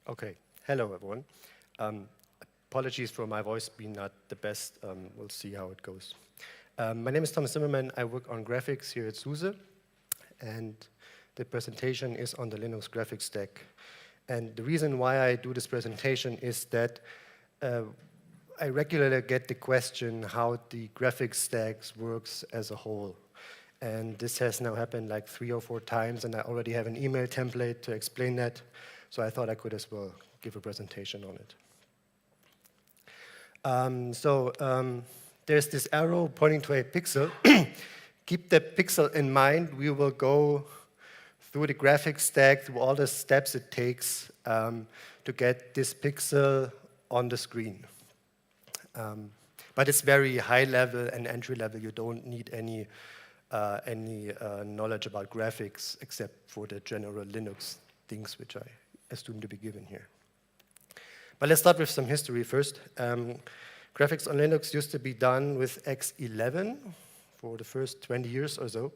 Okay, hello everyone. Apologies for my voice being not the best. We'll see how it goes. My name is Thomas Zimmerman. I work on graphics here at SUSE, and the presentation is on the Linux graphics stack. And the reason why I do this presentation is that I regularly get the question how the graphics stacks works as a whole. And this has now happened like 3 or 4 times, and I already have an email template to explain that. So I thought I could as well give a presentation on it. There's this arrow pointing to a pixel. Keep the pixel in mind. We will go through the graphics stack, through all the steps it takes to get this pixel on the screen. But it's very high level and entry level. You don't need any knowledge about graphics except for the general Linux things which I assume to be given here. But let's start with some history first. Graphics on Linux used to be done with X11 for the first 20 years or so.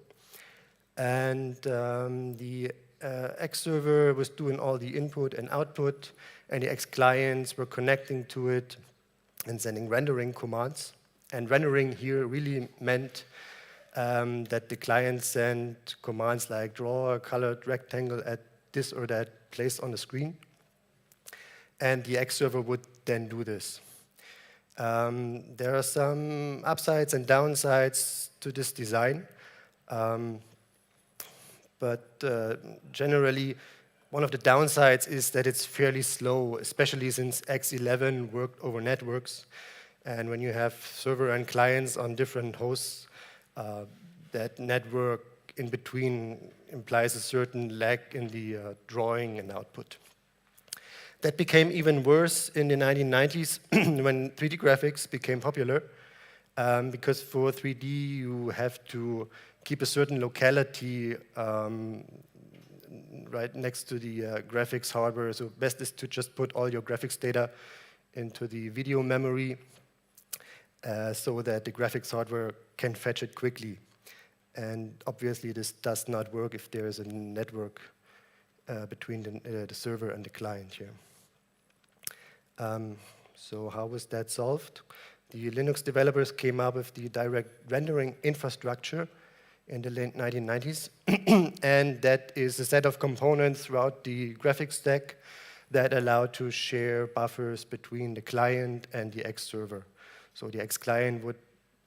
And the X server was doing all the input and output, and the X clients were connecting to it and sending rendering commands. And rendering here really meant that the client sent commands like draw a colored rectangle at this or that place on the screen. And the X server would then do this. There are some upsides and downsides to this design. But generally, one of the downsides is that it's fairly slow, especially since X11 worked over networks. And when you have server and clients on different hosts, that network in between implies a certain lag in the drawing and output. That became even worse in the 1990s when 3D graphics became popular, because for 3D you have to keep a certain locality right next to the graphics hardware. So best is to just put all your graphics data into the video memory so that the graphics hardware can fetch it quickly. And obviously this does not work if there is a network between the server and the client here. So how was that solved? The Linux developers came up with the direct rendering infrastructure in the late 1990s. And that is a set of components throughout the graphics stack that allow to share buffers between the client and the X server. So the X client would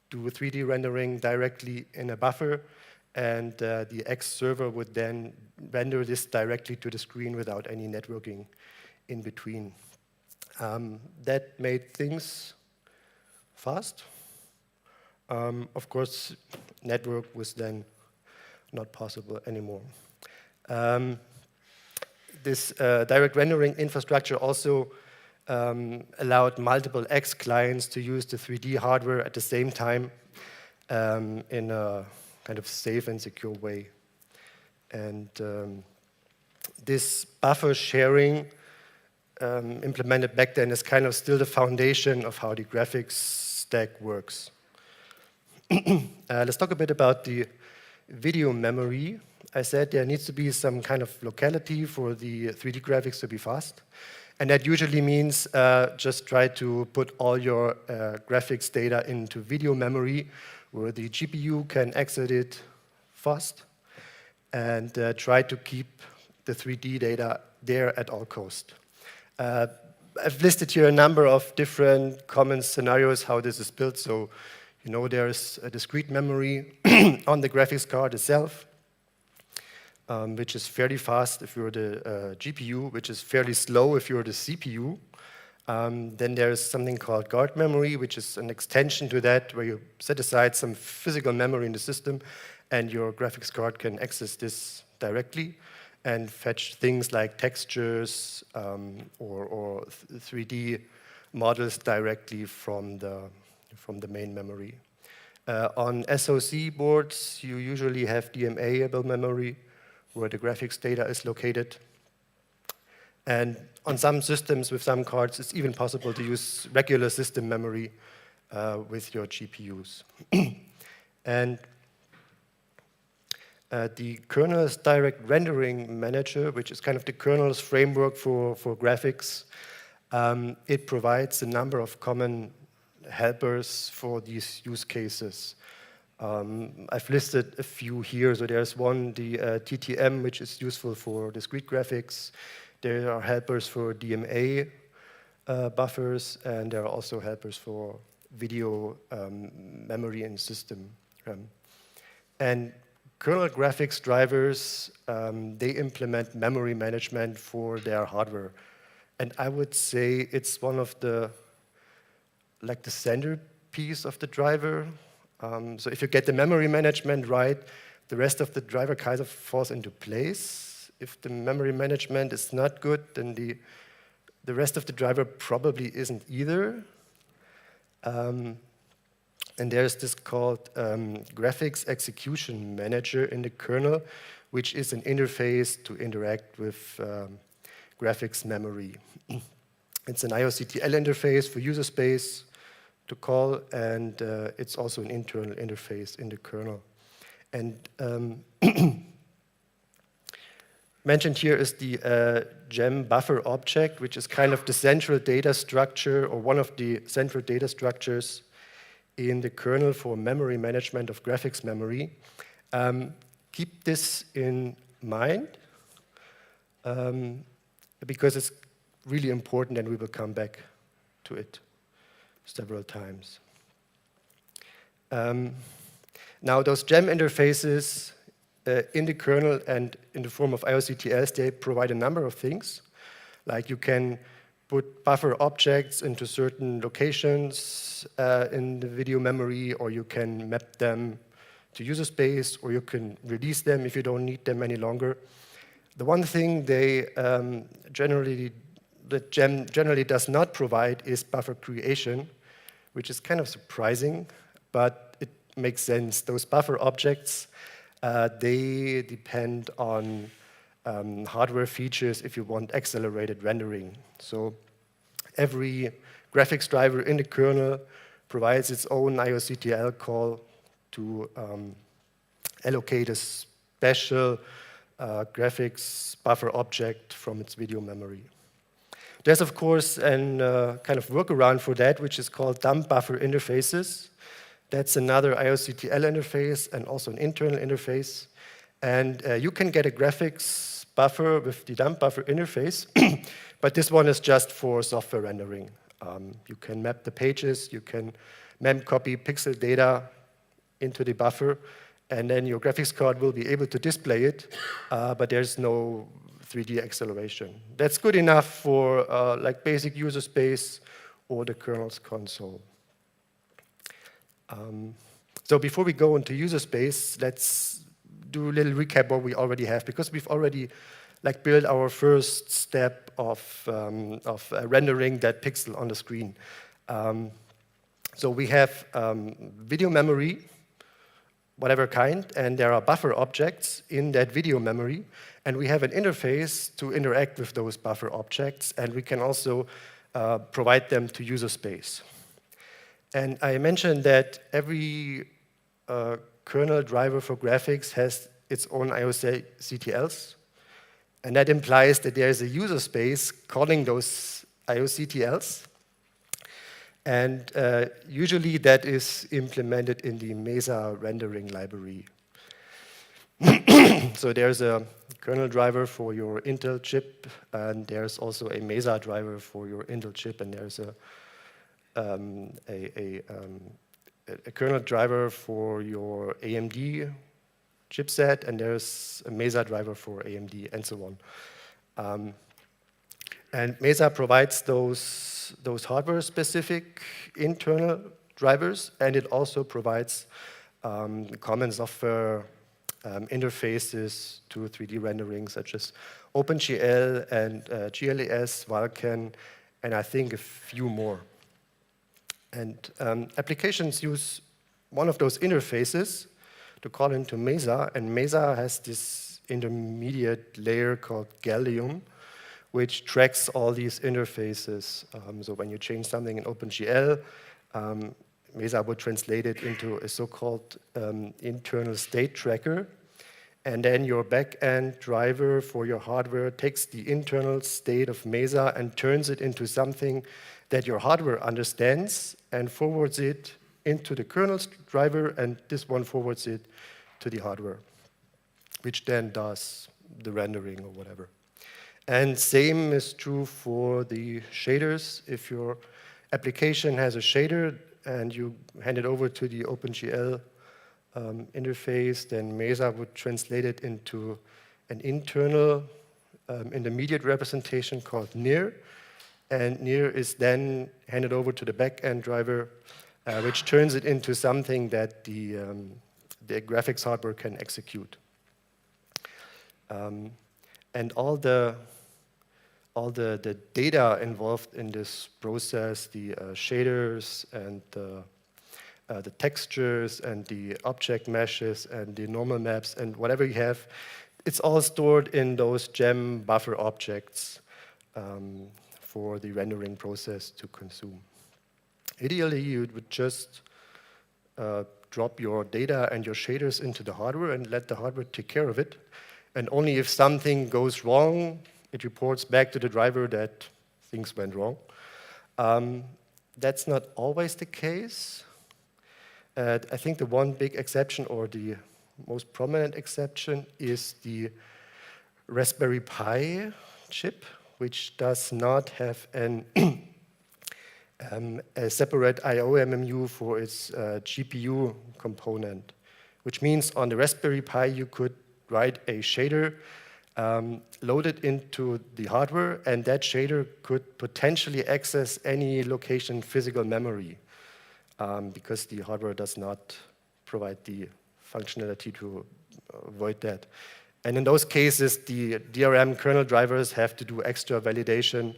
do 3D rendering directly in a buffer, and the X server would then render this directly to the screen without any networking in between. That made things fast. Of course, network was then not possible anymore. This direct rendering infrastructure also allowed multiple X clients to use the 3D hardware at the same time in a kind of safe and secure way. And this buffer sharing implemented back then is kind of still the foundation of how the graphics stack works. Let's talk a bit about the video memory. I said there needs to be some kind of locality for the 3D graphics to be fast. And that usually means just try to put all your graphics data into video memory where the GPU can access it fast, and try to keep the 3D data there at all cost. I've listed here a number of different common scenarios how this is built. So, you know, there's a discrete memory on the graphics card itself, which is fairly fast if you're the GPU, which is fairly slow if you're the CPU. Then there's something called guard memory, which is an extension to that, where you set aside some physical memory in the system, and your graphics card can access this directly and fetch things like textures or 3D models directly from the main memory. On SoC boards, you usually have DMA-able memory, where the graphics data is located. And on some systems with some cards, it's even possible to use regular system memory with your GPUs. And The kernel's direct rendering manager, which is kind of the kernel's framework for graphics, it provides a number of common helpers for these use cases. I've listed a few here. So there's one, the TTM, which is useful for discrete graphics. There are helpers for DMA buffers, and there are also helpers for video memory and system. And kernel graphics drivers, they implement memory management for their hardware. And I would say it's one of the, like the centerpiece of the driver. So if you get the memory management right, the rest of the driver kind of falls into place. If the memory management is not good, then the rest of the driver probably isn't either. And there's this called Graphics Execution Manager in the kernel, which is an interface to interact with graphics memory. It's an IOCTL interface for user space to call, and it's also an internal interface in the kernel. And mentioned here is the gem buffer object, which is kind of the central data structure, or one of the central data structures in the kernel for memory management of graphics memory. Keep this in mind, because it's really important, and we will come back to it several times. Now, those gem interfaces in the kernel and in the form of IOCTLs, they provide a number of things. Like you can put buffer objects into certain locations in the video memory, or you can map them to user space, or you can release them if you don't need them any longer. The one thing the gem generally does not provide is buffer creation, which is kind of surprising, but it makes sense. Those buffer objects, they depend on hardware features if you want accelerated rendering. So every graphics driver in the kernel provides its own IOCTL call to allocate a special graphics buffer object from its video memory. There's, of course, a kind of workaround for that, which is called dump buffer interfaces. That's another IOCTL interface and also an internal interface. And you can get a graphics buffer with the dump buffer interface, but this one is just for software rendering. You can map the pages, you can mem-copy pixel data into the buffer, and then your graphics card will be able to display it, but there's no 3D acceleration. That's good enough for like basic user space or the kernel's console. So before we go into user space, let's do a little recap what we already have, because we've already like built our first step of rendering that pixel on the screen. So we have video memory, whatever kind, and there are buffer objects in that video memory, and we have an interface to interact with those buffer objects, and we can also provide them to user space. And I mentioned that every kernel driver for graphics has its own IOCTLs, and that implies that there is a user space calling those IOCTLs, and usually that is implemented in the Mesa rendering library. So there's a kernel driver for your Intel chip, and there's also a Mesa driver for your Intel chip, and there's a kernel driver for your AMD chipset, and there's a Mesa driver for AMD, and so on. And Mesa provides those hardware-specific internal drivers, and it also provides common software interfaces to 3D rendering, such as OpenGL and GLES, Vulkan, and I think a few more. And applications use one of those interfaces to call into Mesa, and Mesa has this intermediate layer called Gallium, which tracks all these interfaces. So when you change something in OpenGL, Mesa would translate it into a so-called internal state tracker. And then your back-end driver for your hardware takes the internal state of Mesa and turns it into something that your hardware understands and forwards it into the kernel's driver, and this one forwards it to the hardware, which then does the rendering or whatever. And same is true for the shaders. If your application has a shader and you hand it over to the OpenGL interface, then Mesa would translate it into an internal intermediate representation called near. And near is then handed over to the back-end driver, which turns it into something that the graphics hardware can execute. And all the data involved in this process, the shaders and the textures and the object meshes and the normal maps and whatever you have, it's all stored in those gem buffer objects for the rendering process to consume. Ideally, you would just drop your data and your shaders into the hardware and let the hardware take care of it. And only if something goes wrong, it reports back to the driver that things went wrong. That's not always the case. I think the one big exception, or the most prominent exception, is the Raspberry Pi chip, which does not have a separate IO-MMU for its GPU component, which means on the Raspberry Pi you could write a shader, load it into the hardware, and that shader could potentially access any location physical memory, because the hardware does not provide the functionality to avoid that. And in those cases, the DRM kernel drivers have to do extra validation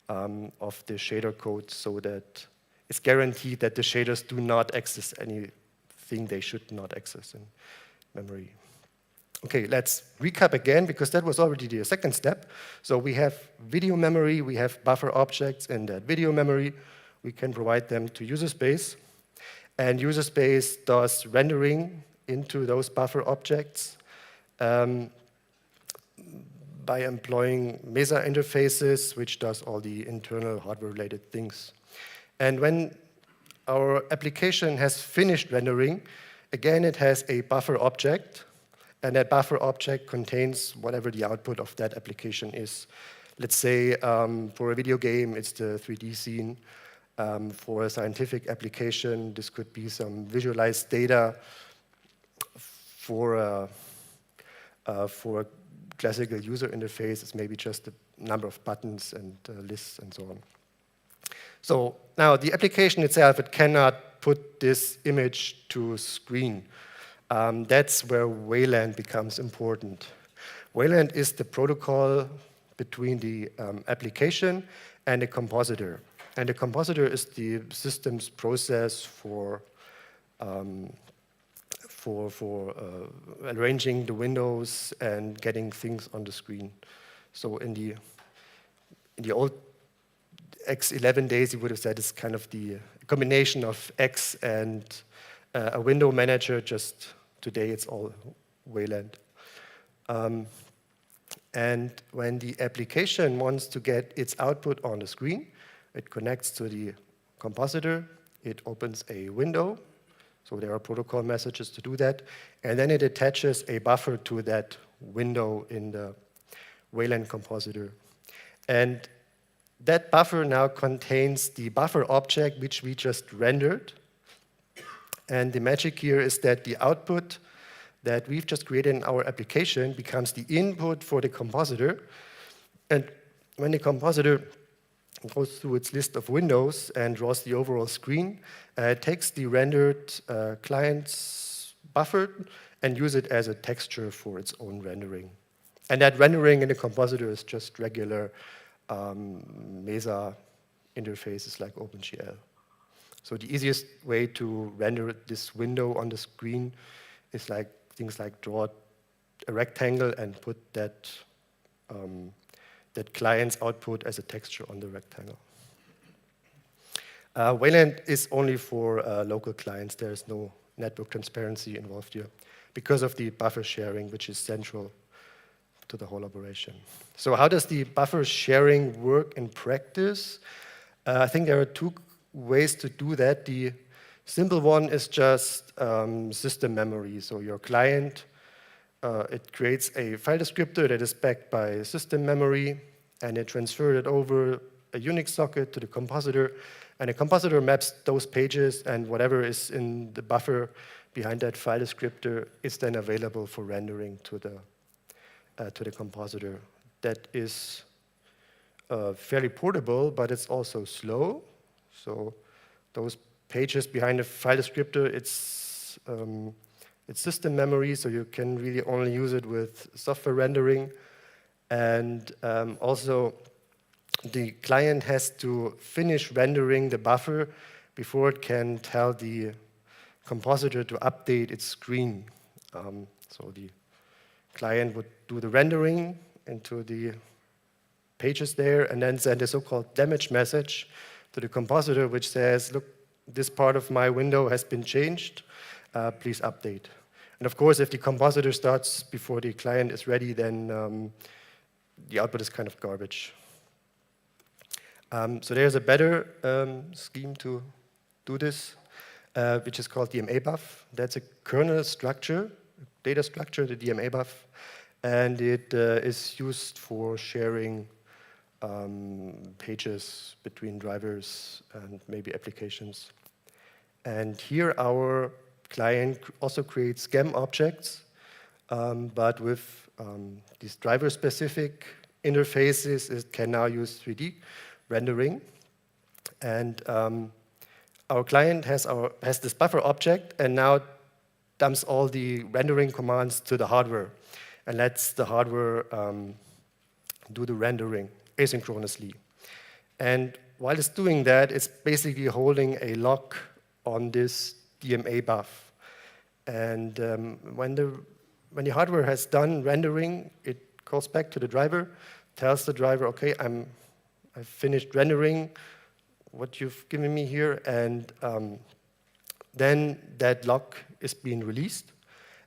of the shader code so that it's guaranteed that the shaders do not access anything they should not access in memory. Okay, let's recap again, because that was already the second step. So we have video memory, we have buffer objects in that video memory. We can provide them to user space. And user space does rendering into those buffer objects by employing Mesa interfaces, which does all the internal hardware-related things. And when our application has finished rendering, again, it has a buffer object, and that buffer object contains whatever the output of that application is. Let's say for a video game, it's the 3D scene. For a scientific application, this could be some visualized data. For a classical user interface, it's maybe just the number of buttons and lists and so on. So now the application itself, it cannot put this image to screen. That's where WALAND becomes important. WALAND is the protocol between the application and the compositor. And the compositor is the system's process for arranging the windows and getting things on the screen. So in the old X11 days, you would have said it's kind of the combination of X and a window manager. Just today, it's all WALAND. And when the application wants to get its output on the screen, it connects to the compositor. It opens a window. So there are protocol messages to do that. And then it attaches a buffer to that window in the WALAND compositor. And that buffer now contains the buffer object which we just rendered. And the magic here is that the output that we've just created in our application becomes the input for the compositor. And when the compositor goes through its list of windows and draws the overall screen, it takes the rendered client's buffer and use it as a texture for its own rendering. And that rendering in the compositor is just regular Mesa interfaces like OpenGL. So the easiest way to render this window on the screen is like things like draw a rectangle and put that that client's output as a texture on the rectangle. WALAND is only for local clients. There is no network transparency involved here. because of the buffer sharing, which is central to the whole operation. So how does the buffer sharing work in practice? I think there are two ways to do that. The simple one is just system memory. So your client, it creates a file descriptor that is backed by system memory, and it transfers it over a Unix socket to the compositor, and the compositor maps those pages, and whatever is in the buffer behind that file descriptor is then available for rendering to the compositor. That is fairly portable, but it's also slow. So those pages behind the file descriptor, it's system memory, so you can really only use it with software rendering. And also, the client has to finish rendering the buffer before it can tell the compositor to update its screen. So the client would do the rendering into the pages there and then send a so-called damage message to the compositor, which says, look, this part of my window has been changed, please update. And of course, if the compositor starts before the client is ready, then the output is kind of garbage. So there's a better scheme to do this, which is called DMA-buff. That's a kernel structure, data structure, the DMA-buff, and it is used for sharing pages between drivers and maybe applications. And here our client also creates GEM objects, but with these driver-specific interfaces, it can now use 3D rendering. And our client has this buffer object and now dumps all the rendering commands to the hardware and lets the hardware do the rendering asynchronously. And while it's doing that, it's basically holding a lock on this DMA buff. And when the hardware has done rendering, it calls back to the driver, tells the driver, okay, I've finished rendering what you've given me here, and then that lock is being released.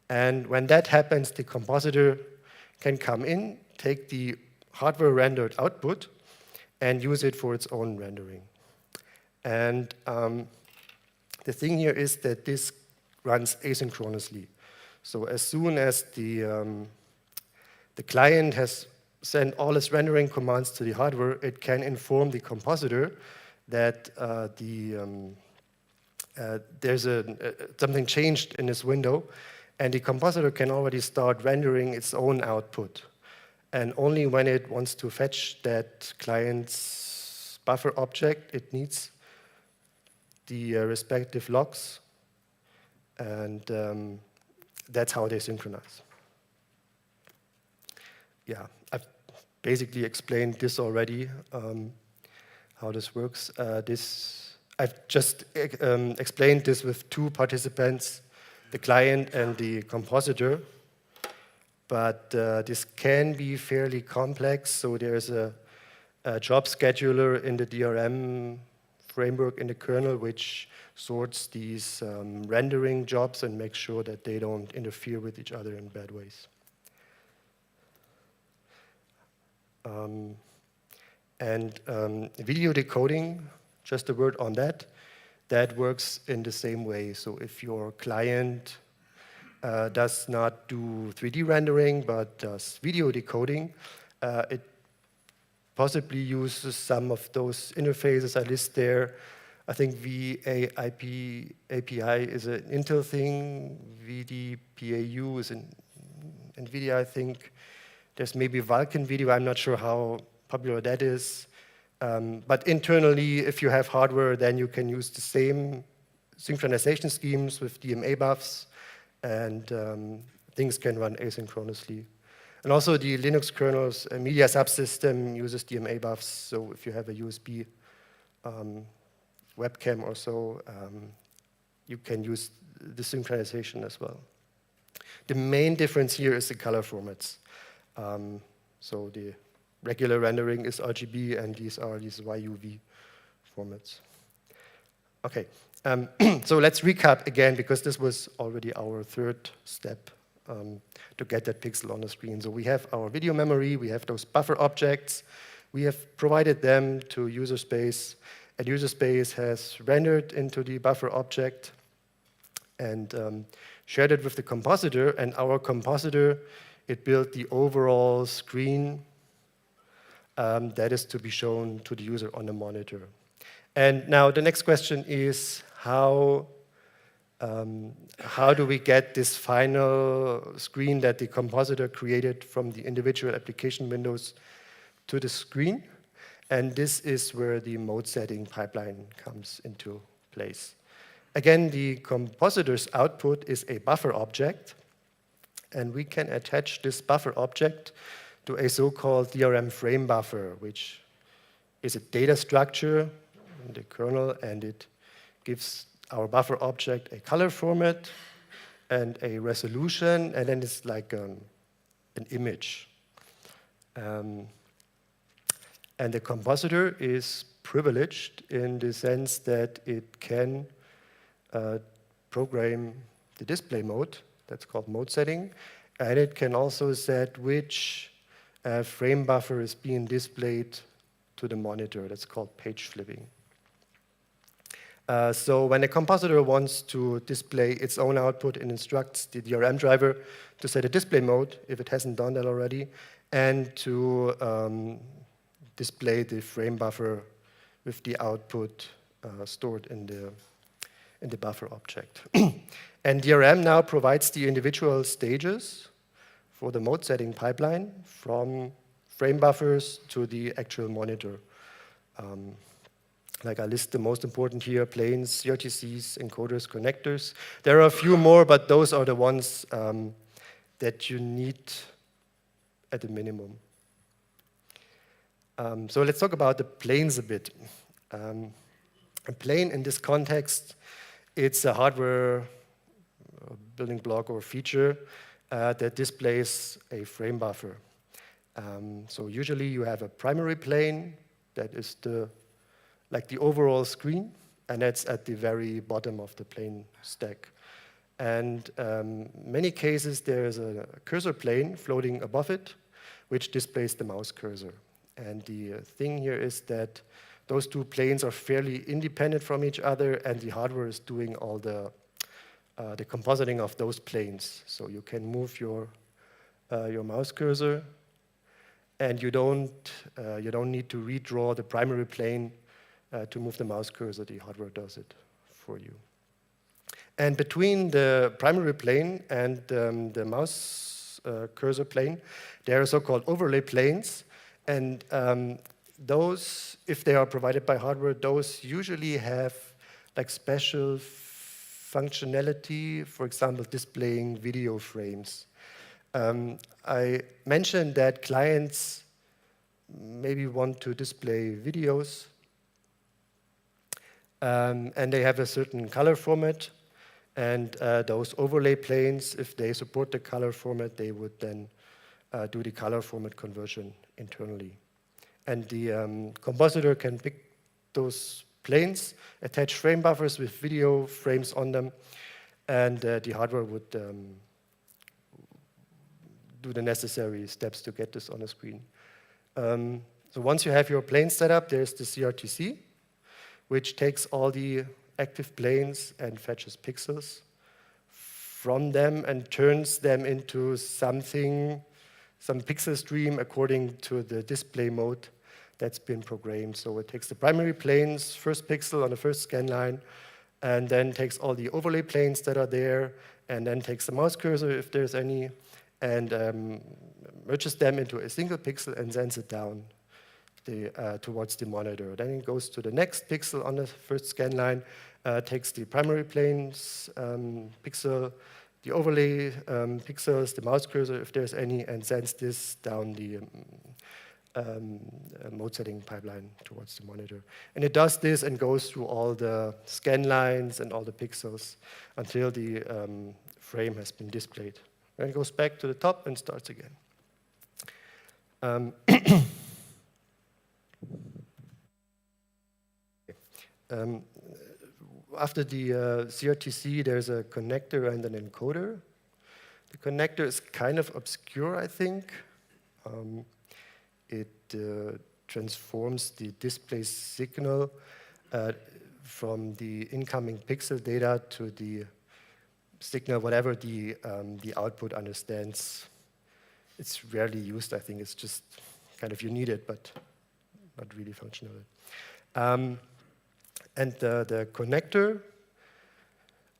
And when that happens, the compositor can come in, take the hardware rendered output, and use it for its own rendering. And the thing here is that this runs asynchronously. So as soon as the client has sent all its rendering commands to the hardware, it can inform the compositor that there's something changed in this window, and the compositor can already start rendering its own output. And only when it wants to fetch that client's buffer object, it needs the respective locks, and that's how they synchronize. Yeah, I've basically explained this already, how this works. I've just explained this with two participants, the client and the compositor, but this can be fairly complex. So there's a job scheduler in the DRM framework in the kernel which sorts these rendering jobs and makes sure that they don't interfere with each other in bad ways. Video decoding, just a word on that, that works in the same way. So if your client does not do 3D rendering but does video decoding, it possibly uses some of those interfaces I list there. I think VAIP API is an Intel thing, VDPAU is an NVIDIA, I think. There's maybe Vulkan video, I'm not sure how popular that is. But internally, if you have hardware, then you can use the same synchronization schemes with DMA buffs, and things can run asynchronously. And also the Linux kernel's media subsystem uses DMA buffs, so if you have a USB webcam or so, you can use the synchronization as well. The main difference here is the color formats. So the regular rendering is RGB, and these are these YUV formats. Okay, So let's recap again, because this was already our third step to get that pixel on the screen. So we have our video memory, we have those buffer objects, we have provided them to user space, and user space has rendered into the buffer object and shared it with the compositor, and our compositor, it built the overall screen that is to be shown to the user on the monitor. And now the next question is, how do we get this final screen that the compositor created from the individual application windows to the screen? And this is where the mode setting pipeline comes into place. Again, the compositor's output is a buffer object, and we can attach this buffer object to a so-called DRM frame buffer, which is a data structure in the kernel, and it gives our buffer object a color format and a resolution, and then it's like an image. And the compositor is privileged in the sense that it can program the display mode, that's called mode setting, and it can also set which frame buffer is being displayed to the monitor, that's called page flipping. So when a compositor wants to display its own output, it instructs the DRM driver to set a display mode, if it hasn't done that already, and to display the frame buffer with the output stored in the buffer object. And DRM now provides the individual stages for the mode setting pipeline, from frame buffers to the actual monitor. Like I list the most important here: planes, CRTCs, encoders, connectors. There are a few more, but those are the ones that you need at the minimum. So let's talk about the planes a bit. A plane in this context, it's a hardware building block or feature that displays a frame buffer. So usually you have a primary plane that is like the overall screen, and that's at the very bottom of the plane stack. And many cases there's a cursor plane floating above it, which displays the mouse cursor. And the thing here is that those two planes are fairly independent from each other, and the hardware is doing all the compositing of those planes. So you can move your mouse cursor, and you don't need to redraw the primary plane to move the mouse cursor. The hardware does it for you. And between the primary plane and the mouse cursor plane, there are so-called overlay planes, and those, if they are provided by hardware, those usually have like special functionality, for example, displaying video frames. I mentioned that clients maybe want to display videos, and they have a certain color format, and those overlay planes, if they support the color format, they would then do the color format conversion internally. And the compositor can pick those planes, attach frame buffers with video frames on them, and the hardware would do the necessary steps to get this on the screen. So once you have your plane set up, there's the CRTC, which takes all the active planes and fetches pixels from them and turns them into some pixel stream according to the display mode that's been programmed. So it takes the primary plane's first pixel on the first scan line, and then takes all the overlay planes that are there, and then takes the mouse cursor, if there's any, and merges them into a single pixel and sends it down towards the monitor. Then it goes to the next pixel on the first scan line, takes the primary plane's pixel, the overlay pixels, the mouse cursor, if there's any, and sends this down the mode setting pipeline towards the monitor. And it does this and goes through all the scan lines and all the pixels until the frame has been displayed. Then it goes back to the top and starts again. after the CRTC, there's a connector and an encoder. The connector is kind of obscure, I think. It transforms the display signal from the incoming pixel data to the signal, whatever the output understands. It's rarely used, I think. It's just kind of you need it, but not really functional. And the connector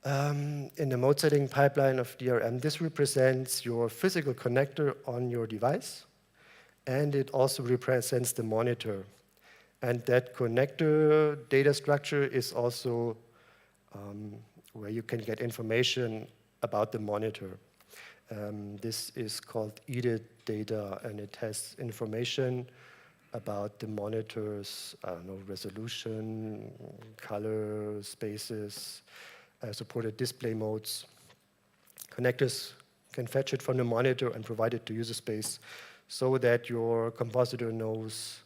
in the mode setting pipeline of DRM, this represents your physical connector on your device, and it also represents the monitor. And that connector data structure is also where you can get information about the monitor. This is called EDIT data, and it has information about the monitor's, I don't know, resolution, color, spaces, supported display modes. Connectors can fetch it from the monitor and provide it to user space so that your compositor knows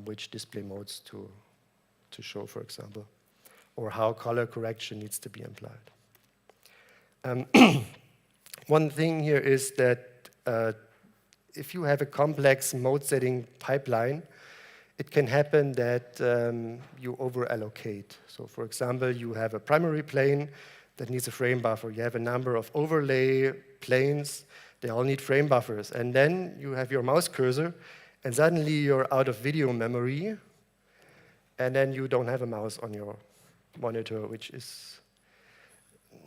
which display modes to show, for example, or how color correction needs to be applied. One thing here is that if you have a complex mode setting pipeline, it can happen that you over-allocate. So for example, you have a primary plane that needs a frame buffer. You have a number of overlay planes. They all need frame buffers. And then you have your mouse cursor, and suddenly you're out of video memory, and then you don't have a mouse on your monitor, which is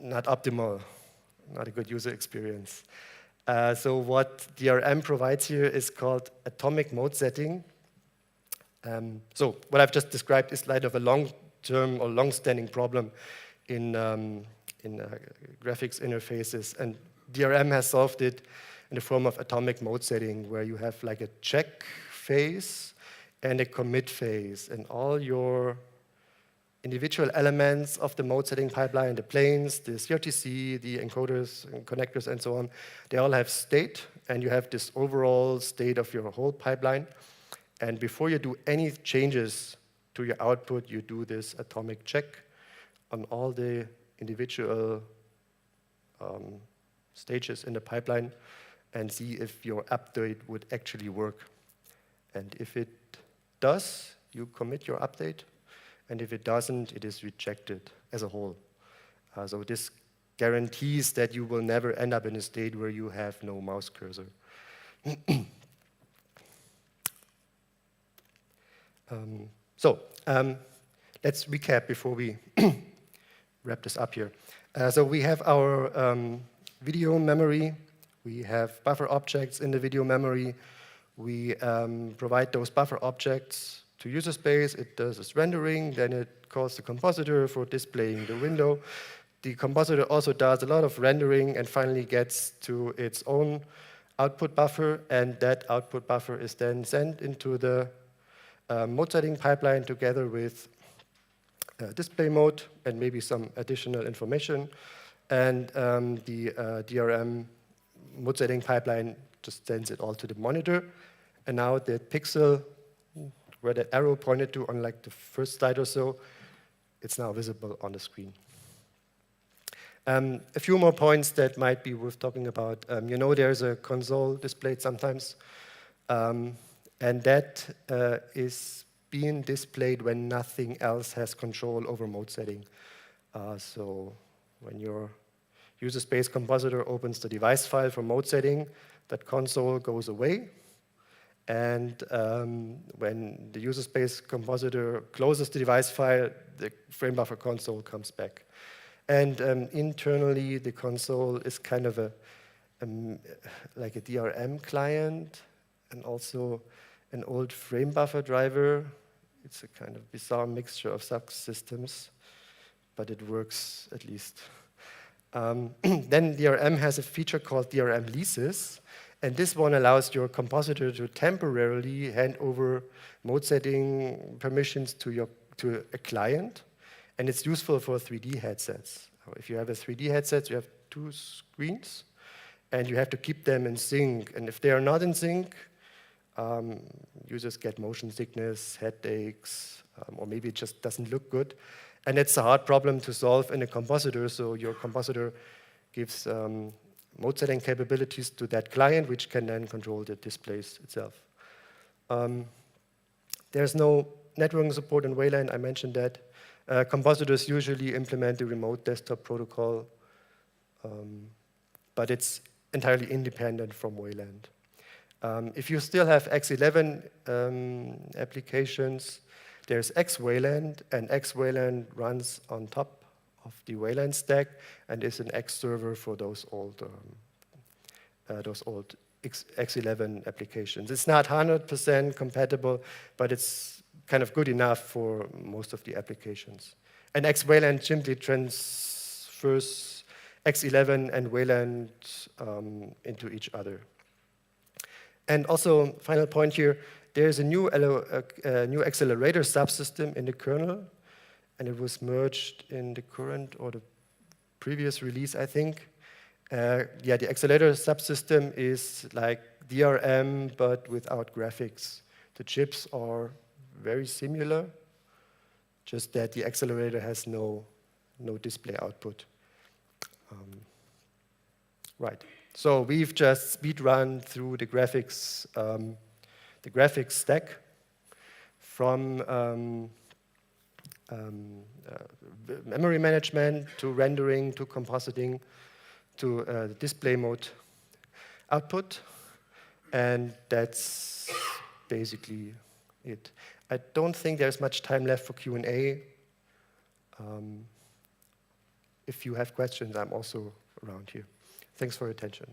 not optimal, not a good user experience. So what DRM provides here is called atomic mode setting. So what I've just described is like of a long-term or long-standing problem in graphics interfaces, and DRM has solved it in the form of atomic mode setting, where you have like a check phase and a commit phase, and all your individual elements of the mode setting pipeline, the planes, the CRTC, the encoders and connectors and so on, they all have state, and you have this overall state of your whole pipeline. And before you do any changes to your output, you do this atomic check on all the individual stages in the pipeline and see if your update would actually work. And if it does, you commit your update. And if it doesn't, it is rejected as a whole. So this guarantees that you will never end up in a state where you have no mouse cursor. Let's recap before we wrap this up here. So we have our video memory. We have buffer objects in the video memory. We provide those buffer objects to user space. It does its rendering, then it calls the compositor for displaying the window. The compositor also does a lot of rendering and finally gets to its own output buffer, and that output buffer is then sent into the mode setting pipeline together with display mode and maybe some additional information. And the DRM mode setting pipeline just sends it all to the monitor. And now the pixel where that arrow pointed to on like the first slide or so, it's now visible on the screen. A few more points that might be worth talking about. You know, there's a console displayed sometimes, and that is being displayed when nothing else has control over mode setting. So when your user space compositor opens the device file for mode setting, that console goes away. And when the user space compositor closes the device file, the frame buffer console comes back. And internally, the console is kind of like a DRM client and also an old frame buffer driver. It's a kind of bizarre mixture of subsystems, but it works at least. Then DRM has a feature called DRM leases. And this one allows your compositor to temporarily hand over mode setting permissions to a client. And it's useful for 3D headsets. If you have a 3D headset, you have two screens, and you have to keep them in sync. And if they are not in sync, users get motion sickness, headaches, or maybe it just doesn't look good. And it's a hard problem to solve in a compositor, so your compositor gives mode setting capabilities to that client, which can then control the displays itself. There's no networking support in Wayland, I mentioned that. Compositors usually implement the remote desktop protocol, but it's entirely independent from Wayland. If you still have X11 applications, there's X-Wayland, and X-Wayland runs on top of the Wayland stack and is an X server for those old X11 applications. It's not 100% compatible, but it's kind of good enough for most of the applications. And X-Wayland simply transfers X11 and Wayland into each other. And also, final point here, there's a new accelerator subsystem in the kernel, and it was merged in the current or the previous release, I think. Yeah, the accelerator subsystem is like DRM, but without graphics. The chips are very similar, just that the accelerator has no display output. Right. So we've just speed run through the graphics stack from memory management to rendering to compositing to display mode output, and that's basically it. I don't think there's much time left for Q&A. If you have questions, I'm also around here. Thanks for your attention.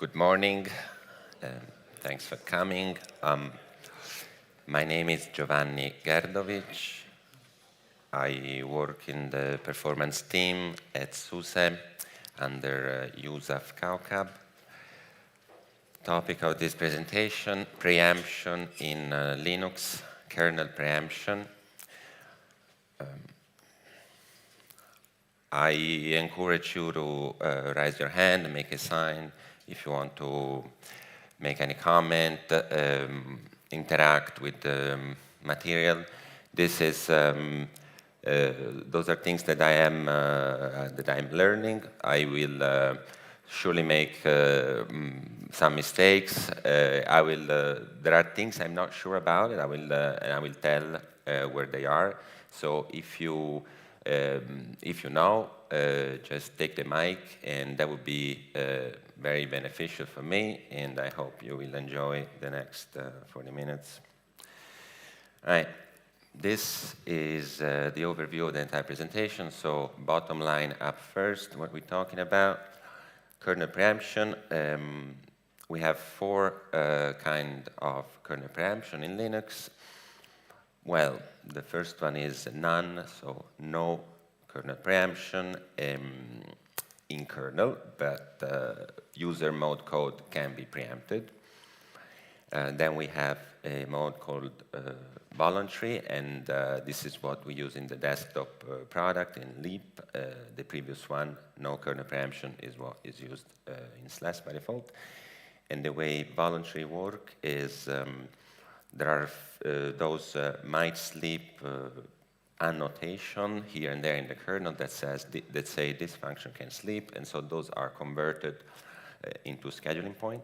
Good morning. Thanks for coming. My name is Giovanni Gerdovic. I work in the performance team at SUSE under Yusuf Kaukab. Topic of this presentation, preemption in Linux, kernel preemption. I encourage you to raise your hand and make a sign if you want to make any comment, interact with the material. This is those are things that I'm learning. I will surely make some mistakes. There are things I'm not sure about, and I will tell where they are. So if you know, just take the mic, and that would be very beneficial for me, and I hope you will enjoy the next 40 minutes. All right, this is the overview of the entire presentation. So bottom line up first, what we're talking about, kernel preemption. We have four kind of kernel preemption in Linux. Well, the first one is none, so no kernel preemption in kernel, but user mode code can be preempted. Then we have a mode called voluntary, and this is what we use in the desktop product in Leap. The previous one, no kernel preemption, is what is used in Slash by default. And the way voluntary work is there are those might sleep annotation here and there in the kernel that say this function can sleep, and so those are converted into scheduling point.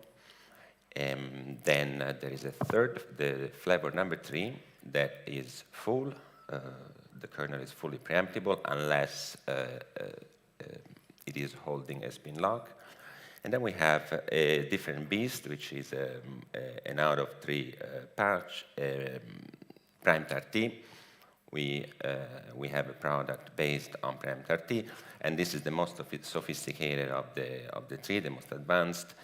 And then there is a third, the flavor number 3, that is full. The kernel is fully preemptible unless it is holding a spin lock. And then we have a different beast, which is an out of 3 patch, PrimeTRT. We have a product based on PrimeTRT, and this is the most sophisticated of the 3, the most advanced.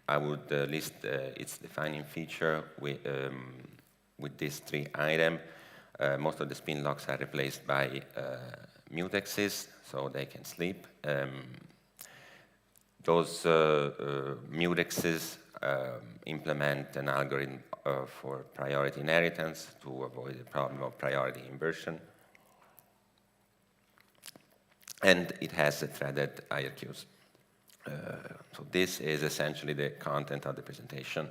I would list its defining feature with these 3 items. Most of the spin locks are replaced by mutexes, so they can sleep. Those mutexes implement an algorithm for priority inheritance to avoid the problem of priority inversion. And it has a threaded IRQs. So this is essentially the content of the presentation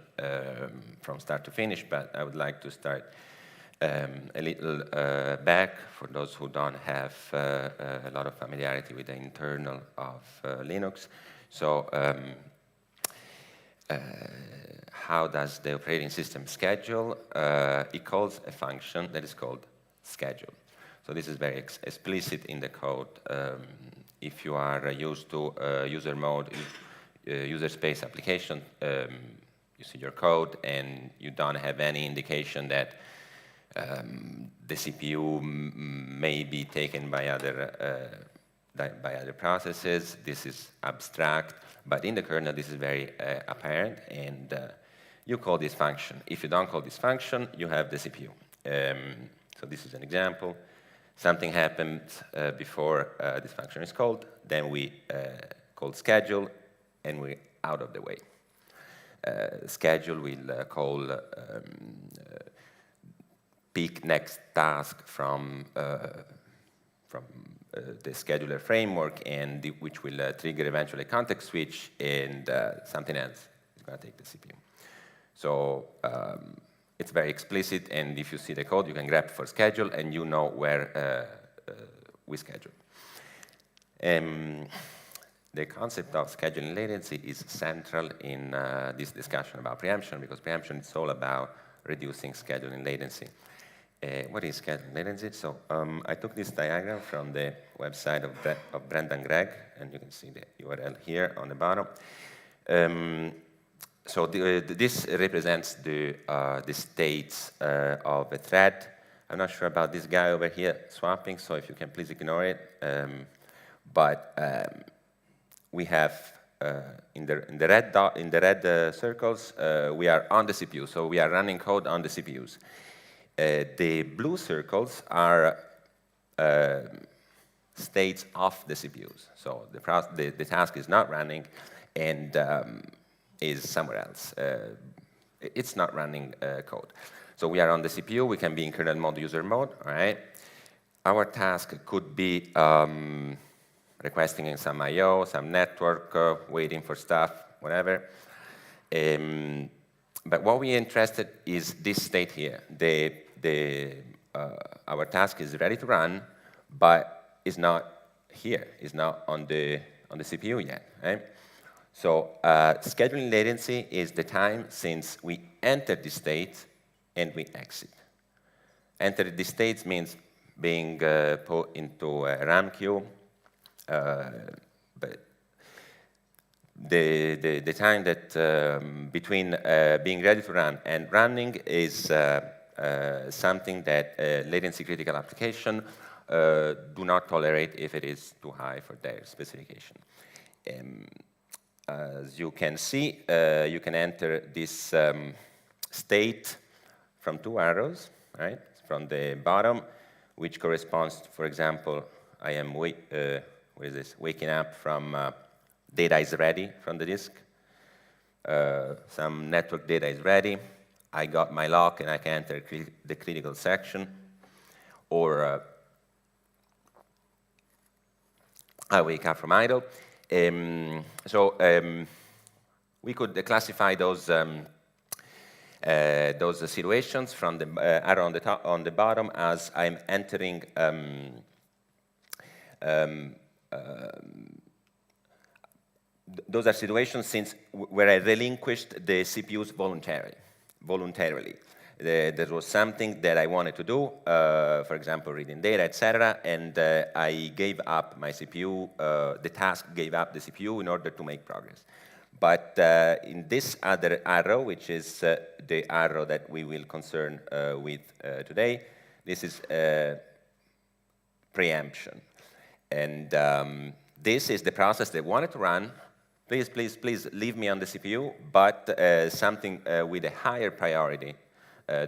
from start to finish, but I would like to start a little back for those who don't have a lot of familiarity with the internal of Linux. So how does the operating system schedule? It calls a function that is called schedule. So this is very explicit in the code. If you are used to user mode, user space application, you see your code and you don't have any indication that the CPU may be taken by other processes. This is abstract, but in the kernel this is very apparent, and you call this function. If you don't call this function, you have the CPU. So this is an example. Something happened before this function is called, then we call schedule, and we're out of the way. Schedule will call pick next task from the scheduler framework, and which will trigger eventually a context switch, and something else is going to take the CPU. So it's very explicit, and if you see the code, you can grep for schedule, and you know where we schedule. The concept of scheduling latency is central in this discussion about preemption, because preemption is all about reducing scheduling latency. What is scheduling latency? So I took this diagram from the website of Brendan Gregg, and you can see the URL here on the bottom. So this represents the states of a thread. I'm not sure about this guy over here swapping, so if you can please ignore it. But we have in the red circles, we are on the CPU, so we are running code on the CPUs. The blue circles are states of the CPUs. So the task is not running and is somewhere else. It's not running code. So we are on the CPU. We can be in kernel mode, user mode, all right? Our task could be requesting in some I/O, some network, waiting for stuff, whatever. But what we're interested is this state here. Our task is ready to run, but it's not here. It's not on the CPU yet, right? So scheduling latency is the time since we enter the state and we exit. Enter the state means being put into a RAM queue. But the time that between being ready to run and running is something that latency critical application do not tolerate if it is too high for their specification. As you can see, you can enter this state from two arrows, right? From the bottom, which corresponds, for example, I am waking up from data is ready from the disk. Some network data is ready. I got my lock and I can enter the critical section. Or I wake up from idle. We could classify those situations from the arrow on the top, on the bottom, as I'm entering those are situations where I relinquished the CPUs voluntarily. There was something that I wanted to do, for example, reading data, etc., and I gave up my CPU. The task gave up the CPU in order to make progress. But in this other arrow, which is the arrow that we will concern with today, this is preemption. And this is the process that wanted to run. Please, please, please leave me on the CPU, but something with a higher priority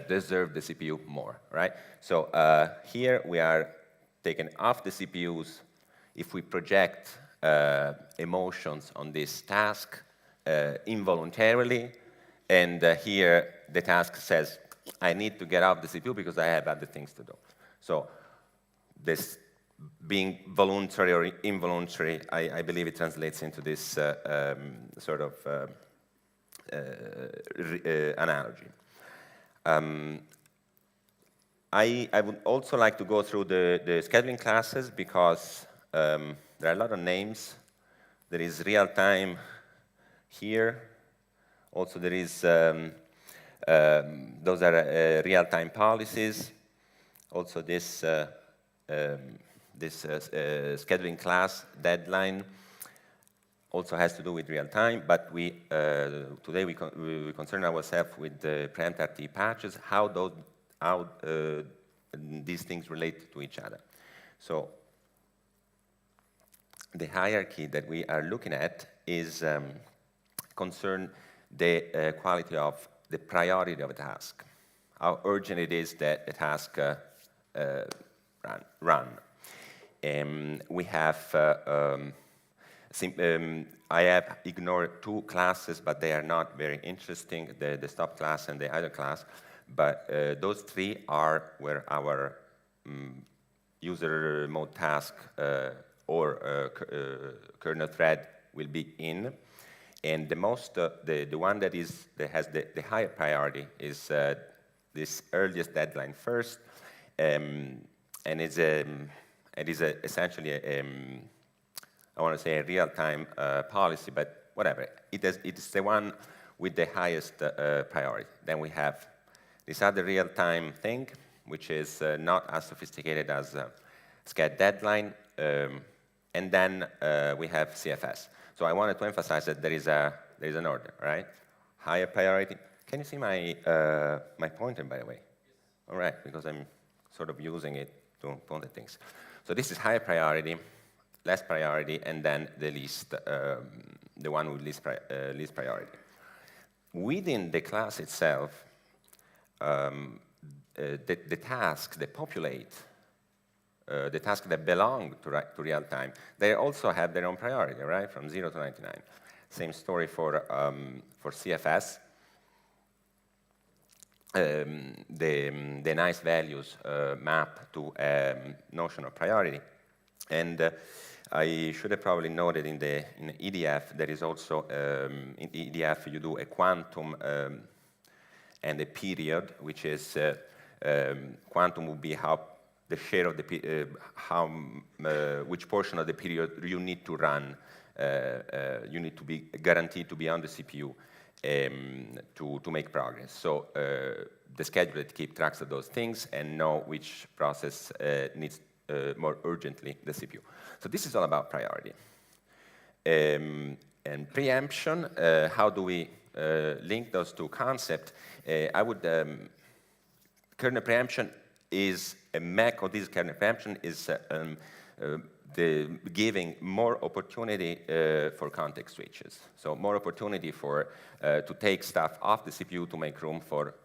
deserve the CPU more, right? So here we are taken off the CPUs. If we project emotions on this task involuntarily, and here the task says, I need to get off the CPU because I have other things to do. So this being voluntary or involuntary, I believe it translates into this sort of analogy. I would also like to go through the scheduling classes because there are a lot of names. There is real-time here. Also, there is those are real-time policies. Also, this scheduling class deadline also has to do with real time, but today we concern ourselves with the preempt RT patches, how these things relate to each other. So the hierarchy that we are looking at is concern the quality of the priority of a task, how urgent it is that the task run. We have I have ignored two classes, but they are not very interesting, the stop class and the idle class. But those three are where our user mode task or kernel thread will be in. And the one that has the higher priority is this earliest deadline first, and it is essentially I want to say a real-time policy, but whatever. It is the one with the highest priority. Then we have this other real-time thing, which is not as sophisticated as SCAD deadline, and then we have CFS. So I wanted to emphasize that there is an order, right? Higher priority. Can you see my my pointer, by the way? All right, because I'm sort of using it to point at things. So this is higher priority, less priority, and then the least the one with least priority. Within the class itself, the tasks that populate, the tasks that belong to real time, they also have their own priority, right, from 0 to 99. Same story for CFS. The nice values map to notion of priority. And I should have probably noted in EDF, there is also, in EDF, you do a quantum and a period, which is, quantum would be how the share of the, which portion of the period you need to run, you need to be guaranteed to be on the CPU to make progress. So the scheduler keeps track of those things and know which process needs more urgently the CPU. So this is all about priority. And preemption, how do we link those two concepts? I would, kernel preemption is a mech, or this kernel preemption is the giving more opportunity for context switches. So more opportunity for to take stuff off the CPU to make room for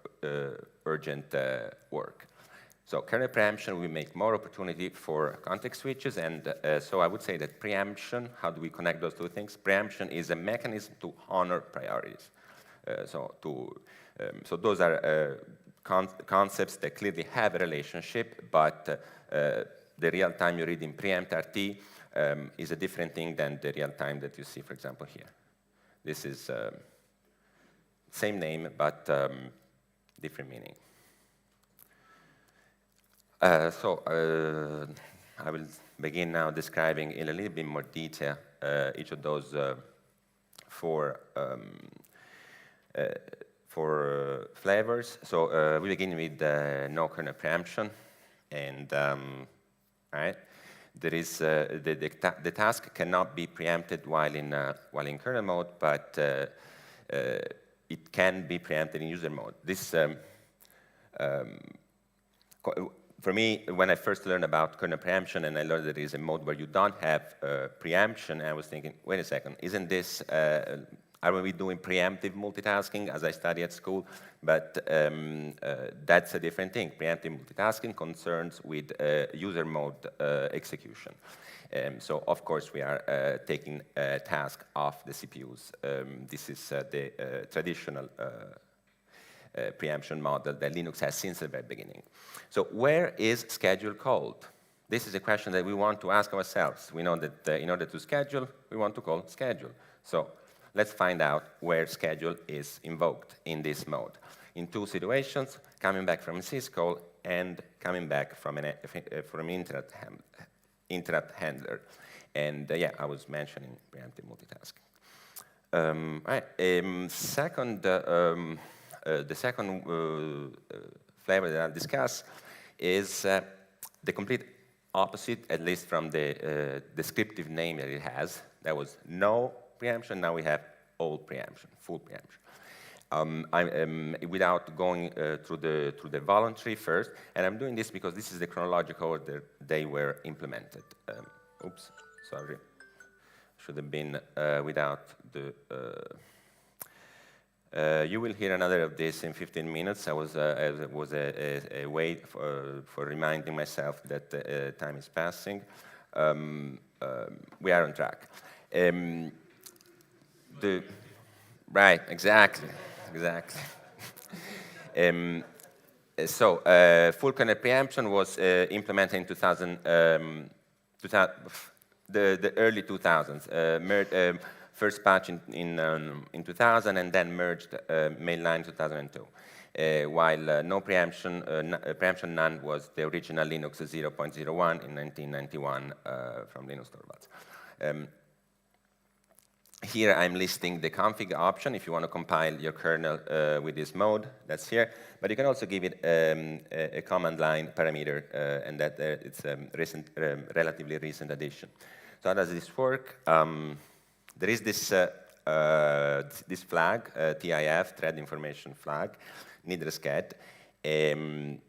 urgent work. So kernel preemption will make more opportunity for context switches, and so I would say that preemption, how do we connect those two things? Preemption is a mechanism to honor priorities. So those are concepts that clearly have a relationship, but the real time you read in preempt RT is a different thing than the real time that you see, for example, here. This is same name, but different meaning. So I will begin now describing in a little bit more detail each of those four flavors. So we begin with no kernel preemption, and right, there is the task cannot be preempted while in kernel mode, but it can be preempted in user mode. This for me, when I first learned about kernel preemption and I learned that there is a mode where you don't have preemption, I was thinking, wait a second, isn't this, are we doing preemptive multitasking as I study at school? But that's a different thing. Preemptive multitasking concerns with user mode execution. So of course we are taking a task off the CPUs. This is the traditional preemption model that Linux has since the very beginning. So where is schedule called? This is a question that we want to ask ourselves. We know that in order to schedule, we want to call schedule. So let's find out where schedule is invoked in this mode. In two situations, coming back from a syscall and coming back from an interrupt handler. And yeah, I was mentioning preemptive multitasking. The second flavor that I'll discuss is the complete opposite, at least from the descriptive name that it has. That was no preemption. Now we have all preemption, full preemption. Without going through the voluntary first, and I'm doing this because this is the chronological order they were implemented. Oops, sorry. Should have been without the. You will hear another of this in 15 minutes. I was a way for reminding myself that time is passing. We are on track. Right, exactly. So full kernel preemption was implemented in 2000, the early 2000s. First patch in 2000 and then merged mainline 2002. While no preemption, preemption none was the original Linux 0.01 in 1991 from Linus Torvalds. Here I'm listing the config option if you want to compile your kernel with this mode, that's here. But you can also give it a command line parameter, and that it's a relatively recent addition. So how does this work? There is this this flag, TIF, thread information flag, needless get. When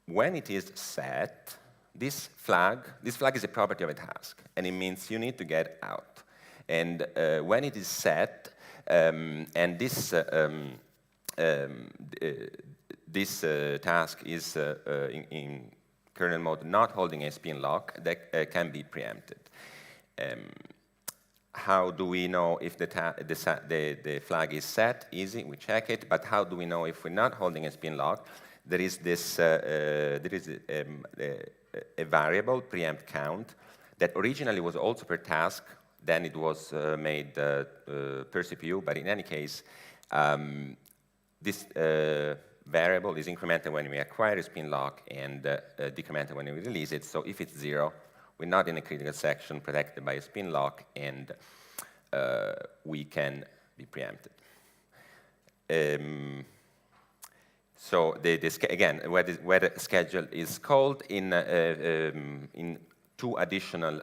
it is set, this flag is a property of a task, and it means you need to get out. And when it is set, and this task is in kernel mode not holding a spin lock, that can be preempted. How do we know if the flag is set? Easy, we check it. But how do we know if we're not holding a spin lock? There is this a variable, preempt count, that originally was also per task. Then it was made per CPU. But in any case, this variable is incremented when we acquire a spin lock and decremented when we release it. So if it's 0, we're not in a critical section protected by a spin lock, and we can be preempted. So again, where the schedule is called in 2 additional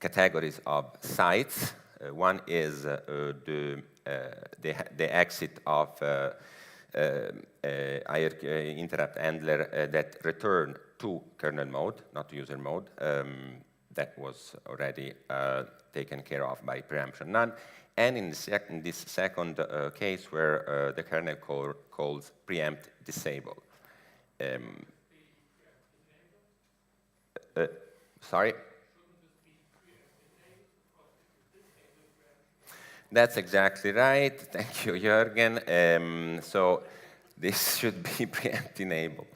categories of sites. One is the exit of interrupt handler that return to kernel mode, not to user mode. That was already taken care of by preemption none. And in this second case where the kernel calls preempt disable. Sorry? That's exactly right. Thank you, Jürgen. So this should be preempt enable.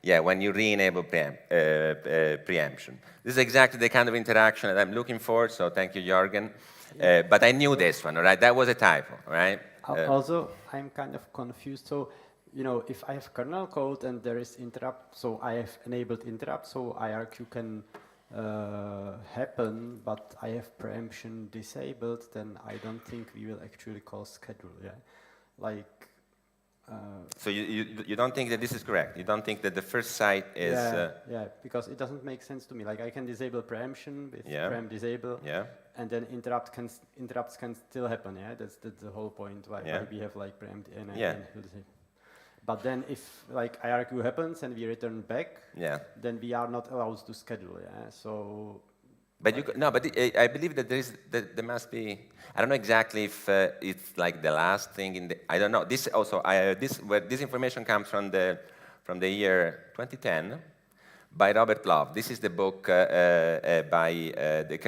Yeah, when you re-enable preemption. This is exactly the kind of interaction that I'm looking for, so thank you, Jürgen. But I knew this one, all right? That was a typo, right? Also, I'm kind of confused. So, you know, if I have kernel code and there is interrupt, so I have enabled interrupt, so IRQ can happen, but I have preemption disabled, then I don't think we will actually call schedule, yeah? Like... so you don't think that this is correct? You don't think that the first site is... Yeah, because it doesn't make sense to me. Like, I can disable preemption with preempt disable, and then interrupts can still happen, yeah? That's the whole point why we have, like, preempt and disable. But then if, like, IRQ happens and we return back, then we are not allowed to schedule, yeah? So... But I believe that there must be. I don't know exactly if it's like the last thing in the. I don't know. This also. This information comes from the year 2010 by Robert Love. This is the book by the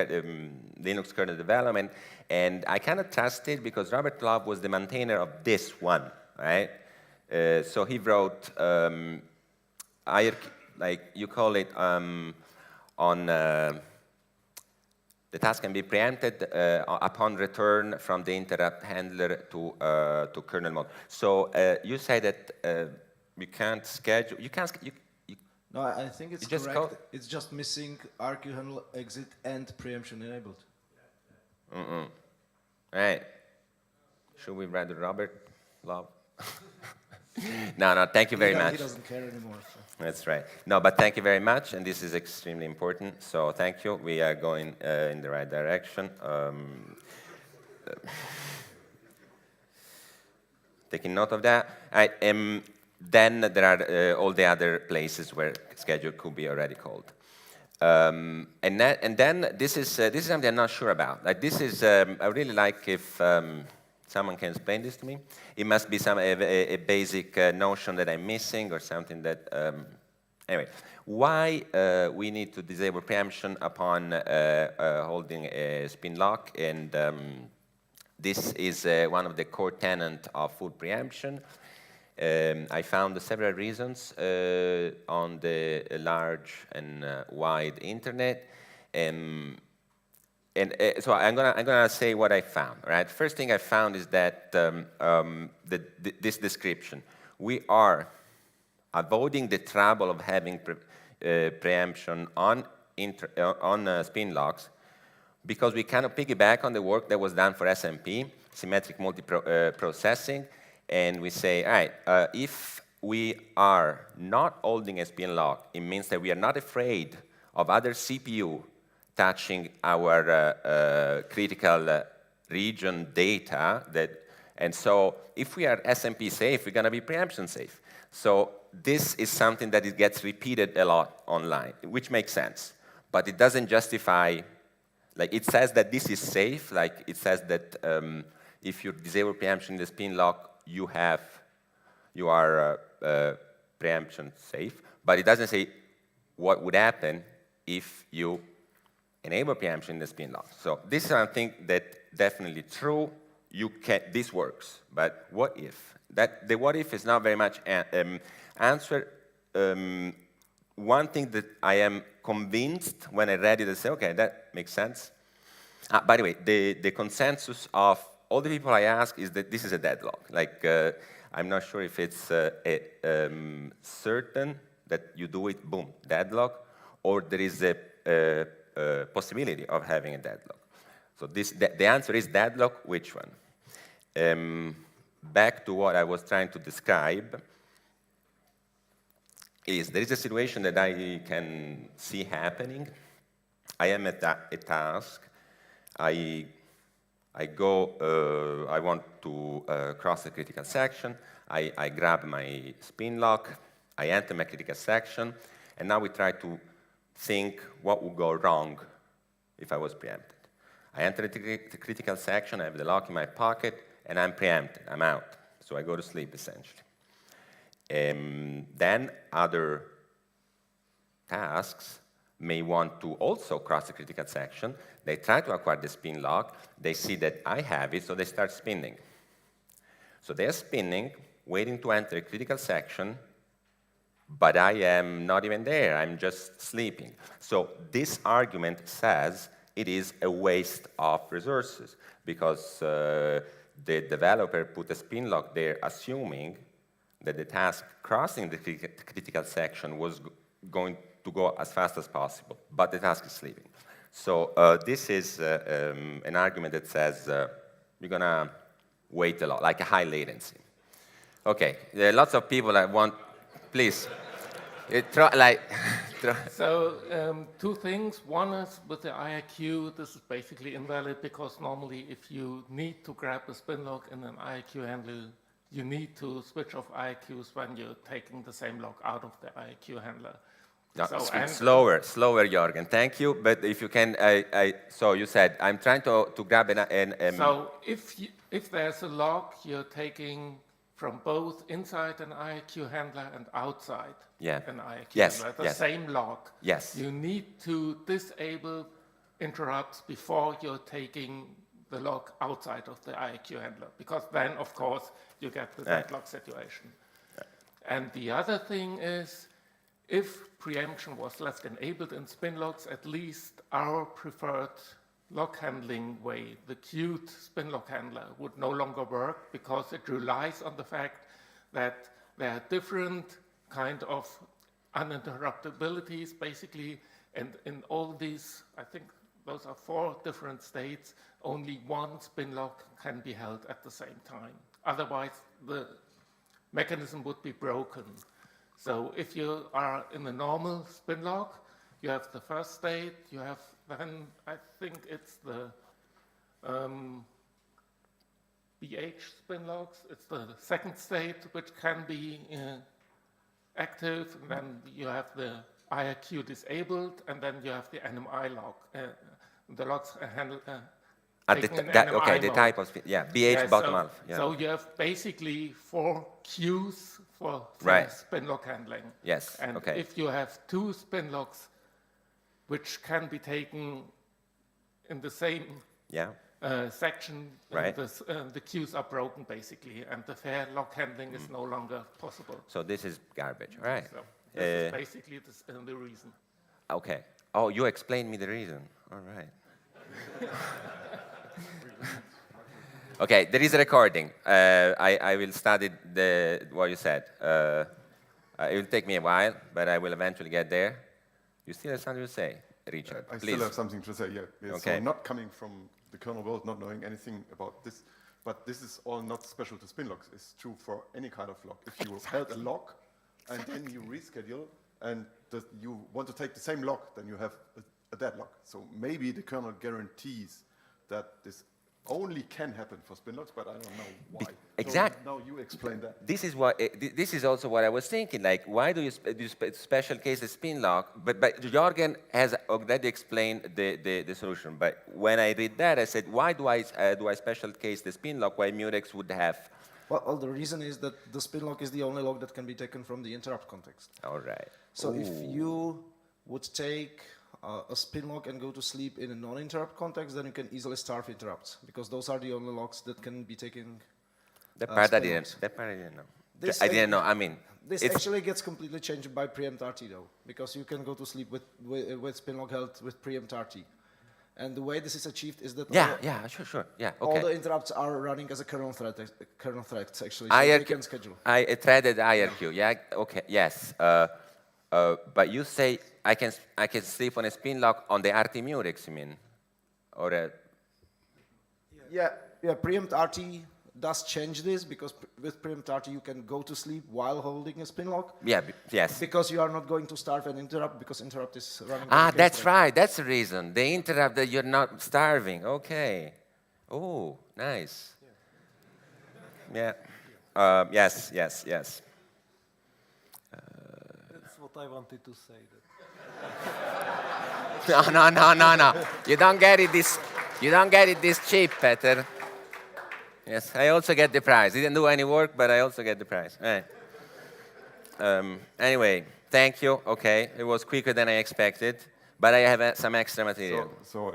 Linux kernel development, and I cannot trust it because Robert Love was the maintainer of this one, right? So he wrote, like you call it on. The task can be preempted upon return from the interrupt handler to kernel mode. So you say that you can't schedule. You can't. No, I think it's correct. It's just missing RQ handle exit and preemption enabled. Right. Should we rather Robert Love? No. Thank you very much. He doesn't care anymore. So. That's right. No, but thank you very much, and this is extremely important. So thank you. We are going in the right direction. Taking note of that. Then there are all the other places where schedule could be already called. And then this is something I'm not sure about. Like this is I really like if. Someone can explain this to me? It must be a basic notion that I'm missing or something that... anyway, why we need to disable preemption upon holding a spin lock? And this is one of the core tenets of full preemption. I found several reasons on the large and wide internet. So I'm gonna say what I found. Right. First thing I found is that this description: we are avoiding the trouble of having preemption on spin locks because we cannot piggyback on the work that was done for SMP, symmetric multiprocessing, and we say, all right, if we are not holding a spin lock, it means that we are not afraid of other CPU touching our critical region data. And so if we are SMP safe, we're going to be preemption safe. So this is something that it gets repeated a lot online, which makes sense. But it doesn't justify Like it says that this is safe. Like it says that if you disable preemption in the spin lock, you are preemption safe. But it doesn't say what would happen if you enable preemption in the spin lock. So this is something that definitely true. This works. But what if? The what if is not very much answer. One thing that I am convinced when I read it, I say, okay, that makes sense. By the way, the consensus of all the people I ask is that this is a deadlock. Like, I'm not sure if it's certain that you do it, boom, deadlock, or there is a possibility of having a deadlock. So the answer is deadlock. Which one? Back to what I was trying to describe. There is a situation that I can see happening. I am at a task. I want to cross the critical section. I grab my spin lock. I enter my critical section. And now we try to think what would go wrong if I was preempted. I enter the critical section. I have the lock in my pocket. And I'm preempted. I'm out. So I go to sleep, essentially. Then other tasks may want to also cross the critical section. They try to acquire the spin lock. They see that I have it, so they start spinning. So they're spinning, waiting to enter a critical section, but I am not even there. I'm just sleeping. So this argument says it is a waste of resources because the developer put a spin lock there assuming that the task crossing the critical section was going to go as fast as possible, but the task is sleeping. So this is an argument that says you're going to wait a lot, like a high latency. Okay, there are lots of people that want, please. So two things. One is with the IIQ, this is basically invalid because normally if you need to grab a spin lock in an IIQ handler, you need to switch off IIQs when you're taking the same lock out of the IIQ handler. No, slower, Jorgen. Thank you. But if you can, so you said, I'm trying to grab an So if there's a lock you're taking from both inside an IIQ handler and outside an IIQ handler, the same lock, you need to disable interrupts before you're taking the lock outside of the IIQ handler, because then, of course, you get the deadlock situation. And the other thing is, if preemption was left enabled in spin locks, at least our preferred lock handling way, the queued spin lock handler, would no longer work because it relies on the fact that there are different kind of uninterruptibilities, basically, and in all these, I think those are 4 different states, only one spin lock can be held at the same time. Otherwise, the mechanism would be broken. So if you are in a normal spin lock, you have the first state, you have then, I think it's the BH spin locks, it's the second state which can be active, and then you have the IIQ disabled, and then you have the NMI lock. The locks handle the type of BH bottom half. Yeah. So you have basically 4 queues for spin lock handling. Yes. And if you have 2 spin locks, which can be taken in the same section, the queues are broken basically, and the fair lock handling is no longer possible. So this is garbage, right? So this is basically the reason. Okay. Oh, you explained me the reason. All right. Okay, there is a recording. I will study what you said. It will take me a while, but I will eventually get there. You still have something to say, Richard? I please. Still have something to say, yeah. Okay. So not coming from the kernel world, not knowing anything about this, but this is all not special to spin locks. It's true for any kind of lock. If you held a lock and then you reschedule and you want to take the same lock, then you have a deadlock. So maybe the kernel guarantees that this only can happen for spin locks, but I don't know why. Exactly. So now you explain that. This is also what I was thinking. Like, why do you special case a spin lock? But Jorgen has already explained the solution. But when I read that, I said, why do I special case the spin lock? Why Murex would have? Well, the reason is that the spin lock is the only lock that can be taken from the interrupt context. All right. So if you would take a spin lock and go to sleep in a non-interrupt context, then you can easily starve interrupts, because those are the only locks that can be taken. That part I didn't know. I didn't know. I mean, this actually gets completely changed by preempt RT though, because you can go to sleep with spin lock held with preempt RT. And the way this is achieved is that sure, okay. All the interrupts are running as a kernel thread actually. So IRQ, we can schedule. I threaded IRQ. Yeah. Okay. Yes. But you say I can sleep on a spin lock on the RT Murex, you mean, or Yeah. Preempt RT does change this, because with preempt RT you can go to sleep while holding a spin lock. Yes. Because you are not going to starve an interrupt, because interrupt is running. That's right. That's the reason. The interrupt that you're not starving. Okay. Oh, nice. Yeah. Yes. That's what I wanted to say. No. You don't get it this cheap, Peter. Yes, I also get the prize. Didn't do any work, but I also get the prize. Right. Anyway, thank you. Okay, it was quicker than I expected, but I have some extra material. So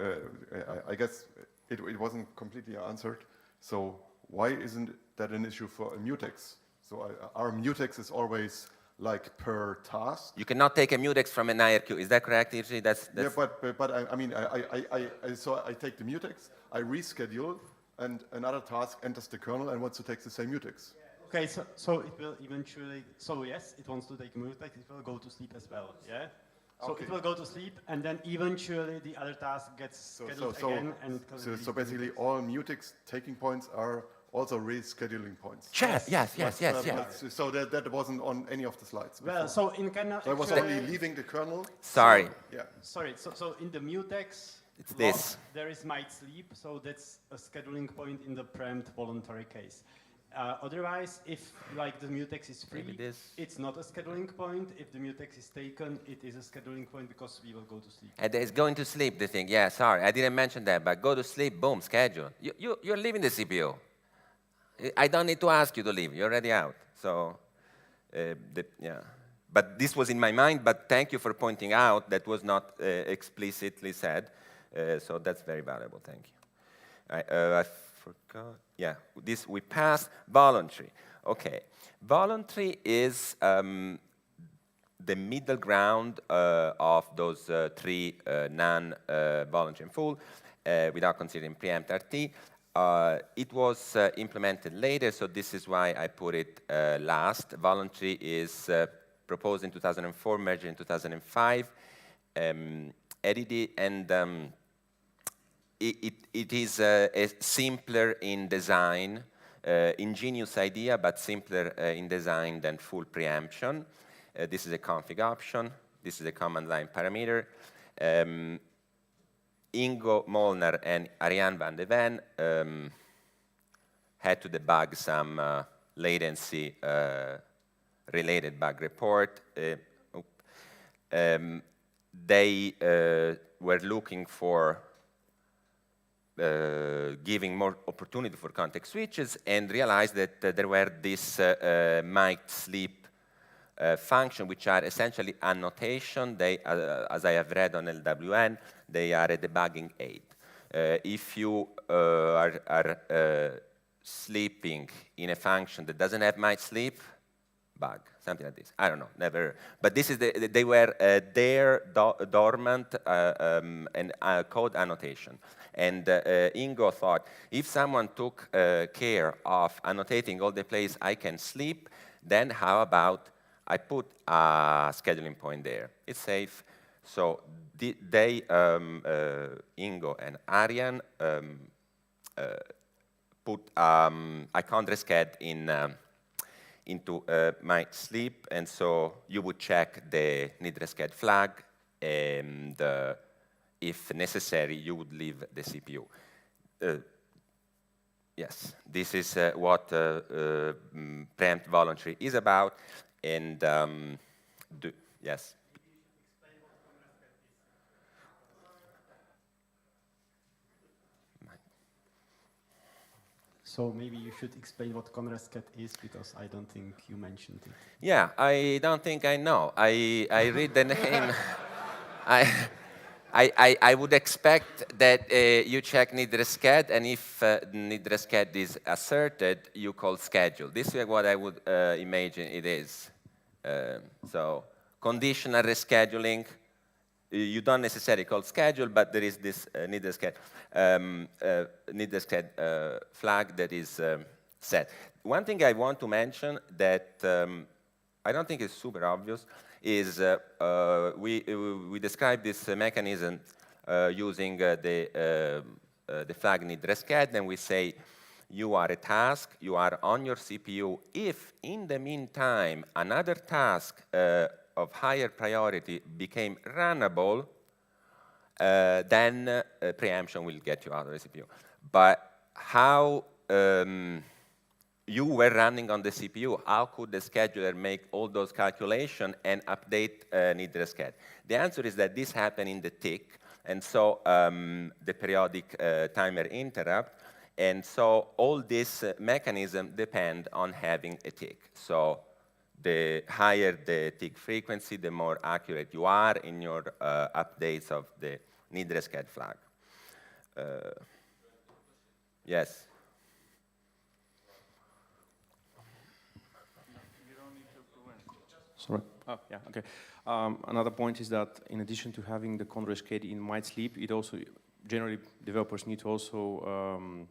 I guess it wasn't completely answered. So why isn't that an issue for a mutex? So our mutex is always like per task. You cannot take a mutex from an IRQ. Is that correct, Irji? That's yeah, but I mean, so I take the mutex, I reschedule, and another task enters the kernel and wants to take the same mutex. Okay, so it will eventually, so yes, it wants to take a mutex, it will go to sleep as well, yeah? So it will go to sleep, and then eventually the other task gets scheduled again. So basically all mutex taking points are also rescheduling points. Sure. Yes. So that wasn't on any of the slides. Well, before. so in kernel, so I was only leaving the kernel. Sorry. Sorry. So in the mutex, it's this. There is might sleep, so that's a scheduling point in the preempt voluntary case. Otherwise, if like the mutex is free, it's not a scheduling point. If the mutex is taken, it is a scheduling point because we will go to sleep. And it's going to sleep, the thing. Yeah, sorry, I didn't mention that, but go to sleep, boom, schedule. You're leaving the CPU. I don't need to ask you to leave. You're already out. So, But this was in my mind, but thank you for pointing out that was not explicitly said. So that's very valuable, thank you. I forgot. Yeah, this we passed. Voluntary. Okay, voluntary is the middle ground of those three non-voluntary and full, without considering preempt RT. It was implemented later, so this is why I put it last. Voluntary is proposed in 2004, merged in 2005, edited, and it is a simpler in design, ingenious idea, but simpler in design than full preemption. This is a config option. This is a command line parameter. Ingo Molnar and Ariane van de Ven had to debug some latency related bug report. They were looking for giving more opportunity for context switches and realized that there were this might sleep function, which are essentially annotation. They, as I have read on LWN, they are a debugging aid. If you are sleeping in a function that doesn't have might sleep, bug, something like this. I don't know, never. But this is they were there dormant and code annotation. And Ingo thought, if someone took care of annotating all the places I can sleep, then how about I put a scheduling point there? It's safe. So they, Ingo and Ariane, put a contrasced into my sleep, and so you would check the nidresced flag, and if necessary, you would leave the CPU. Yes, this is what preempt voluntary is about, and yes. So maybe you should explain what conrescat is, because I don't think you mentioned it. Yeah, I don't think I know. I read the name. I would expect that you check need rescat, and if need rescat is asserted, you call schedule. This is what I would imagine it is. So conditional rescheduling, you don't necessarily call schedule, but there is this need rescat flag that is set. One thing I want to mention that I don't think is super obvious is we describe this mechanism using the flag need rescat, and we say you are a task, you are on your CPU. If in the meantime another task of higher priority became runnable, then preemption will get you out of the CPU. But how you were running on the CPU, how could the scheduler make all those calculations and update need rescat? The answer is that this happened in the tick, and so the periodic timer interrupt, and so all this mechanism depend on having a tick. So the higher the tick frequency, the more accurate you are in your updates of the need rescat flag. Yes. Sorry. Oh, yeah, okay. Another point is that in addition to having the conrescat in might sleep, it also, generally, developers need to also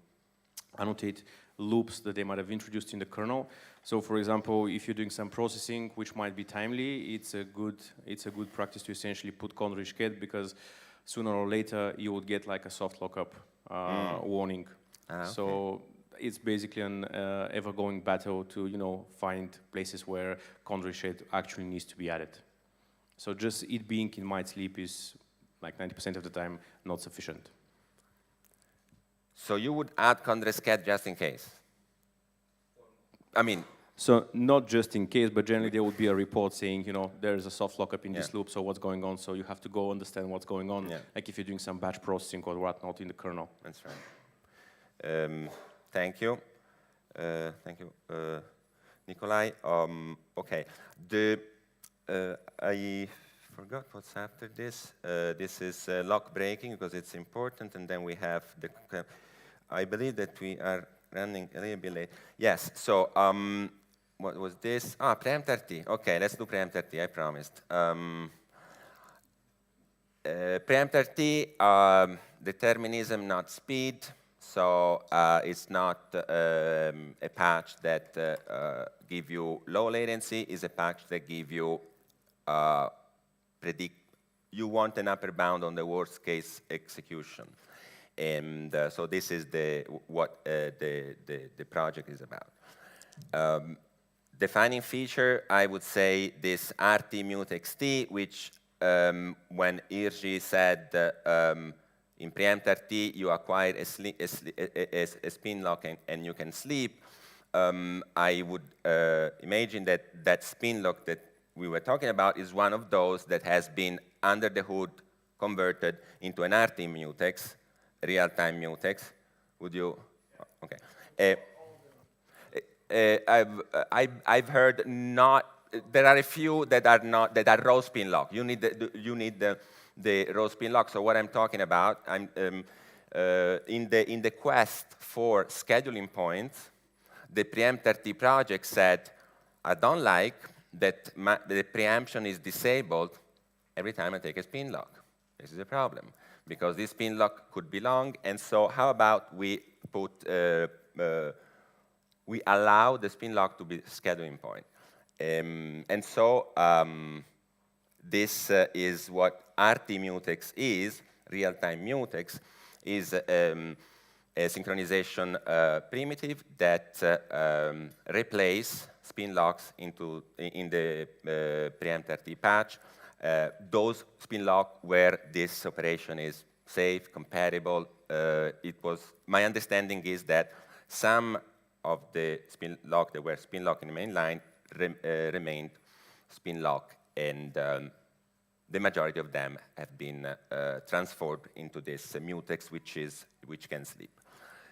annotate loops that they might have introduced in the kernel. So, for example, if you're doing some processing which might be timely, it's a good practice to essentially put conrescat, because sooner or later you would get like a soft lockup warning. Okay. So it's basically an ever-going battle to find places where conrescat actually needs to be added. So just it being in might sleep is like 90% of the time not sufficient. So you would add conrescat just in case? I mean, so not just in case, but generally there would be a report saying, there's a soft lockup in this loop, so what's going on? So you have to go understand what's going on, like if you're doing some batch processing or whatnot in the kernel. That's right. Thank you. Thank you, Nikolai. Okay. I forgot what's after this. This is lock breaking, because it's important, and then we have the... I believe that we are running a little bit late. Yes, so what was this? Preempt RT. Okay, let's do preempt RT, I promised. Preempt RT, determinism, not speed. So it's not a patch that give you low latency. It's a patch that give you you want an upper bound on the worst case execution. And so this is what the project is about. Defining feature, I would say this RT mute XT, which when Irgi said in preempt RT you acquire a spin lock and you can sleep, I would imagine that spin lock that we were talking about is one of those that has been under the hood converted into an RT mutex, real-time mutex. Would you? Okay. I've heard not. There are a few that are row spin lock. You need the row spin lock. So what I'm talking about, I'm in the quest for scheduling points, the preempt RT project said, I don't like that the preemption is disabled every time I take a spin lock. This is a problem, because this spin lock could be long, and so how about we put, we allow the spin lock to be scheduling point. And so this is what RT mutex is, real-time mutex, is a synchronization primitive that replace spin locks in the preempt RT patch. Those spin lock where this operation is safe, compatible. My understanding is that Some of the spin lock that were spin lock in the main line remained spin lock, and the majority of them have been transformed into this mutex, which can sleep.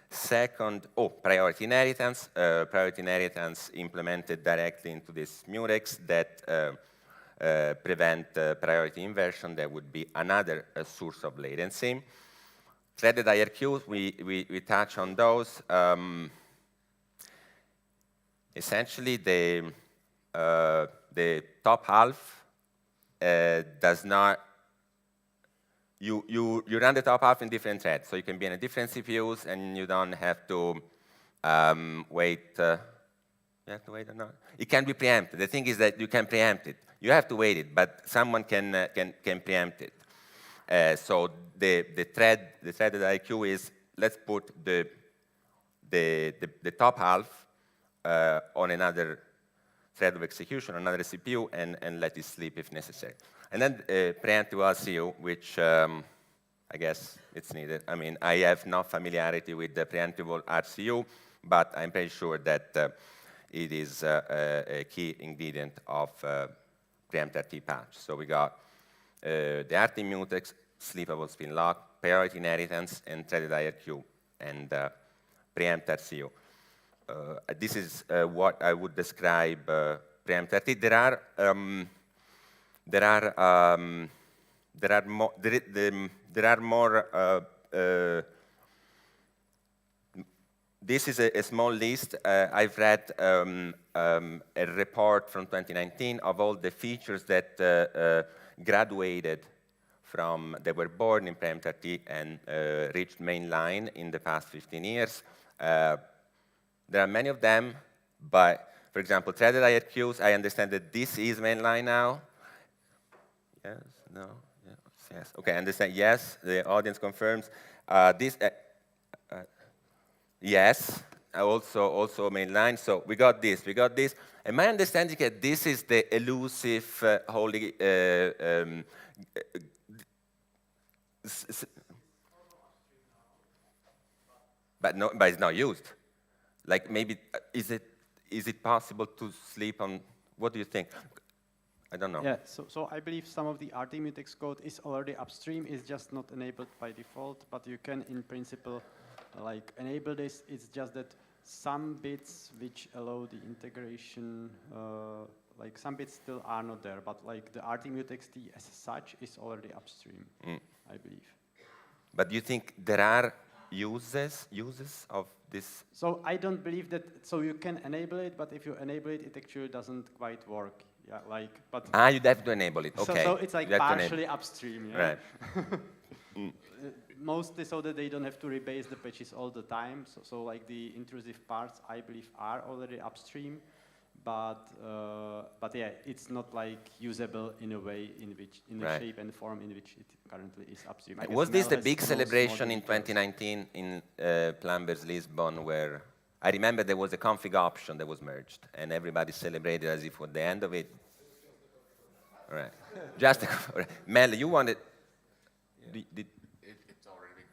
Second, priority inheritance. Priority inheritance implemented directly into this mutex that prevent priority inversion. That would be another source of latency. Threaded IRQs, we touch on those. Essentially, the top half does not, you run the top half in different threads. So you can be in a different CPUs, and you don't have to wait. You have to wait or not? It can be preempted. The thing is that you can preempt it. You have to wait it, but someone can preempt it. So the threaded IQ is, let's put the top half on another thread of execution, another CPU, and let it sleep if necessary. And then preemptive RCU, which I guess it's needed. I mean, I have no familiarity with the preemptible RCU, but I'm pretty sure that it is a key ingredient of preempt RT patch. So we got the RT mutex, sleepable spin lock, priority inheritance, and threaded IRQ, and preempt RCU. This is what I would describe preempt RT. There are more. This is a small list. I've read a report from 2019 of all the features that graduated from, they were born in preempt RT and reached mainline in the past 15 years. There are many of them, but for example, threaded IRQs, I understand that this is mainline now. Yes, no, yes, yes. Okay, I understand, yes, the audience confirms. Yes, also mainline. So we got this. And my understanding is that this is the elusive, holy, but it's not used. Like maybe, is it possible to sleep on, what do you think? I don't know. Yeah, so I believe some of the RT mutex code is already upstream, it's just not enabled by default, but you can in principle like enable this. It's just that some bits which allow the integration, like some bits still are not there, but like the RT mutex T as such is already upstream, I believe. But do you think there are uses of this? So I don't believe that, so you can enable it, but if you enable it, it actually doesn't quite work. Yeah, like, but... You'd have to enable it, okay. So it's like partially upstream, yeah? Right. Mostly so that they don't have to rebase the patches all the time. So like the intrusive parts, I believe, are already upstream. But yeah, it's not like usable in a way in which, in the shape and form in which it currently is upstream. Was this the big celebration in 2019 in Plumbers Lisbon, where I remember there was a config option that was merged, and everybody celebrated as if at the end of it. All right. Just Mel, you wanted. It's already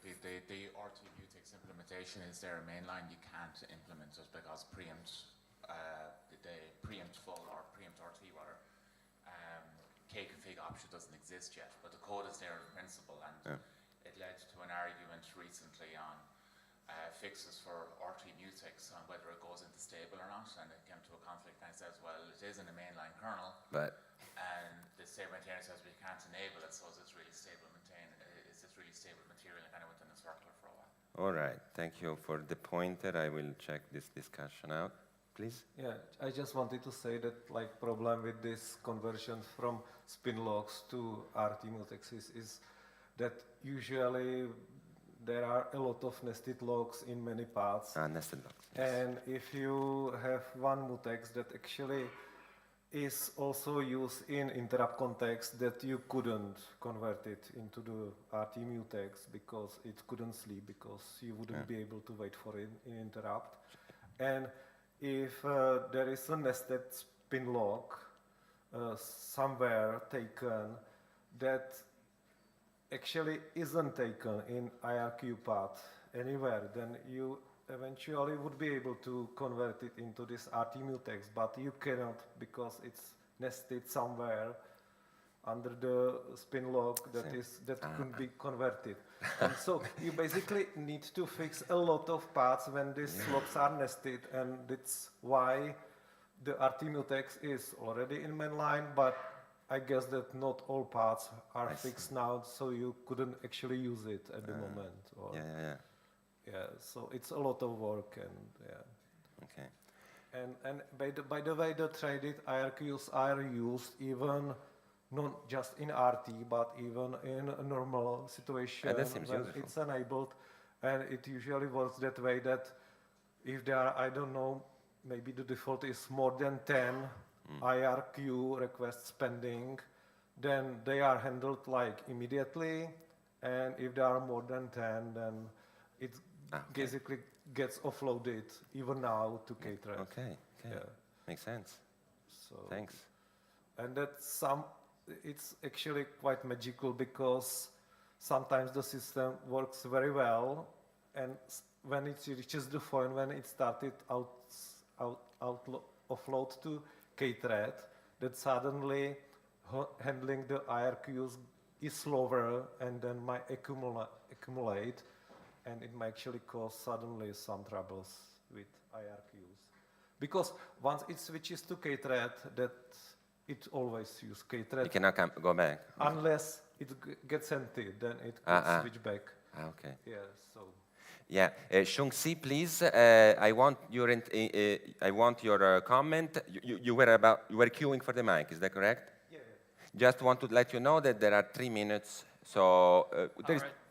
the RT mutex implementation is there a mainline. You can't implement it because the preempt full or preempt RT rather kconfig option doesn't exist yet, but the code is there in principle, and it led to an argument recently on fixes for RT mutex on whether it goes into stable or not, and it came to a conflict and says, well, it is in the mainline kernel, and the stable maintainer says we can't enable it, so is this really stable material, and kind of went in a circle for a while. All right, thank you for the pointer. I will check this discussion out. Please? Yeah, I just wanted to say that like problem with this conversion from spin locks to RT mutexes is that usually there are a lot of nested logs in many paths. Nested logs. Yes. And if you have one mutex that actually is also used in interrupt context, that you couldn't convert it into the RT mutex because it couldn't sleep, because you wouldn't be able to wait for it in interrupt. And if there is a nested spin lock somewhere taken that actually isn't taken in IRQ path anywhere, then you eventually would be able to convert it into this RT mutex, but you cannot because it's nested somewhere under the spin lock that couldn't be converted. And so you basically need to fix a lot of parts when these locks are nested, and that's why the RT mutex is already in mainline, but I guess that not all parts are fixed now, so you couldn't actually use it at the moment. Or yeah, so it's a lot of work, and Okay. And by the way, the traded IRQs are used even not just in RT, but even in a normal situation when it's enabled, and it usually works that way that if there are, I don't know, maybe the default is more than 10 IRQ requests pending, then they are handled like immediately, and if there are more than 10, then it basically gets offloaded even now to K-Thread. Okay, yeah. Makes sense. So, thanks. And it's actually quite magical because sometimes the system works very well, and when it reaches the point when it started offload to K-Thread, that suddenly handling the IRQs is slower and then might accumulate, and it might actually cause suddenly some troubles with IRQs. Because once it switches to K-Thread, that it always uses K-Thread. You cannot go back. Unless it gets empty, then it could switch back. Okay. Yeah, so. Yeah, Shung-Si, please. I want your comment. You were queuing for the mic. Is that correct? Yeah. Just want to let you know that there are 3 minutes. So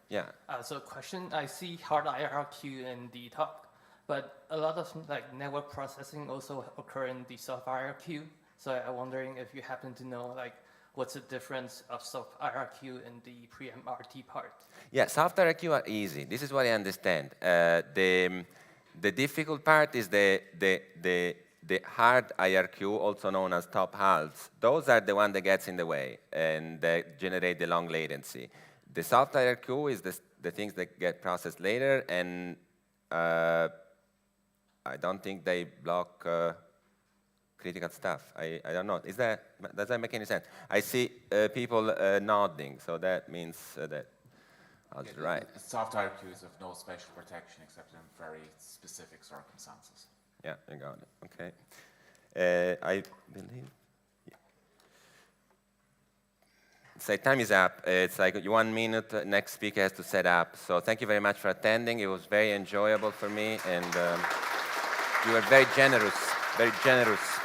yeah. So question: I see hard IRQ in the talk, but a lot of network processing also occur in the soft IRQ. So I'm wondering if you happen to know what's the difference of soft IRQ in the preempt RT part? Yeah, soft IRQ are easy. This is what I understand. The difficult part is the hard IRQ, also known as top halves. Those are the one that gets in the way and that generate the long latency. The soft IRQ is the things that get processed later, and I don't think they block critical stuff. I don't know. Does that make any sense? I see people nodding, so that means that I was right. Soft IRQ is of no special protection except in very specific circumstances. Yeah, I got it. Okay. I believe. So time is up. It's like 1 minute. Next speaker has to set up. So thank you very much for attending. It was very enjoyable for me, and you were very generous. Very generous.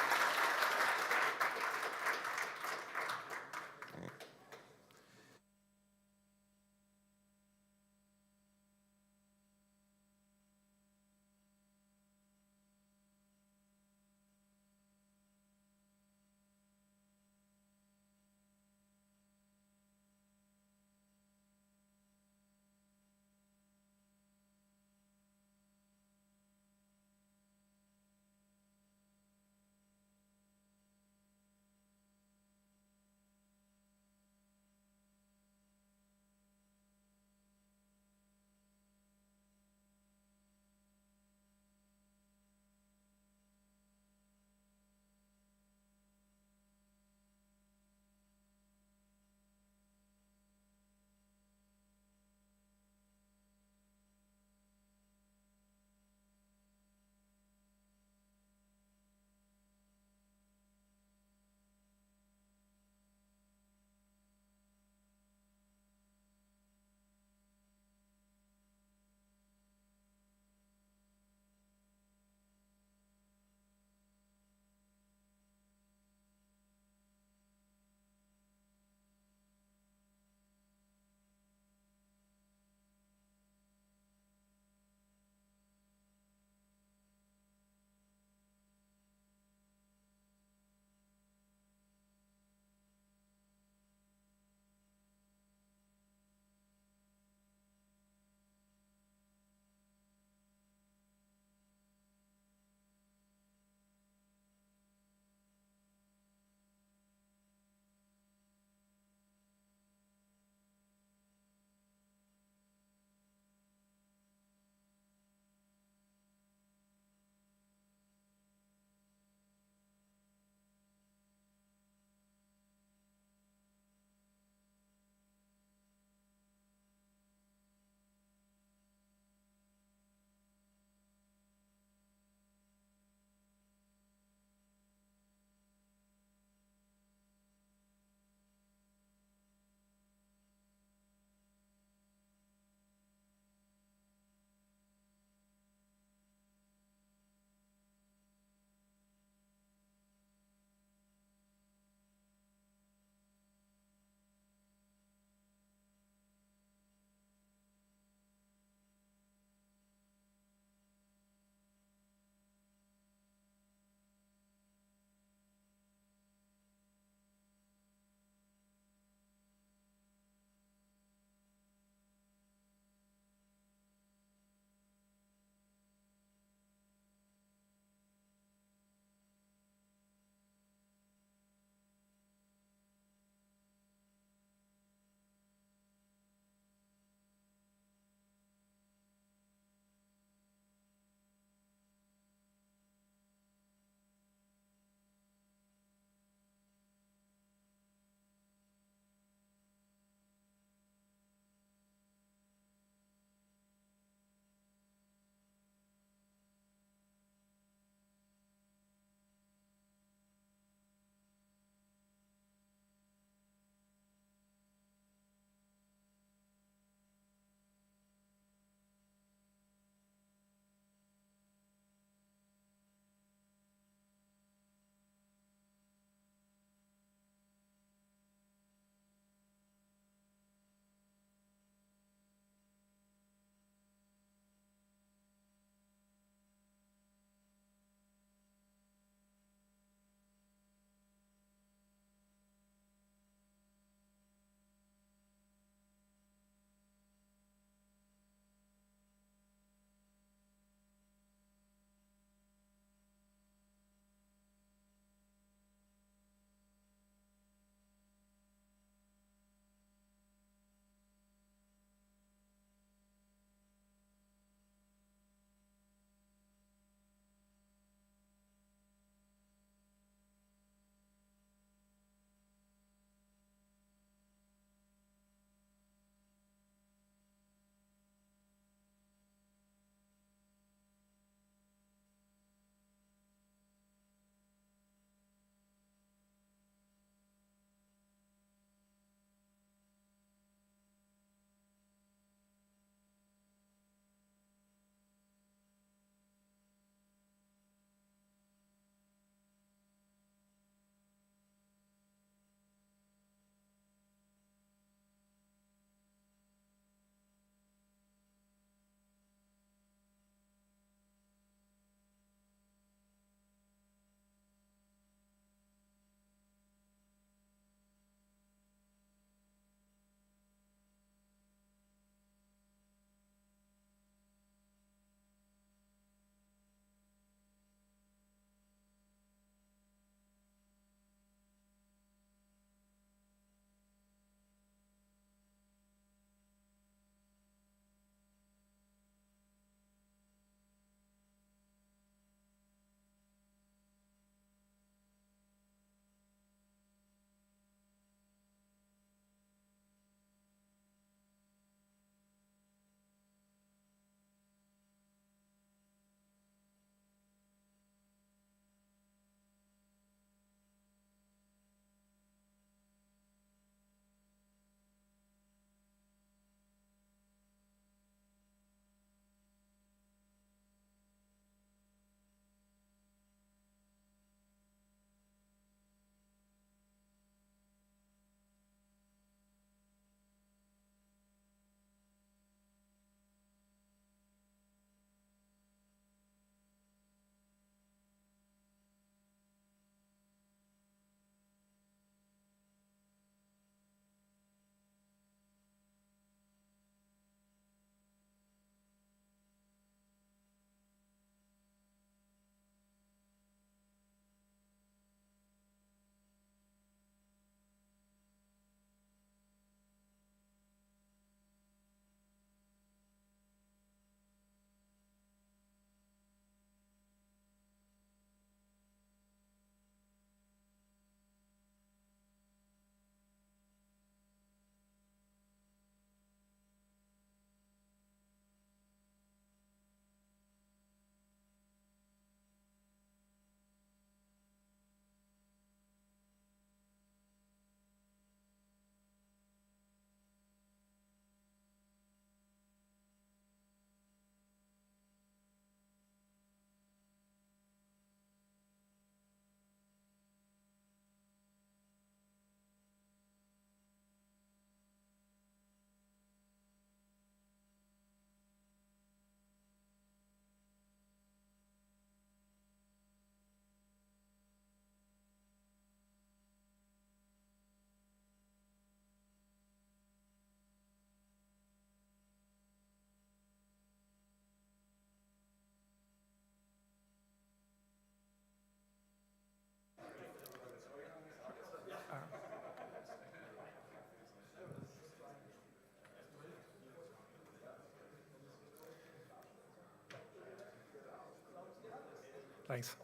Thanks.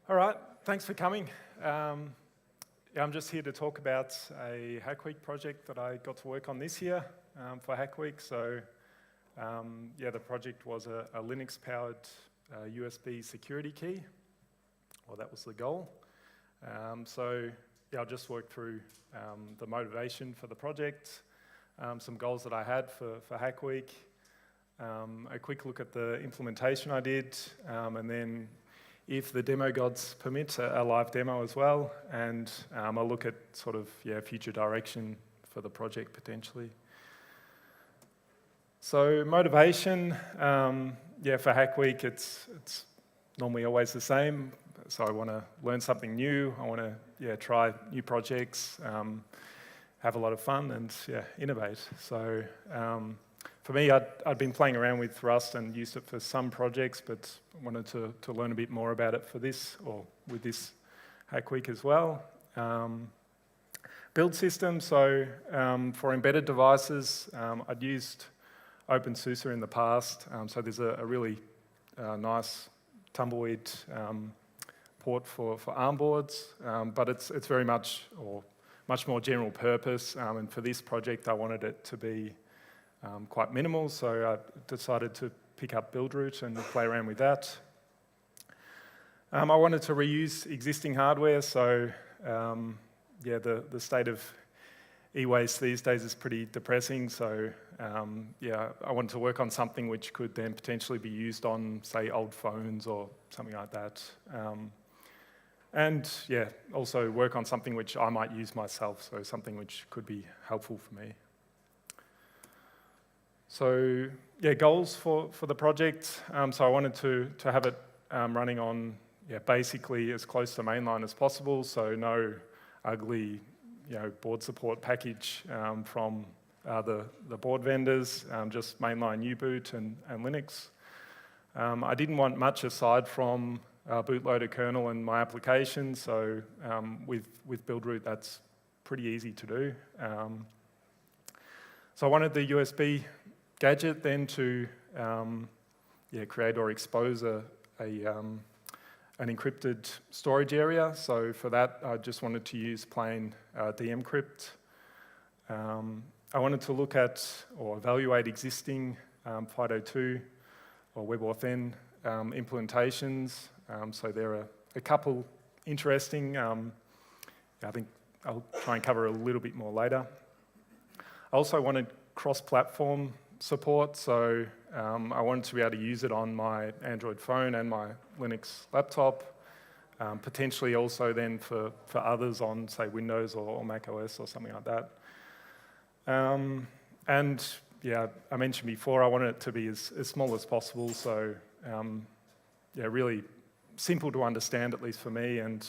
All right, thanks for coming. I'm just here to talk about a Hack Week project that I got to work on this year for Hack Week. So, the project was a Linux-powered USB security key. Well, that was the goal. I'll just work through the motivation for the project, some goals that I had for Hack Week, a quick look at the implementation I did, and then, if the demo gods permit, a live demo as well, and I'll look at sort of future direction for the project potentially. So motivation, for Hack Week, it's normally always the same. So I want to learn something new. I want to try new projects, have a lot of fun, and innovate. So for me, I'd been playing around with Rust and used it for some projects, but wanted to learn a bit more about it for this, or with this Hack Week as well. Build system, so for embedded devices, I'd used OpenSUSE in the past, so there's a really nice tumbleweed port for ARM boards, but it's very much more general purpose, and for this project I wanted it to be quite minimal, so I decided to pick up Buildroot and play around with that. I wanted to reuse existing hardware, so the state of e-waste these days is pretty depressing, so I wanted to work on something which could then potentially be used on, say, old phones or something like that. And also work on something which I might use myself, so something which could be helpful for me. So goals for the project. So I wanted to have it running on basically as close to mainline as possible. So no ugly board support package from the board vendors. Just mainline U-boot and Linux. I didn't want much aside from bootloader kernel and my application. So with Buildroot, that's pretty easy to do. So I wanted the USB gadget then to create or expose an encrypted storage area. So for that, I just wanted to use plain dencrypt. I wanted to look at or evaluate existing FIDO2 or WebAuthn implementations. So there are a couple interesting. I think I'll try and cover a little bit more later. I also wanted cross-platform support, so I wanted to be able to use it on my Android phone and my Linux laptop, potentially also then for others on, say, Windows or Mac OS or something like that. And I mentioned before, I wanted it to be as small as possible, so really simple to understand, at least for me, and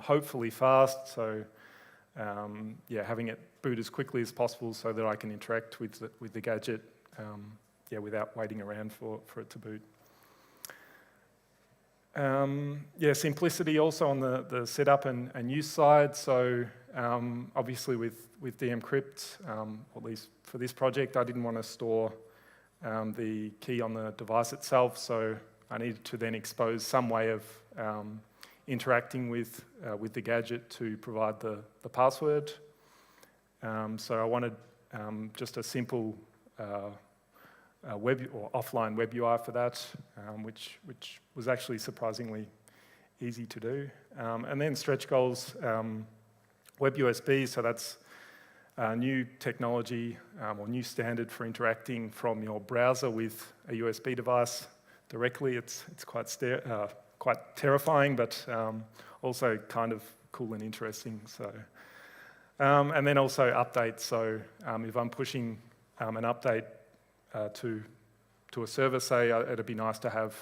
hopefully fast, so having it boot as quickly as possible so that I can interact with the gadget without waiting around for it to boot. Simplicity also on the setup and use side. So obviously with dencrypt, at least for this project, I didn't want to store the key on the device itself, so I needed to then expose some way of interacting with the gadget to provide the password. So I wanted just a simple web or offline web UI for that, which was actually surprisingly easy to do. And then stretch goals, web USB, so that's a new technology or new standard for interacting from your browser with a USB device directly. It's quite terrifying, but also kind of cool and interesting. So, and then also updates. So if I'm pushing an update to a server, say, it'd be nice to have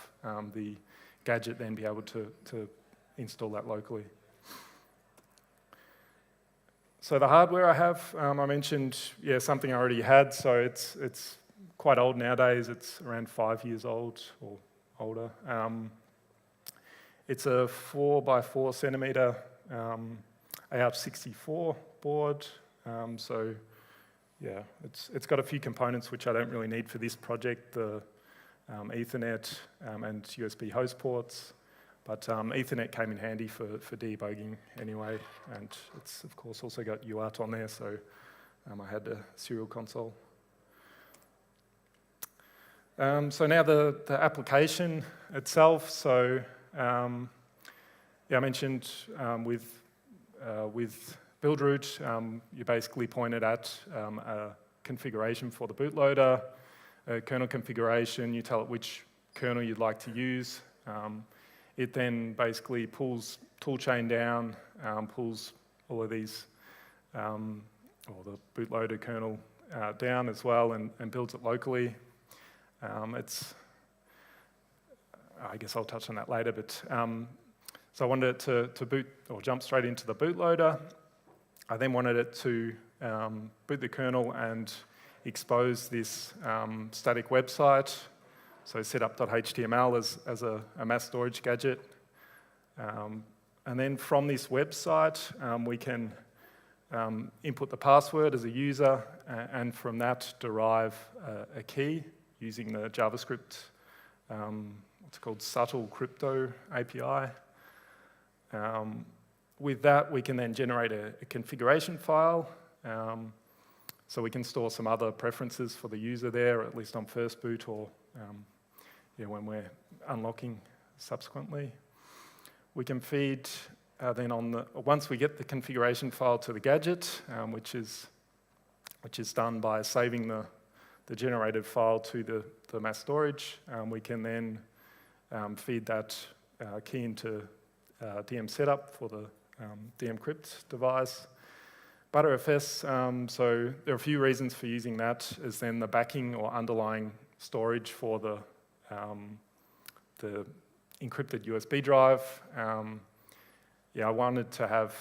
the gadget then be able to install that locally. So the hardware I have, I mentioned, something I already had. So it's quite old nowadays. It's around 5 years old or older. It's a 4x4 centimeter ARP64 board. It's got a few components which I don't really need for this project, the Ethernet and USB host ports. But Ethernet came in handy for debugging anyway, and it's of course also got UART on there, so I had a serial console. So now the application itself. So yeah, I mentioned with Buildroot, you basically pointed at a configuration for the bootloader, a kernel configuration. You tell it which kernel you'd like to use. It then basically pulls toolchain down, pulls all of these, or the bootloader kernel down as well, and builds it locally. I guess I'll touch on that later, but so I wanted it to boot or jump straight into the bootloader. I then wanted it to boot the kernel and expose this static website, so setup.html as a mass storage gadget. And then from this website, we can input the password as a user, and from that derive a key using the JavaScript, what's called subtle crypto API. With that, we can then generate a configuration file. So we can store some other preferences for the user there, at least on first boot, or yeah, when we're unlocking subsequently. We can feed then once we get the configuration file to the gadget, which is done by saving the generated file to the mass storage. We can then feed that key into DM setup for the dmcrypt device. ButterFS, so there are a few reasons for using that, is then the backing or underlying storage for the encrypted USB drive. Yeah, I wanted to have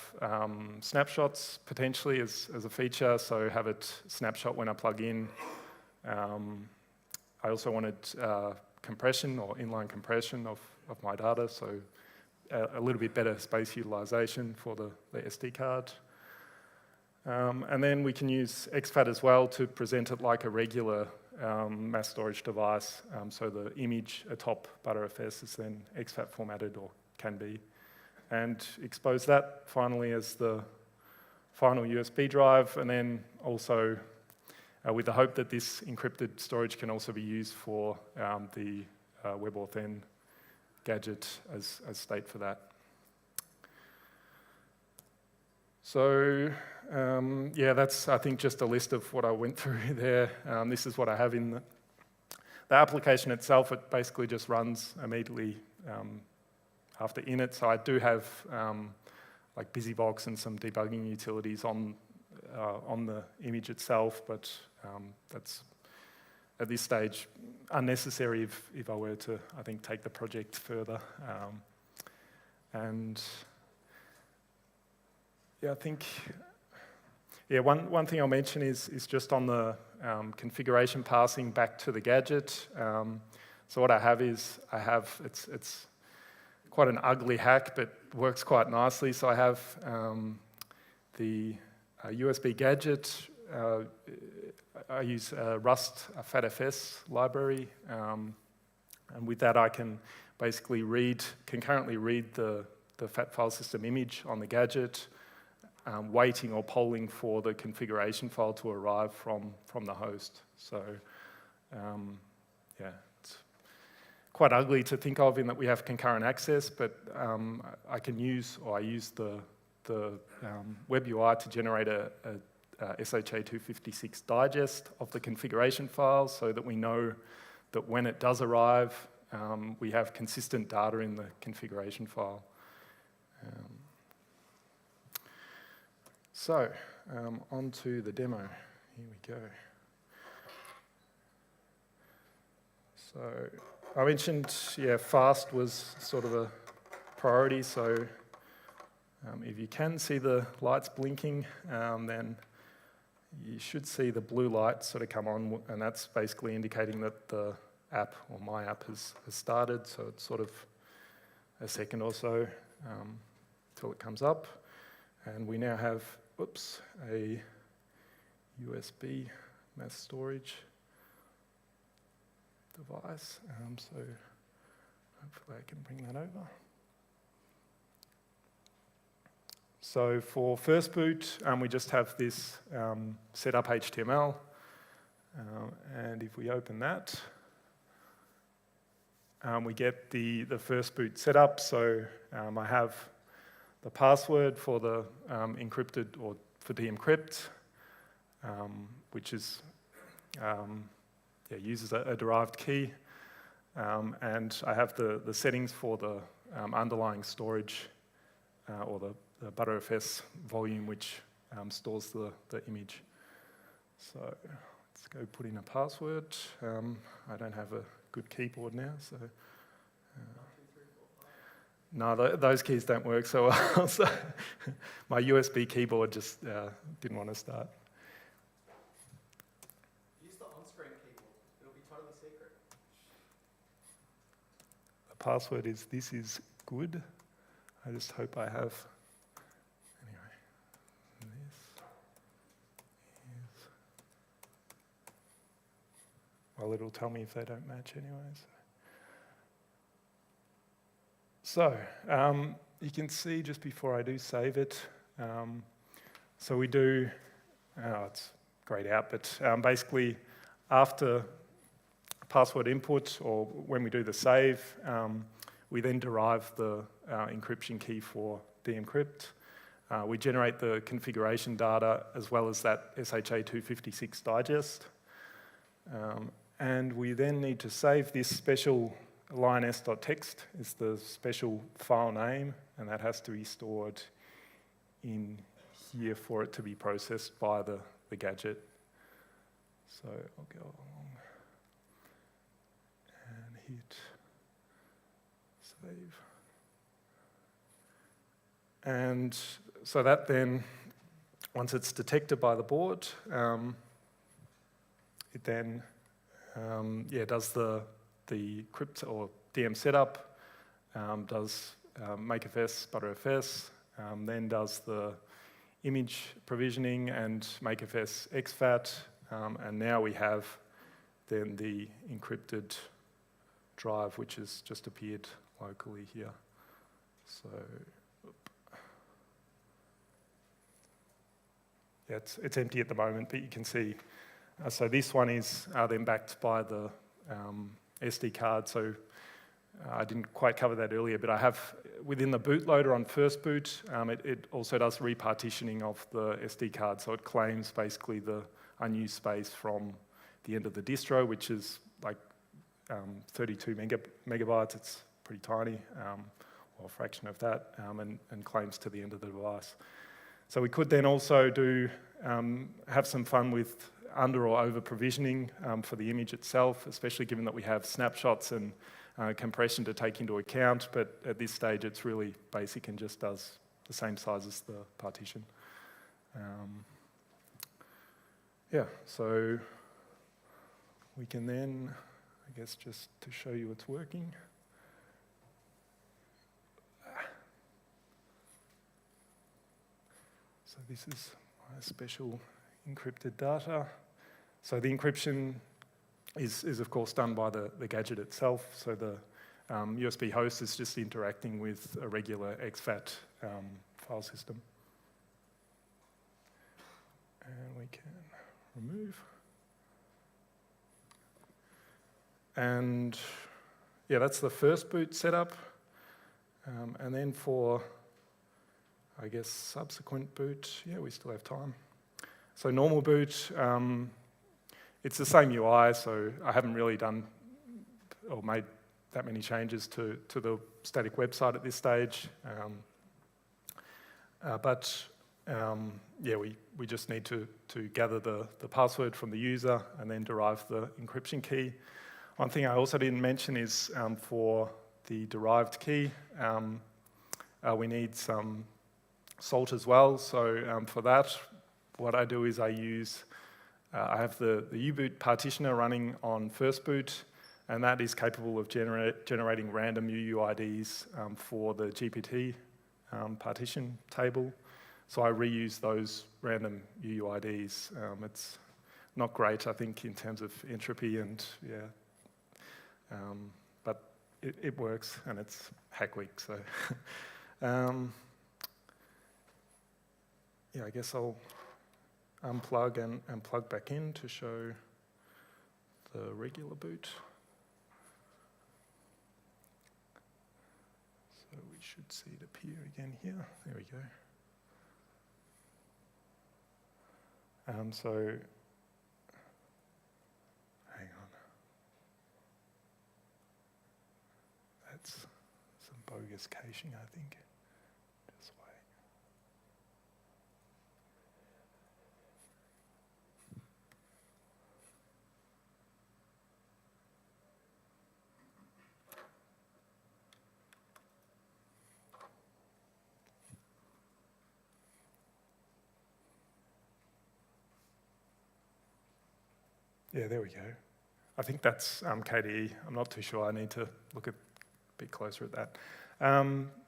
snapshots potentially as a feature, so have it snapshot when I plug in. I also wanted compression or inline compression of my data, so a little bit better space utilization for the SD card. And then we can use exFAT as well to present it like a regular mass storage device. So the image atop ButterFS is then exFAT formatted, or can be, and expose that finally as the final USB drive, and then also with the hope that this encrypted storage can also be used for the WebAuthn gadget as state for that. So yeah, that's, I think, just a list of what I went through there. This is what I have in the application itself. It basically just runs immediately after init. So I do have like BusyBox and some debugging utilities on the image itself, but that's at this stage unnecessary if I were to, I think, take the project further. And yeah, I think, yeah, one thing I'll mention is just on the configuration passing back to the gadget. So what I have is, it's quite an ugly hack, but works quite nicely. So I have the USB gadget. I use Rust FATFS library, and with that I can basically concurrently read the FAT file system image on the gadget, waiting or polling for the configuration file to arrive from the host. So yeah, it's quite ugly to think of in that we have concurrent access, but I use the web UI to generate a SHA-256 digest of the configuration file, so that we know that when it does arrive, we have consistent data in the configuration file. So, on to the demo. Here we go. So, I mentioned, yeah, fast was sort of a priority, so if you can see the lights blinking, then you should see the blue light sort of come on, and that's basically indicating that the app, or my app, has started. So it's sort of a second or so till it comes up. And we now have, oops, a USB mass storage device. So hopefully I can bring that over. So for first boot, we just have this setup HTML. And if we open that, we get the first boot setup. So I have the password for the encrypted, or for decrypt, which is uses a derived key. And I have the settings for the underlying storage, or the Btrfs volume, which stores the image. So let's go put in a password. I don't have a good keyboard now, so no, those keys don't work so well. So my USB keyboard just didn't want to start. Use the on-screen keyboard. It'll be totally secret. The password is "this is good." I just hope I have. Anyway, this is. Well, it'll tell me if they don't match anyways. So, you can see just before I do save it, so we do, it's grayed out, but basically after password input, or when we do the save, we then derive the encryption key for decrypt. We generate the configuration data as well as that SHA-256 digest. And we then need to save this special lines.txt is the special file name, and that has to be stored in here for it to be processed by the gadget. So I'll go along and hit save. And so that then, once it's detected by the board, it then does the crypt or DM setup, does makeFS, Btrfs, then does the image provisioning and makeFS exFAT, and now we have then the encrypted drive, which has just appeared locally here. So, yeah, it's empty at the moment, but you can see. So this one is then backed by the SD card. So I didn't quite cover that earlier, but I have within the bootloader on first boot, it also does repartitioning of the SD card. So it claims basically the unused space from the end of the distro, which is like 32 megabytes. It's pretty tiny, or a fraction of that, and claims to the end of the device. So we could then also do have some fun with under or over provisioning for the image itself, especially given that we have snapshots and compression to take into account, but at this stage it's really basic and just does the same size as the partition. So we can then, I guess just to show you it's working. So this is my special encrypted data. So the encryption is of course done by the gadget itself. So the USB host is just interacting with a regular exFAT file system. And we can remove. And yeah, that's the first boot setup. And then for, I guess, subsequent boot, yeah, we still have time. So normal boot, it's the same UI, so I haven't really done or made that many changes to the static website at this stage. We just need to gather the password from the user and then derive the encryption key. One thing I also didn't mention is for the derived key, we need some salt as well. So for that, what I do is I have the U-boot partitioner running on first boot, and that is capable of generating random UUIDs for the GPT partition table. So I reuse those random UUIDs. It's not great, I think, in terms of entropy and but it works, and it's hack week. So yeah, I guess I'll unplug and plug back in to show the regular boot. So we should see it appear again here. There we go. So, hang on. That's some bogus caching, I think. Just wait. Yeah, there we go. I think that's KDE. I'm not too sure. I need to look a bit closer at that.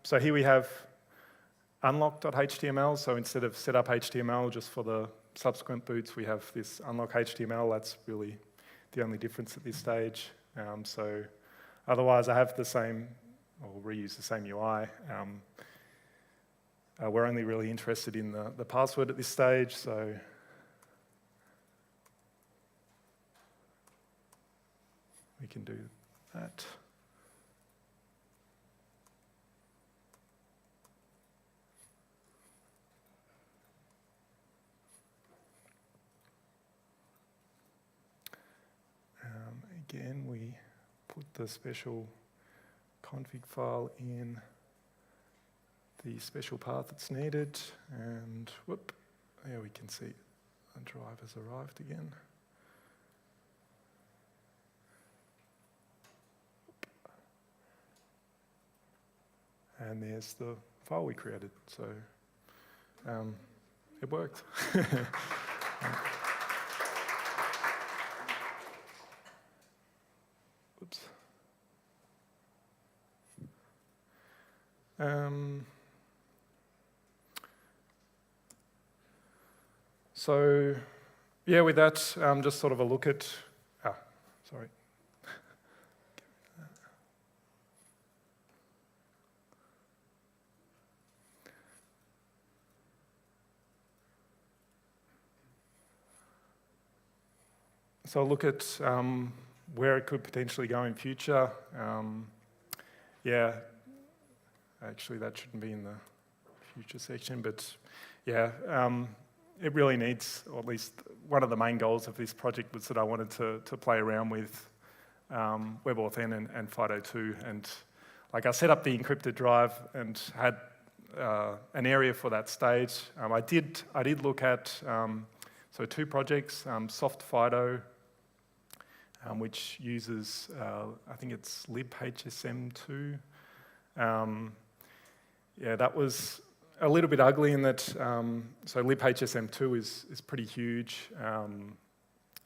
So here we have unlock.html. So instead of setup HTML just for the subsequent boots, we have this unlock HTML. That's really the only difference at this stage. So otherwise, I have the same, or reuse the same UI. We're only really interested in the password at this stage. So we can do that. Again, we put the special config file in the special path that's needed, and whoop, there we can see the drive has arrived again. And there's the file we created, so it worked. Oops. So, yeah, with that, just sort of a look at, sorry. So look at where it could potentially go in future. Yeah, actually that shouldn't be in the future section, but yeah, it really needs, or at least one of the main goals of this project was that I wanted to play around with WebAuthn and FIDO2, and like I set up the encrypted drive and had an area for that stage. I did look at so two projects, Soft FIDO, which uses, I think it's libhsm2. Yeah, that was a little bit ugly in that, so libhsm2 is pretty huge,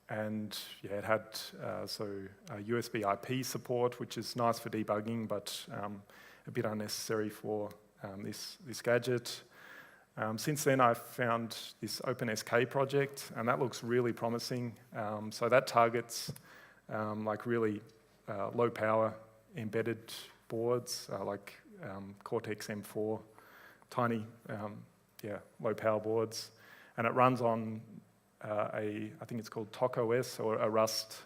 and yeah, it had USB IP support, which is nice for debugging, but a bit unnecessary for this gadget. Since then, I've found this OpenSK project, and that looks really promising. So that targets like really low power embedded boards, like Cortex M4, tiny, low power boards. And it runs on I think it's called TOC-OS, or a Rust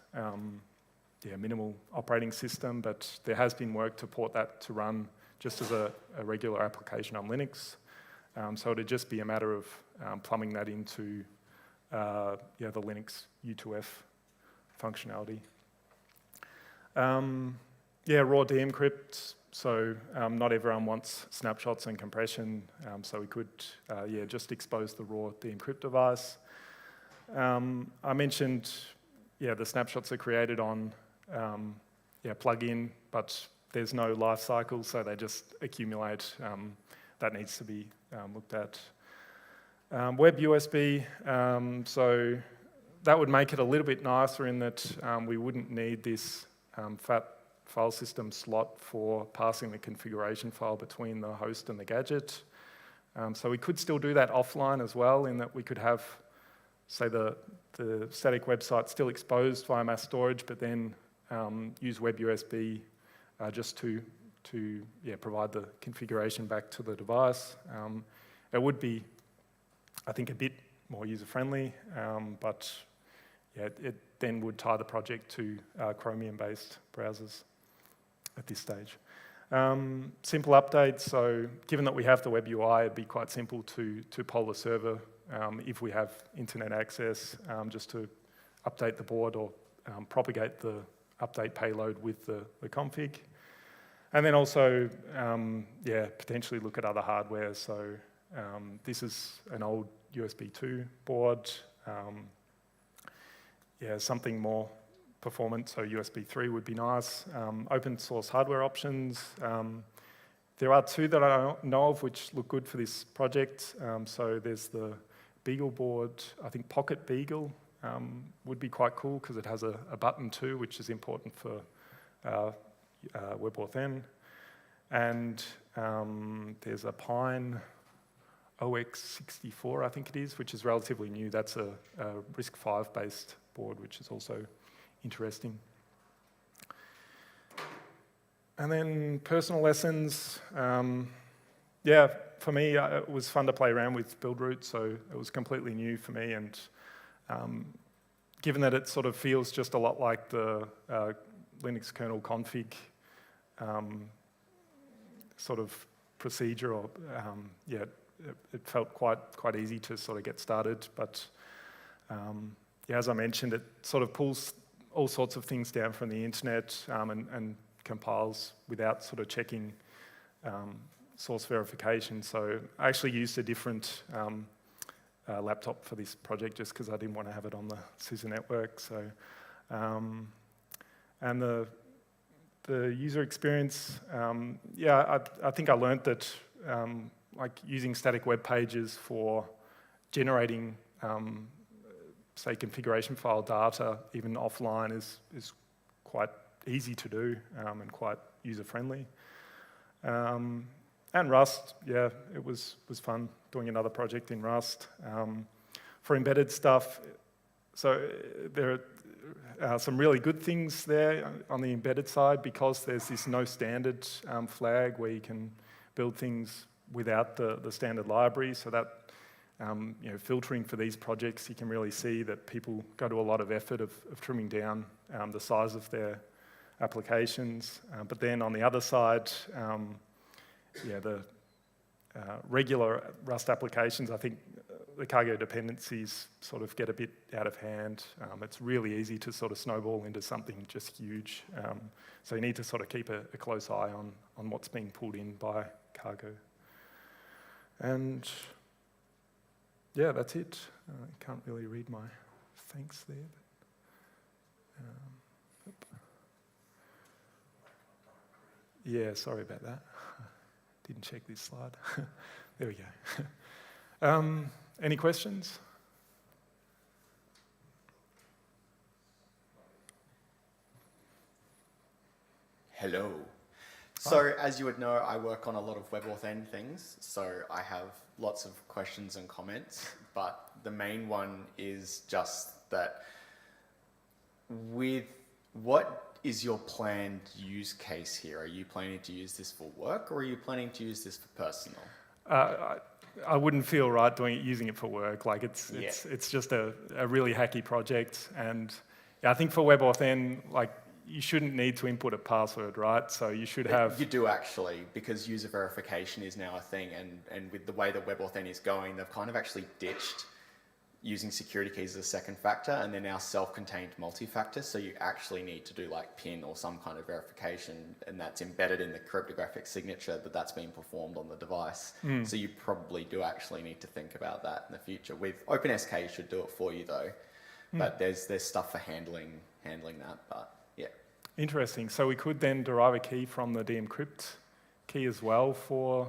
minimal operating system, but there has been work to port that to run just as a regular application on Linux. So it'd just be a matter of plumbing that into the Linux U2F functionality. Raw de-encrypt. So not everyone wants snapshots and compression, so we could just expose the raw de-encrypt device. I mentioned the snapshots are created on plugin, but there's no life cycle, so they just accumulate. That needs to be looked at. Web USB, so that would make it a little bit nicer in that we wouldn't need this fat file system slot for passing the configuration file between the host and the gadget. So we could still do that offline as well, in that we could have, say, the static website still exposed via mass storage, but then use Web USB just to provide the configuration back to the device. It would be I think, a bit more user-friendly, but yeah, it then would tie the project to Chromium-based browsers at this stage. Simple updates, so given that we have the web UI, it'd be quite simple to poll the server if we have internet access, just to update the board or propagate the update payload with the config. And then also, yeah, potentially look at other hardware. So this is an old USB 2 board. Yeah, something more performant, so USB 3 would be nice. Open source hardware options. There are two that I know of which look good for this project. So there's the Beagle board. I think Pocket Beagle would be quite cool because it has a button too, which is important for WebAuthn. And there's a Pine OX64, I think it is, which is relatively new. That's a RISC-V based board, which is also interesting. And then personal lessons. Yeah, for me, it was fun to play around with Buildroot, so it was completely new for me. And given that it sort of feels just a lot like the Linux kernel config sort of procedure, or yeah, it felt quite easy to sort of get started. But yeah, as I mentioned, it sort of pulls all sorts of things down from the internet and compiles without sort of checking source verification. So I actually used a different laptop for this project just because I didn't want to have it on the SUSE network. So, and the user experience, yeah, I think I learned that like using static web pages for generating say configuration file data even offline is quite easy to do and quite user-friendly. And Rust, yeah, it was fun doing another project in Rust. For embedded stuff, so there are some really good things there on the embedded side because there's this no standard flag where you can build things without the standard library, so that you know, filtering for these projects, you can really see that people go to a lot of effort of trimming down the size of their applications. But then on the other side, yeah, the regular Rust applications, I think the cargo dependencies sort of get a bit out of hand. It's really easy to sort of snowball into something just huge. So you need to sort of keep a close eye on what's being pulled in by cargo. And yeah, that's it. I can't really read my thanks there. But, yeah, sorry about that. Didn't check this slide. There we go. Any questions? Hello. So, as you would know, I work on a lot of WebAuthn things, so I have lots of questions and comments, but the main one is just that with what is your planned use case here? Are you planning to use this for work, or are you planning to use this for personal? I wouldn't feel right using it for work. Like it's just a really hacky project, and yeah, I think for WebAuthn, like you shouldn't need to input a password, right? So you should have... You do actually, because user verification is now a thing, and with the way that WebAuthn is going, they've kind of actually ditched using security keys as a second factor, and they're now self-contained multi-factor, so you actually need to do like PIN or some kind of verification, and that's embedded in the cryptographic signature that's being performed on the device. So you probably do actually need to think about that in the future. With OpenSK, you should do it for you though, but there's stuff for handling that, but yeah. Interesting. So we could then derive a key from the decrypt key as well for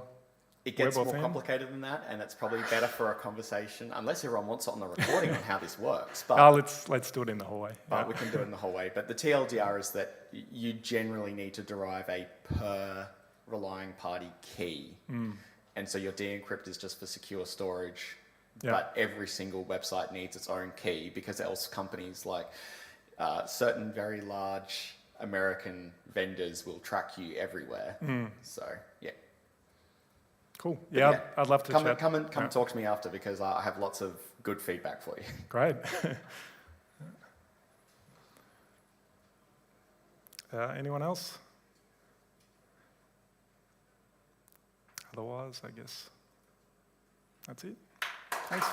It gets WebAuthn? more complicated than that, and it's probably better for a conversation, unless everyone wants it on the recording on how this works. But let's do it in the hallway. But we can do it in the hallway. But the TLDR is that you generally need to derive a per relying party key. And so your de-encrypt is just for secure storage, but every single website needs its own key, because else companies like certain very large American vendors will track you everywhere. So, yeah. Cool. Yeah, I'd love to chat. Come and talk to me after, because I have lots of good feedback for you. Great. Anyone else? Otherwise, I guess that's it. Thanks.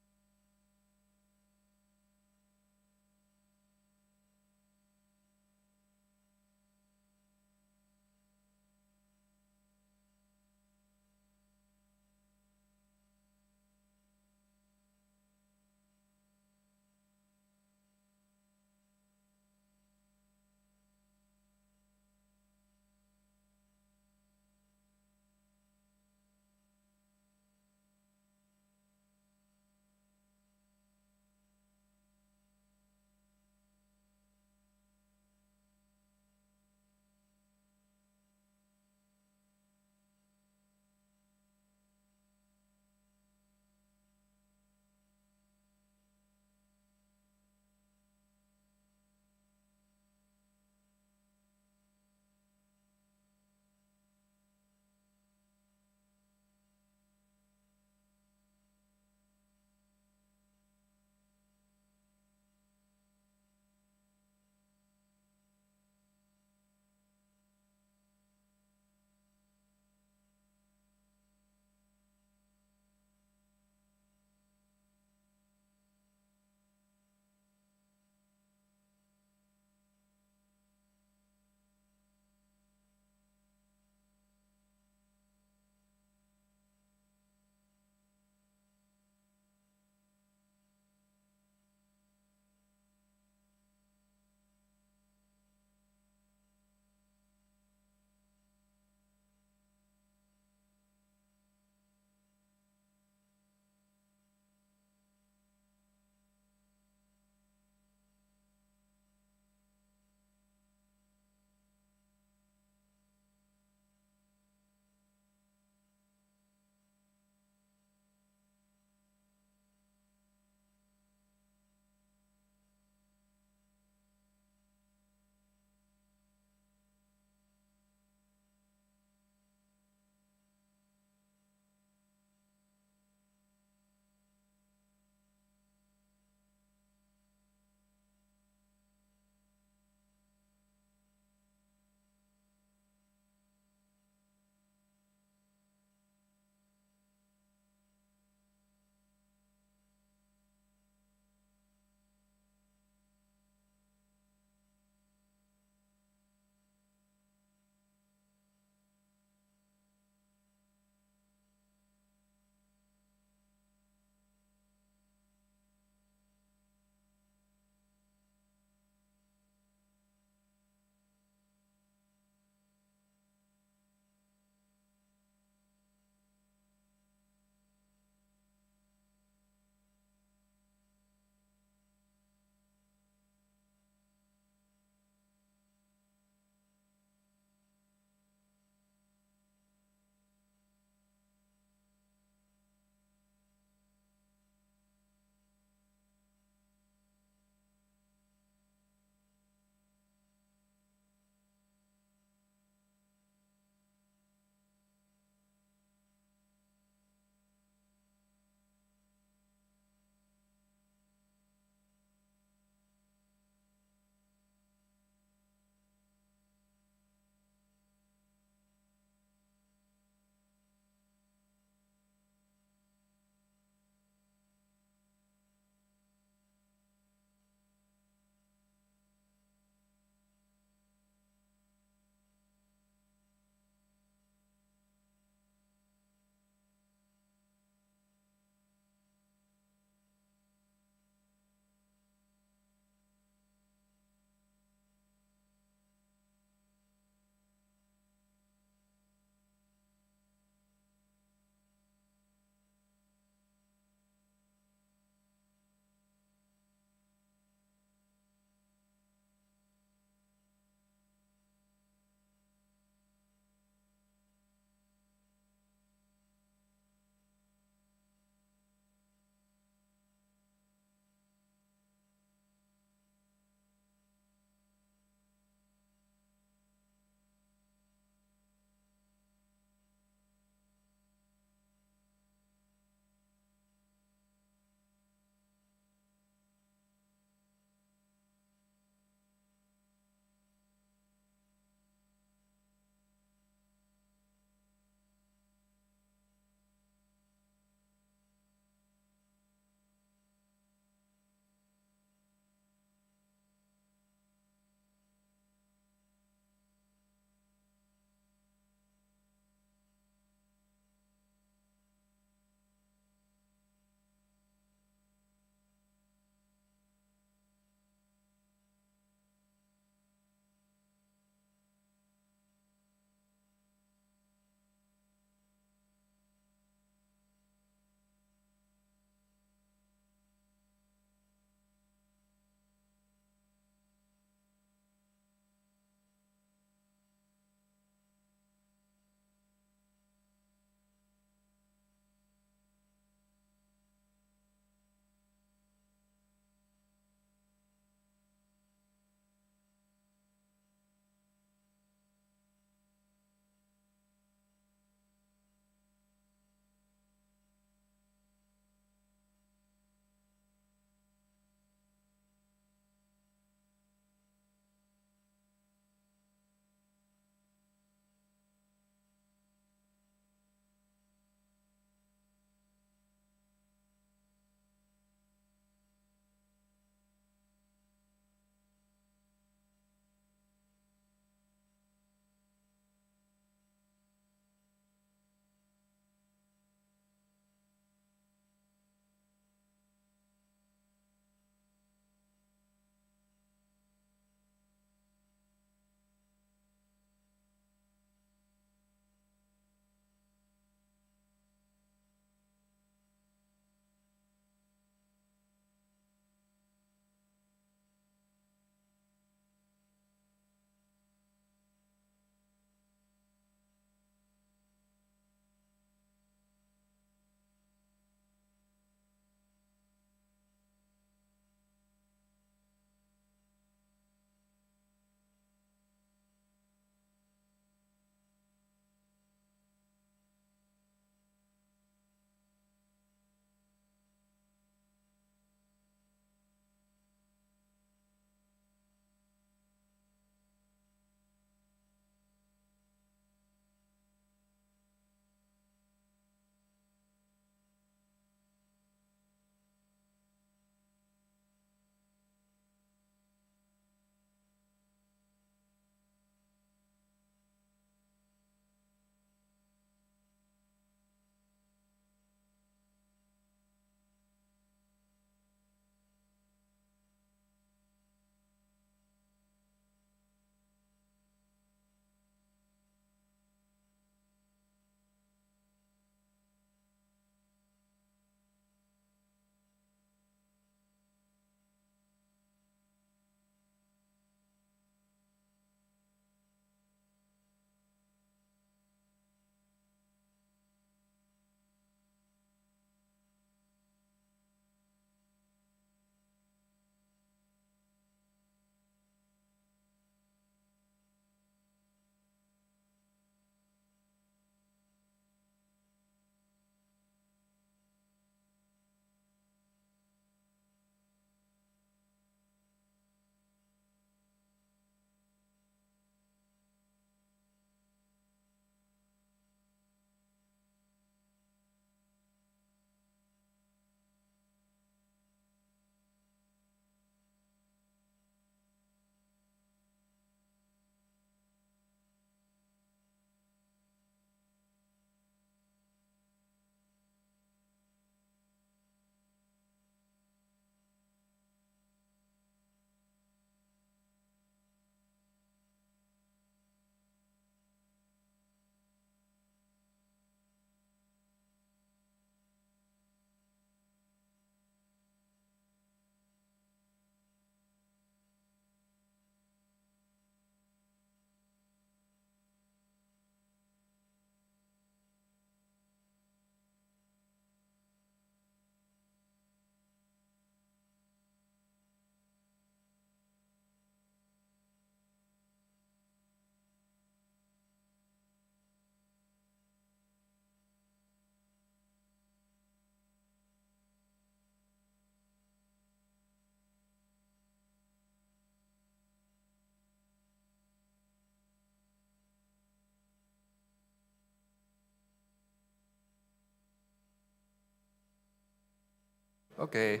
Okay.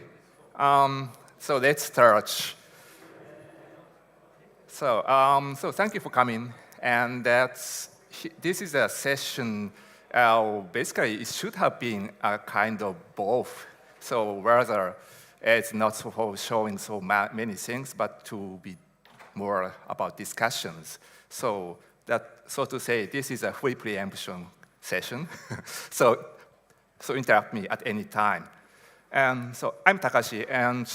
So let's start. So thank you for coming. And this is a session. Basically, it should have been a kind of both. So rather, it's not for showing so many things, but to be more about discussions. So to say, this is a free preemption session. so interrupt me at any time. So I'm Takashi, and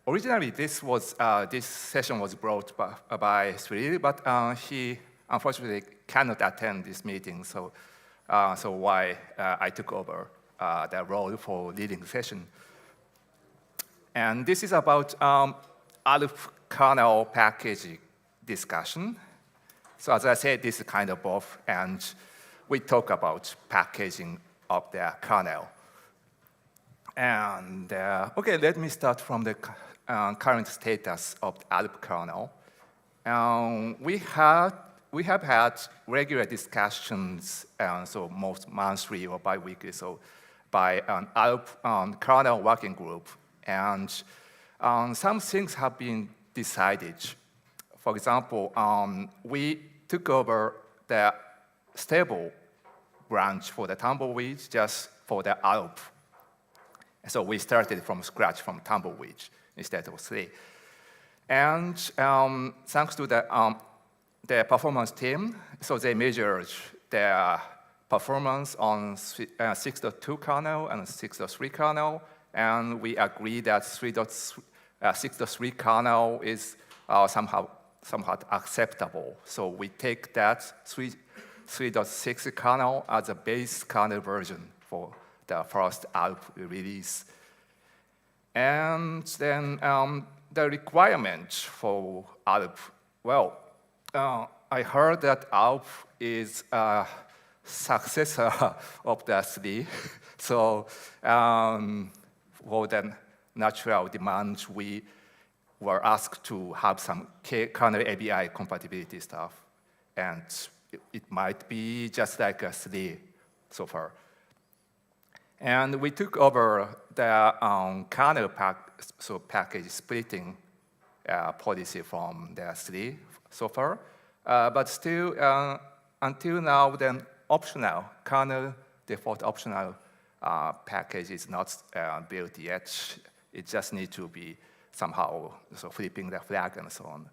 originally this session was brought by Sri, but he unfortunately cannot attend this meeting. So why I took over the role for leading the session. And this is about ALP kernel package discussion. So as I said, this is kind of both, and we talk about packaging of the kernel. And okay, let me start from the current status of the ALP kernel. We have had regular discussions, so most monthly or bi-weekly, so by an ALP kernel working group. And some things have been decided. For example, we took over the stable branch for the tumbleweed just for the ALP. So we started from scratch from tumbleweed instead of 3. And thanks to the performance team, so they measured their performance on 6.2 kernel and 6.3 kernel, and we agreed that 6.3 kernel is somewhat acceptable. So we take that 3.6 kernel as a base kernel version for the first ALP release. And then the requirement for ALP, well, I heard that ALP is a successor of the 3. So for the natural demand, we were asked to have some kernel ABI compatibility stuff. And it might be just like a 3 so far. And we took over the kernel package splitting policy from the 3 so far. But still, until now, then optional, kernel default optional package is not built yet. It just needs to be somehow flipping the flag and so on.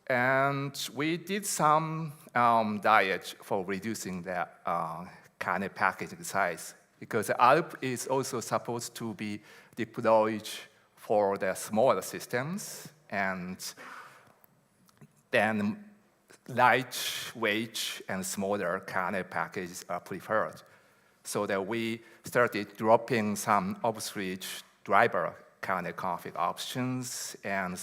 And we did some diet for reducing the kernel package size, because ALP is also supposed to be deployed for the smaller systems, and then lightweight and smaller kernel packages are preferred. So that we started dropping some obsolete driver kernel config options and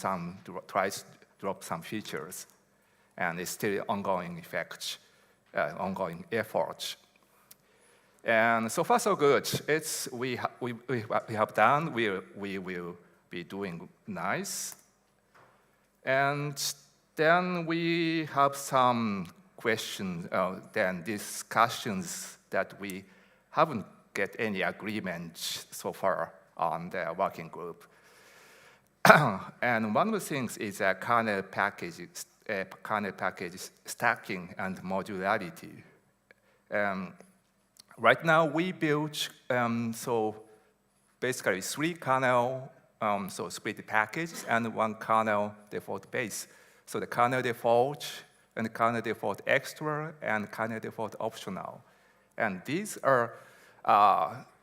tries to drop some features. And it's still ongoing ongoing effort. And so far so good. We have done. We will be doing nice. And then we have some questions, then discussions that we haven't get any agreement so far on the working group. And one of the things is kernel package stacking and modularity. Right now, we built so basically 3 kernel so split packages and 1 kernel default base. So the kernel default and the kernel default extra and kernel default optional. And these are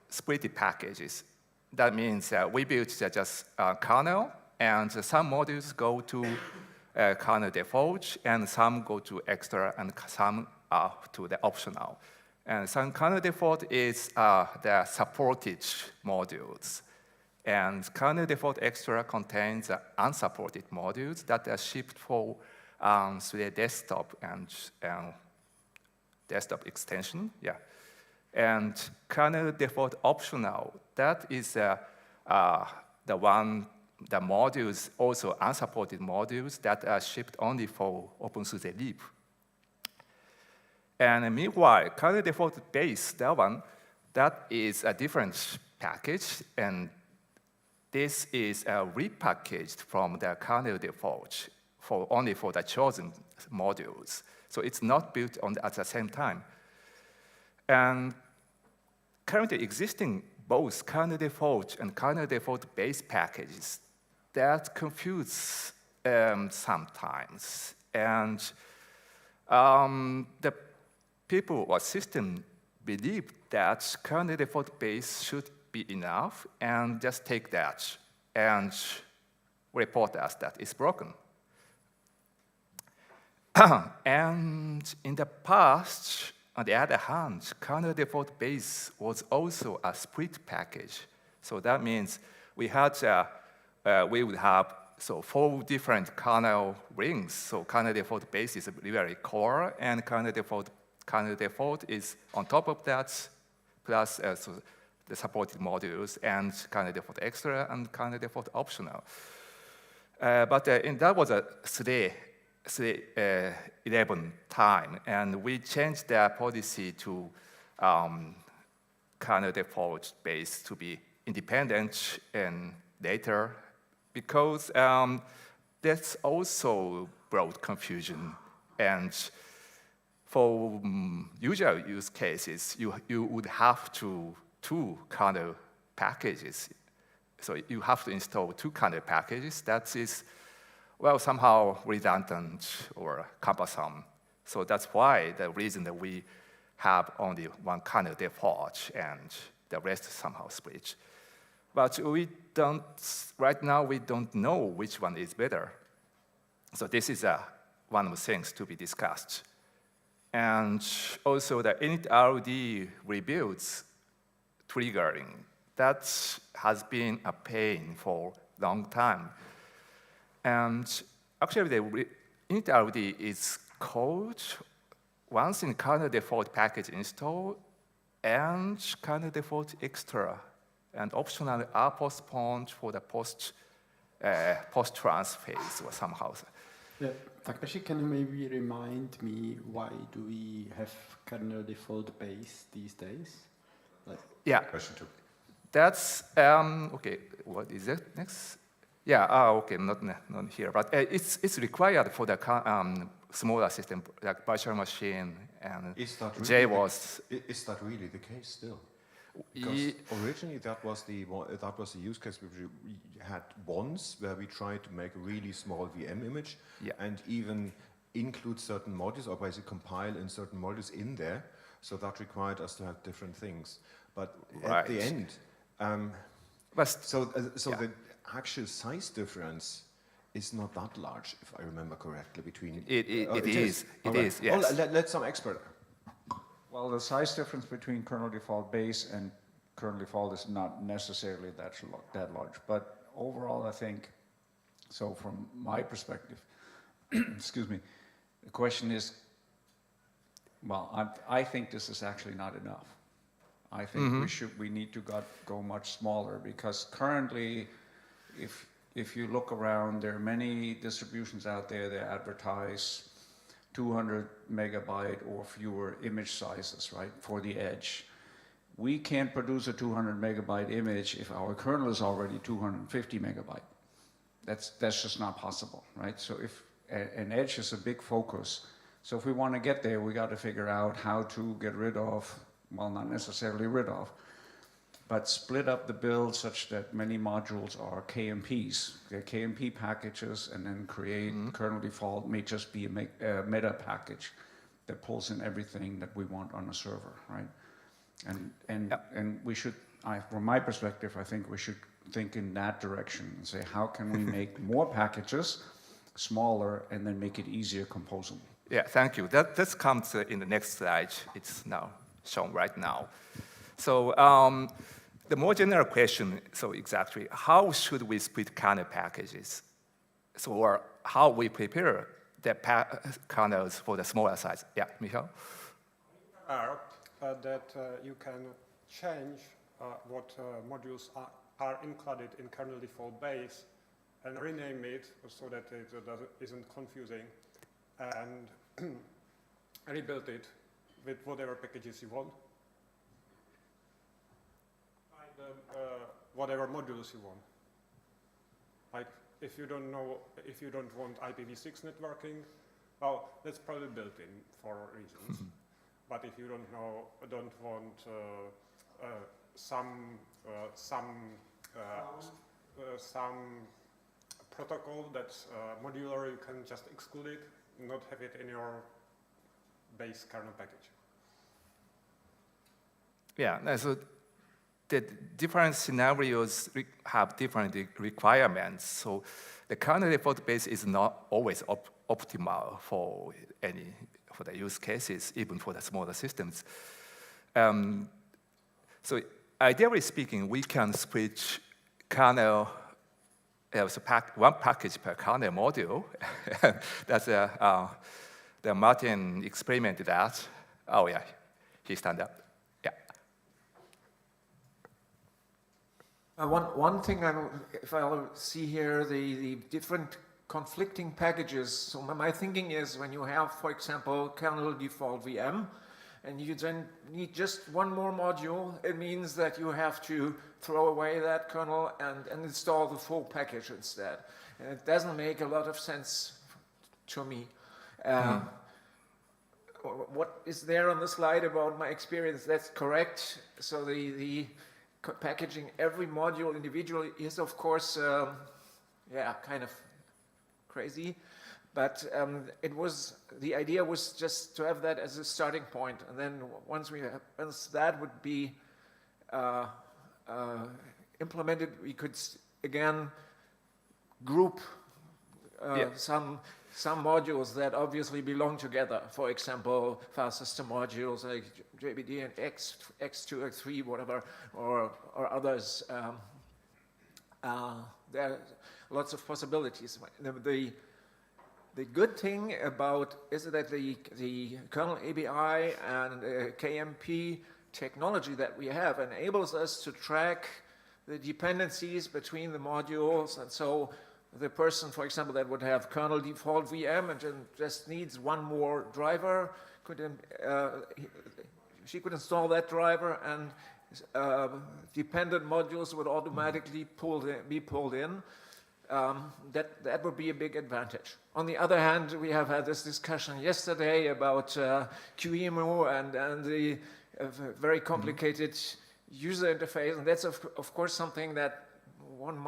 split packages. That means we built just kernel, and some modules go to kernel default, and some go to extra, and some to the optional. And some kernel default is the supported modules. And kernel default extra contains unsupported modules that are shipped for the desktop and desktop extension. Yeah. And kernel default optional, that is the modules, also unsupported modules that are shipped only for OpenSUSE Leap. And meanwhile, kernel default base, that is a different package, and this is repackaged from the kernel default only for the chosen modules. So it's not built at the same time. And currently existing both kernel default and kernel default base packages, that confuse sometimes. And the people or system believe that kernel default base should be enough and just take that and report us that it's broken. And in the past, on the other hand, kernel default base was also a split package. So that means we would have 4 different kernel rings. So kernel default base is very core, and kernel default is on top of that, plus the supported modules, and kernel default extra, and kernel default optional. But that was a 3.11 time, and we changed the policy to kernel default base to be independent and later, because that's also brought confusion. And for usual use cases, you would have two kernel packages. So you have to install 2 kernel packages. That is, well, somehow redundant or cumbersome. So that's why the reason that we have only 1 kernel default and the rest somehow split. But right now we don't know which one is better. So this is one of the things to be discussed. And also the init-rd rebuilds triggering. That has been a pain for a long time. And actually, the init-rd is called once in kernel default package install and kernel default extra, and optional are postponed for the post-trans phase or somehow. Yeah, Takashi, can you maybe remind me why do we have kernel default base these days? Yeah. Question 2. That's, okay, what is it next? Yeah, okay, not here, but it's required for the smaller system, like virtual machine and JWAS. Is that really the case still? Because originally that was the use case which we had once, where we tried to make a really small VM image and even include certain modules, or basically compile in certain modules in there. So that required us to have different things. But at the end, the actual size difference is not that large, if I remember correctly, between... It is, yes. Well, let some expert... Well, the size difference between kernel default base and kernel default is not necessarily that large. But overall, I think, so from my perspective, excuse me, the question is, well, I think this is actually not enough. I think we need to go much smaller, because currently, if you look around, there are many distributions out there that advertise 200 megabyte or fewer image sizes, right, for the edge. We can't produce a 200 megabyte image if our kernel is already 250 megabyte. That's just not possible, right? So if an edge is a big focus, so if we want to get there, we got to figure out how to get rid of, well, not necessarily rid of, but split up the build such that many modules are KMPs. They're KMP packages, and then create kernel default may just be a meta package that pulls in everything that we want on a server, right? And we should, from my perspective, I think we should think in that direction and say, how can we make more packages smaller and then make it easier composable? Yeah, thank you. This comes in the next slide. It's now shown right now. So the more general question, so exactly, how should we split kernel packages? So, or how we prepare the kernels for the smaller size? Yeah, Michael? That you can change what modules are included in kernel default base and rename it so that it isn't confusing, and rebuild it with whatever packages you want. And whatever modules you want. Like if you don't want IPv6 networking, well, that's probably built in for reasons. But if you don't want some protocol that's modular, you can just exclude it, not have it in your base kernel package. Yeah, so the different scenarios have different requirements. So the kernel default base is not always optimal for the use cases, even for the smaller systems. So ideally speaking, we can switch kernel, one package per kernel module. That's Martin experimented that. Oh yeah, he stand up. Yeah. One thing, if I see here, the different conflicting packages. So my thinking is when you have, for example, kernel default VM, and you then need just one more module, it means that you have to throw away that kernel and install the full package instead. And it doesn't make a lot of sense to me. What is there on the slide about my experience? That's correct. So the packaging every module individually is, of course, kind of crazy. But the idea was just to have that as a starting point, and then once that would be implemented, we could again group some modules that obviously belong together. For example, file system modules like JBD and X2 or 3, whatever, or others. There are lots of possibilities. The good thing about is that the kernel ABI and KMP technology that we have enables us to track the dependencies between the modules, and so the person, for example, that would have kernel default VM and just needs one more driver, she could install that driver, and dependent modules would automatically be pulled in. That would be a big advantage. On the other hand, we have had this discussion yesterday about QEMU and the very complicated user interface, and that's of course something that one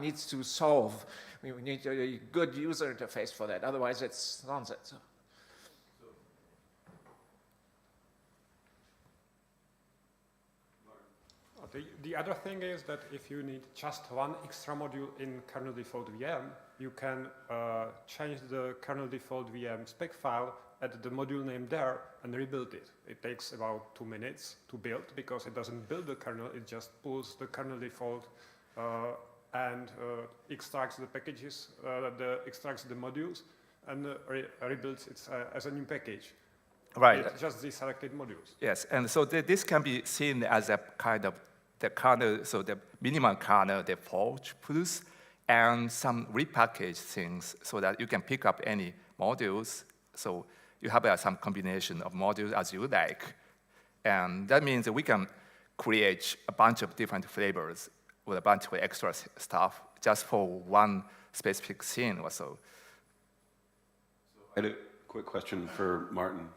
needs to solve. We need a good user interface for that, otherwise it's nonsense. The other thing is that if you need just one extra module in kernel default VM, you can change the kernel default VM spec file, add the module name there, and rebuild it. It takes about 2 minutes to build because it doesn't build the kernel, it just pulls the kernel default and extracts the packages, extracts the modules, and rebuilds it as a new package. Right. It's just the selected modules. Yes, and so this can be seen as a kind of the kernel, so the minimum kernel default plus and some repackaged things so that you can pick up any modules. So you have some combination of modules as you like. And that means that we can create a bunch of different flavors with a bunch of extra stuff just for one specific scene or so. I had a quick question for Martin.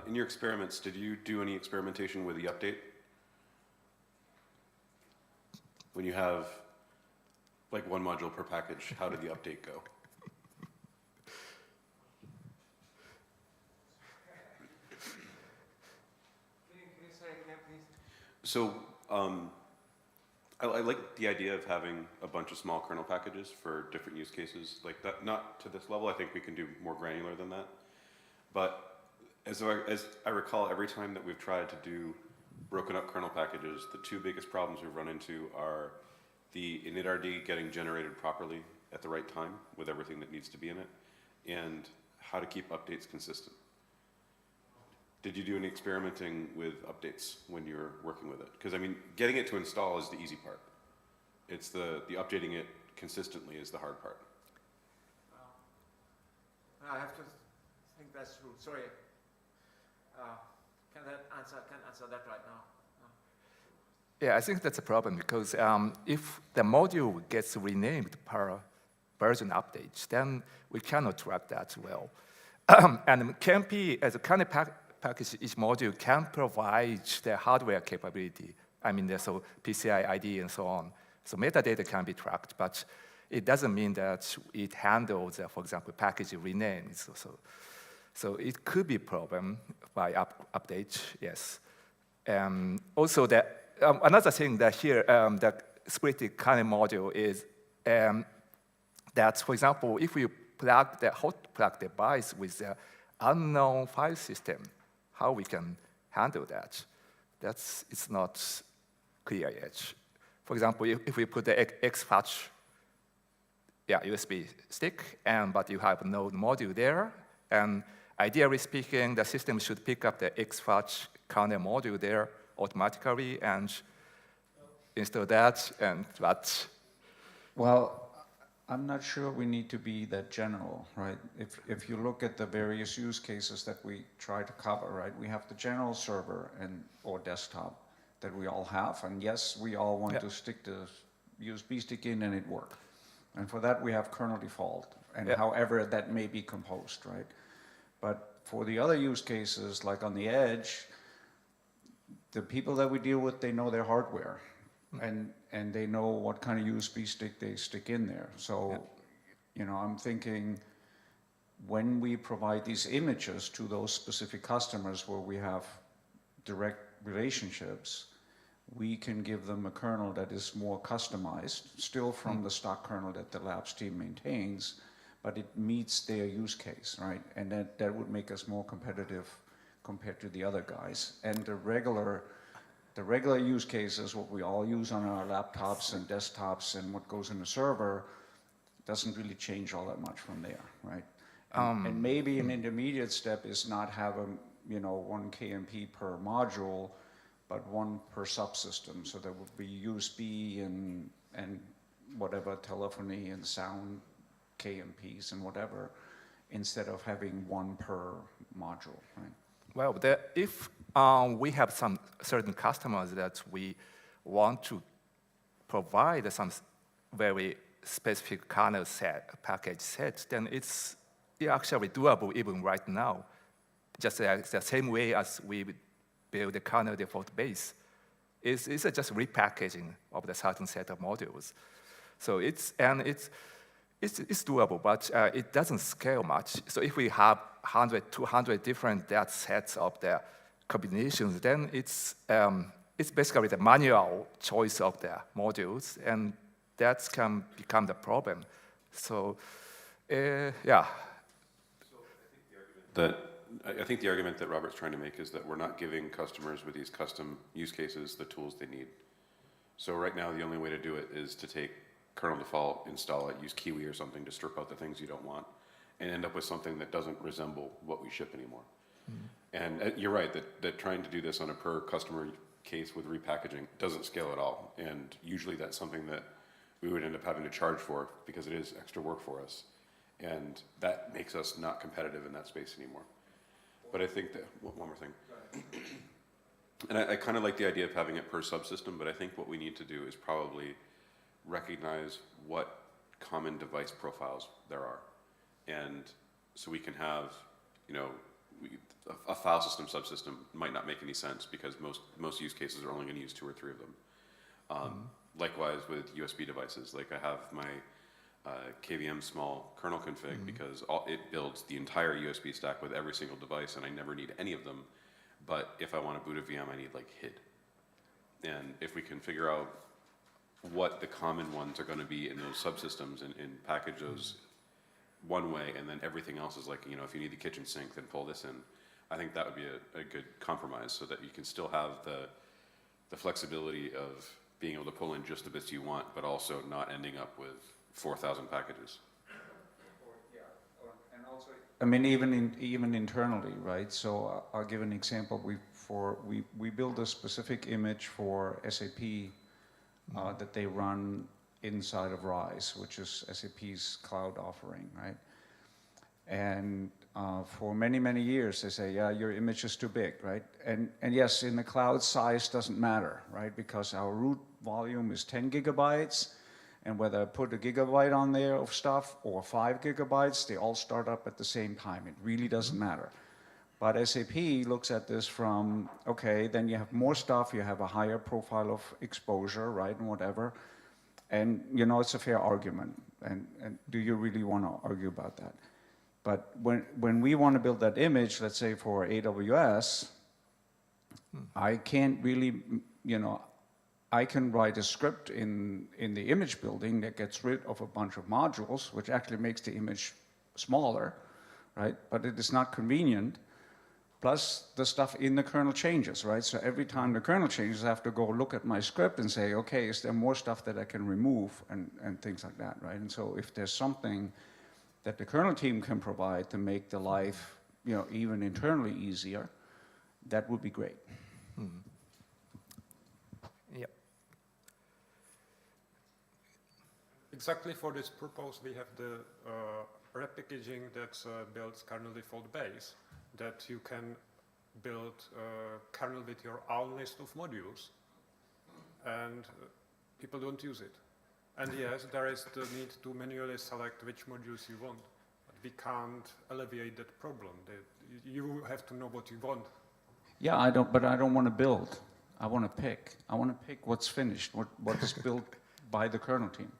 In your experiments, did you do any experimentation with the update? When you have like one module per package, how did the update go? Can you say again, please? So I like the idea of having a bunch of small kernel packages for different use cases like that. Not to this level, I think we can do more granular than that. But as I recall, every time that we've tried to do broken up kernel packages, the two biggest problems we've run into are the initRD getting generated properly at the right time with everything that needs to be in it, and how to keep updates consistent. Did you do any experimenting with updates when you're working with it? Because I mean, getting it to install is the easy part. It's the updating it consistently is the hard part. I have to think that's true. Sorry. Can answer that right now? Yeah, I think that's a problem because if the module gets renamed per version update, then we cannot track that well. And KMP, as a kernel package, each module can provide the hardware capability. I mean, so PCI ID and so on. So metadata can be tracked, but it doesn't mean that it handles, for example, package renames. So it could be a problem by update, yes. Also, another thing that here, the split kernel module is that, for example, if we plug the hot plug device with the unknown file system, how we can handle that? It's not clear yet. For example, if we put the XFATCH USB stick, but you have no module there, and ideally speaking, the system should pick up the XFATCH kernel module there automatically and install that, and what? Well, I'm not sure we need to be that general, right? If you look at the various use cases that we try to cover, right? We have the general server or desktop that we all have, and yes, we all want to stick the USB stick in and it work. And for that, we have kernel default, and however that may be composed, right? But for the other use cases, like on the edge, the people that we deal with, they know their hardware, and they know what kind of USB stick they stick in there. So, you know, I'm thinking when we provide these images to those specific customers where we have direct relationships, we can give them a kernel that is more customized, still from the stock kernel that the labs team maintains, but it meets their use case, right? And that would make us more competitive compared to the other guys. And the regular use cases, what we all use on our laptops and desktops and what goes in the server, doesn't really change all that much from there, right? And maybe an intermediate step is not have one KMP per module, but one per subsystem. So there would be USB and whatever telephony and sound KMPs and whatever, instead of having one per module, right? Well, if we have some certain customers that we want to provide some very specific kernel package set, then it's actually doable even right now. Just the same way as we build the kernel default base. It's just repackaging of the certain set of modules. So it's doable, but it doesn't scale much. So if we have 100, 200 different data sets of the combinations, then it's basically the manual choice of the modules, and that can become the problem. So, yeah. I think the argument that Robert's trying to make is that we're not giving customers with these custom use cases the tools they need. So right now, the only way to do it is to take kernel default, install it, use Kiwi or something to strip out the things you don't want, and end up with something that doesn't resemble what we ship anymore. And you're right, that trying to do this on a per customer case with repackaging doesn't scale at all. And usually that's something that we would end up having to charge for because it is extra work for us. And that makes us not competitive in that space anymore. But I think that, one more thing. And I kind of like the idea of having it per subsystem, but I think what we need to do is probably recognize what common device profiles there are. And so we can have, a file system subsystem might not make any sense because most use cases are only going to use 2 or 3 of them. Likewise with USB devices, like I have my KVM small kernel config because it builds the entire USB stack with every single device and I never need any of them. But if I want to boot a VM, I need like HID. And if we can figure out what the common ones are going to be in those subsystems and package those one way, and then everything else is like, if you need the kitchen sink, then pull this in. I think that would be a good compromise so that you can still have the flexibility of being able to pull in just the bits you want, but also not ending up with 4,000 packages. And also, I mean, even internally, right? So I'll give an example. We build a specific image for SAP that they run inside of RISE, which is SAP's cloud offering, right? And for many, many years, they say, yeah, your image is too big, right? And yes, in the cloud, size doesn't matter, right? Because our root volume is 10 gigabytes, and whether I put a gigabyte on there of stuff or 5 gigabytes, they all start up at the same time. It really doesn't matter. But SAP looks at this from, okay, then you have more stuff, you have a higher profile of exposure, right, and whatever. And, you know, it's a fair argument. And do you really want to argue about that? But when we want to build that image, let's say for AWS, I can't really, you know, I can write a script in the image building that gets rid of a bunch of modules, which actually makes the image smaller, right? But it is not convenient. Plus, the stuff in the kernel changes, right? So every time the kernel changes, I have to go look at my script and say, okay, is there more stuff that I can remove and things like that, right? And so if there's something that the kernel team can provide to make the life, you know, even internally easier, that would be great. Mm-hmm. Yep. Exactly for this purpose, we have the repackaging that builds kernel default base, that you can build a kernel with your own list of modules, and people don't use it. And yes, there is the need to manually select which modules you want, but we can't alleviate that problem. You have to know what you want. Yeah, but I don't want to build. I want to pick. I want to pick what's finished, what is built by the kernel team.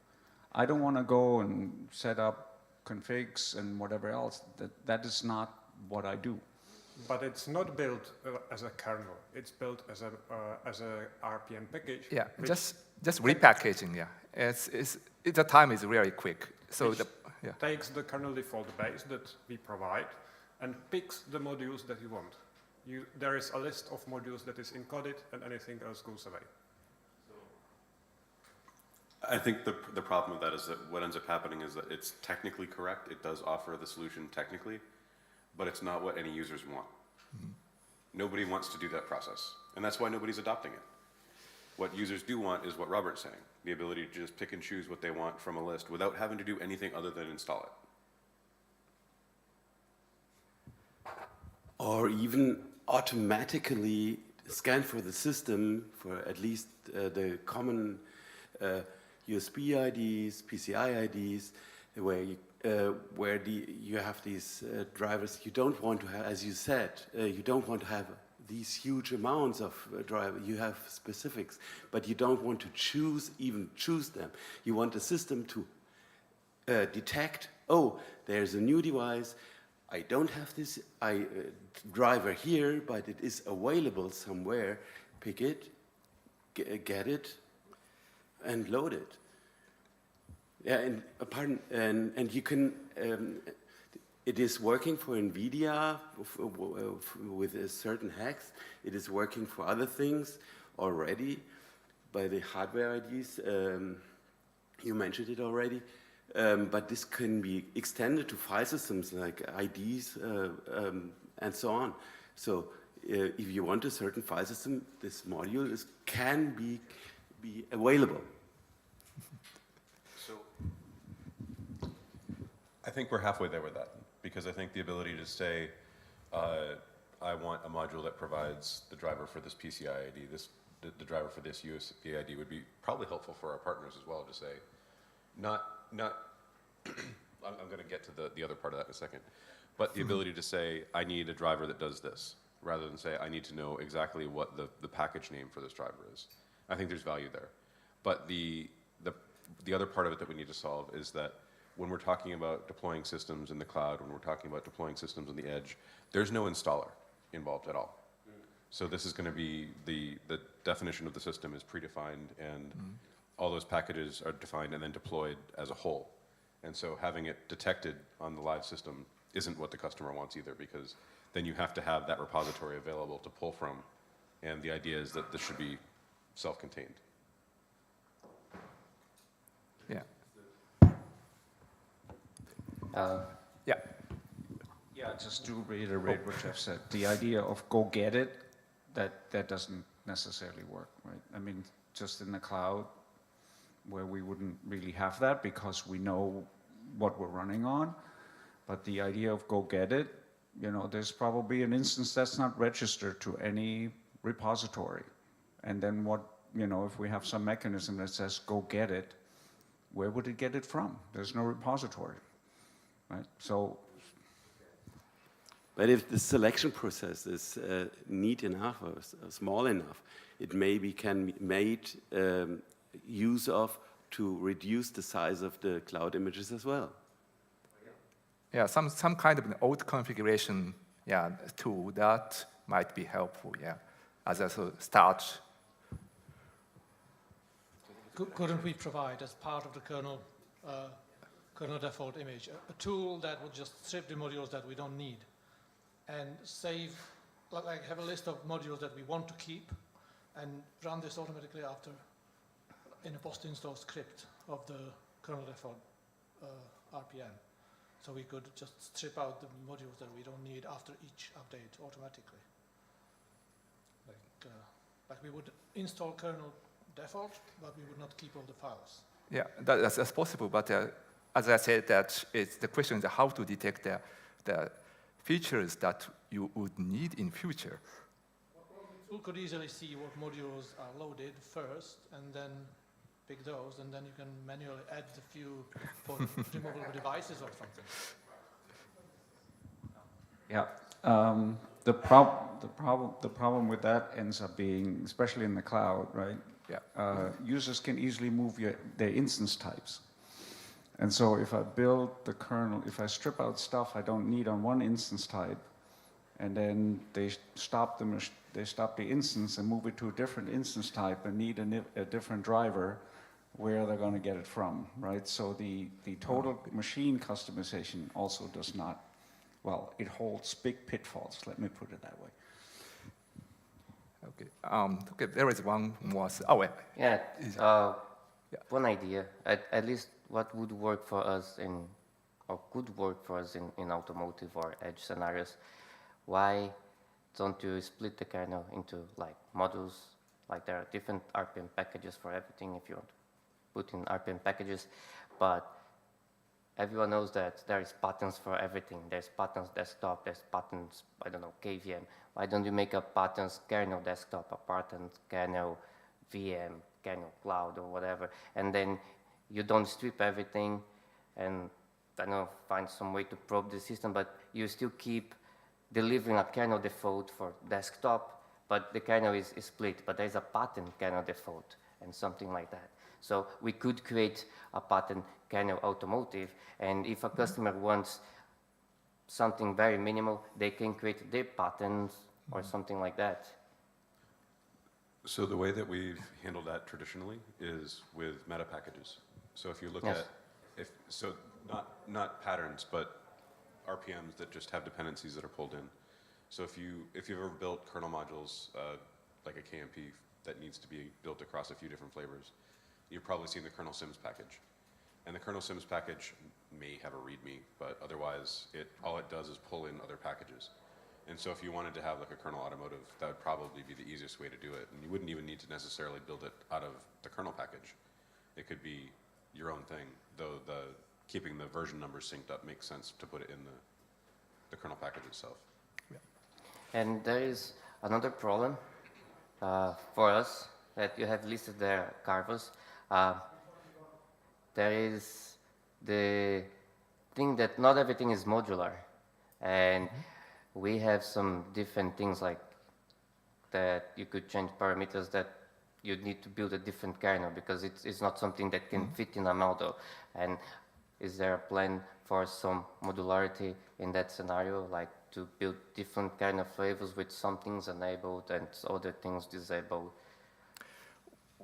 I don't want to go and set up configs and whatever else. That is not what I do. But it's not built as a kernel. It's built as a RPM package. Yeah, just repackaging. Yeah, the time is really quick. So takes the kernel default base that we provide and picks the modules that you want. There is a list of modules that is encoded, and anything else goes away. I think the problem with that is that what ends up happening is that it's technically correct. It does offer the solution technically, but it's not what any users want. Mm-hmm. Nobody wants to do that process, and that's why nobody's adopting it. What users do want is what Robert's saying, the ability to just pick and choose what they want from a list without having to do anything other than install it. Or even automatically scan for the system for at least the common USB IDs, PCI IDs, where you have these drivers. You don't want to have, as you said, you don't want to have these huge amounts of drivers. You have specifics, but you don't want to choose them. You want the system to detect, oh, there's a new device. I don't have this driver here, but it is available somewhere. Pick it, get it, and load it. Yeah, and you can. It is working for NVIDIA with certain hacks. It is working for other things already by the hardware IDs. You mentioned it already. But this can be extended to file systems like IDs and so on. So if you want a certain file system, this module can be available. So I think we're halfway there with that, because I think the ability to say, I want a module that provides the driver for this PCI ID, the driver for this USB ID would be probably helpful for our partners as well to say, not I'm going to get to the other part of that in a second, but the ability to say, I need a driver that does this, rather than say, I need to know exactly what the package name for this driver is. I think there's value there. But the other part of it that we need to solve is that when we're talking about deploying systems in the cloud, when we're talking about deploying systems on the edge, there's no installer involved at all. So this is going to be the definition of the system is predefined, and all those packages are defined and then deployed as a whole. And so having it detected on the live system isn't what the customer wants either, because then you have to have that repository available to pull from. And the idea is that this should be self-contained. Yeah. Yeah, just to reiterate what Jeff said, the idea of go get it, that doesn't necessarily work, right? I mean, just in the cloud, where we wouldn't really have that because we know what we're running on. But the idea of go get it, you know, there's probably an instance that's not registered to any repository. And then what, you know, if we have some mechanism that says go get it, where would it get it from? There's no repository, right? So. But if the selection process is neat enough or small enough, it maybe can be made use of to reduce the size of the cloud images as well. Yeah, some kind of an old configuration tool that might be helpful, as a start. Couldn't we provide, as part of the kernel default image, a tool that would just strip the modules that we don't need and save, like have a list of modules that we want to keep and run this automatically after in a post-install script of the kernel default RPM. So we could just strip out the modules that we don't need after each update automatically. Like we would install kernel default, but we would not keep all the files. Yeah, that's possible, but as I said, the question is how to detect the features that you would need in future. Well, the tool could easily see what modules are loaded first, and then pick those, and then you can manually add a few for removable devices or something. Yeah, the problem with that ends up being, especially in the cloud, right? Yeah. Users can easily move their instance types. And so if I build the kernel, if I strip out stuff I don't need on one instance type, and then they stop the instance and move it to a different instance type and need a different driver, where are they going to get it from, right? So the total machine customization also does not, well, it holds big pitfalls, let me put it that way. Okay, okay, there is one more. One idea, at least what would work for us or could work for us in automotive or edge scenarios. Why don't you split the kernel into like modules? Like there are different RPM packages for everything if you want to put in RPM packages, but everyone knows that there is patterns for everything. There's patterns desktop, there's patterns, I don't know, KVM. Why don't you make a patterns kernel desktop, a patterns kernel VM, kernel cloud or whatever, and then you don't strip everything and, I don't know, find some way to probe the system, but you still keep delivering a kernel default for desktop, but the kernel is split, but there's a pattern kernel default and something like that. So we could create a pattern kernel automotive, and if a customer wants something very minimal, they can create their patterns or something like that. So the way that we've handled that traditionally is with meta packages. So if you look at, not patterns, but RPMs that just have dependencies that are pulled in. So if you've ever built kernel modules like a KMP that needs to be built across a few different flavors, you've probably seen the kernel sims package. And the kernel sims package may have a README, but otherwise all it does is pull in other packages. And so if you wanted to have like a kernel automotive, that would probably be the easiest way to do it. And you wouldn't even need to necessarily build it out of the kernel package. It could be your own thing, though keeping the version numbers synced up makes sense to put it in the kernel package itself. Yeah. And there is another problem for us that you have listed there, Carvos. There is the thing that not everything is modular. And we have some different things like that you could change parameters that you need to build a different kernel because it's not something that can fit in a model. And is there a plan for some modularity in that scenario, like to build different kind of flavors with some things enabled and other things disabled?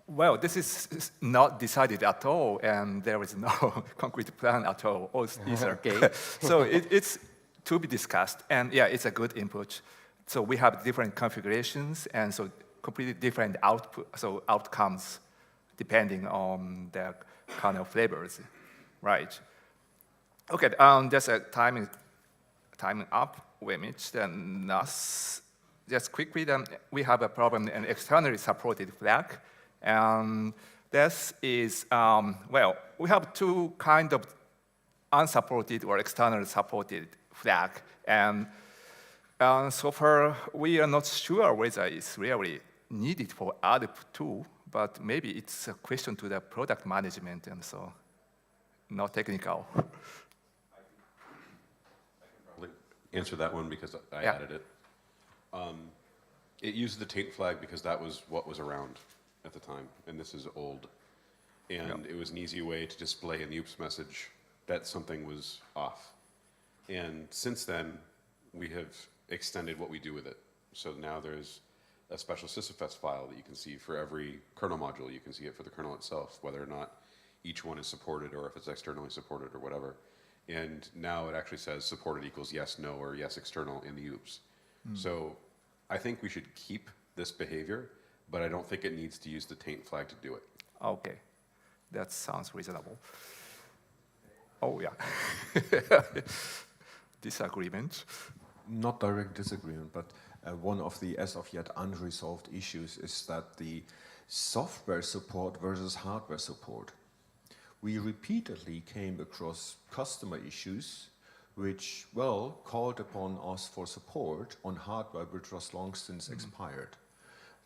Well, this is not decided at all, and there is no concrete plan at all either. Okay. So it's to be discussed, and yeah, it's a good input. So we have different configurations, and so completely different outcomes depending on the kind of flavors, right? Okay, there's a timing up limit, and just quickly, then we have a problem, an externally supported flag, and this is, well, we have two kind of unsupported or externally supported flag. And so far, we are not sure whether it's really needed for ADP too, but maybe it's a question to the product management and so not technical. I can probably answer that one because I added it. It used the taint flag because that was what was around at the time, and this is old. And it was an easy way to display in the oops message that something was off. And since then, we have extended what we do with it. So now there's a special sysfs file that you can see for every kernel module. You can see it for the kernel itself, whether or not each one is supported or if it's externally supported or whatever. And now it actually says supported equals yes, no, or yes, external in the oops. So I think we should keep this behavior, but I don't think it needs to use the taint flag to do it. Okay, that sounds reasonable. Oh, yeah. Disagreement? Not direct disagreement, but one of the as of yet unresolved issues is that the software support versus hardware support. We repeatedly came across customer issues which, well, called upon us for support on hardware which was long since expired.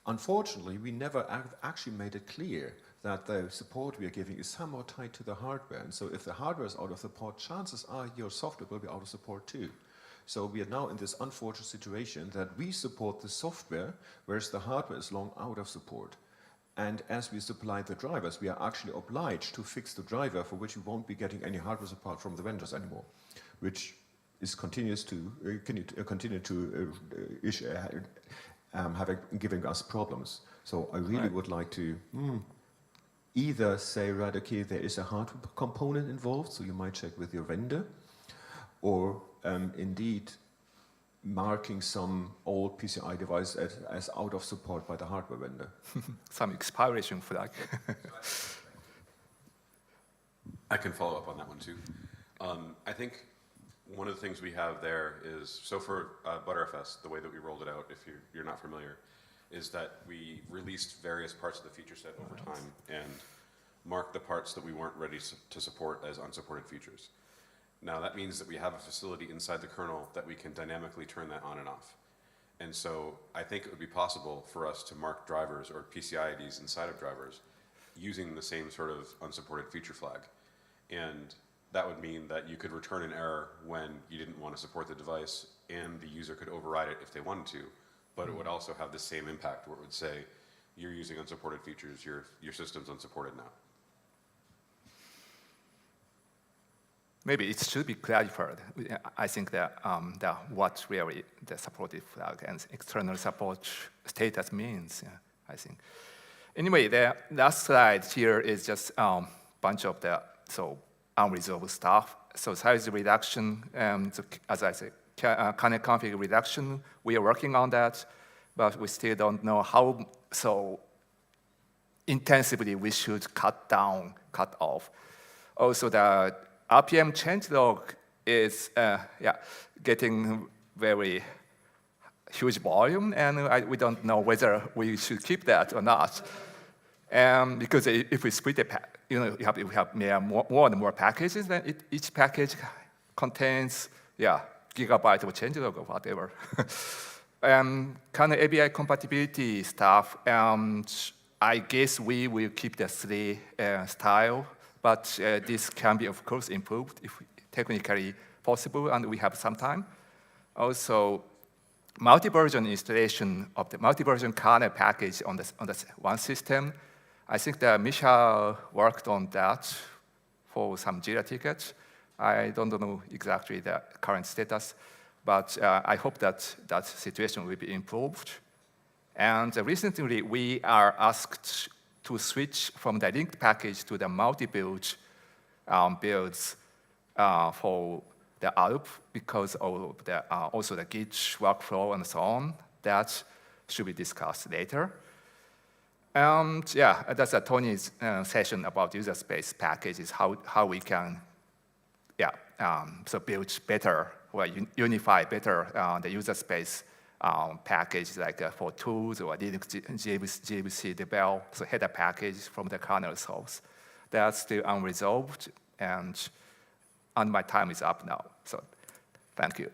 Unfortunately, we never actually made it clear that the support we are giving is somehow tied to the hardware. And so if the hardware is out of support, chances are your software will be out of support too. So we are now in this unfortunate situation that we support the software, whereas the hardware is long out of support. And as we supply the drivers, we are actually obliged to fix the driver for which we won't be getting any hardware support from the vendors anymore, which is continues to continue to giving us problems. So I really would like to either say, right, okay, there is a hardware component involved, so you might check with your vendor, or indeed marking some old PCI device as out of support by the hardware vendor. Some expiration flag. I can follow up on that one too. I think one of the things we have there is, so for Btrfs, the way that we rolled it out, if you're not familiar, is that we released various parts of the feature set over time and marked the parts that we weren't ready to support as unsupported features. Now that means that we have a facility inside the kernel that we can dynamically turn that on and off. And so I think it would be possible for us to mark drivers or PCI IDs inside of drivers using the same sort of unsupported feature flag. And that would mean that you could return an error when you didn't want to support the device, and the user could override it if they wanted to, but it would also have the same impact where it would say, you're using unsupported features, your system's unsupported now. Maybe it should be clarified. I think that what really the supported flag and external support status means, I think. Anyway, the last slide here is just a bunch of the unresolved stuff. So size reduction, as I said, kernel config reduction, we are working on that, but we still don't know how intensively we should cut off. Also, the RPM changelog is getting very huge volume, and we don't know whether we should keep that or not. Because if we split it, we have more and more packages, then each package contains gigabyte of changelog or whatever. Kernel ABI compatibility stuff, I guess we will keep the 3 style. But this can be, of course, improved if technically possible, and we have some time. Also, multi-version installation of the multi-version kernel package on the one system. I think that Misha worked on that for some Jira tickets. I don't know exactly the current status, but I hope that that situation will be improved. And recently, we are asked to switch from the linked package to the multi-build builds for the ALP because of also the Git workflow and so on. That should be discussed later. And that's Tony's session about user space packages, how we can build better or unify better the user space package like for tools or Linux JVC devel, so header package from the kernel source. That's still unresolved, and And my time is up now, so thank you.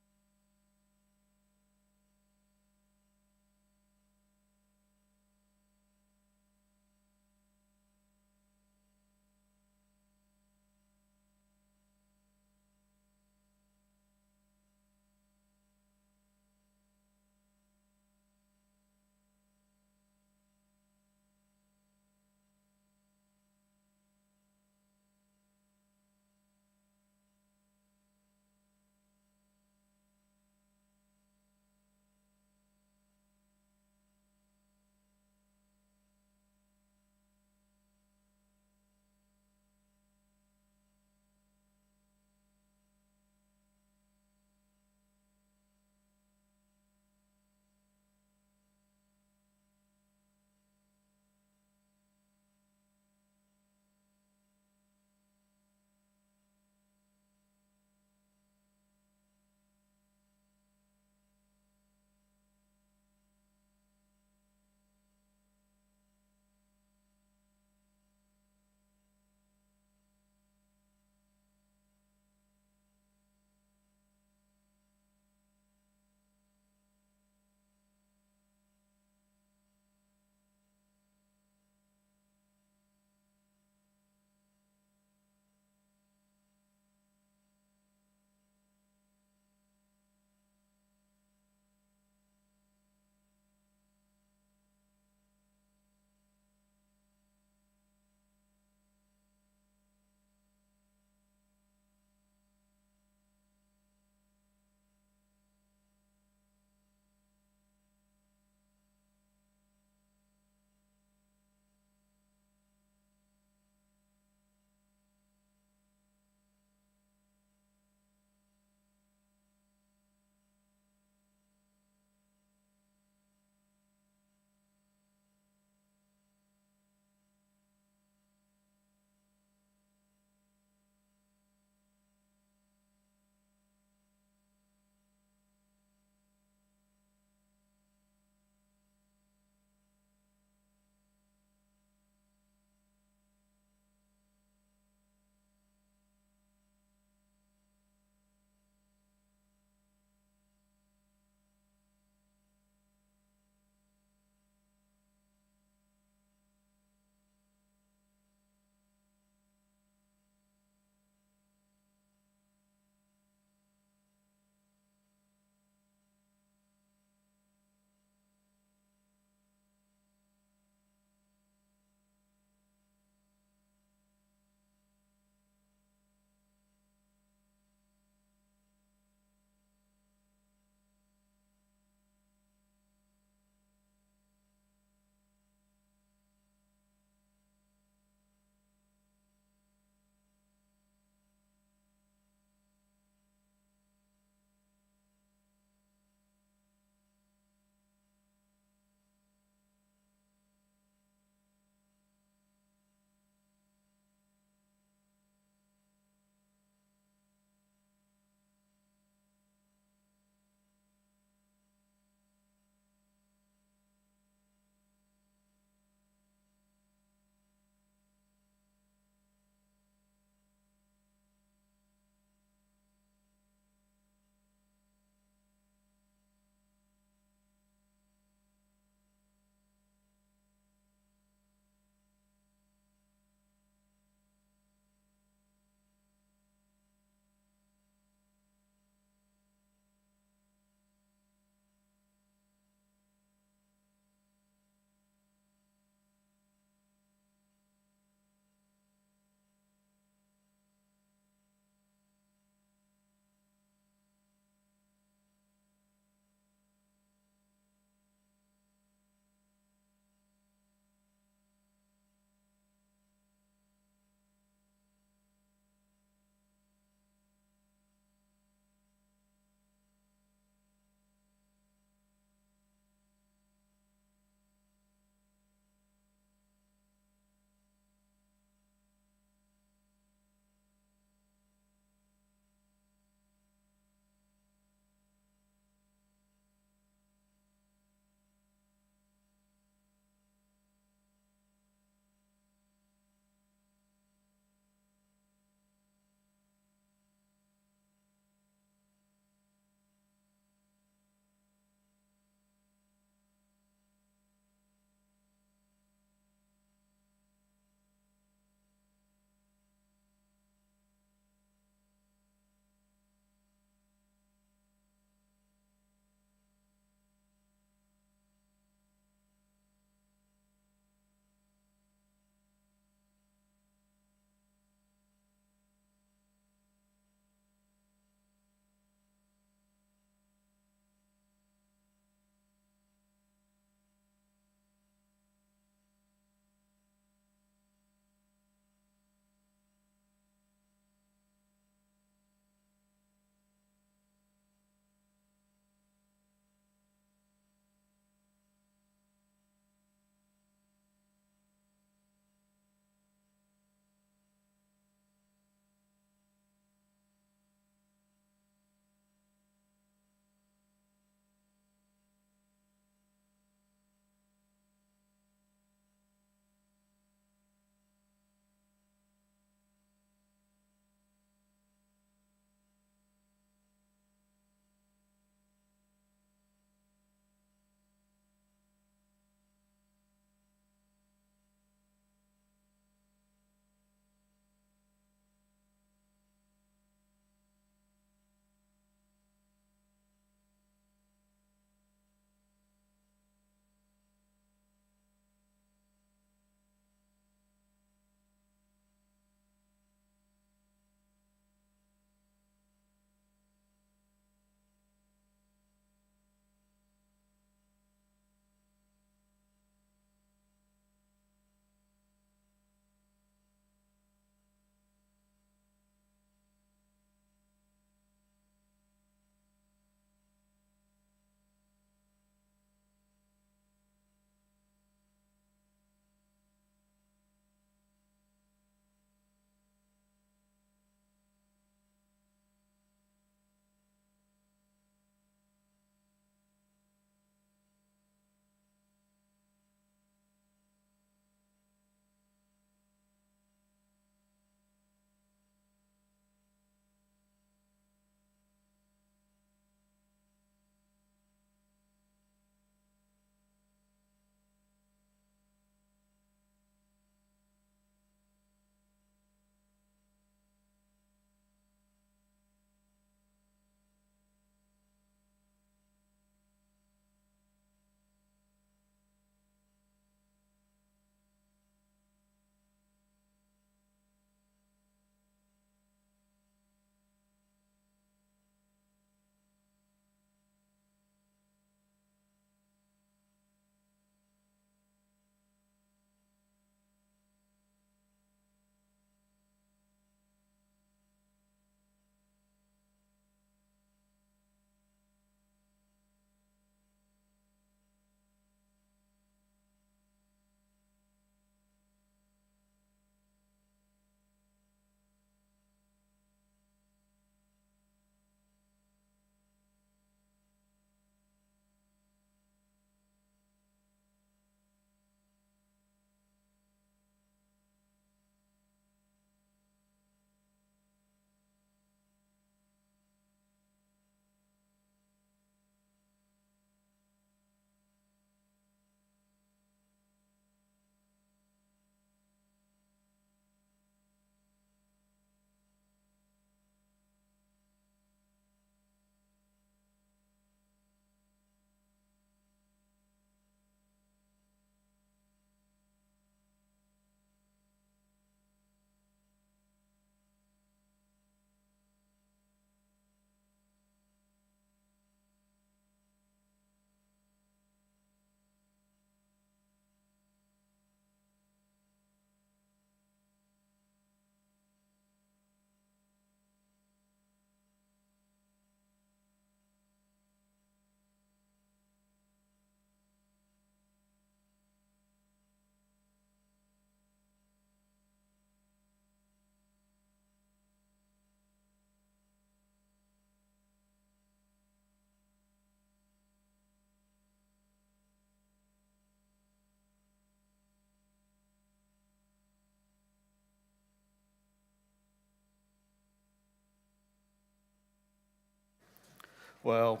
Well,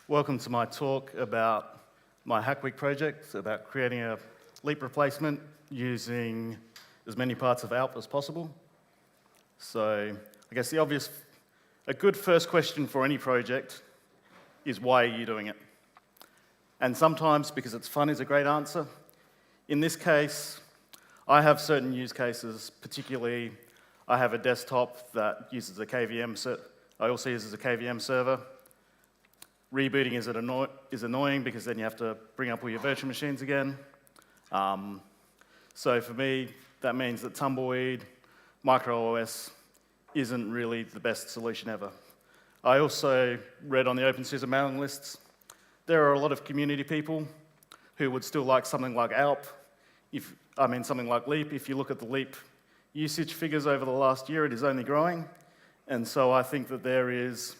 welcome to my talk about my Hack Week project, about creating a Leap replacement using as many parts of ALP as possible. So I guess a good first question for any project is, why are you doing it? And sometimes because it's fun is a great answer. In this case, I have certain use cases, particularly I have a desktop that uses a KVM I also use a KVM server. Rebooting is annoying because then you have to bring up all your virtual machines again. So for me, that means that Tumbleweed, MicroOS, isn't really the best solution ever. I also read on the OpenSUSE mailing lists, there are a lot of community people who would still like something like ALP, something like Leap. If you look at the Leap usage figures over the last year, it is only growing. And so I think that there is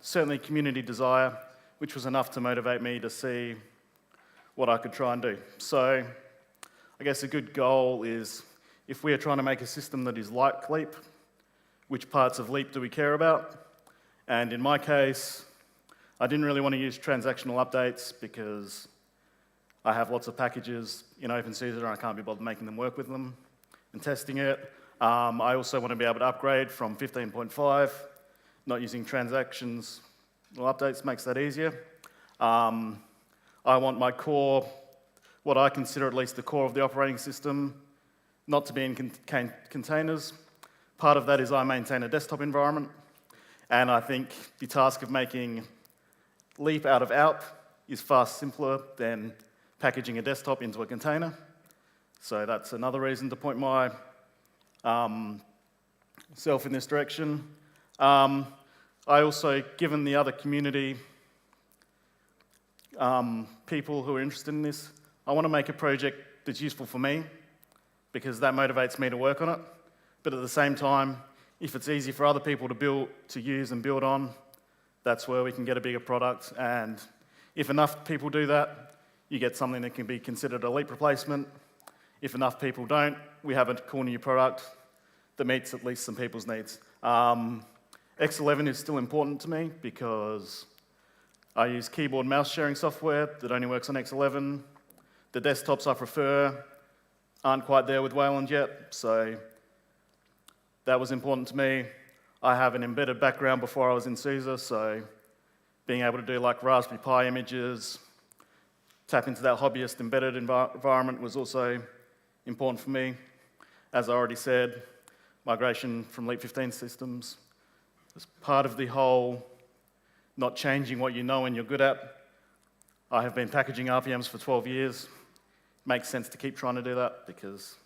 certainly community desire, which was enough to motivate me to see what I could try and do. So I guess a good goal is, if we are trying to make a system that is like Leap, which parts of Leap do we care about? And in my case, I didn't really want to use transactional updates because I have lots of packages in OpenSUSE and I can't be bothered making them work with them and testing it. I also want to be able to upgrade from 15.5. Not using transactions or updates makes that easier. I want my core, what I consider at least the core of the operating system, not to be in containers. Part of that is I maintain a desktop environment, and I think the task of making Leap out of ALP is far simpler than packaging a desktop into a container. So that's another reason to point my self in this direction. I also, given the other community people who are interested in this, I want to make a project that's useful for me because that motivates me to work on it. But at the same time, if it's easy for other people to use and build on, that's where we can get a bigger product. And if enough people do that, you get something that can be considered a Leap replacement. If enough people don't, we have a cool new product that meets at least some people's needs. X11 is still important to me because I use keyboard mouse sharing software that only works on X11. The desktops I prefer aren't quite there with Wayland yet, so that was important to me. I have an embedded background before I was in SUSE, so being able to do like Raspberry Pi images, tap into that hobbyist embedded environment was also important for me. As I already said, migration from Leap 15 systems is part of the whole not changing what you know and you're good at. I have been packaging RPMs for 12 years. Makes sense to keep trying to do that because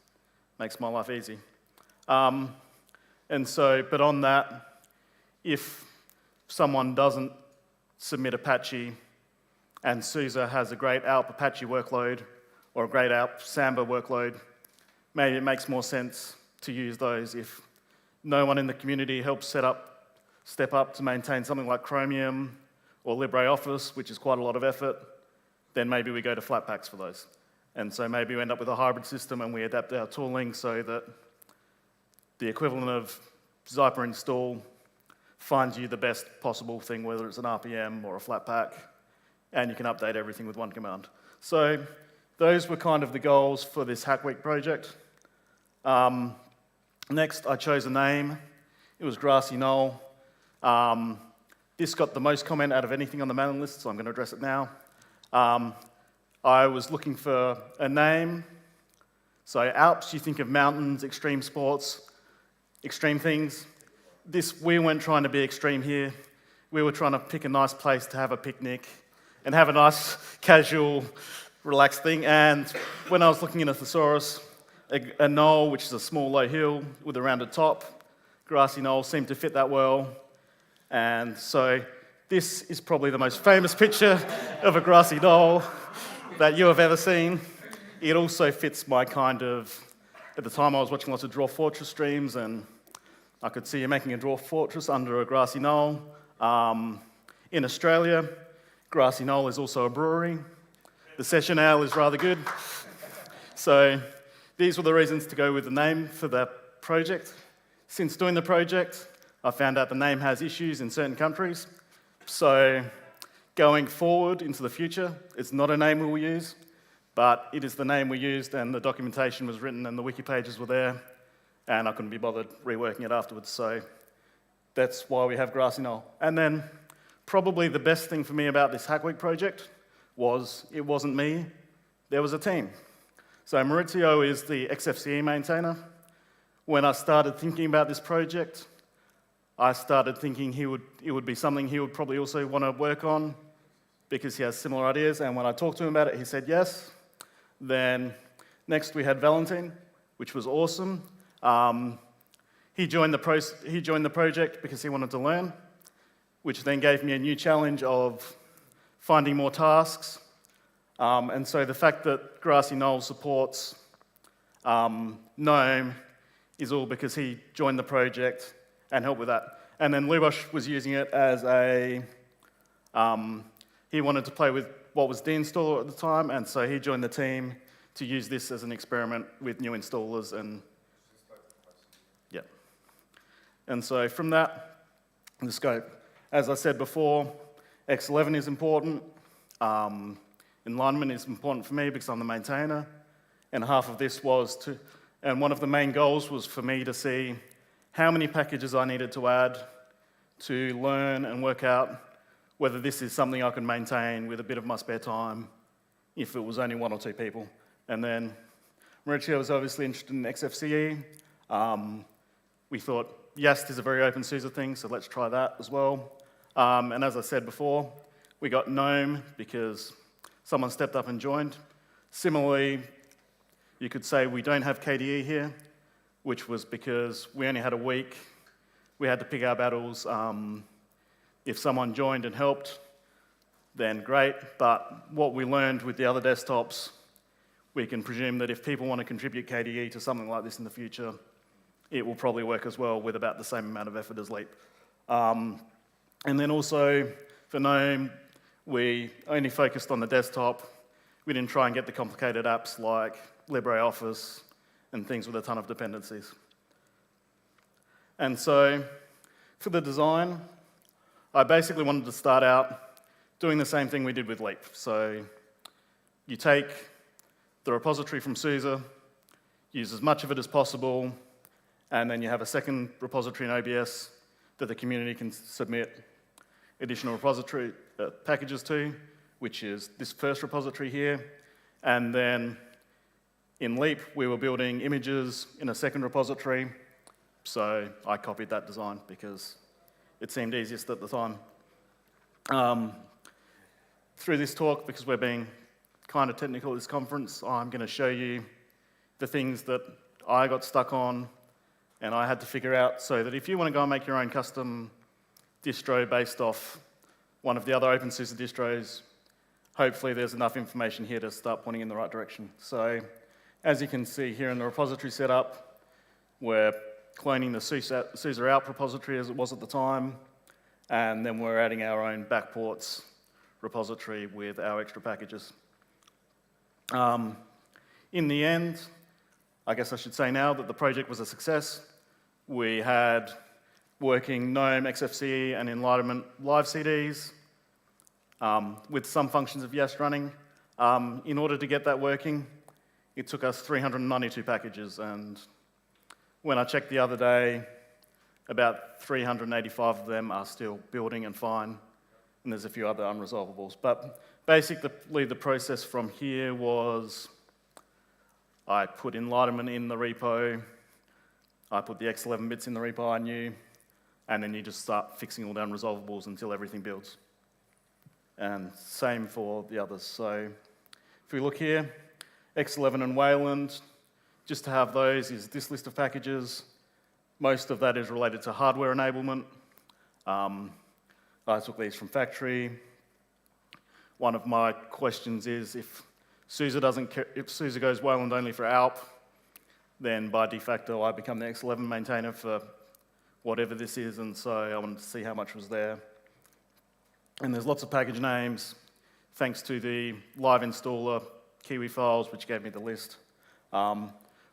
it makes my life easy. But on that, if someone doesn't submit Apache and SUSE has a great ALP Apache workload or a great ALP Samba workload, maybe it makes more sense to use those. If no one in the community helps step up to maintain something like Chromium or LibreOffice, which is quite a lot of effort, then maybe we go to Flatpaks for those. And so maybe we end up with a hybrid system and we adapt our tooling so that the equivalent of Zyper install finds you the best possible thing, whether it's an RPM or a Flatpak, and you can update everything with one command. So those were kind of the goals for this Hack Week project. Next, I chose a name. It was Grassy Knoll. This got the most comment out of anything on the mailing list, so I'm going to address it now. I was looking for a name. So Alps, you think of mountains, extreme sports, extreme things. We weren't trying to be extreme here. We were trying to pick a nice place to have a picnic and have a nice, casual, relaxed thing. And when I was looking in a thesaurus, a knoll, which is a small, low hill with a rounded top, Grassy Knoll seemed to fit that well. And so this is probably the most famous picture of a grassy knoll that you have ever seen. It also fits my kind of, at the time I was watching lots of Dwarf Fortress streams and I could see you making a Dwarf Fortress under a grassy knoll. In Australia, Grassy Knoll is also a brewery. The session ale is rather good. So these were the reasons to go with the name for that project. Since doing the project, I found out the name has issues in certain countries. So going forward into the future, it's not a name we will use, but it is the name we used, and the documentation was written and the wiki pages were there, and I couldn't be bothered reworking it afterwards. So that's why we have Grassy Knoll. And then probably the best thing for me about this Hack Week project was it wasn't me, there was a team. So Maurizio is the XFCE maintainer. When I started thinking about this project, I started thinking it would be something he would probably also want to work on because he has similar ideas. And when I talked to him about it, he said yes. Then next we had Valentin, which was awesome. He joined the project because he wanted to learn, which then gave me a new challenge of finding more tasks. And so the fact that Grassy Knoll supports GNOME is all because he joined the project and helped with that. And then Lubos was using it as he wanted to play with what was the installer at the time, and so he joined the team to use this as an experiment with new installers and yeah. And so from that, the scope. As I said before, X11 is important. Enlightenment is important for me because I'm the maintainer, and half of this was and one of the main goals was for me to see how many packages I needed to add to learn and work out whether this is something I can maintain with a bit of my spare time if it was only 1 or 2 people. And then Maurizio was obviously interested in XFCE. We thought Yast is a very open SUSE thing, so let's try that as well. And as I said before, we got GNOME because someone stepped up and joined. Similarly, you could say we don't have KDE here, which was because we only had a week. We had to pick our battles. If someone joined and helped, then great. But what we learned with the other desktops, we can presume that if people want to contribute KDE to something like this in the future, it will probably work as well with about the same amount of effort as Leap. And then also for GNOME, we only focused on the desktop. We didn't try and get the complicated apps like LibreOffice and things with a ton of dependencies. And so for the design, I basically wanted to start out doing the same thing we did with Leap. So you take the repository from SUSE, use as much of it as possible, and then you have a second repository in OBS that the community can submit additional repository packages to, which is this first repository here. And then in Leap, we were building images in a second repository, so I copied that design because it seemed easiest at the time. Through this talk, because we're being kind of technical at this conference, I'm going to show you the things that I got stuck on and I had to figure out, so that if you want to go and make your own custom distro based off one of the other OpenSUSE distros, hopefully there's enough information here to start pointing in the right direction. So as you can see here in the repository setup, we're cloning the SUSE out repository as it was at the time, and then we're adding our own backports repository with our extra packages. In the end, I guess I should say now that the project was a success. We had working GNOME, XFCE, and Enlightenment live CDs with some functions of Yast running. In order to get that working, it took us 392 packages, and when I checked the other day, about 385 of them are still building and fine, and there's a few other unresolvables. But basically the process from here was I put Enlightenment in the repo, I put the X11 bits in the repo I knew, and then you just start fixing all the unresolvables until everything builds. And same for the others. So if we look here, X11 and Wayland, just to have those is this list of packages. Most of that is related to hardware enablement. I took these from factory. One of my questions is if SUSE goes Wayland only for ALP, then by de facto I become the X11 maintainer for whatever this is, and so I wanted to see how much was there. And there's lots of package names, thanks to the live installer Kiwi files, which gave me the list.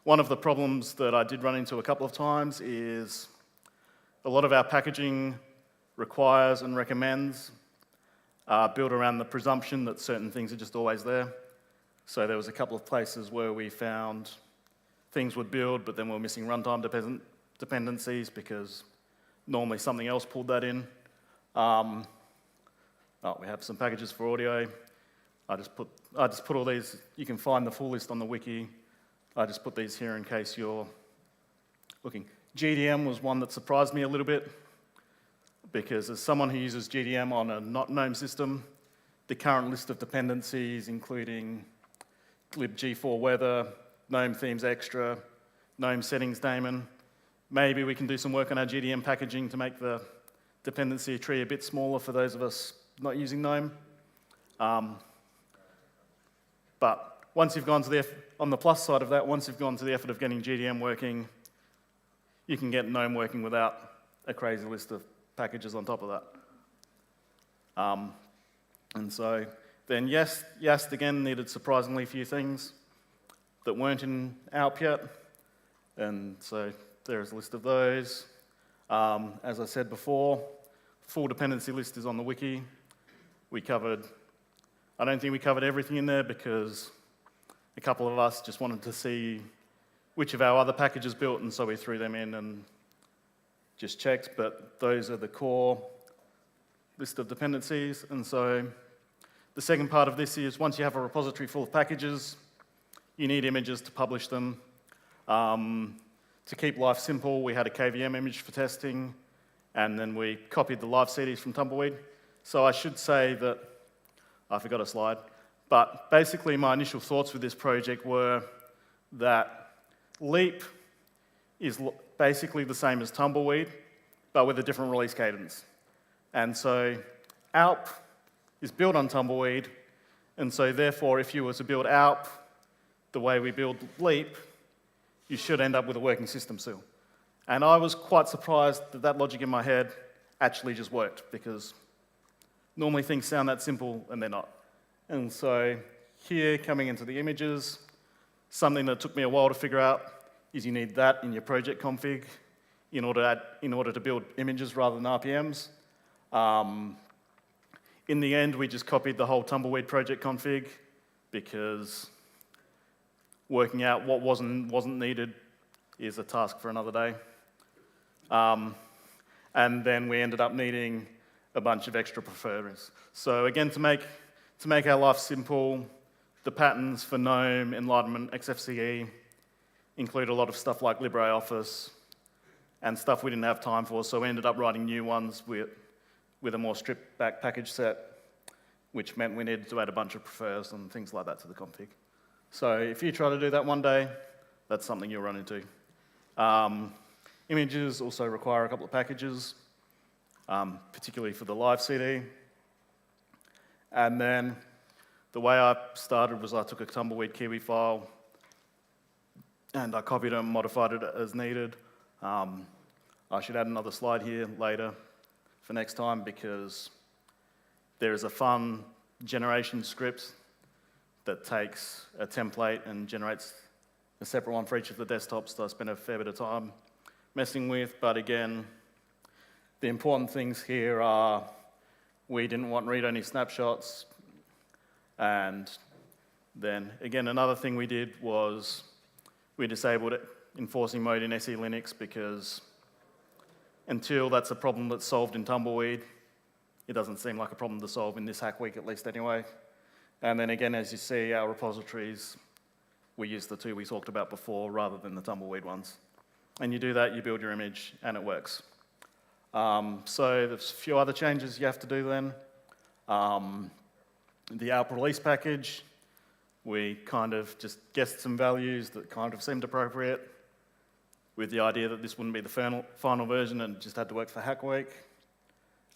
One of the problems that I did run into a couple of times is a lot of our packaging requires and recommends built around the presumption that certain things are just always there. So there was a couple of places where we found things would build, but then we're missing runtime dependencies because normally something else pulled that in. We have some packages for audio. I just put all these. You can find the full list on the wiki. I just put these here in case you're looking. GDM was one that surprised me a little bit because as someone who uses GDM on a not GNOME system, the current list of dependencies, including libg4 weather, GNOME themes extra, GNOME settings daemon, maybe we can do some work on our GDM packaging to make the dependency tree a bit smaller for those of us not using GNOME. But once you've gone to on the plus side of that, once you've gone to the effort of getting GDM working, you can get GNOME working without a crazy list of packages on top of that. And so then Yast again needed surprisingly few things that weren't in ALP yet. And so there's a list of those. As I said before, full dependency list is on the wiki. I don't think we covered everything in there because a couple of us just wanted to see which of our other packages built, and so we threw them in and just checked, but those are the core list of dependencies. And so the second part of this is once you have a repository full of packages, you need images to publish them. To keep life simple, we had a KVM image for testing, and then we copied the live CDs from Tumbleweed. So I should say that, I forgot a slide, but basically my initial thoughts with this project were that Leap is basically the same as Tumbleweed, but with a different release cadence. And so ALP is built on Tumbleweed, and so therefore if you were to build ALP the way we build Leap, you should end up with a working system still. And I was quite surprised that that logic in my head actually just worked, because normally things sound that simple and they're not. And so here, coming into the images, something that took me a while to figure out is you need that in your project config in order to build images rather than RPMs. In the end, we just copied the whole Tumbleweed project config because working out what wasn't needed is a task for another day. And then we ended up needing a bunch of extra prefers. So again, to make our life simple, the patterns for GNOME, Enlightenment, XFCE include a lot of stuff like LibreOffice and stuff we didn't have time for, so we ended up writing new ones with a more stripped back package set, which meant we needed to add a bunch of prefers and things like that to the config. So if you try to do that one day, that's something you'll run into. Images also require a couple of packages, particularly for the live CD. And then the way I started was I took a Tumbleweed Kiwi file and I copied it and modified it as needed. I should add another slide here later for next time because there is a fun generation script that takes a template and generates a separate one for each of the desktops that I spent a fair bit of time messing with. But again, the important things here are we didn't want read-only snapshots. And then, again, another thing we did was we disabled enforcing mode in SE Linux because until that's a problem that's solved in Tumbleweed, it doesn't seem like a problem to solve in this hack week, at least anyway. And then again, as you see, our repositories, we use the two we talked about before rather than the Tumbleweed ones. And you do that, you build your image, and it works. So there's a few other changes you have to do then. The ALP release package, we kind of just guessed some values that kind of seemed appropriate with the idea that this wouldn't be the final version and just had to work for Hack Week.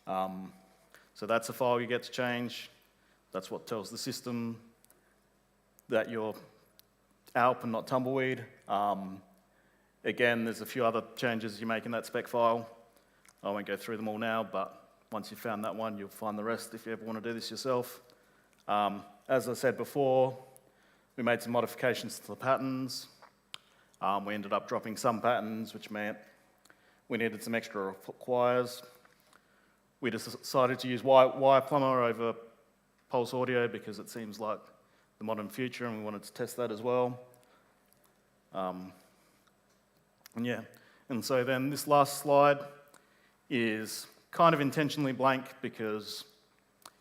So that's a file you get to change. That's what tells the system that you're ALP and not Tumbleweed. Again, there's a few other changes you make in that spec file. I won't go through them all now, but once you've found that one, you'll find the rest if you ever want to do this yourself. As I said before, we made some modifications to the patterns. We ended up dropping some patterns, which meant we needed some extra wires. We decided to use wire plumber over pulse audio because it seems like the modern future, and we wanted to test that as well. And so then this last slide is kind of intentionally blank because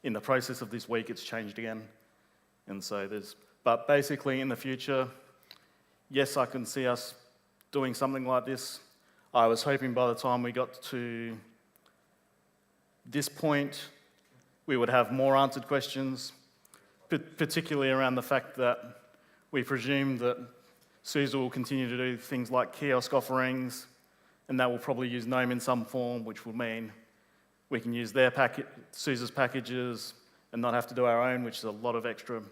in the process of this week it's changed again. And so but basically in the future, yes, I can see us doing something like this. I was hoping by the time we got to this point, we would have more answered questions, particularly around the fact that we presume that SUSE will continue to do things like kiosk offerings, and that will probably use GNOME in some form, which will mean we can use their SUSE's packages and not have to do our own, which is a lot of extra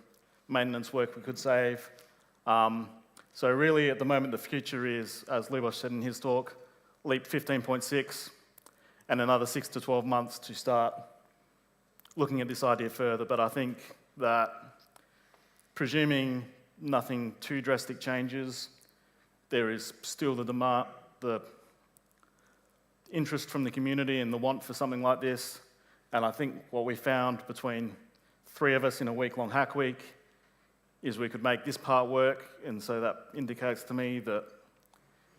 maintenance work we could save. So really, at the moment, the future is, as Lubos said in his talk, Leap 15.6, and another 6 to 12 months to start looking at this idea further. But I think that presuming nothing too drastic changes, there is still the interest from the community and the want for something like this. And I think what we found between 3 of us in a week-long hack week is we could make this part work, and so that indicates to me that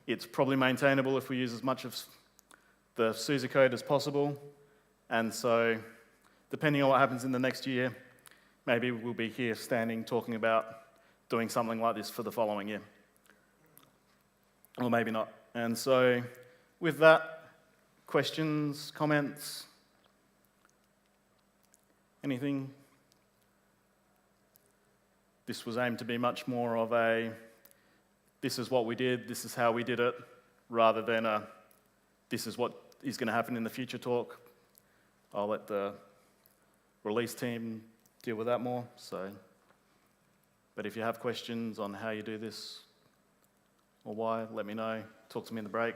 it's probably maintainable if we use as much of the SUSE code as possible. And so, depending on what happens in the next year, maybe we'll be here standing talking about doing something like this for the following year. Or maybe not. And so, with that, questions, comments? Anything? This was aimed to be much more of a, this is what we did, this is how we did it, rather than a, this is what is going to happen in the future talk. I'll let the release team deal with that more. But if you have questions on how you do this or why, let me know. Talk to me in the break.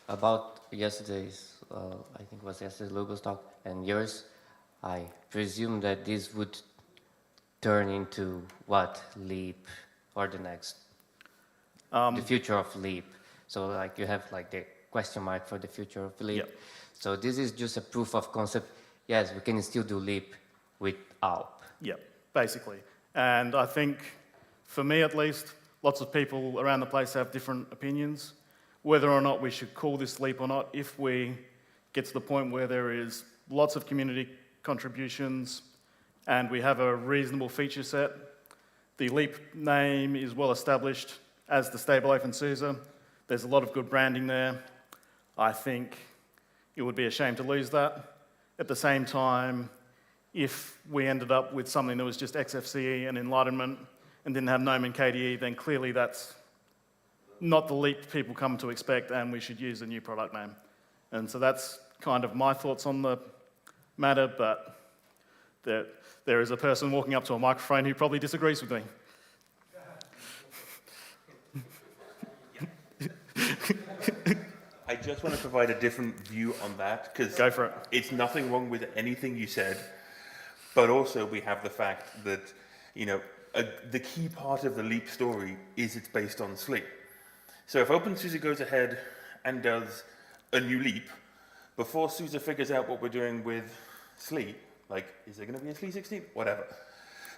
About yesterday's, I think it was yesterday's Lubos talk and yours, I presume that this would turn into what? Leap or the next? The future of Leap. So like you have like the question mark for the future of Leap. Yep. So this is just a proof of concept. Yes, we can still do Leap without. Yeah, basically. And I think, for me at least, lots of people around the place have different opinions. Whether or not we should call this Leap or not, if we get to the point where there is lots of community contributions and we have a reasonable feature set, the Leap name is well established as the stable OpenSUSE. There's a lot of good branding there. I think it would be a shame to lose that. At the same time, if we ended up with something that was just XFCE and Enlightenment and didn't have GNOME and KDE, then clearly that's not the Leap people come to expect, and we should use a new product name. And so that's kind of my thoughts on the matter, but there is a person walking up to a microphone who probably disagrees with me. I just want to provide a different view on that, because go for it. It's nothing wrong with anything you said, but also we have the fact that, you know, the key part of the Leap story is it's based on Sleep. So if OpenSUSE goes ahead and does a new Leap, before SUSE figures out what we're doing with Sleep, like, is there going to be a SLE 16? Whatever.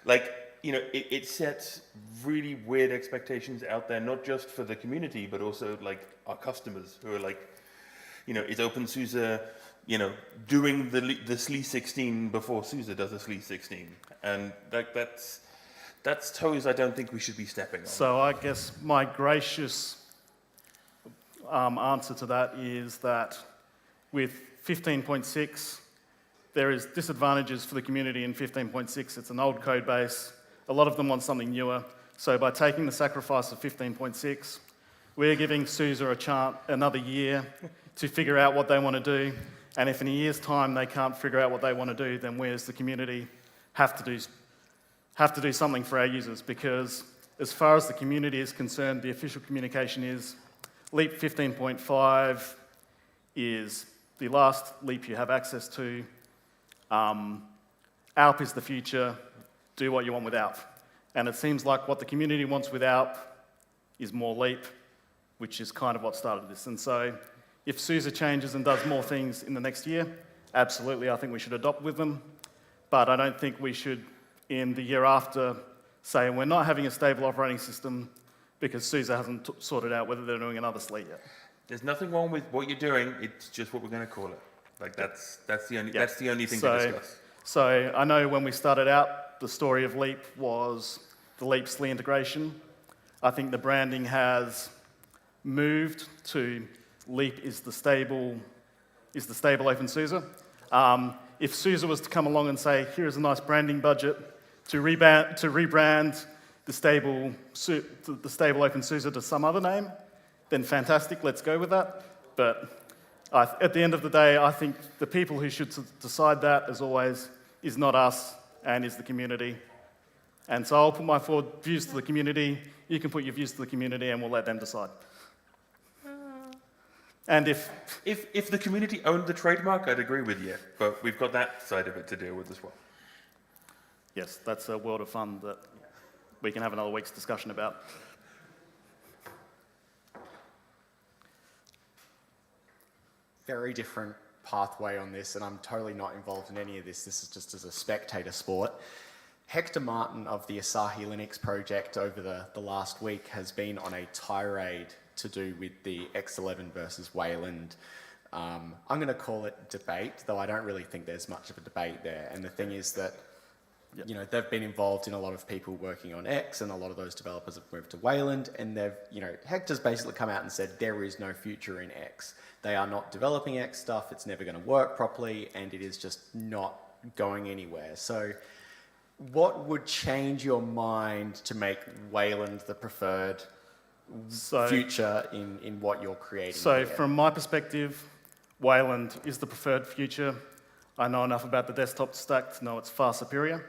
Like, you know, it sets really weird expectations out there, not just for the community, but also, like, our customers who are like, you know, is OpenSUSE, you know, doing the SLE 16 before SUSE does a SLE 16? And that's toes I don't think we should be stepping on. So I guess my gracious answer to that is that with 15.6, there is disadvantages for the community in 15.6. It's an old code base. A lot of them want something newer. So by taking the sacrifice of 15.6, we're giving SUSE another year to figure out what they want to do. And if in a year's time they can't figure out what they want to do, then we as the community have to do something for our users, because as far as the community is concerned, the official communication is Leap 15.5 is the last Leap you have access to. ALP is the future. Do what you want with ALP. And it seems like what the community wants with ALP is more Leap. which is kind of what started this. And so if SUSE changes and does more things in the next year, absolutely, I think we should adopt with them. But I don't think we should, in the year after, say we're not having a stable operating system because SUSE hasn't sorted out whether they're doing another SLEET yet. There's nothing wrong with what you're doing, it's just what we're going to call it. Like that's the only thing to discuss. So I know when we started out, the story of Leap was the Leap SLE integration. I think the branding has moved to Leap is the stable OpenSUSE. If SUSE was to come along and say, here is a nice branding budget to rebrand the stable OpenSUSE to some other name, then fantastic, let's go with that. But at the end of the day, I think the people who should decide that, as always, is not us and is the community. And so I'll put my forward views to the community, you can put your views to the community, and we'll let them decide. And if the community owned the trademark, I'd agree with you, but we've got that side of it to deal with as well. Yes, that's a world of fun that we can have another week's discussion about. Very different pathway on this, and I'm totally not involved in any of this. This is just as a spectator sport. Hector Martin of the Asahi Linux project over the last week has been on a tirade to do with the X11 versus Wayland. I'm going to call it debate, though I don't really think there's much of a debate there. And the thing is that, you know, they've been involved in a lot of people working on X, and a lot of those developers have moved to Wayland, and Hector's basically come out and said there is no future in X. They are not developing X stuff, it's never going to work properly, and it is just not going anywhere. So what would change your mind to make Wayland the preferred future in what you're creating? So here? From my perspective, Wayland is the preferred future. I know enough about the desktop stack to know it's far superior.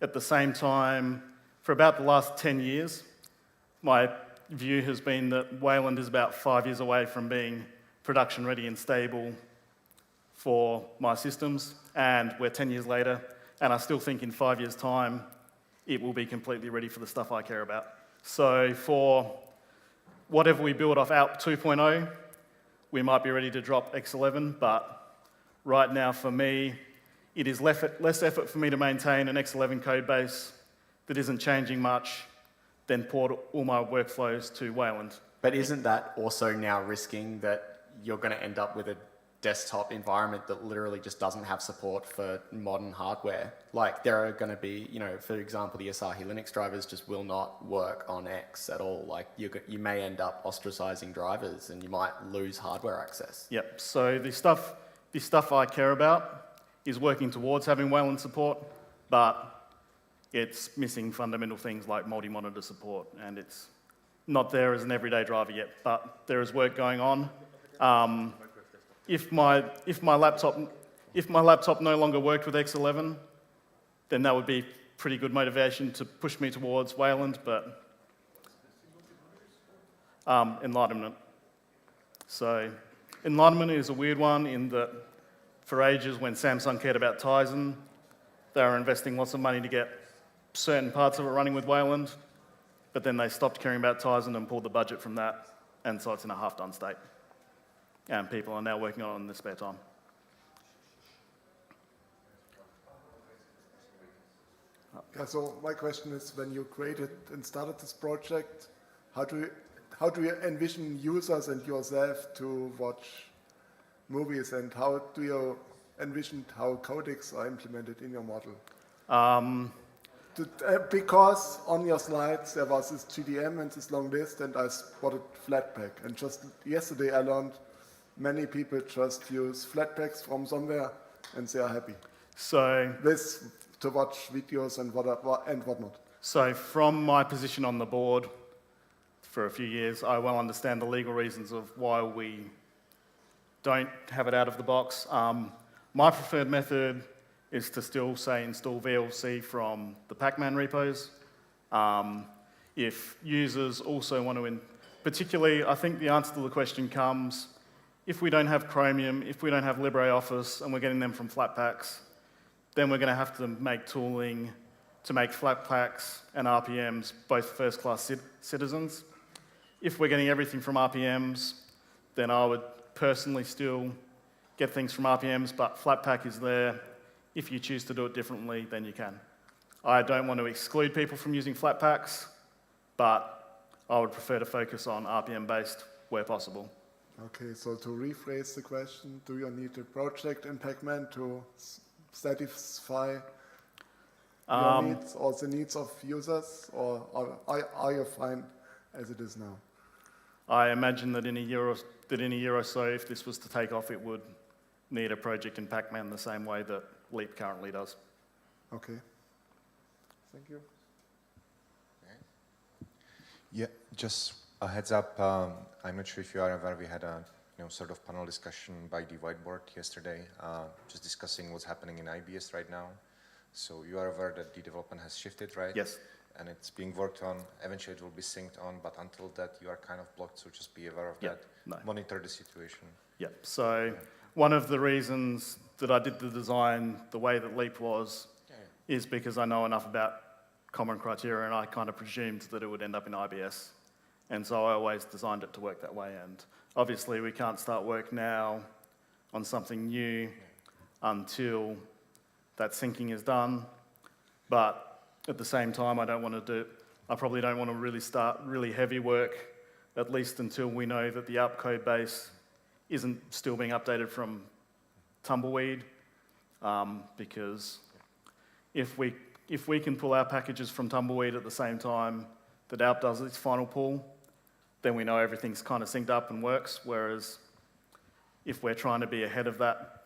At the same time, for about the last 10 years, my view has been that Wayland is about 5 years away from being production ready and stable for my systems, and we're 10 years later, and I still think in 5 years' time, it will be completely ready for the stuff I care about. So for whatever we build off Alp 2.0, we might be ready to drop X11, but right now for me, it is less effort for me to maintain an X11 code base that isn't changing much than port all my workflows to Wayland. But isn't that also now risking that you're going to end up with a desktop environment that literally just doesn't have support for modern hardware? Like there are going to be, for example, the Asahi Linux drivers just will not work on X at all. Like you may end up ostracizing drivers and you might lose hardware access. Yep, so the stuff I care about is working towards having Wayland support, but it's missing fundamental things like multi-monitor support, and it's not there as an everyday driver yet, but there is work going on. If my laptop no longer worked with X11, then that would be pretty good motivation to push me towards Wayland, but Enlightenment. So Enlightenment is a weird one in that for ages when Samsung cared about Tizen, they were investing lots of money to get certain parts of it running with Wayland, but then they stopped caring about Tizen and pulled the budget from that, and so it's in a half-done state. And people are now working on it in their spare time. Yeah, so my question is, when you created and started this project, how do you envision users and yourself to watch movies, and how do you envision how codecs are implemented in your model? Because on your slides there was this GDM and this long list, and I spotted Flatpak, and just yesterday I learned many people just use Flatpaks from somewhere and they are happy. So this to watch videos and whatnot. So from my position on the board for a few years, I well understand the legal reasons of why we don't have it out of the box. My preferred method is to still, say, install VLC from the Pacman repos. If users also want to, particularly, I think the answer to the question comes, if we don't have Chromium, if we don't have LibreOffice, and we're getting them from Flatpaks, then we're going to have to make tooling to make Flatpaks and RPMs both first-class citizens. if we're getting everything from RPMs, then I would personally still get things from RPMs, but Flatpak is there. If you choose to do it differently, then you can. I don't want to exclude people from using Flatpaks, but I would prefer to focus on RPM-based where possible. Okay, so to rephrase the question, do you need a project in Pacman to satisfy your needs or the needs of users, or are you fine as it is now? I imagine that in a year or so, if this was to take off, it would need a project in Pacman the same way that Leap currently does. Okay. Thank you. Yeah, just a heads up. I'm not sure if you are aware, we had a sort of panel discussion by the whiteboard yesterday, just discussing what's happening in IBS right now. So you are aware that the development has shifted, right? Yes. And it's being worked on. Eventually it will be synced on, but until that you are kind of blocked, so just be aware of that. No. Monitor the situation. Yeah, so one of the reasons that I did the design the way that Leap was is because I know enough about common criteria and I kind of presumed that it would end up in IBS. And so I always designed it to work that way. And obviously we can't start work now on something new until that syncing is done. But at the same time, I probably don't want to really start really heavy work, at least until we know that the ARP code base isn't still being updated from Tumbleweed, because if we can pull our packages from Tumbleweed at the same time that ARP does its final pull, then we know everything's kind of synced up and works, whereas if we're trying to be ahead of that,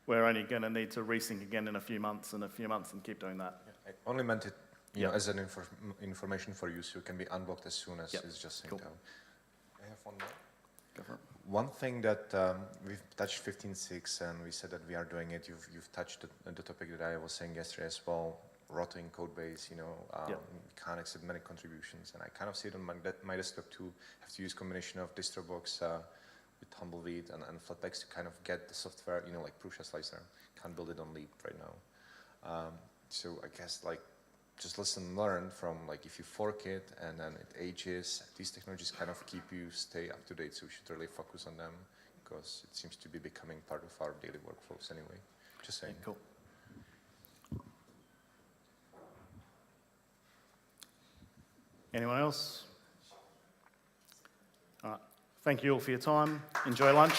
we're only going to need to resync again in a few months and keep doing that. I only meant it as an information for you, so it can be unblocked as soon as it's just synced out. I have one more. Go for it. One thing that we've touched 15.6 and we said that we are doing it, you've touched the topic that I was saying yesterday as well, rotting code base, can't accept many contributions, and I kind of see it on my desktop too. Have to use combination of DistroBox with Tumbleweed and Flatpaks to kind of get the software, like Prusa Slicer. Can't build it on Leap right now. So I guess just listen and learn from if you fork it and then it ages, these technologies kind of stay up to date, so we should really focus on them because it seems to be becoming part of our daily workflows anyway. Just saying. Cool. Anyone else? All right. Thank you all for your time. Enjoy lunch.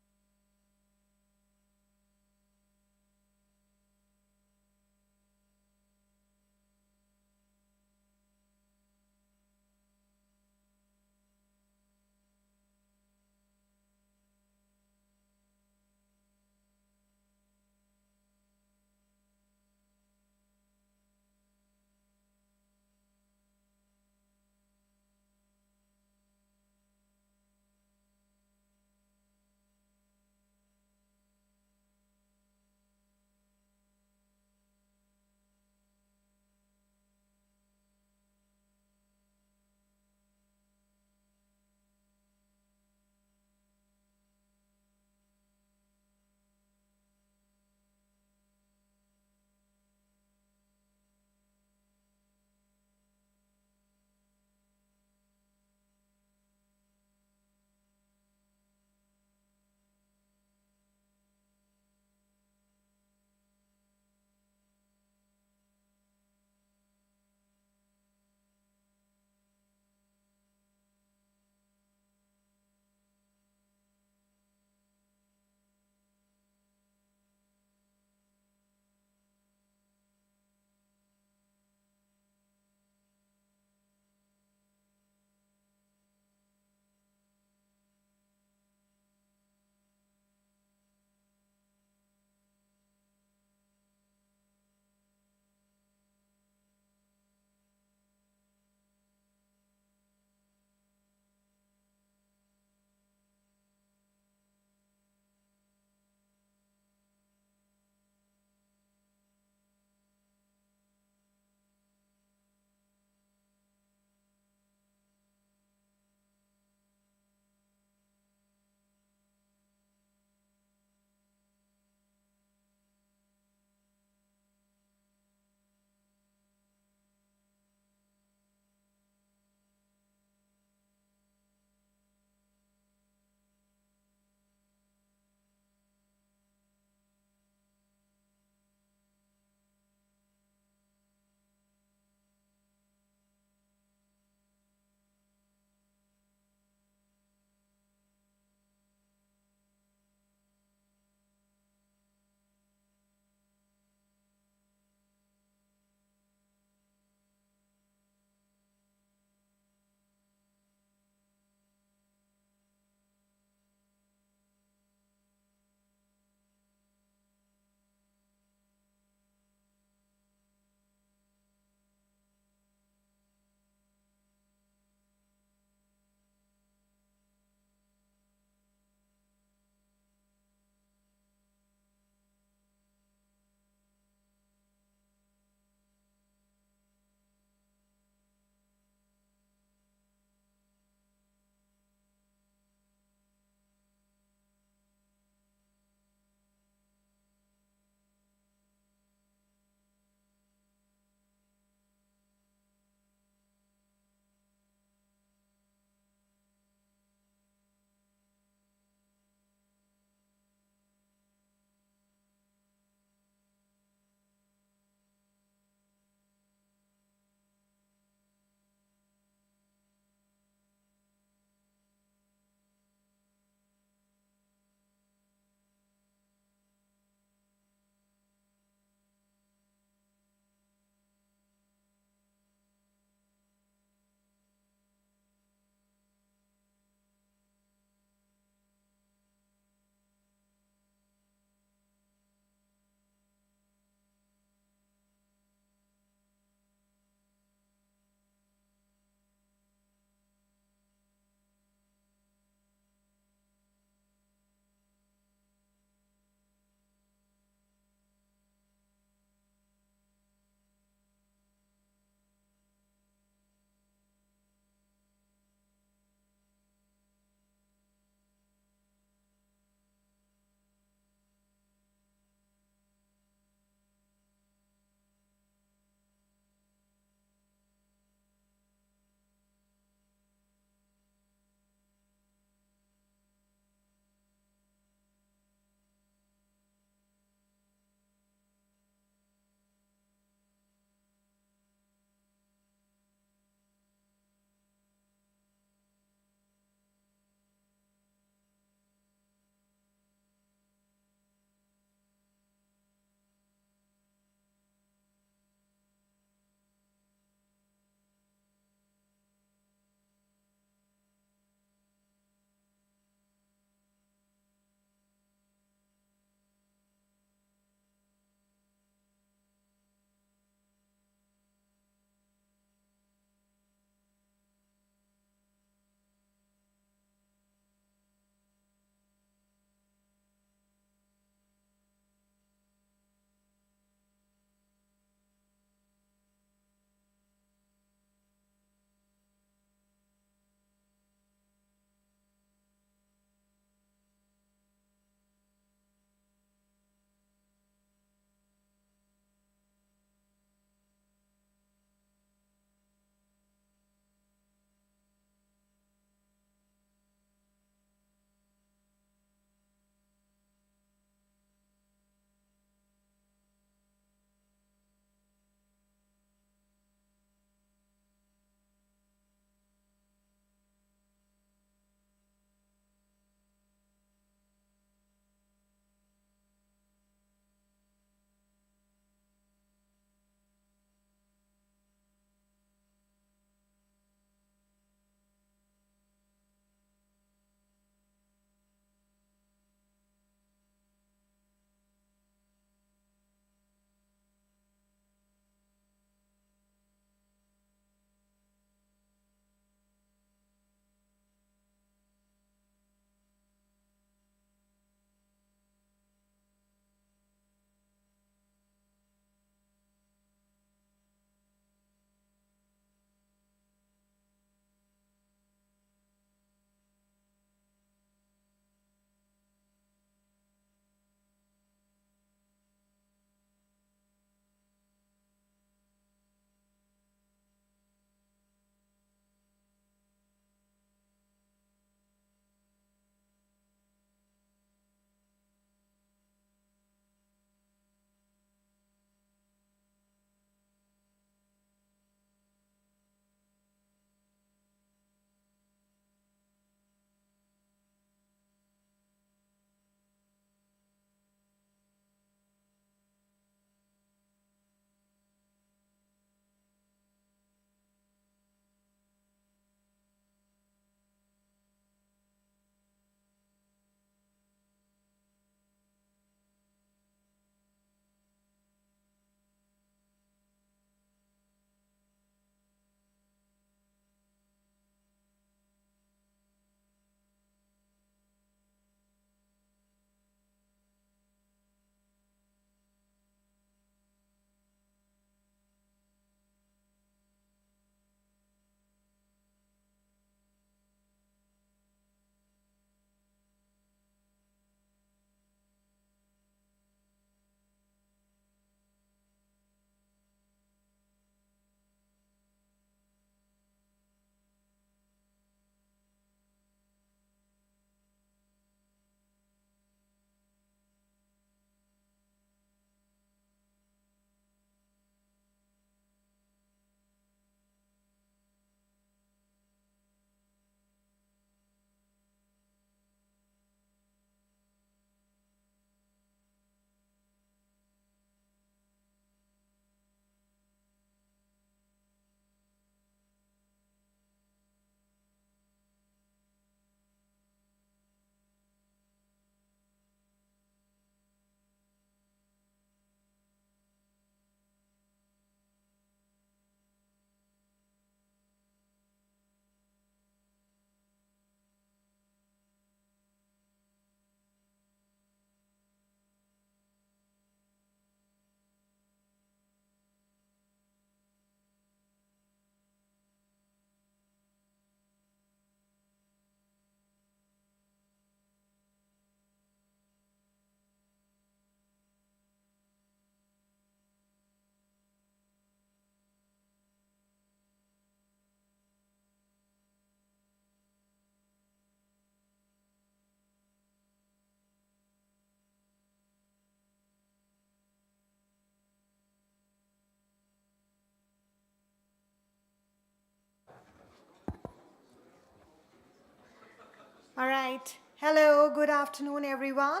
All right. Hello, good afternoon, everyone.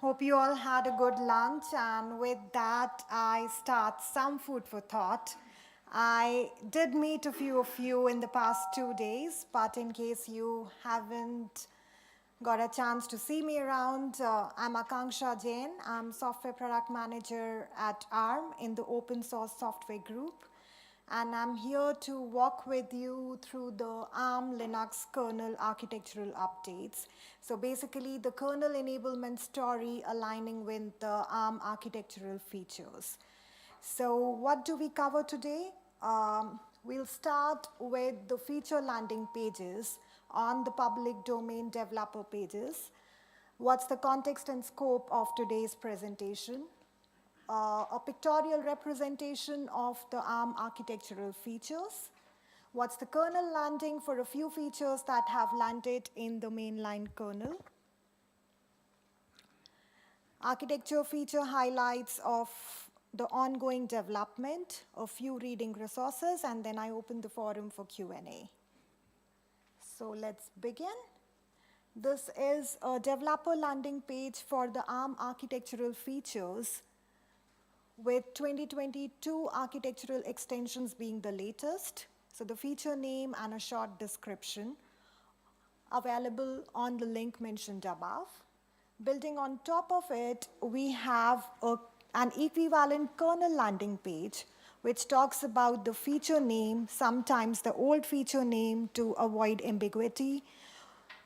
Hope you all had a good lunch, and with that, I start some food for thought. I did meet a few of you in the past 2 days, but in case you haven't got a chance to see me around, I'm Akanksha Jain. I'm Software Product Manager at ARM in the Open Source Software Group. And I'm here to walk with you through the ARM Linux kernel architectural updates. So basically the kernel enablement story aligning with the ARM architectural features. So what do we cover today? We'll start with the feature landing pages on the public domain developer pages. What's the context and scope of today's presentation? A pictorial representation of the ARM architectural features. What's the kernel landing for a few features that have landed in the mainline kernel? Architecture feature highlights of the ongoing development, a few reading resources, and then I open the forum for Q&A. So let's begin. This is a developer landing page for the ARM architectural features, with 2022 architectural extensions being the latest. So the feature name and a short description available on the link mentioned above. Building on top of it, we have an equivalent kernel landing page which talks about the feature name, sometimes the old feature name to avoid ambiguity.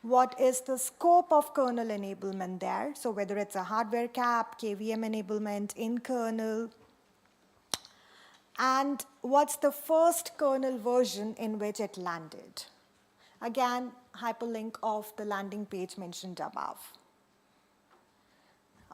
What is the scope of kernel enablement there? So whether it's a hardware cap, KVM enablement in kernel, and what's the first kernel version in which it landed? Again, hyperlink of the landing page mentioned above.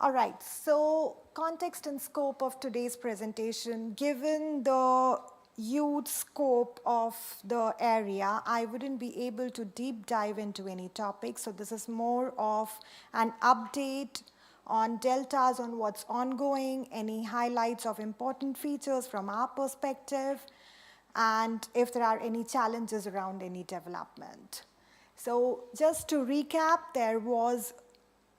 All right, so context and scope of today's presentation. Given the huge scope of the area, I wouldn't be able to deep dive into any topic. So this is more of an update on deltas on what's ongoing, any highlights of important features from our perspective, and if there are any challenges around any development. So just to recap, there was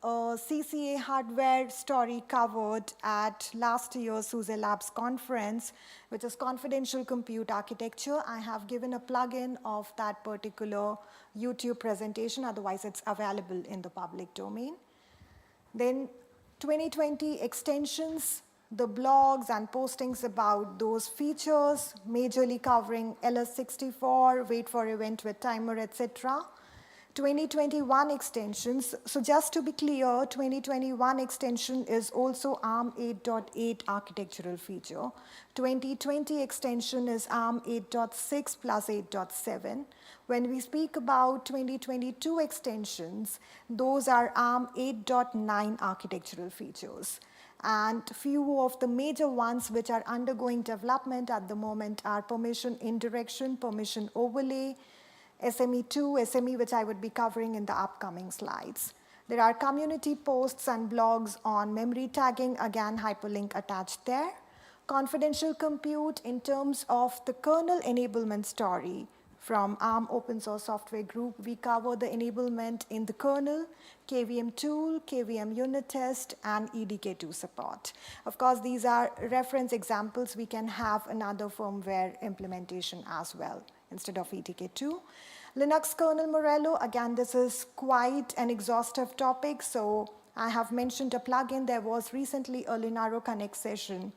a CCA hardware story covered at last year's SUSE Labs conference, which is confidential compute architecture. I have given a plugin of that particular YouTube presentation, otherwise it's available in the public domain. Then 2020 extensions, the blogs and postings about those features, majorly covering LS64, wait for event with timer, etc. 2021 extensions, so just to be clear, 2021 extension is also ARM 8.8 architectural feature. 2020 extension is ARM 8.6 plus 8.7. When we speak about 2022 extensions, those are ARM 8.9 architectural features. And few of the major ones which are undergoing development at the moment are permission indirection, permission overlay, SME2, SME, which I would be covering in the upcoming slides. There are community posts and blogs on memory tagging, again, hyperlink attached there. Confidential compute in terms of the kernel enablement story from ARM Open Source Software Group. We cover the enablement in the kernel, KVM tool, KVM unit test, and EDK2 support. Of course, these are reference examples. We can have another firmware implementation as well instead of EDK2. Linux kernel Morello, again, this is quite an exhaustive topic, so I have mentioned a plugin. There was recently a Linaro Connect session,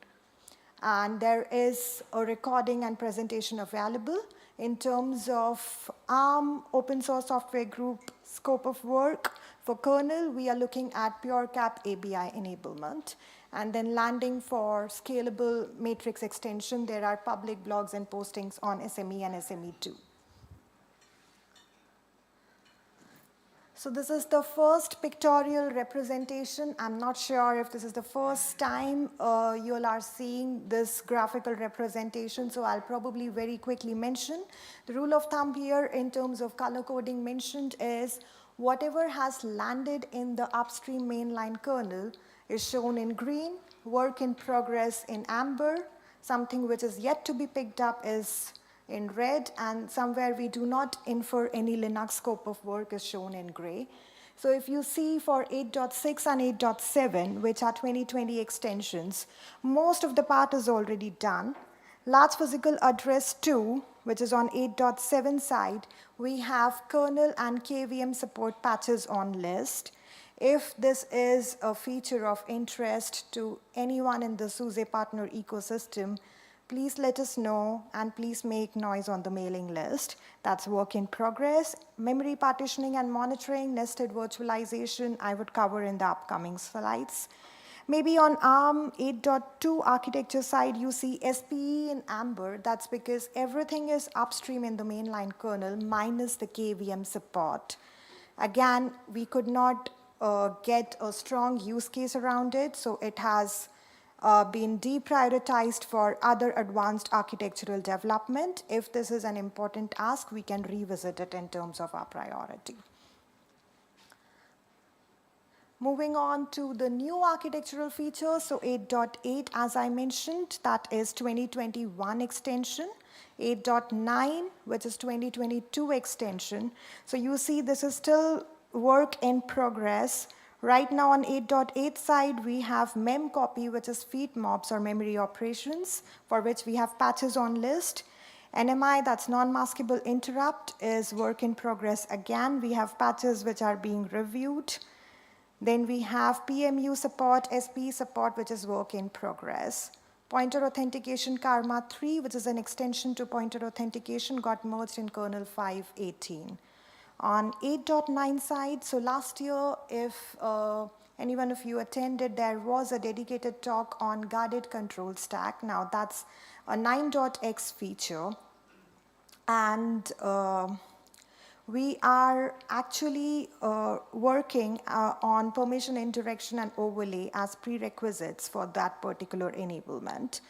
and there is a recording and presentation available. In terms of ARM Open Source Software Group scope of work, for kernel, we are looking at PureCap ABI enablement. And then landing for scalable matrix extension, there are public blogs and postings on SME and SME2. So this is the first pictorial representation. I'm not sure if this is the first time you all are seeing this graphical representation, so I'll probably very quickly mention. The rule of thumb here in terms of color coding mentioned is whatever has landed in the upstream mainline kernel is shown in green, work in progress in amber, something which is yet to be picked up is in red, and somewhere we do not infer any Linux scope of work is shown in gray. So if you see for 8.6 and 8.7, which are 2020 extensions, most of the part is already done. Large physical address 2, which is on 8.7 side, we have kernel and KVM support patches on list. If this is a feature of interest to anyone in the SUSE partner ecosystem, please let us know and please make noise on the mailing list. That's work in progress. Memory partitioning and monitoring, nested virtualization, I would cover in the upcoming slides. Maybe on ARM 8.2 architecture side, you see SPE in amber. That's because everything is upstream in the mainline kernel minus the KVM support. Again, we could not get a strong use case around it, so it has been deprioritized for other advanced architectural development. If this is an important ask, we can revisit it in terms of our priority. Moving on to the new architectural features, so 8.8, as I mentioned, that is 2021 extension. 8.9, which is 2022 extension. So you see this is still work in progress. Right now on 8.8 side, we have memcopy, which is feed mobs or memory operations, for which we have patches on list. NMI, that's non-maskable interrupt, is work in progress again. We have patches which are being reviewed. Then we have PMU support, SPE support, which is work in progress. Pointer authentication Karma 3, which is an extension to pointer authentication, got merged in kernel 5.18. On 8.9 side, so last year, if anyone of you attended, there was a dedicated talk on guarded control stack. Now that's a 9.x feature. And we are actually working on permission indirection and overlay as prerequisites for that particular enablement.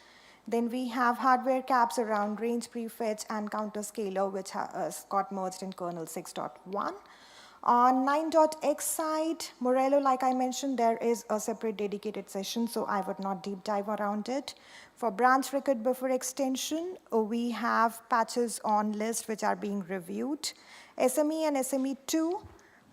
Then we have hardware caps around range prefetch and counterscaler, which has got merged in kernel 6.1. On 9.x side, Morello, like I mentioned, there is a separate dedicated session, so I would not deep dive around it. For branch record buffer extension, we have patches on list which are being reviewed. SME and SME2,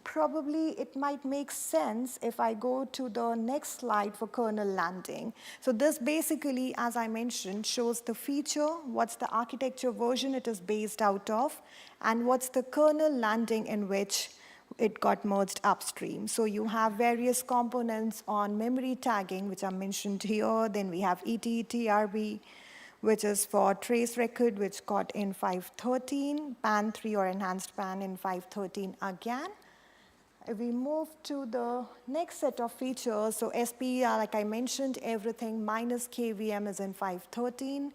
probably it might make sense if I go to the next slide for kernel landing. So this basically, as I mentioned, shows the feature, what's the architecture version it is based out of, and what's the kernel landing in which it got merged upstream. So you have various components on memory tagging, which are mentioned here. Then we have ETETRB, which is for trace record, which got in 5.13, PAN3 or enhanced PAN in 5.13 again. If we move to the next set of features, so SPE, like I mentioned, everything minus KVM is in 5.13.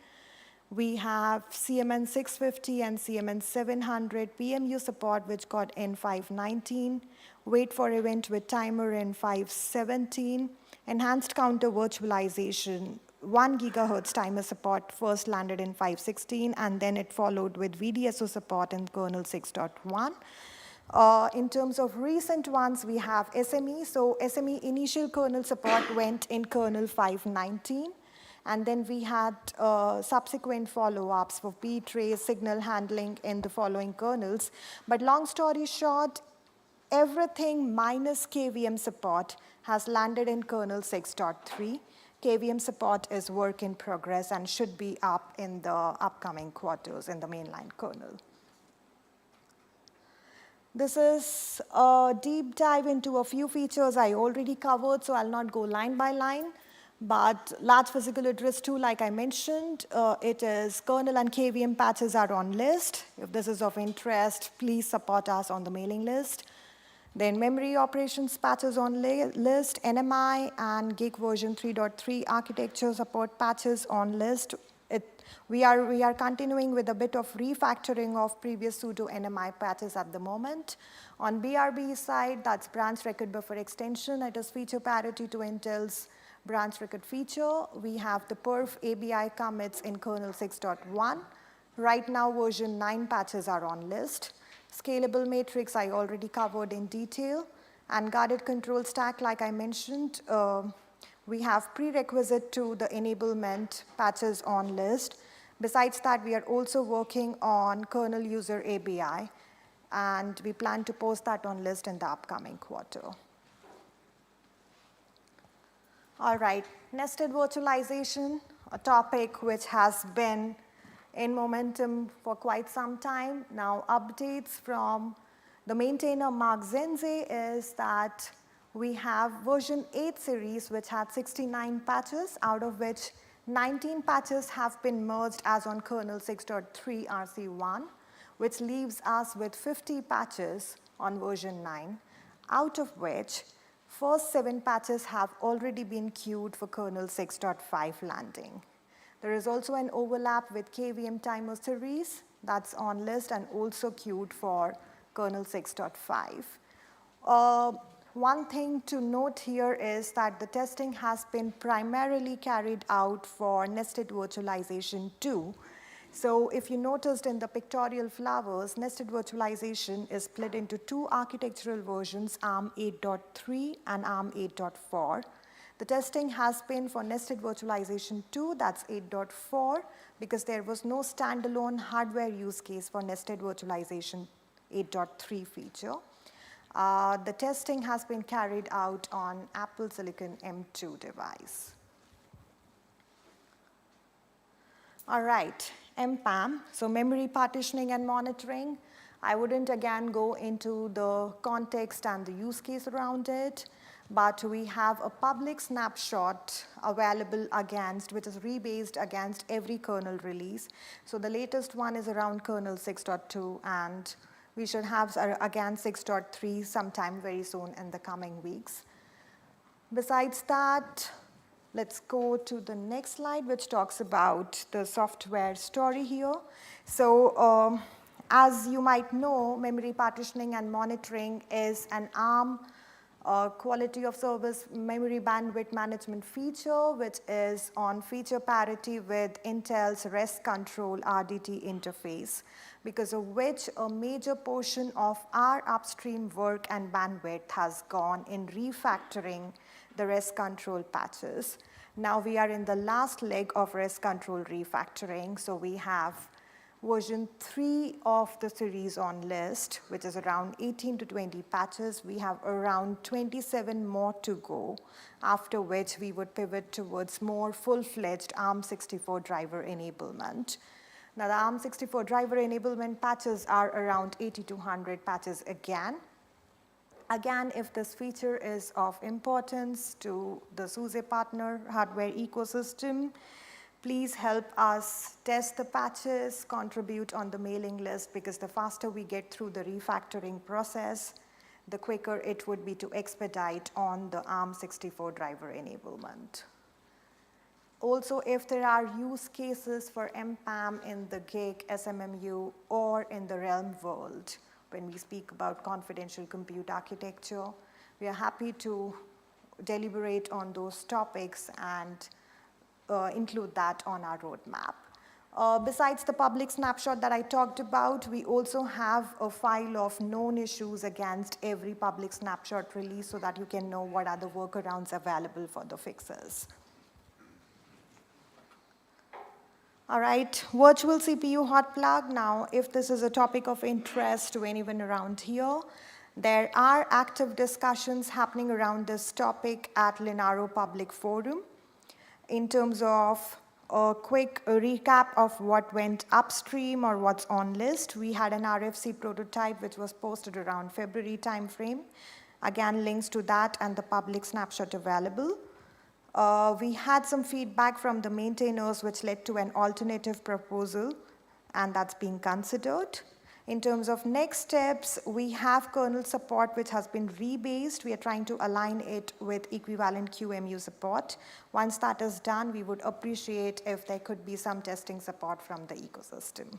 We have CMN 650 and CMN 700 PMU support, which got in 5.19. Wait for event with timer in 5.17. Enhanced counter virtualization, 1 gigahertz timer support first landed in 5.16, and then it followed with VDSO support in kernel 6.1. In terms of recent ones, we have SME. So SME initial kernel support went in kernel 5.19. And then we had subsequent follow-ups for ptrace signal handling in the following kernels. But long story short, everything minus KVM support has landed in kernel 6.3. KVM support is work in progress and should be up in the upcoming quarters in the mainline kernel. This is a deep dive into a few features I already covered, so I'll not go line by line. But large physical address 2, like I mentioned, it is kernel and KVM patches are on list. If this is of interest, please support us on the mailing list. Then memory operations patches on list, NMI and gig version 3.3 architecture support patches on list. We are continuing with a bit of refactoring of previous pseudo NMI patches at the moment. On BRB side, that's branch record buffer extension. It is feature parity to Intel's branch record feature. We have the perf ABI commits in kernel 6.1. Right now, version 9 patches are on list. Scalable matrix I already covered in detail. And guarded control stack, like I mentioned, we have prerequisite to the enablement patches on list. Besides that, we are also working on kernel user ABI, and we plan to post that on list in the upcoming quarter. All right, nested virtualization, a topic which has been in momentum for quite some time. Now, updates from the maintainer Mark Zenze is that we have version 8 series which had 69 patches, out of which 19 patches have been merged as on kernel 6.3 RC1, which leaves us with 50 patches on version 9, out of which first 7 patches have already been queued for kernel 6.5 landing. There is also an overlap with KVM timer series that's on list and also queued for kernel 6.5. One thing to note here is that the testing has been primarily carried out for nested virtualization 2. So if you noticed in the pictorial flowers, nested virtualization is split into 2 architectural versions, ARM 8.3 and ARM 8.4. The testing has been for nested virtualization 2, that's 8.4, because there was no standalone hardware use case for nested virtualization 8.3 feature. The testing has been carried out on Apple Silicon M2 device. All right, MPAM, so memory partitioning and monitoring. I wouldn't again go into the context and the use case around it, but we have a public snapshot available against, which is rebased against every kernel release. So the latest one is around kernel 6.2, and we should have, again, 6.3 sometime very soon in the coming weeks. Besides that, let's go to the next slide, which talks about the software story here. So as you might know, memory partitioning and monitoring is an ARM quality of service memory bandwidth management feature, which is on feature parity with Intel's REST control RDT interface, because of which a major portion of our upstream work and bandwidth has gone in refactoring the REST control patches. Now we are in the last leg of REST control refactoring, so we have version 3 of the series on list, which is around 18 to 20 patches. We have around 27 more to go, after which we would pivot towards more full-fledged ARM64 driver enablement. Now the ARM64 driver enablement patches are around 80 to 100 patches again. Again, if this feature is of importance to the SUSE partner hardware ecosystem, please help us test the patches, contribute on the mailing list, because the faster we get through the refactoring process, the quicker it would be to expedite on the ARM64 driver enablement. Also, if there are use cases for MPAM in the GIG, SMMU, or in the Realm world, when we speak about confidential compute architecture, we are happy to deliberate on those topics and include that on our roadmap. Besides the public snapshot that I talked about, we also have a file of known issues against every public snapshot release so that you can know what are the workarounds available for the fixes. All right, virtual CPU hot plug. Now, if this is a topic of interest to anyone around here, there are active discussions happening around this topic at Linaro Public Forum. In terms of a quick recap of what went upstream or what's on list, we had an RFC prototype which was posted around February timeframe. Again, links to that and the public snapshot available. We had some feedback from the maintainers which led to an alternative proposal, and that's being considered. In terms of next steps, we have kernel support which has been rebased. We are trying to align it with equivalent QEMU support. Once that is done, we would appreciate if there could be some testing support from the ecosystem.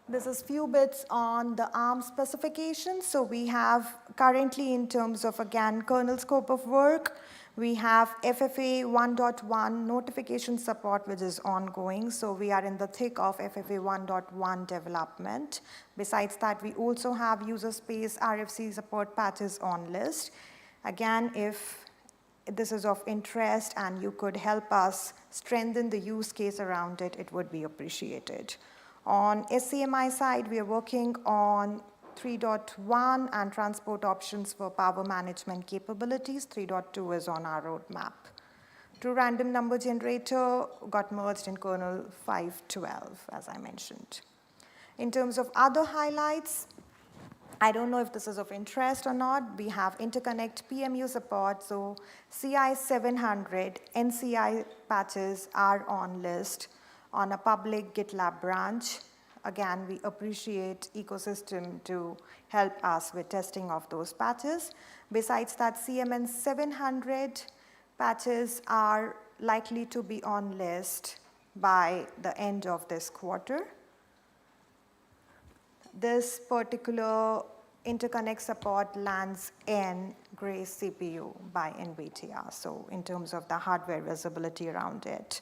This is few bits on the ARM specifications. So we have currently, in terms of, again, kernel scope of work, we have FFA 1.1 notification support, which is ongoing. So we are in the thick of FFA 1.1 development. Besides that, we also have user space RFC support patches on list. Again, if this is of interest and you could help us strengthen the use case around it, it would be appreciated. On SCMI side, we are working on 3.1 and transport options for power management capabilities. 3.2 is on our roadmap. True random number generator got merged in kernel 5.12, as I mentioned. In terms of other highlights, I don't know if this is of interest or not. We have interconnect PMU support, so CI 700 NCI patches are on list on a public GitLab branch. Again, we appreciate ecosystem to help us with testing of those patches. Besides that, CMN 700 patches are likely to be on list by the end of this quarter. This particular interconnect support lands in Grace CPU by NVIDIA, so in terms of the hardware visibility around it.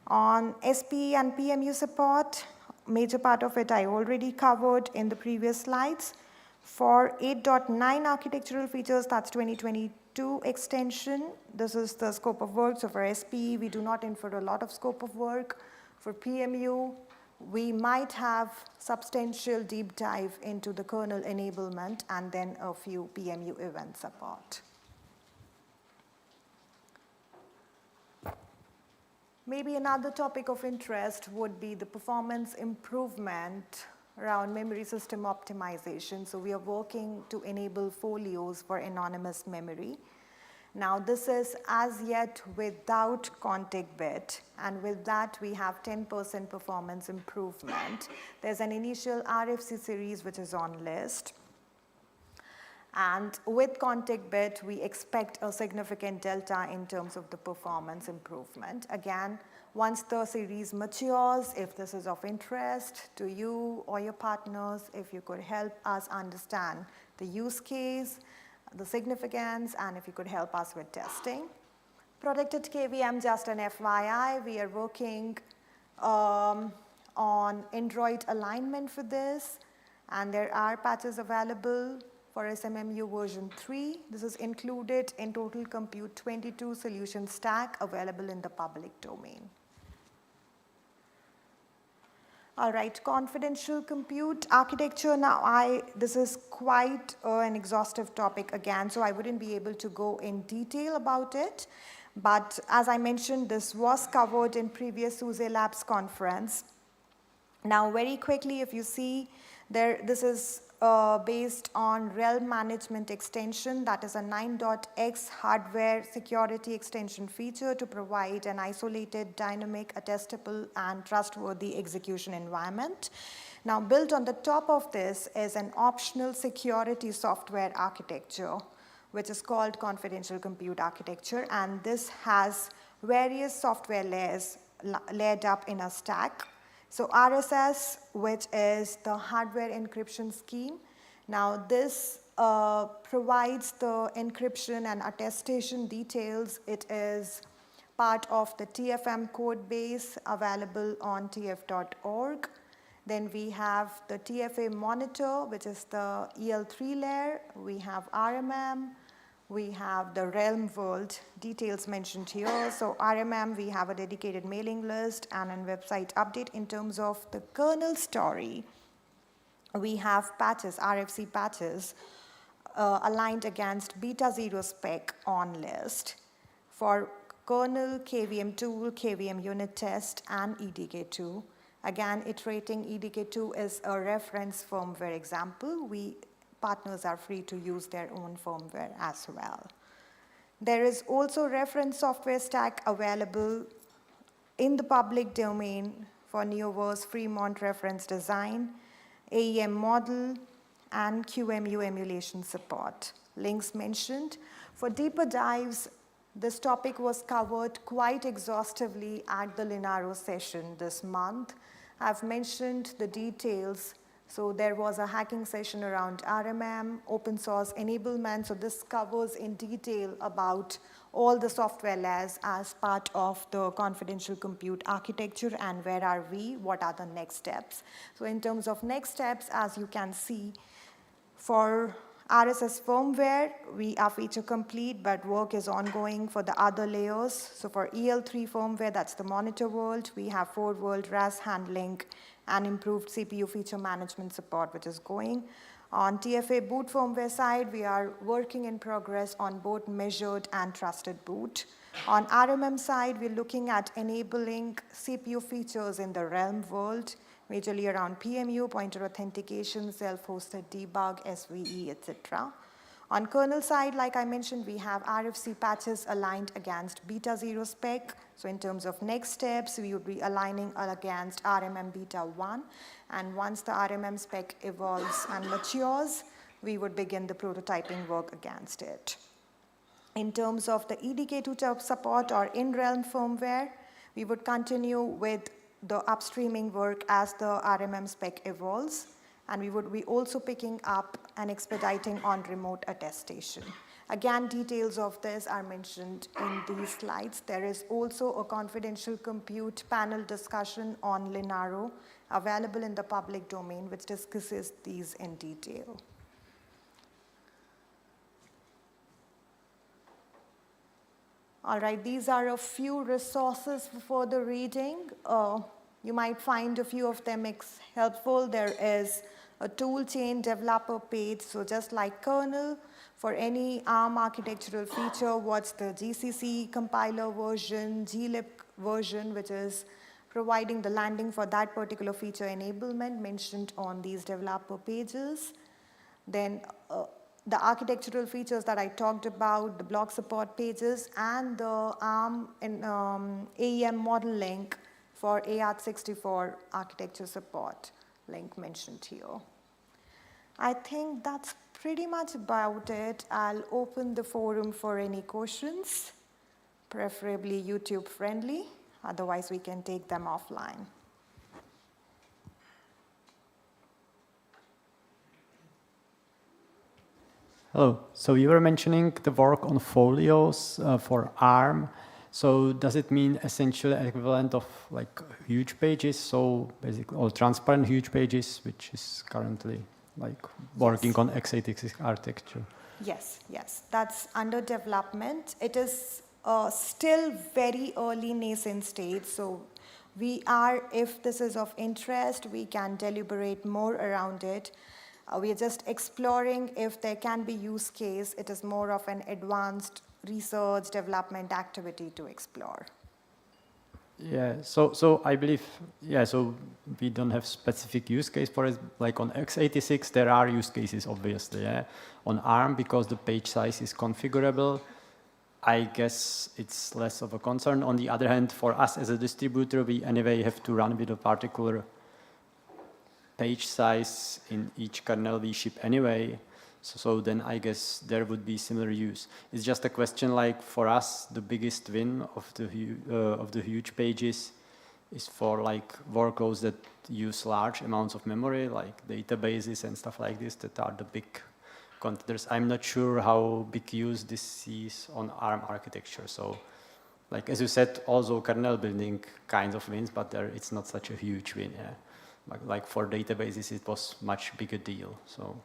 On SPE and PMU support, major part of it I already covered in the previous slides. For 8.9 architectural features, that's 2022 extension. This is the scope of work. So for SPE, we do not infer a lot of scope of work. For PMU, we might have substantial deep dive into the kernel enablement and then a few PMU event support. Maybe another topic of interest would be the performance improvement around memory system optimization. So we are working to enable folios for anonymous memory. Now this is as yet without contact bit, and with that we have 10% performance improvement. There's an initial RFC series which is on list. And with contact bit, we expect a significant delta in terms of the performance improvement. Again, once the series matures, if this is of interest to you or your partners, if you could help us understand the use case, the significance, and if you could help us with testing. Protected KVM, just an FYI, we are working on Android alignment for this, and there are patches available for SMMU version 3. This is included in Total Compute 22 solution stack available in the public domain. All right, confidential compute architecture. Now, this is quite an exhaustive topic again, so I wouldn't be able to go in detail about it. But as I mentioned, this was covered in previous SUSE Labs conference. Now, very quickly, if you see there, this is based on Realm Management Extension, that is a 9.x hardware security extension feature to provide an isolated, dynamic, attestable, and trustworthy execution environment. Now, built on the top of this is an optional security software architecture, which is called confidential compute architecture, and this has various software layers layered up in a stack. So RSS, which is the hardware encryption scheme. Now this provides the encryption and attestation details. It is part of the TFM code base available on tf.org. Then we have the TFA monitor, which is the EL3 layer. We have RMM. We have the Realm world details mentioned here. So RMM, we have a dedicated mailing list and a website update. In terms of the kernel story, we have patches, RFC patches, aligned against beta 0 spec on list for kernel, KVM tool, KVM unit test, and EDK2. Again, iterating EDK2 is a reference firmware example. Partners are free to use their own firmware as well. There is also reference software stack available in the public domain for Neoverse Fremont reference design, AEM model, and QEMU emulation support. Links mentioned. For deeper dives, this topic was covered quite exhaustively at the Linaro session this month. I've mentioned the details. So there was a hacking session around RMM, open source enablement. So this covers in detail about all the software layers as part of the confidential compute architecture and where are we, what are the next steps. So in terms of next steps, as you can see, for RSS firmware, we are feature complete, but work is ongoing for the other layers. So for EL3 firmware, that's the monitor world, we have 4-world RAS handling and improved CPU feature management support, which is going. On TFA boot firmware side, we are working in progress on both measured and trusted boot. On RMM side, we're looking at enabling CPU features in the Realm world, majorly around PMU, pointer authentication, self-hosted debug, SVE, etc. On kernel side, like I mentioned, we have RFC patches aligned against beta 0 spec. So in terms of next steps, we would be aligning against RMM beta 1. And once the RMM spec evolves and matures, we would begin the prototyping work against it. In terms of the EDK2 support or in-realm firmware, we would continue with the upstreaming work as the RMM spec evolves, and we would be also picking up and expediting on remote attestation. Again, details of this are mentioned in these slides. There is also a confidential compute panel discussion on Linaro available in the public domain, which discusses these in detail. All right, these are a few resources for further reading. You might find a few of them helpful. There is a toolchain developer page, so just like kernel, for any ARM architectural feature, what's the GCC compiler version, glib version, which is providing the landing for that particular feature enablement mentioned on these developer pages. Then the architectural features that I talked about, the block support pages, and the ARM and AEM model link for AR64 architecture support link mentioned here. I think that's pretty much about it. I'll open the forum for any questions, preferably YouTube friendly. Otherwise, we can take them offline. Hello. So you were mentioning the work on folios for ARM. So does it mean essentially equivalent of like huge pages? So basically all transparent huge pages, which is currently like working on x86 architecture. Yes, yes, that's under development. It is still very early nascent stage. So we are, if this is of interest, we can deliberate more around it. We are just exploring if there can be use case. It is more of an advanced research development activity to explore. Yeah, so I believe, yeah, so we don't have specific use case for it. Like on x86, there are use cases, obviously. Yeah? On ARM, because the page size is configurable, I guess it's less of a concern. On the other hand, for us as a distributor, we anyway have to run with a particular page size in each kernel we ship anyway. So then I guess there would be similar use. It's just a question like for us, the biggest win of the huge pages is for like workloads that use large amounts of memory, like databases and stuff like this that are the big containers. I'm not sure how big use this sees on ARM architecture. So like as you said, also kernel building kind of wins, but it's not such a huge win. Yeah. Like for databases, it was much bigger deal. So.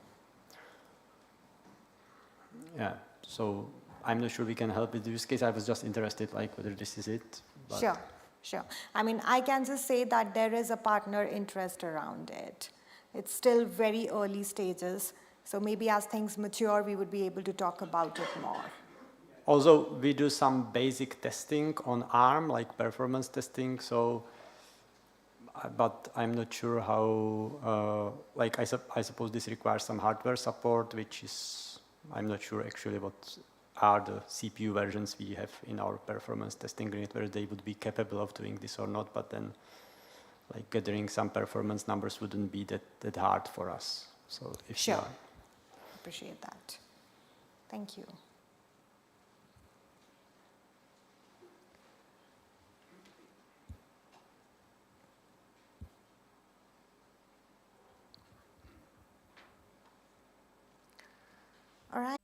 Yeah, so I'm not sure we can help with the use case. I was just interested, like, whether this is it. But. Sure, sure. I mean, I can just say that there is a partner interest around it. It's still very early stages, so maybe as things mature, we would be able to talk about it more. Also, we do some basic testing on ARM, like performance testing, so, but I'm not sure how, like, I suppose this requires some hardware support, which is, I'm not sure actually what are the CPU versions we have in our performance testing unit, whether they would be capable of doing this or not, but then like gathering some performance numbers wouldn't be that hard for us. So if sure, appreciate that. Thank you. All right.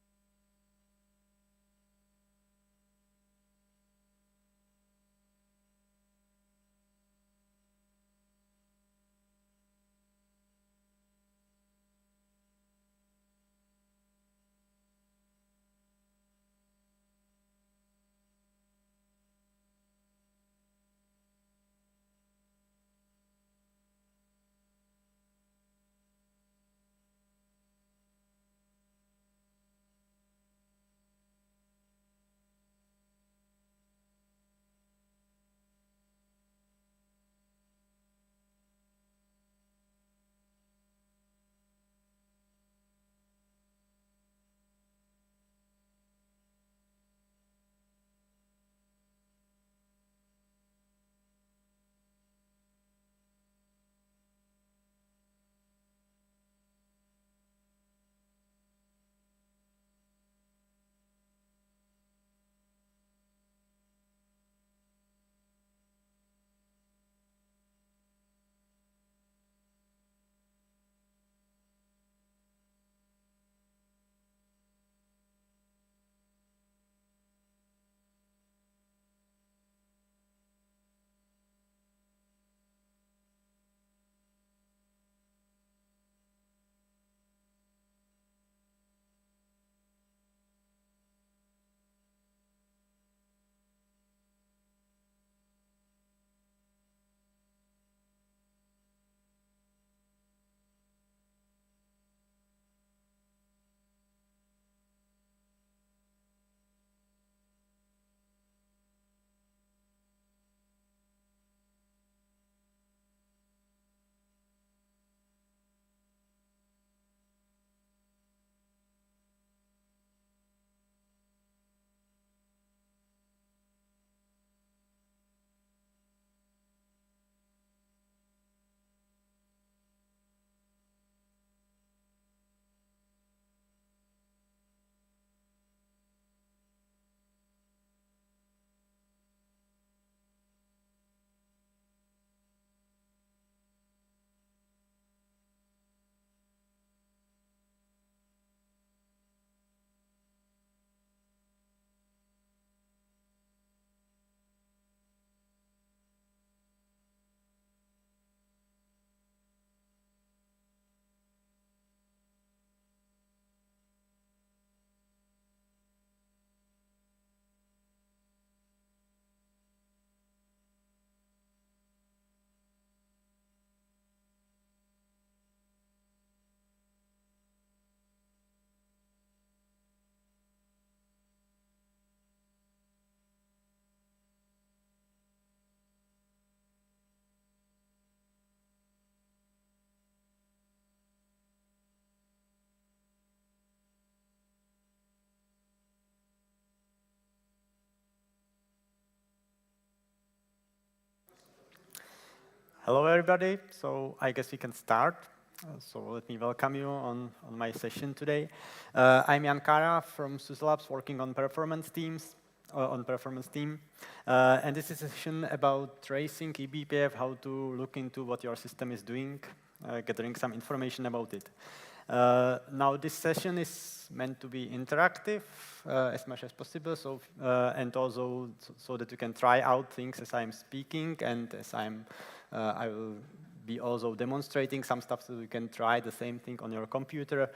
Hello, everybody. So I guess we can start. So let me welcome you on my session today. I'm Jan Kara from SUSE Labs, working on performance teams, on performance team. And this is a session about tracing eBPF, how to look into what your system is doing, gathering some information about it. Now, this session is meant to be interactive as much as possible, so and also so that you can try out things as I'm speaking, and as I will be also demonstrating some stuff so you can try the same thing on your computer.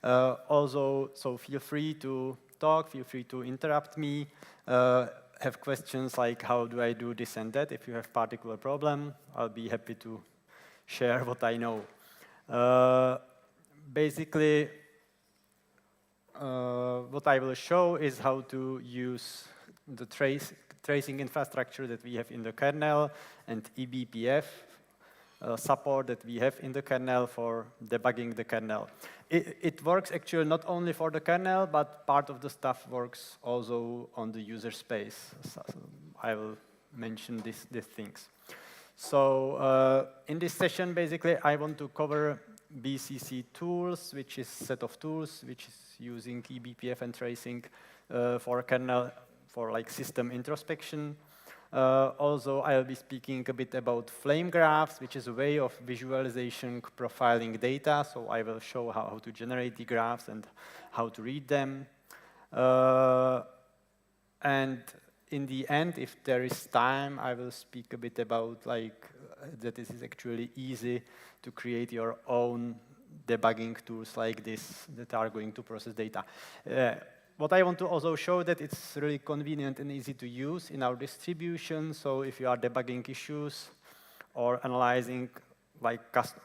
Also, so feel free to talk, feel free to interrupt me, have questions like how do I do this and that. If you have particular problem, I'll be happy to share what I know. Basically, what I will show is how to use the tracing infrastructure that we have in the kernel and eBPF support that we have in the kernel for debugging the kernel. It works actually not only for the kernel, but part of the stuff works also on the user space. So I will mention these things. So in this session, basically, I want to cover BCC tools, which is a set of tools which is using eBPF and tracing for kernel, for like system introspection. Also, I'll be speaking a bit about flame graphs, which is a way of visualization profiling data. So I will show how to generate the graphs and how to read them. And in the end, if there is time, I will speak a bit about like that this is actually easy to create your own debugging tools like this that are going to process data. What I want to also show that it's really convenient and easy to use in our distribution. So if you are debugging issues or analyzing, like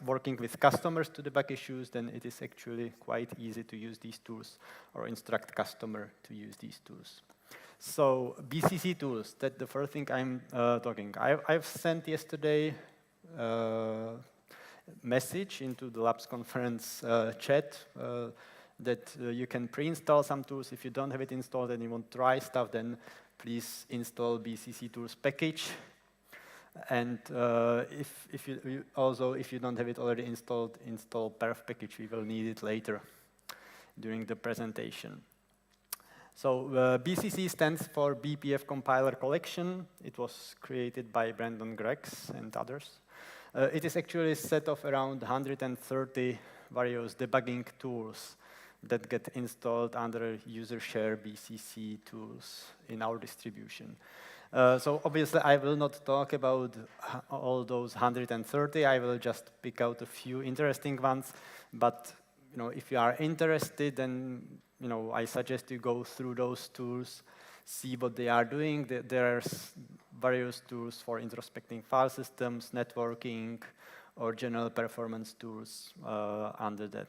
working with customers to debug issues, then it is actually quite easy to use these tools or instruct customer to use these tools. So BCC tools, that's the first thing I'm talking. I've sent yesterday message into the Labs conference chat that you can pre-install some tools. If you don't have it installed and you want to try stuff, then please install BCC tools package. And if you don't have it already installed, install perf package. We will need it later during the presentation. So BCC stands for BPF Compiler Collection. It was created by Brandon Greggs and others. It is actually a set of around 130 various debugging tools that get installed under user share BCC tools in our distribution. So obviously, I will not talk about all those 130. I will just pick out a few interesting ones. But if you are interested, then I suggest you go through those tools, see what they are doing. There's various tools for introspecting file systems, networking, or general performance tools under that.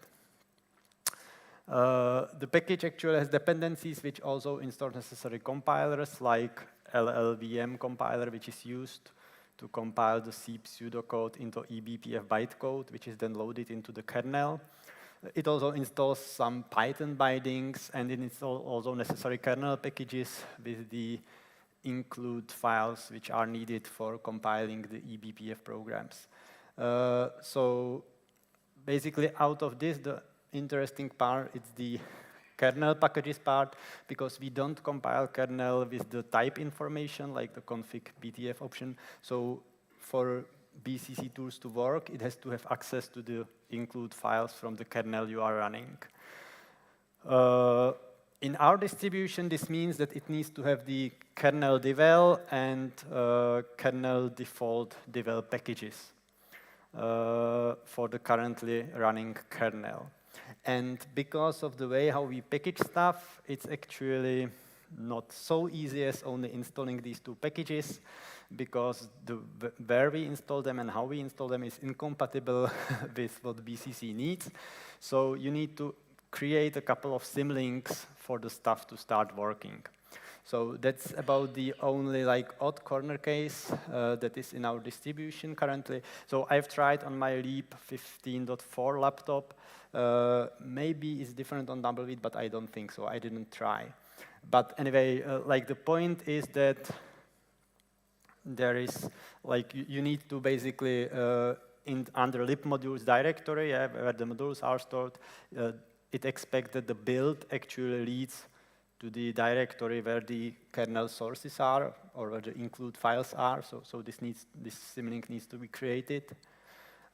The package actually has dependencies which also install necessary compilers like LLVM compiler, which is used to compile the C pseudocode into eBPF bytecode, which is then loaded into the kernel. It also installs some Python bindings, and it installs also necessary kernel packages with the include files which are needed for compiling the eBPF programs. So basically, out of this, the interesting part is the kernel packages part, because we don't compile kernel with the type information like the config BTF option. So for BCC tools to work, it has to have access to the include files from the kernel you are running. In our distribution, this means that it needs to have the kernel devel and kernel default devel packages for the currently running kernel. And because of the way how we package stuff, it's actually not so easy as only installing these two packages, because where we install them and how we install them is incompatible with what BCC needs. So you need to create a couple of symlinks for the stuff to start working. So that's about the only odd corner case that is in our distribution currently. So I've tried on my Leap 15.4 laptop. Maybe it's different on Tumbleweed, but I don't think so. I didn't try. But anyway, the point is that there is, like, you need to basically, under lib modules directory, where the modules are stored, it expects that the build actually leads to the directory where the kernel sources are, or where the include files are. So this symlink needs to be created.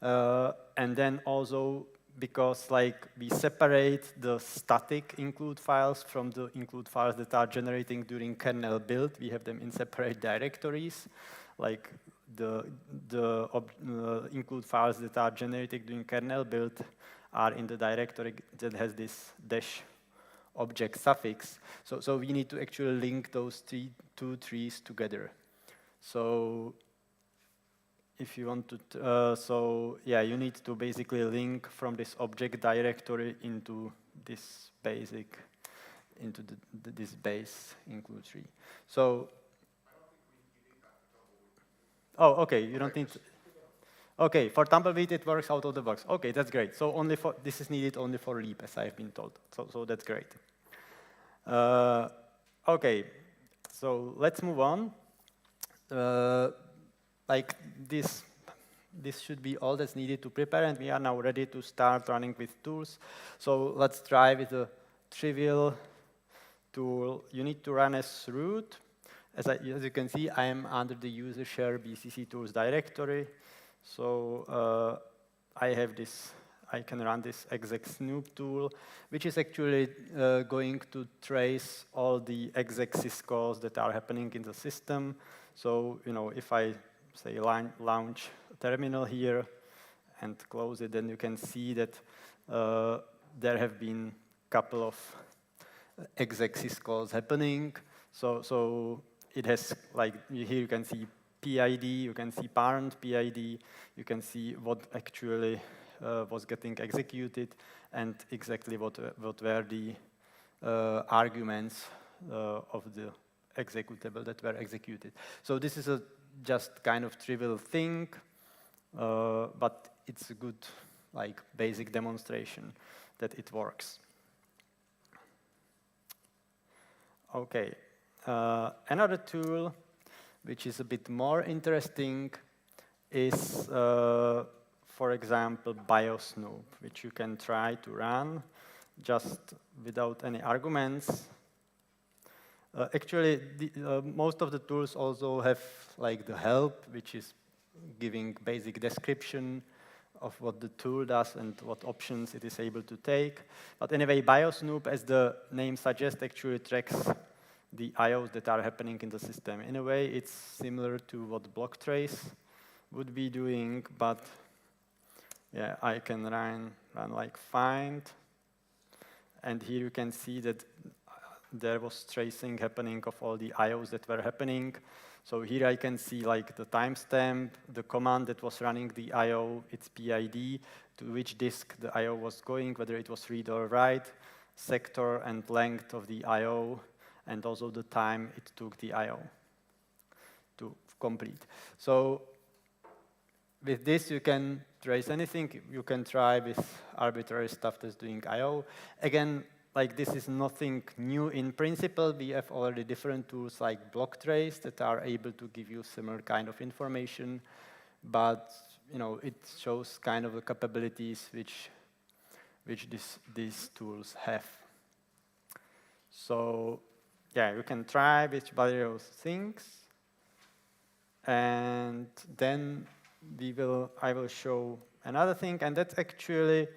And then also, because like we separate the static include files from the include files that are generating during kernel build, we have them in separate directories. Like the include files that are generated during kernel build are in the directory that has this dash object suffix. So we need to actually link those two trees together. So if you want to, so yeah, you need to basically link from this object directory into this basic, into this base include tree. So, oh, okay, you don't need to, okay, for Tumbleweed it works out of the box. Okay, that's great. So only for, this is needed only for Leap, as I've been told. So that's great. Okay, so let's move on. Like this should be all that's needed to prepare, and we are now ready to start running with tools. So let's try with a trivial tool. You need to run as root. As you can see, I am under the user share BCC tools directory. So I have this, I can run this exec snoop tool, which is actually going to trace all the exec syscalls that are happening in the system. So, you know, if I say launch terminal here and close it, then you can see that there have been a couple of exec syscalls happening. So it has, like, here you can see PID, you can see parent PID, you can see what actually was getting executed, and exactly what were the arguments of the executable that were executed. So this is a just kind of trivial thing, but it's a good, like, basic demonstration that it works. Okay, another tool which is a bit more interesting is, for example, biosnoop, which you can try to run just without any arguments. Actually, most of the tools also have like the help, which is giving basic description of what the tool does and what options it is able to take. But anyway, biosnoop, as the name suggests, actually tracks the IOs that are happening in the system. In a way, it's similar to what block trace would be doing, but yeah, I can run like find, and here you can see that there was tracing happening of all the IOs that were happening. So here I can see like the timestamp, the command that was running the IO, its PID, to which disk the IO was going, whether it was read or write, sector and length of the IO, and also the time it took the IO to complete. So with this, you can trace anything. You can try with arbitrary stuff that's doing IO. Again, like, this is nothing new in principle. We have already different tools like block trace that are able to give you similar kind of information, but you know, it shows kind of the capabilities which these tools have. So yeah, you can try with various things, and then I will show another thing, and that's actually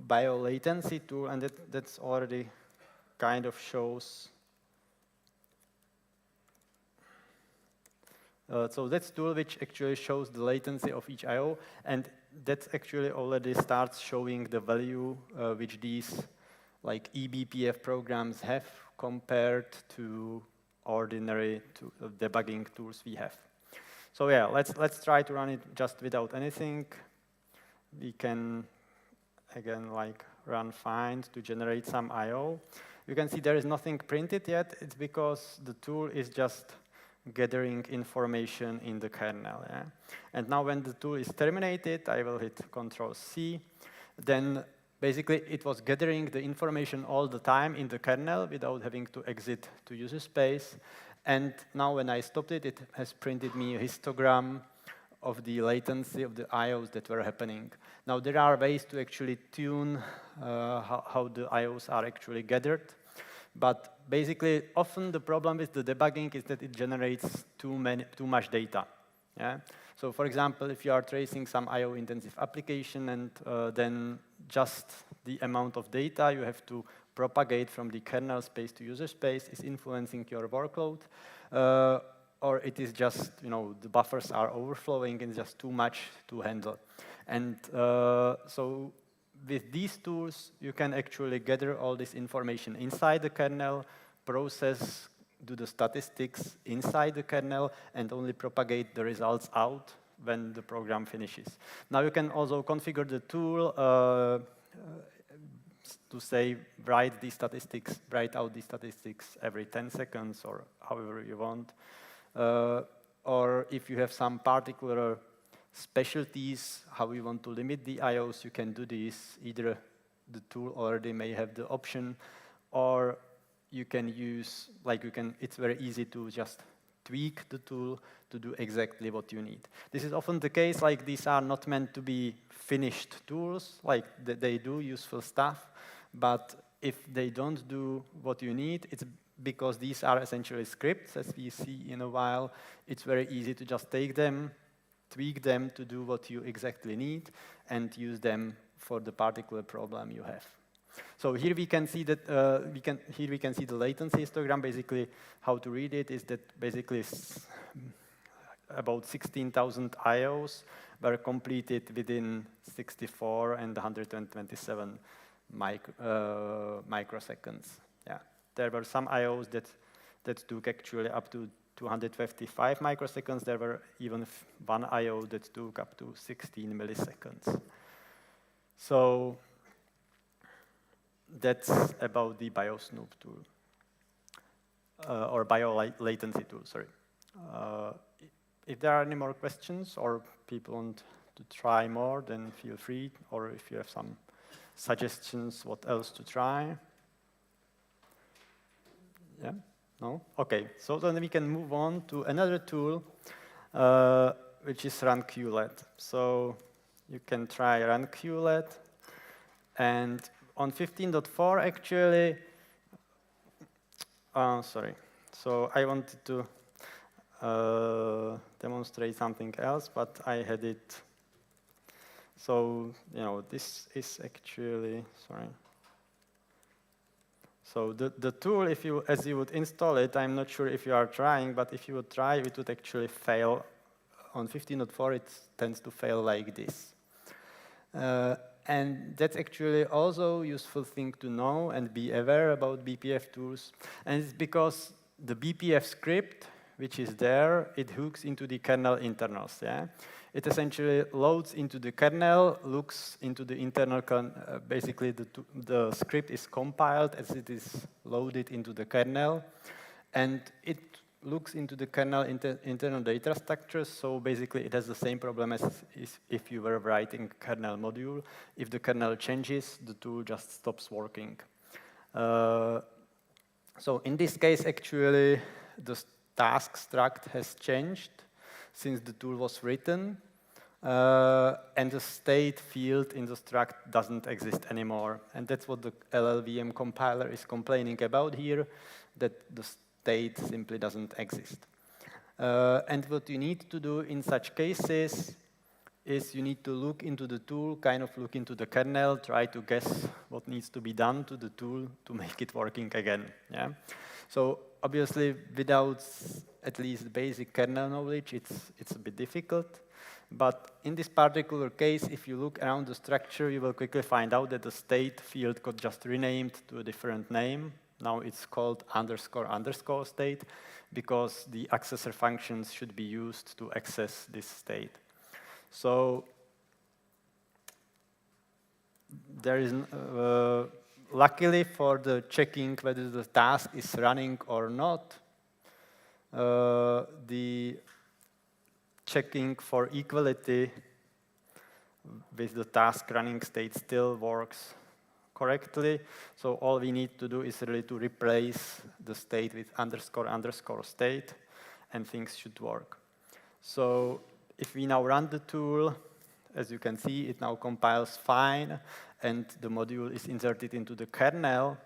biolatency tool, and that's already kind of shows. So that's tool which actually shows the latency of each IO, and that actually already starts showing the value which these like eBPF programs have compared to ordinary debugging tools we have. So yeah, let's try to run it just without anything. We can again like run find to generate some IO. You can see there is nothing printed yet. It's because the tool is just gathering information in the kernel. Yeah? And now when the tool is terminated, I will hit Control-C. Then basically it was gathering the information all the time in the kernel without having to exit to user space. And now when I stopped it, it has printed me a histogram of the latency of the IOs that were happening. Now, there are ways to actually tune how the IOs are actually gathered. But basically, often the problem with the debugging is that it generates too much data. Yeah? So for example, if you are tracing some IO-intensive application and then just the amount of data you have to propagate from the kernel space to user space is influencing your workload, or it is just, the buffers are overflowing and just too much to handle. And so with these tools, you can actually gather all this information inside the kernel, process, do the statistics inside the kernel, and only propagate the results out when the program finishes. Now you can also configure the tool to say, write out these statistics every 10 seconds or however you want. Or if you have some particular specialties, how you want to limit the IOs, you can do this. Either the tool already may have the option, or you can use, it's very easy to just tweak the tool to do exactly what you need. This is often the case, these are not meant to be finished tools, they do useful stuff, but if they don't do what you need, it's because these are essentially scripts, as we see in a while. It's very easy to just take them, tweak them to do what you exactly need, and use them for the particular problem you have. So here we can see that here we can see the latency histogram. Basically, how to read it is that basically about 16,000 IOs were completed within 64 and 127 microseconds. Yeah, there were some IOs that took actually up to 255 microseconds. There were even one IO that took up to 16 milliseconds. So that's about the BioSnoop tool, or bio-latency tool, sorry. If there are any more questions or people want to try more, then feel free, or if you have some suggestions what else to try. Yeah? No? Okay, so then we can move on to another tool, which is runQLED. So you can try runQLED, and on 15.4 actually, sorry. So I wanted to demonstrate something else, but I had it. So, this is actually, sorry. So the tool, as you would install it, I'm not sure if you are trying, but if you would try, it would actually fail. On 15.4, it tends to fail like this. And that's actually also a useful thing to know and be aware about BPF tools. And it's because the BPF script, which is there, it hooks into the kernel internals. Yeah? It essentially loads into the kernel, looks into the internal kernel. Basically, the script is compiled as it is loaded into the kernel. And it looks into the kernel internal data structures, so basically it has the same problem as if you were writing a kernel module. If the kernel changes, the tool just stops working. So in this case, actually, the task struct has changed since the tool was written, and the state field in the struct doesn't exist anymore. And that's what the LLVM compiler is complaining about here, that the state simply doesn't exist. And what you need to do in such cases is you need to look into the tool, kind of look into the kernel, try to guess what needs to be done to the tool to make it working again. Yeah? So obviously, without at least basic kernel knowledge, it's a bit difficult. But in this particular case, if you look around the structure, you will quickly find out that the state field got just renamed to a different name. Now it's called __ state, because the accessor functions should be used to access this state. So there is, luckily for the checking whether the task is running or not, the checking for equality with the task running state still works correctly. So all we need to do is really to replace the state with _ state, and things should work. So if we now run the tool, as you can see, it now compiles fine, and the module is inserted into the kernel.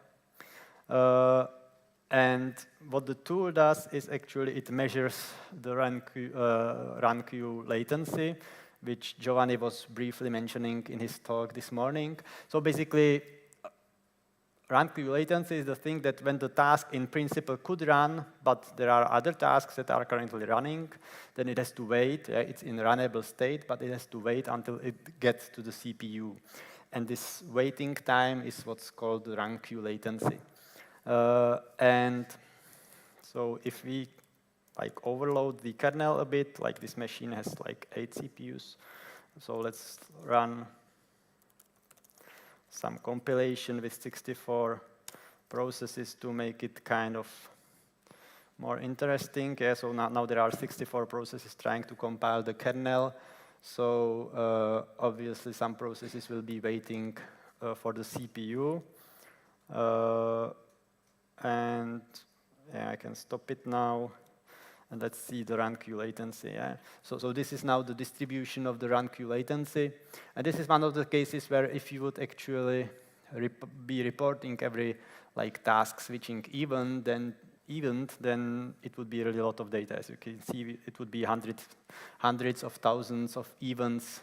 And what the tool does is actually it measures the run queue latency, which Giovanni was briefly mentioning in his talk this morning. So basically, run queue latency is the thing that when the task in principle could run, but there are other tasks that are currently running, then it has to wait. It's in runnable state, but it has to wait until it gets to the CPU. And this waiting time is what's called the run queue latency. And so if we overload the kernel a bit, like this machine has 8 CPUs. So let's run some compilation with 64 processes to make it kind of more interesting. Yeah, so now there are 64 processes trying to compile the kernel. So obviously some processes will be waiting for the CPU. And yeah, I can stop it now. And let's see the run queue latency. Yeah. So this is now the distribution of the run queue latency. And this is one of the cases where if you would actually be reporting every task switching event, then it would be really a lot of data. As you can see, it would be hundreds of thousands of events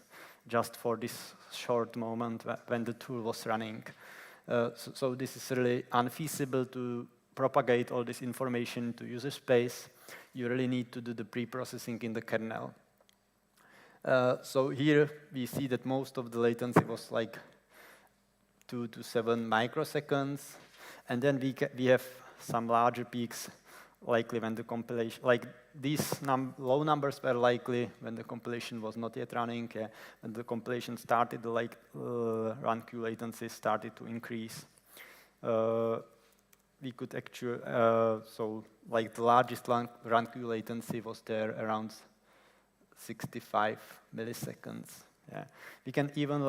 just for this short moment when the tool was running. So this is really unfeasible to propagate all this information to user space. You really need to do the pre-processing in the kernel. So here we see that most of the latency was 2 to 7 microseconds. And then we have some larger peaks, likely when the compilation, these low numbers were likely when the compilation was not yet running. When the compilation started, the run queue latency started to increase. We could actually, so the largest run queue latency was there around 65 milliseconds. Yeah. We can even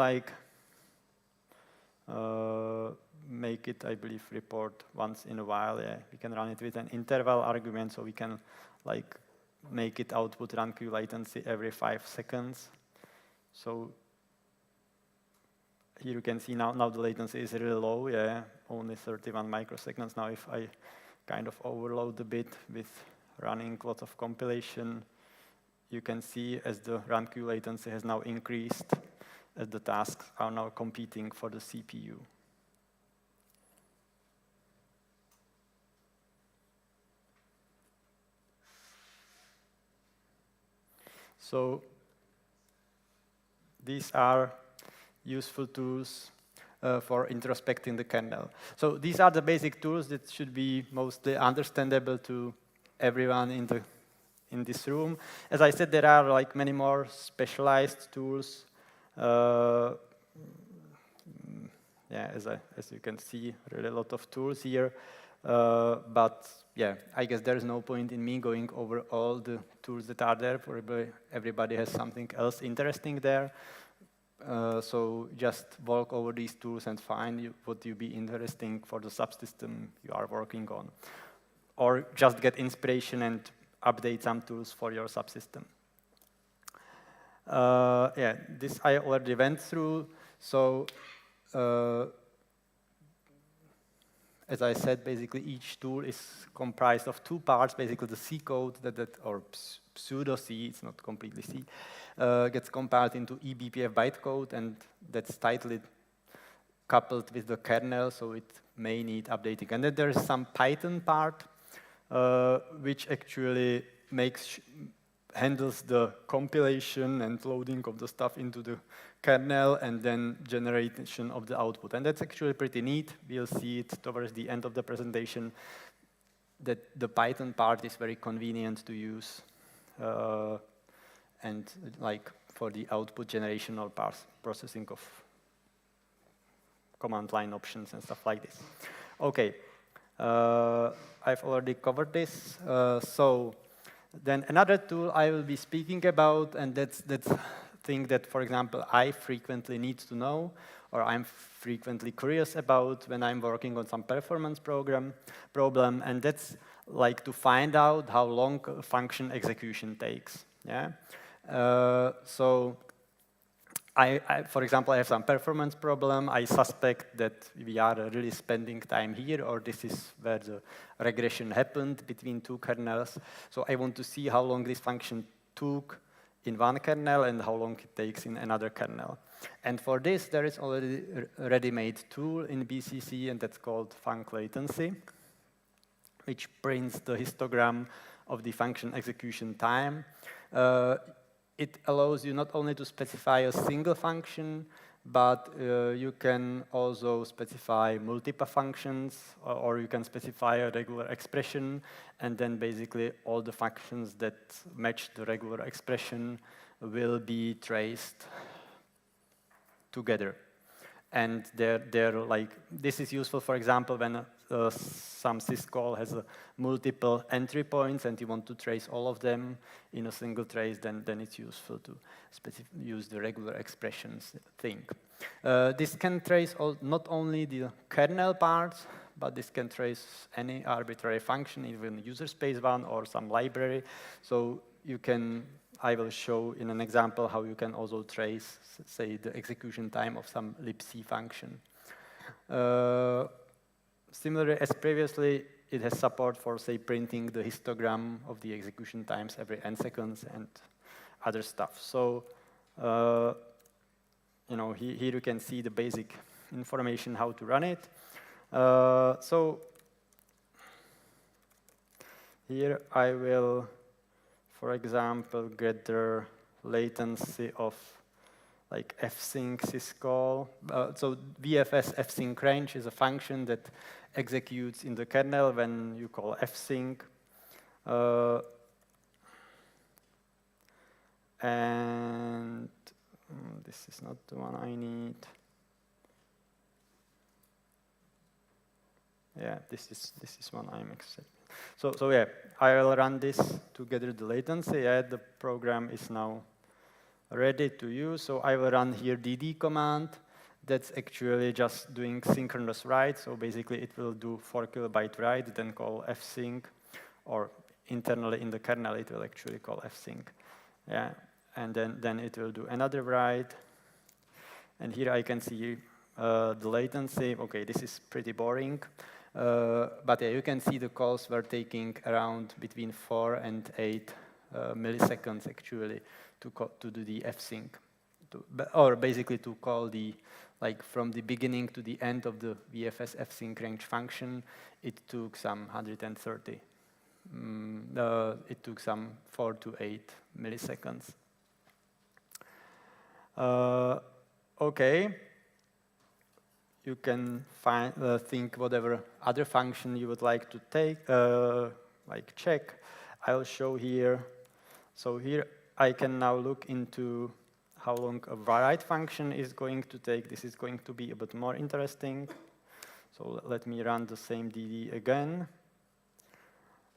make it, I believe, report once in a while. Yeah. We can run it with an interval argument, so we can make it output run queue latency every 5 seconds. So here you can see now the latency is really low, yeah, only 31 microseconds. Now if I kind of overload a bit with running lots of compilation, you can see as the run queue latency has now increased, as the tasks are now competing for the CPU. So these are useful tools for introspecting the kernel. So these are the basic tools that should be mostly understandable to everyone in this room. As I said, there are many more specialized tools. Yeah, as you can see, really a lot of tools here. But yeah, I guess there's no point in me going over all the tools that are there. Everybody has something else interesting there. So just walk over these tools and find what will be interesting for the subsystem you are working on. Or just get inspiration and update some tools for your subsystem. Yeah, this I already went through. So as I said, basically each tool is comprised of 2 parts. Basically the C code or pseudo C, it's not completely C, gets compiled into eBPF bytecode, and that's tightly coupled with the kernel, so it may need updating. And then there's some Python part, which actually handles the compilation and loading of the stuff into the kernel and then generation of the output. And that's actually pretty neat. We'll see it towards the end of the presentation, that the Python part is very convenient to use and for the output generation or processing of command line options and stuff like this. Okay, I've already covered this. So then another tool I will be speaking about, and that's thing that, for example, I frequently need to know, or I'm frequently curious about when I'm working on some performance problem, and that's like to find out how long a function execution takes. Yeah. So for example, I have some performance problem. I suspect that we are really spending time here, or this is where the regression happened between two kernels. So I want to see how long this function took in one kernel and how long it takes in another kernel. And for this, there is already a ready-made tool in BCC, and that's called func latency, which prints the histogram of the function execution time. It allows you not only to specify a single function, but you can also specify multiple functions, or you can specify a regular expression, and then basically all the functions that match the regular expression will be traced together. And they're like, this is useful, for example, when some syscall has multiple entry points and you want to trace all of them in a single trace, then it's useful to use the regular expressions thing. This can trace not only the kernel parts, but this can trace any arbitrary function, even user space one or some library. So you can, I will show in an example how you can also trace, say, the execution time of some libc function. Similarly, as previously, it has support for, say, printing the histogram of the execution times every n seconds and other stuff. So, you know, here you can see the basic information how to run it. So here I will, for example, get the latency of like fsync syscall. So VFS fsync range is a function that executes in the kernel when you call fsync. And this is not the one I need. Yeah, this is one I'm accepting. So yeah, I will run this to gather the latency. Yeah, the program is now ready to use. So I will run here dd command. That's actually just doing synchronous write. So basically it will do 4 kilobyte write, then call fsync, or internally in the kernel it will actually call fsync. Yeah, and then it will do another write. And here I can see the latency. Okay, this is pretty boring. But yeah, you can see the calls were taking around between 4 and 8 milliseconds actually to do the fsync, or basically to call the, like from the beginning to the end of the VFS fsync range function, it took some 130. It took some 4 to 8 milliseconds. Okay. You can think whatever other function you would like to take, like check. I'll show here. So here I can now look into how long a write function is going to take. This is going to be a bit more interesting. So let me run the same DD again.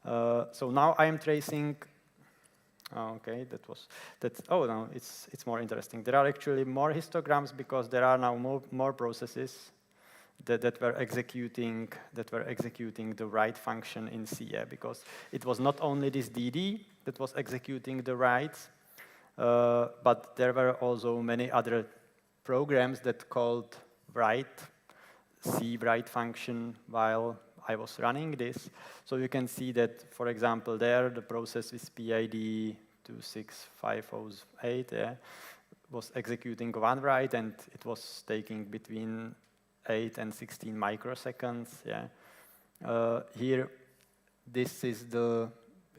So now I am tracing. Oh, okay, oh no, it's more interesting. There are actually more histograms because there are now more processes that were executing the write function in C. Yeah, because it was not only this DD that was executing the writes, but there were also many other programs that called write, C write function while I was running this. So you can see that, for example, there the process with PID 26508 was executing one write, and it was taking between 8 and 16 microseconds. Yeah. Here, this is the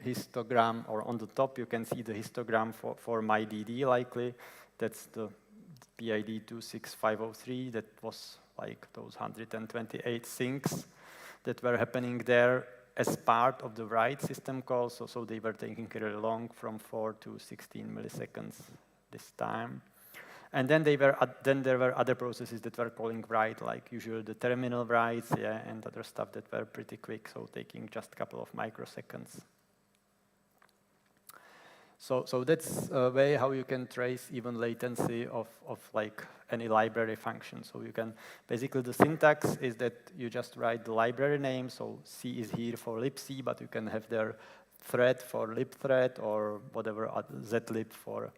histogram, or on the top you can see the histogram for my DD likely. That's the PID 26503. That was like those 128 syncs that were happening there as part of the write system call. So they were taking really long, from 4 to 16 milliseconds this time. And then there were other processes that were calling write, like usually the terminal writes, yeah, and other stuff that were pretty quick, so taking just a couple of microseconds. So that's a way how you can trace even latency of like any library function. So you can, basically the syntax is that you just write the library name, so C is here for libc, but you can have their thread for libthread or whatever, zlib for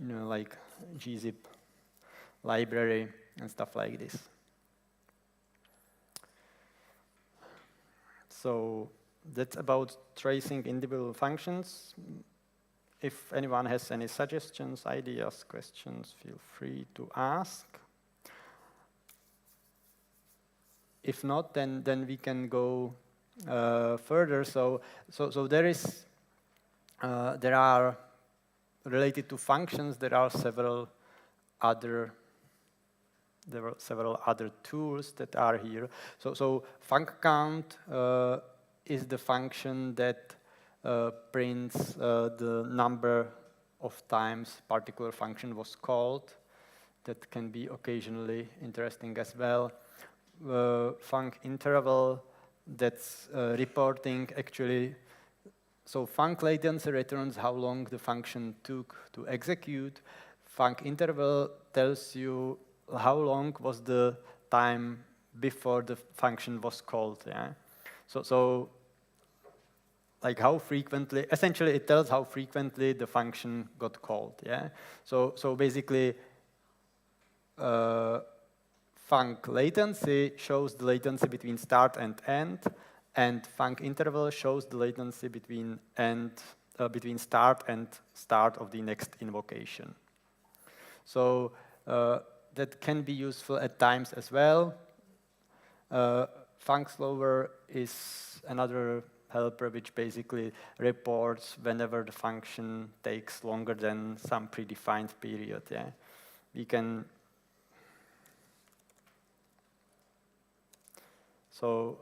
like gzip library and stuff like this. So that's about tracing individual functions. If anyone has any suggestions, ideas, questions, feel free to ask. If not, then we can go further. So there are related to functions. There are several other tools that are here. So func count is the function that prints the number of times particular function was called. That can be occasionally interesting as well. Func interval, that's reporting actually. So func latency returns how long the function took to execute. Func interval tells you how long was the time before the function was called. Yeah? So like how frequently, essentially it tells how frequently the function got called. Yeah. So basically, func latency shows the latency between start and end, and func interval shows the latency between start and start of the next invocation. So that can be useful at times as well. Func slower is another helper which basically reports whenever the function takes longer than some predefined period. Yeah, we can. So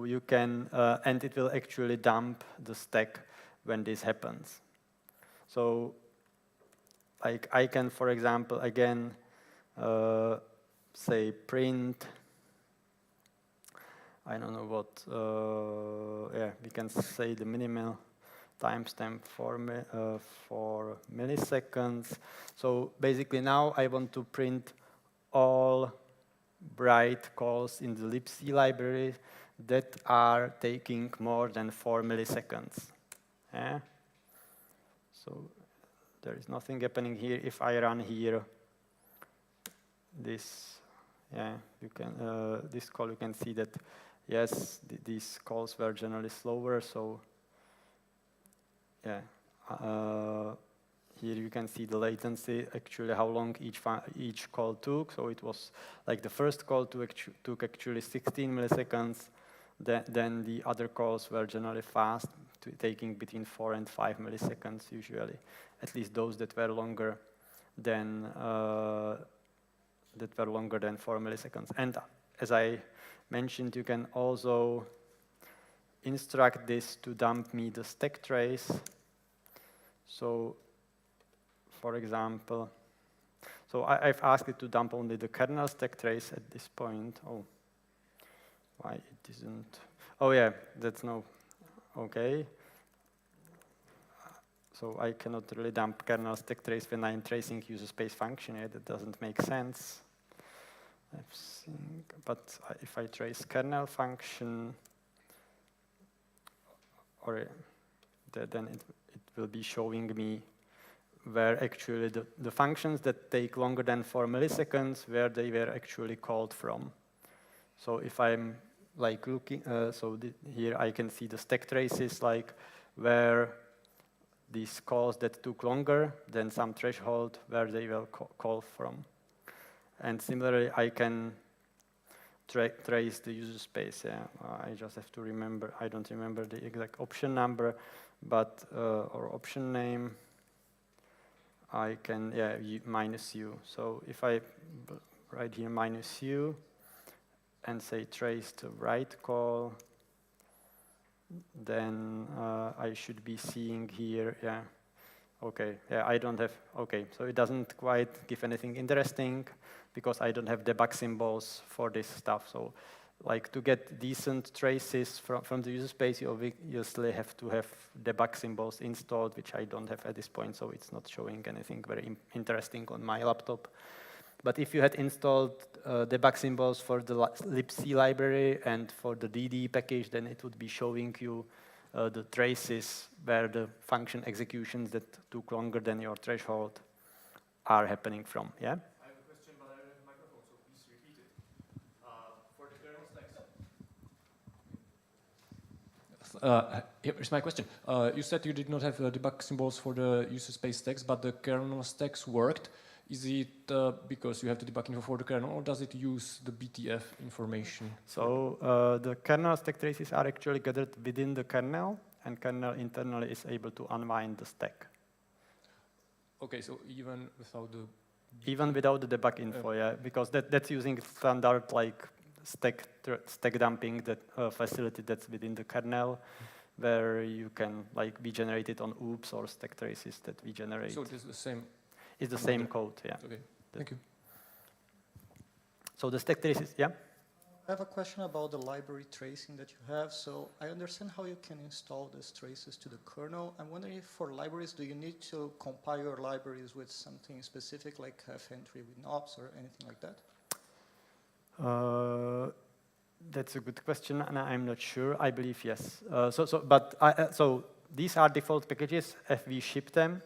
you can, and it will actually dump the stack when this happens. So like I can, for example, again, say print, I don't know what, yeah, we can say the minimal timestamp for milliseconds. So basically now I want to print all bright calls in the libc library that are taking more than 4 milliseconds. Yeah? So there is nothing happening here. If I run here, this, yeah, you can this call, you can see that yes, these calls were generally slower. So yeah, here you can see the latency, actually how long each call took. So it was like the first call took actually 16 milliseconds. Then the other calls were generally fast, taking between 4 and 5 milliseconds usually. At least those that were longer than 4 milliseconds. And as I mentioned, you can also instruct this to dump me the stack trace. So, for example, so I've asked it to dump only the kernel stack trace at this point. Oh, why it isn't? Oh yeah, that's no, okay. So I cannot really dump kernel stack trace when I'm tracing user space function. Yeah, that doesn't make sense. But if I trace kernel function, or then it will be showing me where actually the functions that take longer than 4 milliseconds, where they were actually called from. So if I'm like looking, here I can see the stack traces, like where these calls that took longer than some threshold where they will call from. And similarly, I can trace the user space. Yeah, I just have to remember, I don't remember the exact option number, but, or option name. I can, yeah, minus u. So if I write here minus u and say trace the write call, then I should be seeing here, yeah, okay, yeah, I don't have, okay, so it doesn't quite give anything interesting because I don't have debug symbols for this stuff. So like to get decent traces from the user space, you obviously have to have debug symbols installed, which I don't have at this point, so it's not showing anything very interesting on my laptop. But if you had installed debug symbols for the libc library and for the DD package, then it would be showing you the traces where the function executions that took longer than your threshold are happening from, yeah? I have a question, but I don't have a microphone, so please repeat it. For the kernel stacks. Here's my question. You said you did not have debug symbols for the user space stacks, but the kernel stacks worked. Is it because you have the debug info for the kernel, or does it use the BTF information? So the kernel stack traces are actually gathered within the kernel, and kernel internally is able to unwind the stack. Okay, so even without the... Even without the debug info, yeah, because that's using standard like stack dumping facility that's within the kernel, where you can like be generated on OOPS or stack traces that we generate. So it is the same? It's the same code, yeah. Okay, thank you. So the stack traces, yeah? I have a question about the library tracing that you have. So I understand how you can install these traces to the kernel. I'm wondering if for libraries, do you need to compile your libraries with something specific like entry with knobs or anything like that? That's a good question, and I'm not sure. I believe yes. So these are default packages as we ship them.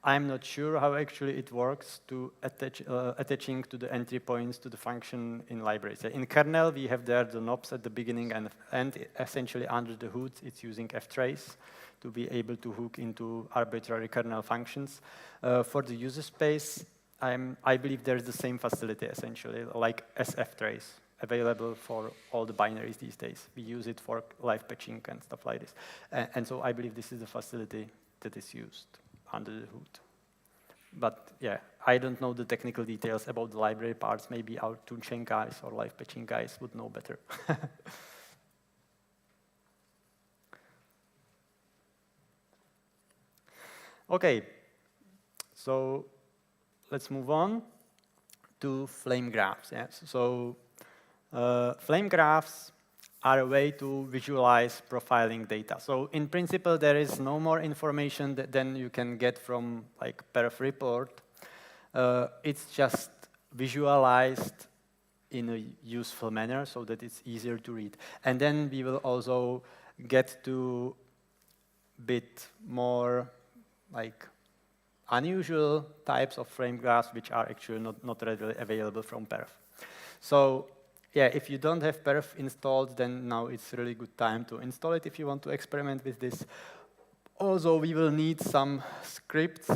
I'm not sure how actually it works to attaching to the entry points to the function in libraries. In kernel, we have there the knobs at the beginning and essentially under the hood, it's using ftrace to be able to hook into arbitrary kernel functions. For the user space, I believe there's the same facility essentially, like as ftrace, available for all the binaries these days. We use it for live patching and stuff like this. And so I believe this is the facility that is used under the hood. But yeah, I don't know the technical details about the library parts. Maybe our toolchain guys or live patching guys would know better. Okay, so let's move on to flame graphs. Yeah? So flame graphs are a way to visualize profiling data. So in principle, there is no more information than you can get from like perf report. It's just visualized in a useful manner so that it's easier to read. And then we will also get to a bit more like unusual types of flame graphs which are actually not readily available from perf. So yeah, if you don't have perf installed, then now it's a really good time to install it if you want to experiment with this. Also, we will need some scripts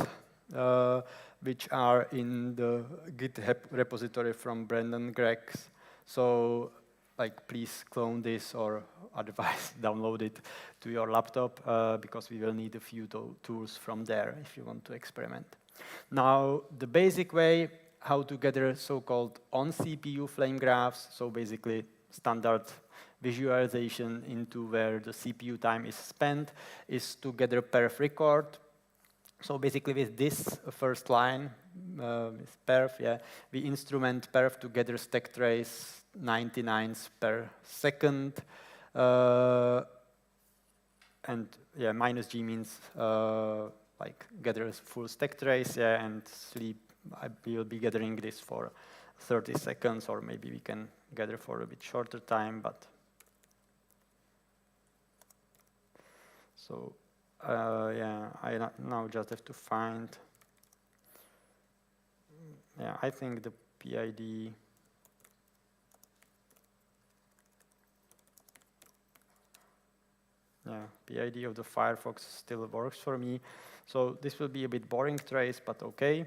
which are in the GitHub repository from Brandon Greggs. So like, please clone this or otherwise download it to your laptop because we will need a few tools from there if you want to experiment. Now, the basic way how to gather so-called on-CPU flame graphs, so basically standard visualization into where the CPU time is spent, is to gather perf record. So basically with this first line, with perf, yeah, we instrument perf to gather stack trace 99s per second. And yeah, -G means like gather full stack trace, yeah, and sleep. I will be gathering this for 30 seconds, or maybe we can gather for a bit shorter time, but so yeah, I now just have to find, yeah, I think the PID, yeah, PID of the Firefox still works for me. So this will be a bit boring trace, but okay.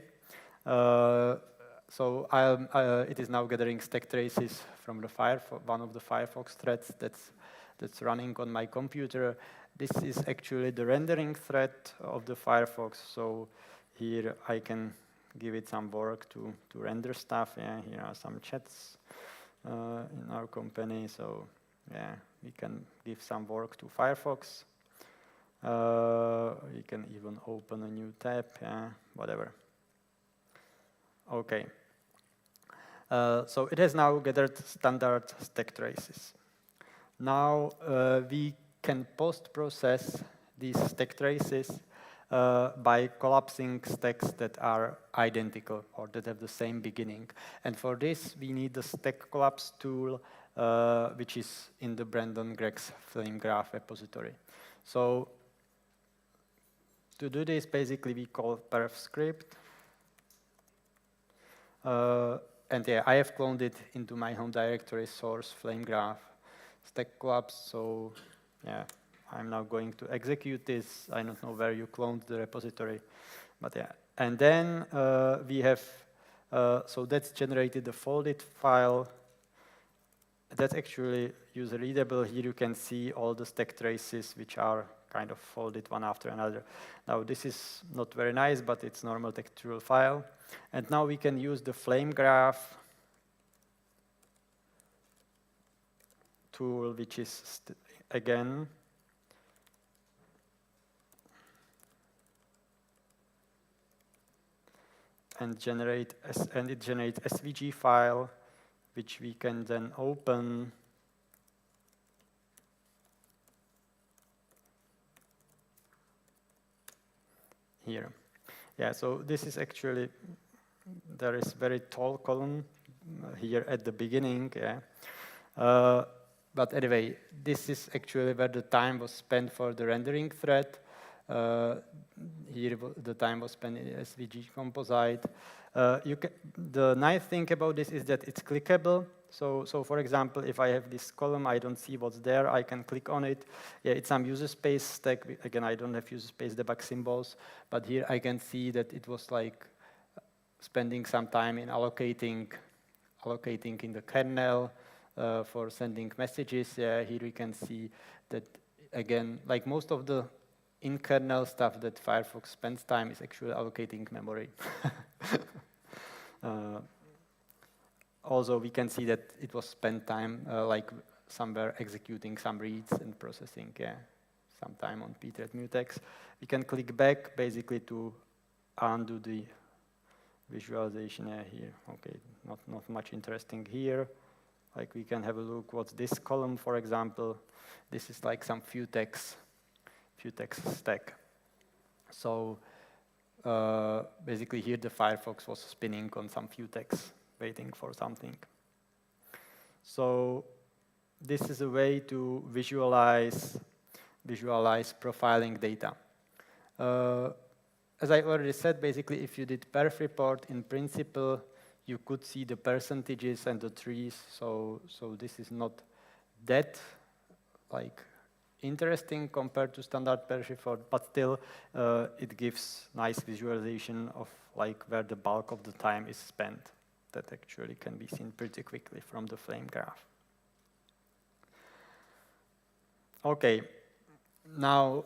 So it is now gathering stack traces from the one of the Firefox threads that's running on my computer. This is actually the rendering thread of the Firefox. So here I can give it some work to render stuff. Yeah, here are some chats in our company. So yeah, we can give some work to Firefox. We can even open a new tab. Yeah, whatever. Okay. So it has now gathered standard stack traces. Now we can post-process these stack traces by collapsing stacks that are identical or that have the same beginning. And for this, we need the stack collapse tool, which is in the Brandon Gregg's flame graph repository. So to do this, basically, we call perf script. And yeah, I have cloned it into my home directory source flame graph stack collapse. So yeah, I'm now going to execute this. I don't know where you cloned the repository, but yeah. And then we have, so that's generated the folded file. That's actually user readable. Here you can see all the stack traces, which are kind of folded one after another. Now this is not very nice, but it's normal textual file. And now we can use the flame graph tool, which is again and it generates SVG file, which we can then open. Here. Yeah, so this is actually, there is very tall column here at the beginning. Yeah. But anyway, this is actually where the time was spent for the rendering thread. Here the time was spent in SVG composite. The nice thing about this is that it's clickable. So for example, if I have this column, I don't see what's there, I can click on it. Yeah, it's some user space stack. Again, I don't have user space debug symbols, but here I can see that it was like spending some time in allocating in the kernel for sending messages. Yeah, here we can see that, again, like most of the in-kernel stuff that Firefox spends time is actually allocating memory. Also, we can see that it was spent time like somewhere executing some reads and processing, yeah, some time on pthread mutex. We can click back basically to undo the visualization here. Okay, not much interesting here. Like we can have a look what's this column, for example. This is like some few text stack. So basically here the Firefox was spinning on some few text, waiting for something. So this is a way to visualize profiling data. As I already said, basically if you did perf report, in principle, you could see the percentages and the trees. So this is not that like interesting compared to standard perf report, but still it gives nice visualization of like where the bulk of the time is spent. That actually can be seen pretty quickly from the flame graph. Okay, now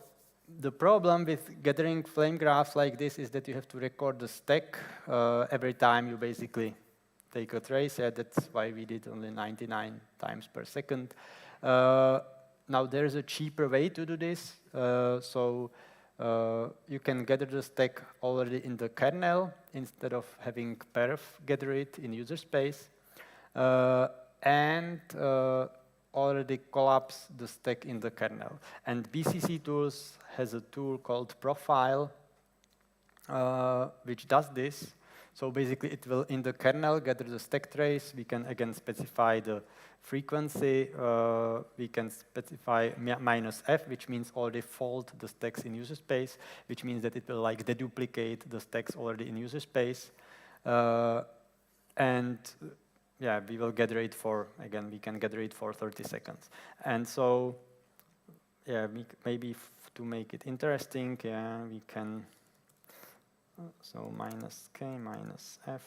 the problem with gathering flame graphs like this is that you have to record the stack every time you basically take a trace. Yeah, that's why we did only 99 times per second. Now there's a cheaper way to do this. You can gather the stack already in the kernel instead of having perf gather it in user space, and already collapse the stack in the kernel. And BCC Tools has a tool called Profile, which does this. So basically, it will, in the kernel, gather the stack trace. We can, again, specify the frequency. We can specify -f, which means already fold the stacks in user space, which means that it will like deduplicate the stacks already in user space. And yeah, we will gather it for, again, we can gather it for 30 seconds. And so, yeah, maybe to make it interesting, yeah, we can, so -k, -f,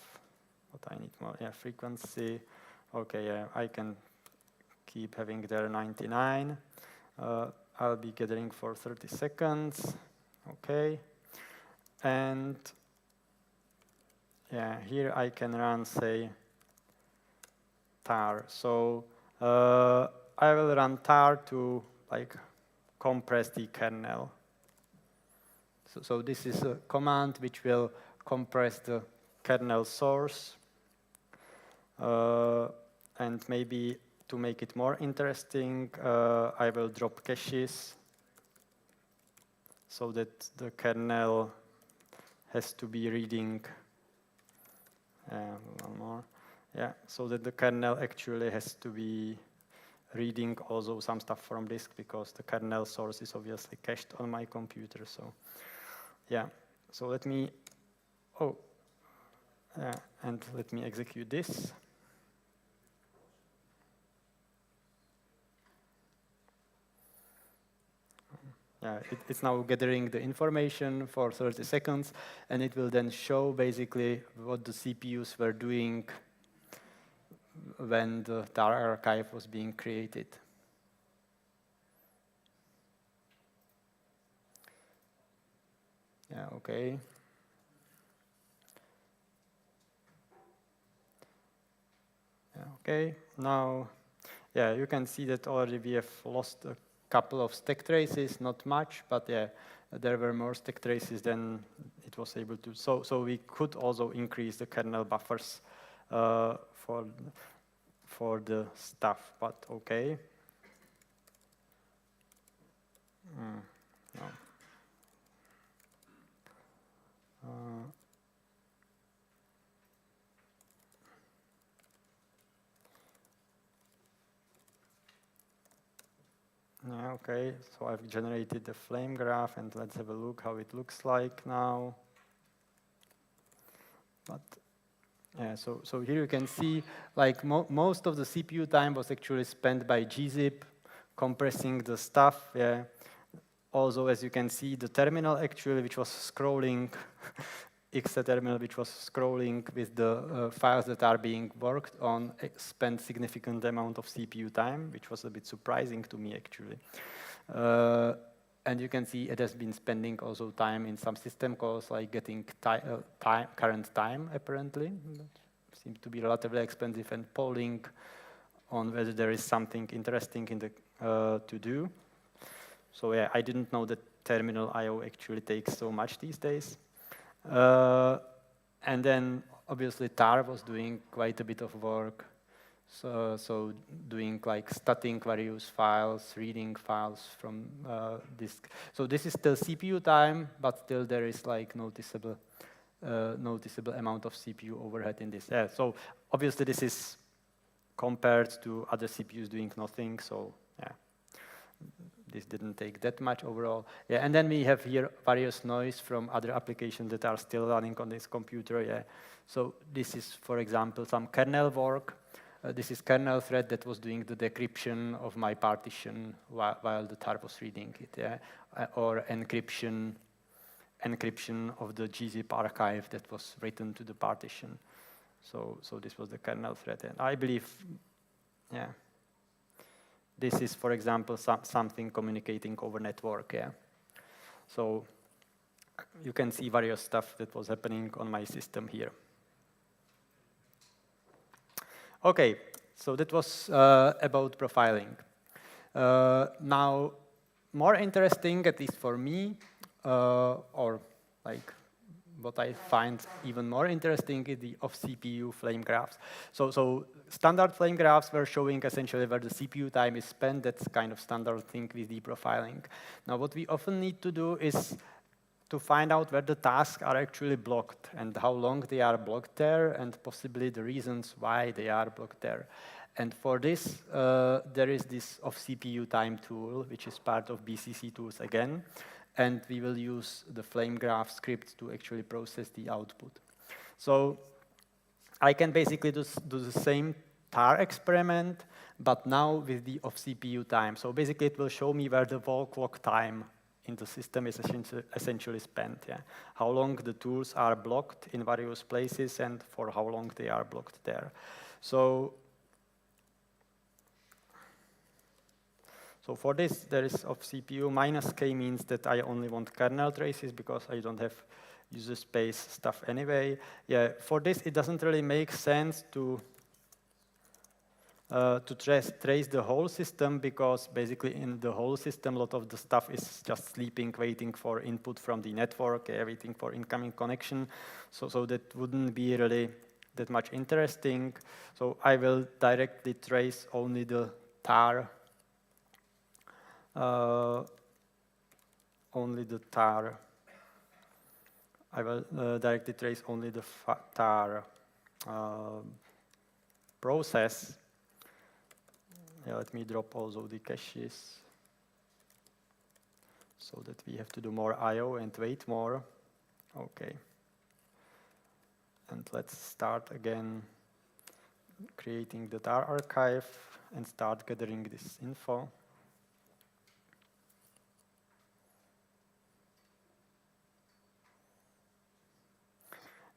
what I need more, yeah, frequency. Okay, yeah, I can keep having there 99. I'll be gathering for 30 seconds, okay. And yeah, here I can run, say, tar. So I will run tar to like compress the kernel. So this is a command which will compress the kernel source. And maybe to make it more interesting, I will drop caches so that the kernel has to be reading, one more, yeah, so that the kernel actually has to be reading also some stuff from disk because the kernel source is obviously cached on my computer. So yeah, so let me, and let me execute this. It's now gathering the information for 30 seconds, and it will then show basically what the CPUs were doing when the tar archive was being created. Yeah, okay. Yeah, okay, now, yeah, you can see that already we have lost a couple of stack traces, not much, but yeah, there were more stack traces than it was able to. So we could also increase the kernel buffers for the stuff, but okay. No. Yeah, okay, so I've generated the flame graph, and let's have a look how it looks like now. But yeah, so here you can see, like most of the CPU time was actually spent by gzip compressing the stuff. Yeah. Also, as you can see, the terminal actually, which was scrolling, Exa terminal, which was scrolling with the files that are being worked on, spent significant amount of CPU time, which was a bit surprising to me actually. And you can see it has been spending also time in some system calls, like getting current time, apparently. That seems to be relatively expensive, and polling on whether there is something interesting in the to do. So yeah, I didn't know that terminal I/O actually takes so much these days. And then obviously tar was doing quite a bit of work. So doing like statting various files, reading files from disk. So this is still CPU time, but still there is like noticeable amount of CPU overhead in this. Yeah, so obviously this is compared to other CPUs doing nothing. So yeah, this didn't take that much overall. Yeah, and then we have here various noise from other applications that are still running on this computer. Yeah, so this is, for example, some kernel work. This is kernel thread that was doing the decryption of my partition while the tar was reading it, yeah? Or encryption of the gzip archive that was written to the partition. So this was the kernel thread, and I believe, yeah, this is, for example, something communicating over network, yeah. So you can see various stuff that was happening on my system here. Okay, so that was about profiling. Now, more interesting, at least for me, or like what I find even more interesting is the off-CPU flame graphs. So standard flame graphs were showing essentially where the CPU time is spent. That's kind of standard thing with deprofiling. Now, what we often need to do is to find out where the tasks are actually blocked and how long they are blocked there, and possibly the reasons why they are blocked there. And for this, there is this off-CPU time tool, which is part of BCC tools again, and we will use the flame graph script to actually process the output. So I can basically do the same tar experiment, but now with the off-CPU time. So basically, it will show me where the wall clock time in the system is essentially spent. Yeah? How long the tools are blocked in various places and for how long they are blocked there. So for this, there is of CPU minus K means that I only want kernel traces because I don't have user space stuff anyway. Yeah, for this, it doesn't really make sense to trace the whole system, because basically in the whole system, a lot of the stuff is just sleeping, waiting for input from the network, waiting for incoming connection. So that wouldn't be really that much interesting. So I will directly trace only the tar. Only the tar. I will directly trace only the tar process. Yeah, let me drop also the caches so that we have to do more I/O and wait more. Okay. And let's start again creating the tar archive and start gathering this info.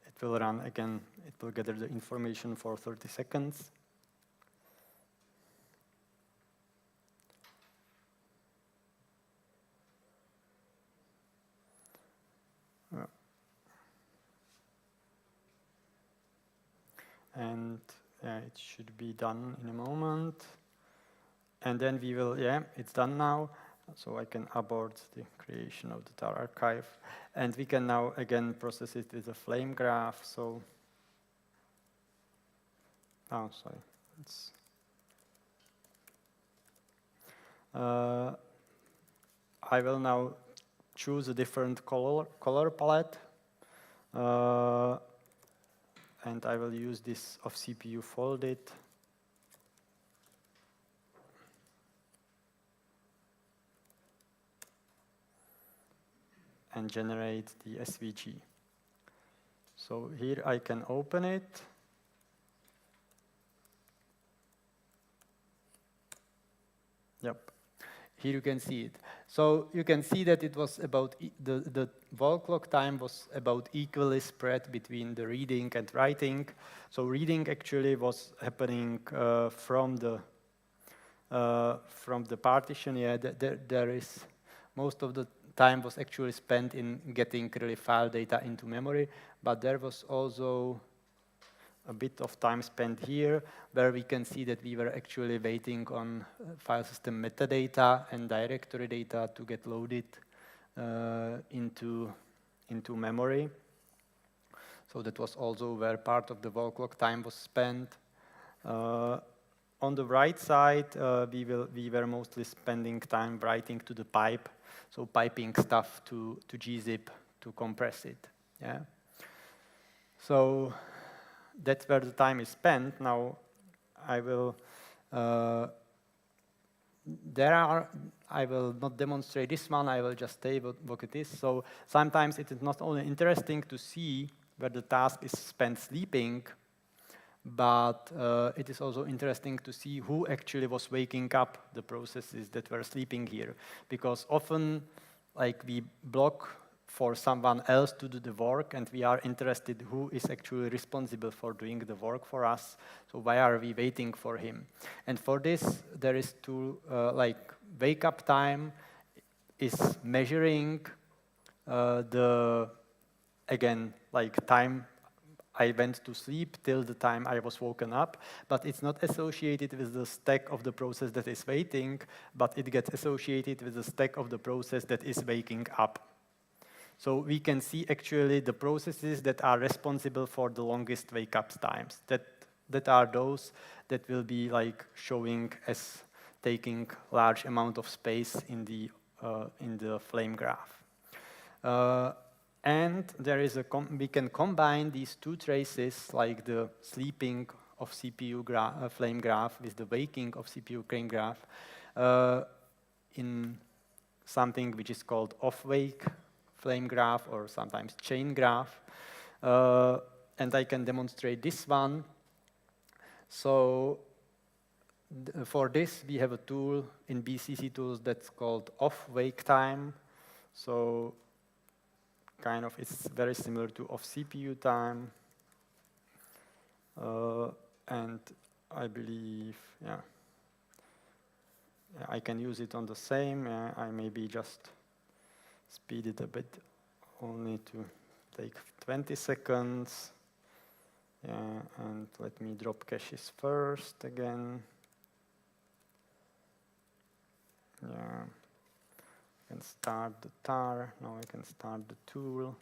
It will run again, it will gather the information for 30 seconds. And it should be done in a moment. And then we will, yeah, it's done now. So I can abort the creation of the tar archive. And we can now again process it with a flame graph. So, oh, sorry. It's, I will now choose a different color palette. And I will use this of CPU folded. And generate the SVG. So here I can open it. Yep. Here you can see it. So you can see that it was about, the wall clock time was about equally spread between the reading and writing. So reading actually was happening from the partition. Yeah, there is, most of the time was actually spent in getting really file data into memory, but there was also a bit of time spent here where we can see that we were actually waiting on file system metadata and directory data to get loaded into memory. So that was also where part of the wall clock time was spent. On the right side, we were mostly spending time writing to the pipe, so piping stuff to gzip to compress it. Yeah. So that's where the time is spent. Now I will I will not demonstrate this one, I will just say what it is. So sometimes it is not only interesting to see where the task is spent sleeping, but it is also interesting to see who actually was waking up the processes that were sleeping here. Because often, like, we block for someone else to do the work, and we are interested who is actually responsible for doing the work for us. So why are we waiting for him? And for this, there is like wake up time is measuring again, like time I went to sleep till the time I was woken up, but it's not associated with the stack of the process that is waiting, but it gets associated with the stack of the process that is waking up. So we can see actually the processes that are responsible for the longest wake-up times. That are those that will be like showing as taking large amount of space in the flame graph. And there is we can combine these two traces, like the sleeping of CPU flame graph with the waking of CPU flame graph, in something which is called off-wake flame graph, or sometimes chain graph. And I can demonstrate this one. So for this, we have a tool in BCC tools that's called off-wake time. So kind of, it's very similar to off-CPU time. And I believe, yeah, I can use it on the same. I maybe just speed it a bit, only to take 20 seconds. Yeah, and let me drop caches first again. Yeah, I can start the tar. Now I can start the tool.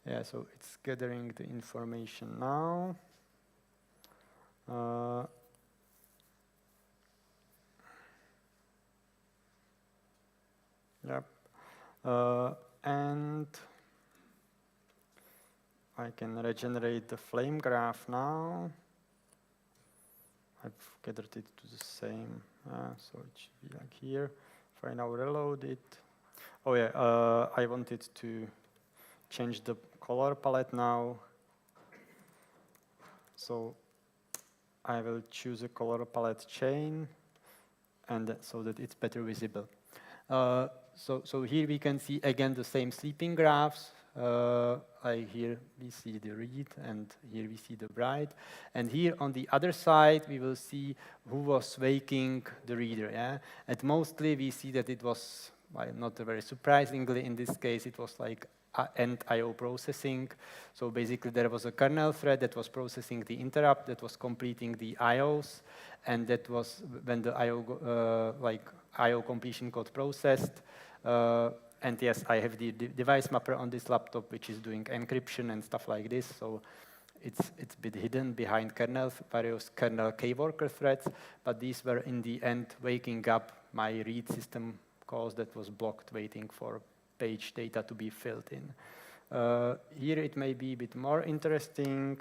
Yeah, so it's gathering the information now. Yep. And I can regenerate the flame graph now. I've gathered it to the same, so it should be like here. If I now reload it, oh yeah, I wanted to change the color palette now. So I will choose a color palette chain, and so that it's better visible. So here we can see again the same sleeping graphs. Here we see the read, and here we see the write. And here on the other side, we will see who was waking the reader. Yeah? And mostly we see that it was, well, not very surprisingly in this case, it was like end I/O processing. So basically there was a kernel thread that was processing the interrupt, that was completing the IOs, and that was when the IO completion got processed. And yes, I have the device mapper on this laptop, which is doing encryption and stuff like this. So it's a bit hidden behind various kernel key-worker threads, but these were in the end waking up my read system calls that was blocked, waiting for page data to be filled in. Here it may be a bit more interesting,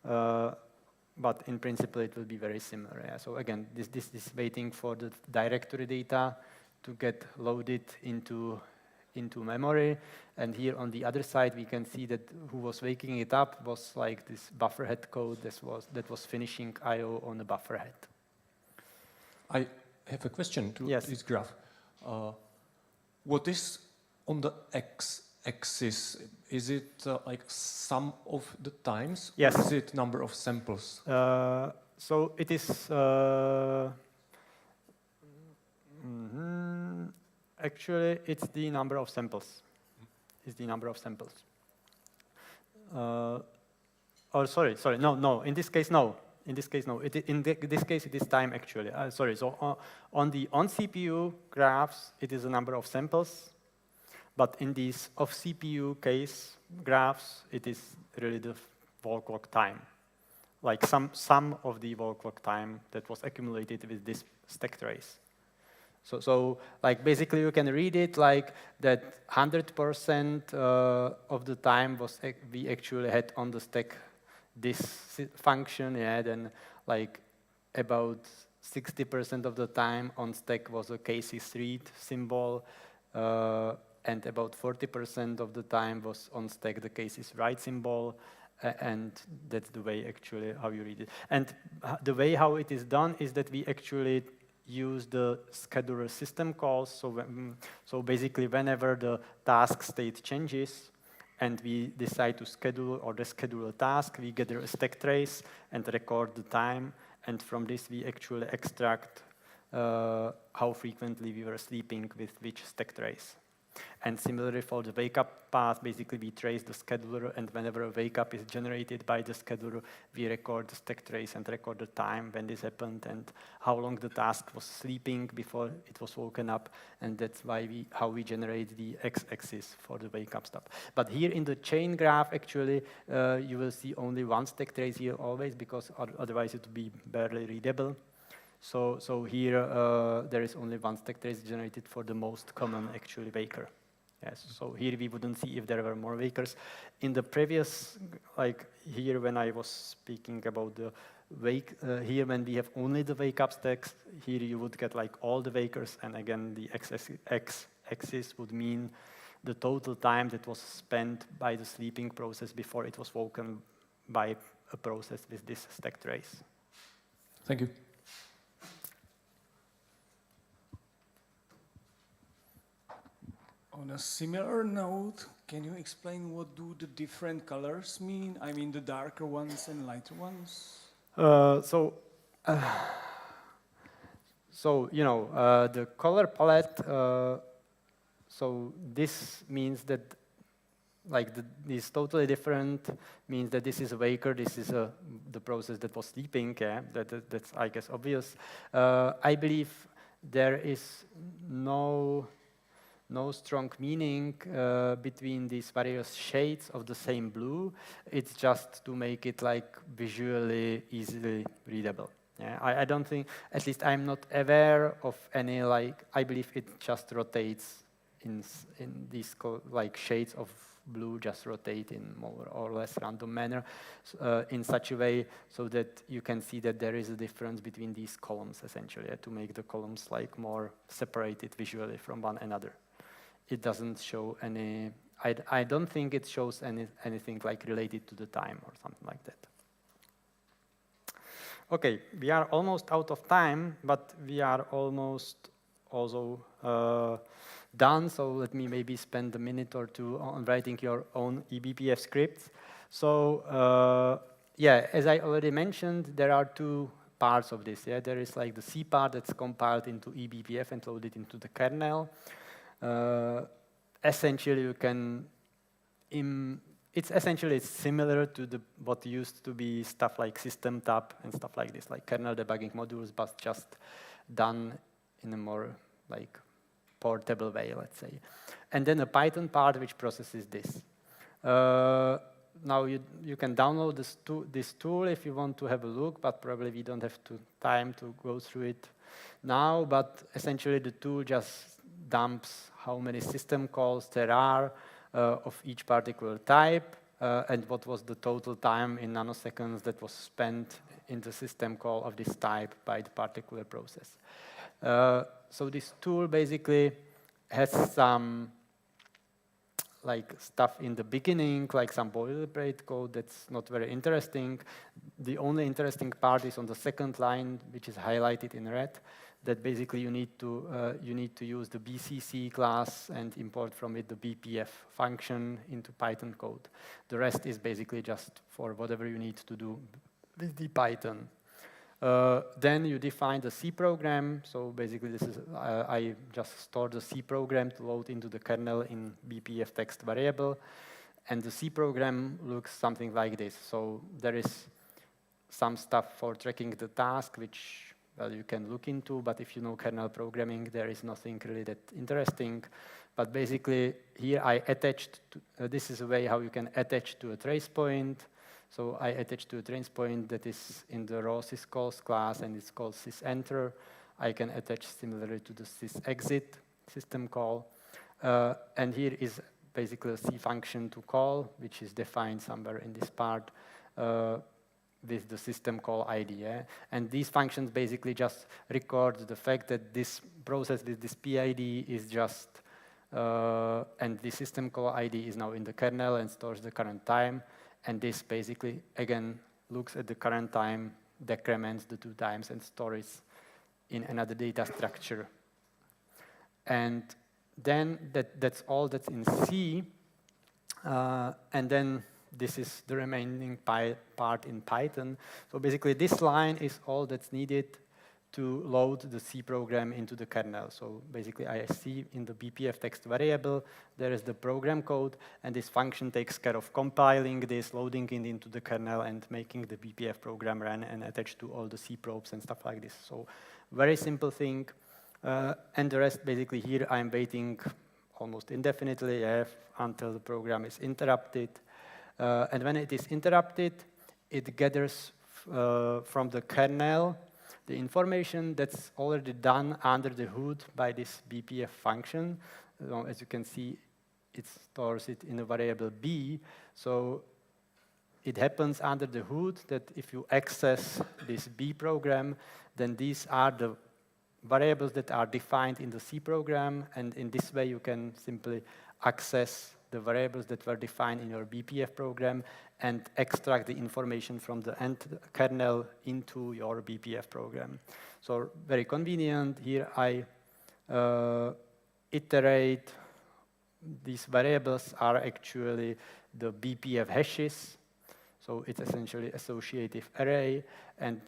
but in principle it will be very similar. Yeah. So again, this is waiting for the directory data to get loaded into memory. And here on the other side, we can see that who was waking it up was like this buffer head code that was finishing I/O on the buffer head. I have a question to yes. this graph. What is on the x-axis? Is it like sum of the times? Yes. Or is it number of samples? So it is actually it's the number of samples. It's the number of samples. Sorry. No. In this case, no. In this case, no. This case, it is time actually. Sorry. So on the on-CPU graphs, it is a number of samples. But in these off-CPU case graphs, it is really the wall clock time. Like some of the wall clock time that was accumulated with this stack trace. So like basically you can read it like that 100% of the time was we actually had on the stack this function, yeah, then like about 60% of the time on stack was a cases read symbol, and about 40% of the time was on stack the cases write symbol, and that's the way actually how you read it. And the way how it is done is that we actually use the scheduler system calls. So basically whenever the task state changes and we decide to schedule or deschedule a task, we gather a stack trace and record the time, and from this we actually extract how frequently we were sleeping with which stack trace. And similarly for the wake-up path, basically we trace the scheduler, and whenever a wake-up is generated by the scheduler, we record the stack trace and record the time when this happened and how long the task was sleeping before it was woken up, and that's how we generate the x-axis for the wake-up stuff. But here in the chain graph, actually, you will see only one stack trace here always, because otherwise it would be barely readable. So here there is only one stack trace generated for the most common actually waker. Yes. So here we wouldn't see if there were more wakers. In the previous, like here when I was speaking about the wake, here when we have only the wake up stacks, here you would get like all the wakers, and again the x-axis would mean the total time that was spent by the sleeping process before it was woken by a process with this stack trace. Thank you. On a similar note, can you explain what do the different colors mean? I mean, the darker ones and lighter ones? So you know, the color palette, so this means that like this totally different means that this is a waker, this is the process that was sleeping, yeah? That's, I guess, obvious. I believe there is no no strong meaning between these various shades of the same blue. It's just to make it like visually easily readable. Yeah, I don't think, at least I'm not aware of any like, I believe it just rotates in these like shades of blue just rotate in more or less random manner in such a way so that you can see that there is a difference between these columns essentially to make the columns like more separated visually from one another. It doesn't show any, I don't think it shows anything like related to the time or something like that. Okay, we are almost out of time, but we are almost also done, so let me maybe spend a minute or two on writing your own eBPF scripts. So yeah, as I already mentioned, there are two parts of this. Yeah, there is like the C part that's compiled into eBPF and loaded into the kernel. Essentially, you can it's essentially similar to what used to be stuff like system tab and stuff like this, like kernel debugging modules, but just done in a more like portable way, let's say. And then a Python part which processes this. Now you can download this tool if you want to have a look, but probably we don't have time to go through it now. But essentially the tool just dumps how many system calls there are of each particular type, and what was the total time in nanoseconds that was spent in the system call of this type by the particular process. So this tool basically has some like stuff in the beginning, like some boilerplate code that's not very interesting. The only interesting part is on the second line, which is highlighted in red, that basically you need to use the BCC class and import from it the BPF function into Python code. The rest is basically just for whatever you need to do with the Python. Then you define the C program. So basically this is, I just store the C program to load into the kernel in BPF text variable. And the C program looks something like this. So there is some stuff for tracking the task, which well, you can look into, but if you know kernel programming, there is nothing really that interesting. But basically here I attached, this is a way how you can attach to a trace point. So I attach to a trace point that is in the raw syscalls class, and it's called sysenter. I can attach similarly to the sysexit system call. And here is basically a C function to call, which is defined somewhere in this part with the system call ID. Yeah? And these functions basically just record the fact that this process with this PID is just, and the system call ID is now in the kernel and stores the current time. And this basically, again, looks at the current time, decrements the 2 times, and stores in another data structure. And then that's all that's in C. And then this is the remaining part in Python. So basically, this line is all that's needed to load the C program into the kernel. So basically, I see in the BPF text variable, there is the program code, and this function takes care of compiling this, loading it into the kernel, and making the BPF program run and attach to all the C probes and stuff like this. So very simple thing. And the rest, basically, here I'm waiting almost indefinitely until the program is interrupted. And when it is interrupted, it gathers from the kernel the information that's already done under the hood by this BPF function. As you can see, it stores it in a variable B. So it happens under the hood that if you access this B program, then these are the variables that are defined in the C program. And in this way, you can simply access the variables that were defined in your BPF program and extract the information from the end kernel into your BPF program. So very convenient. Here I iterate. These variables are actually the BPF hashes. So it's essentially associative array. And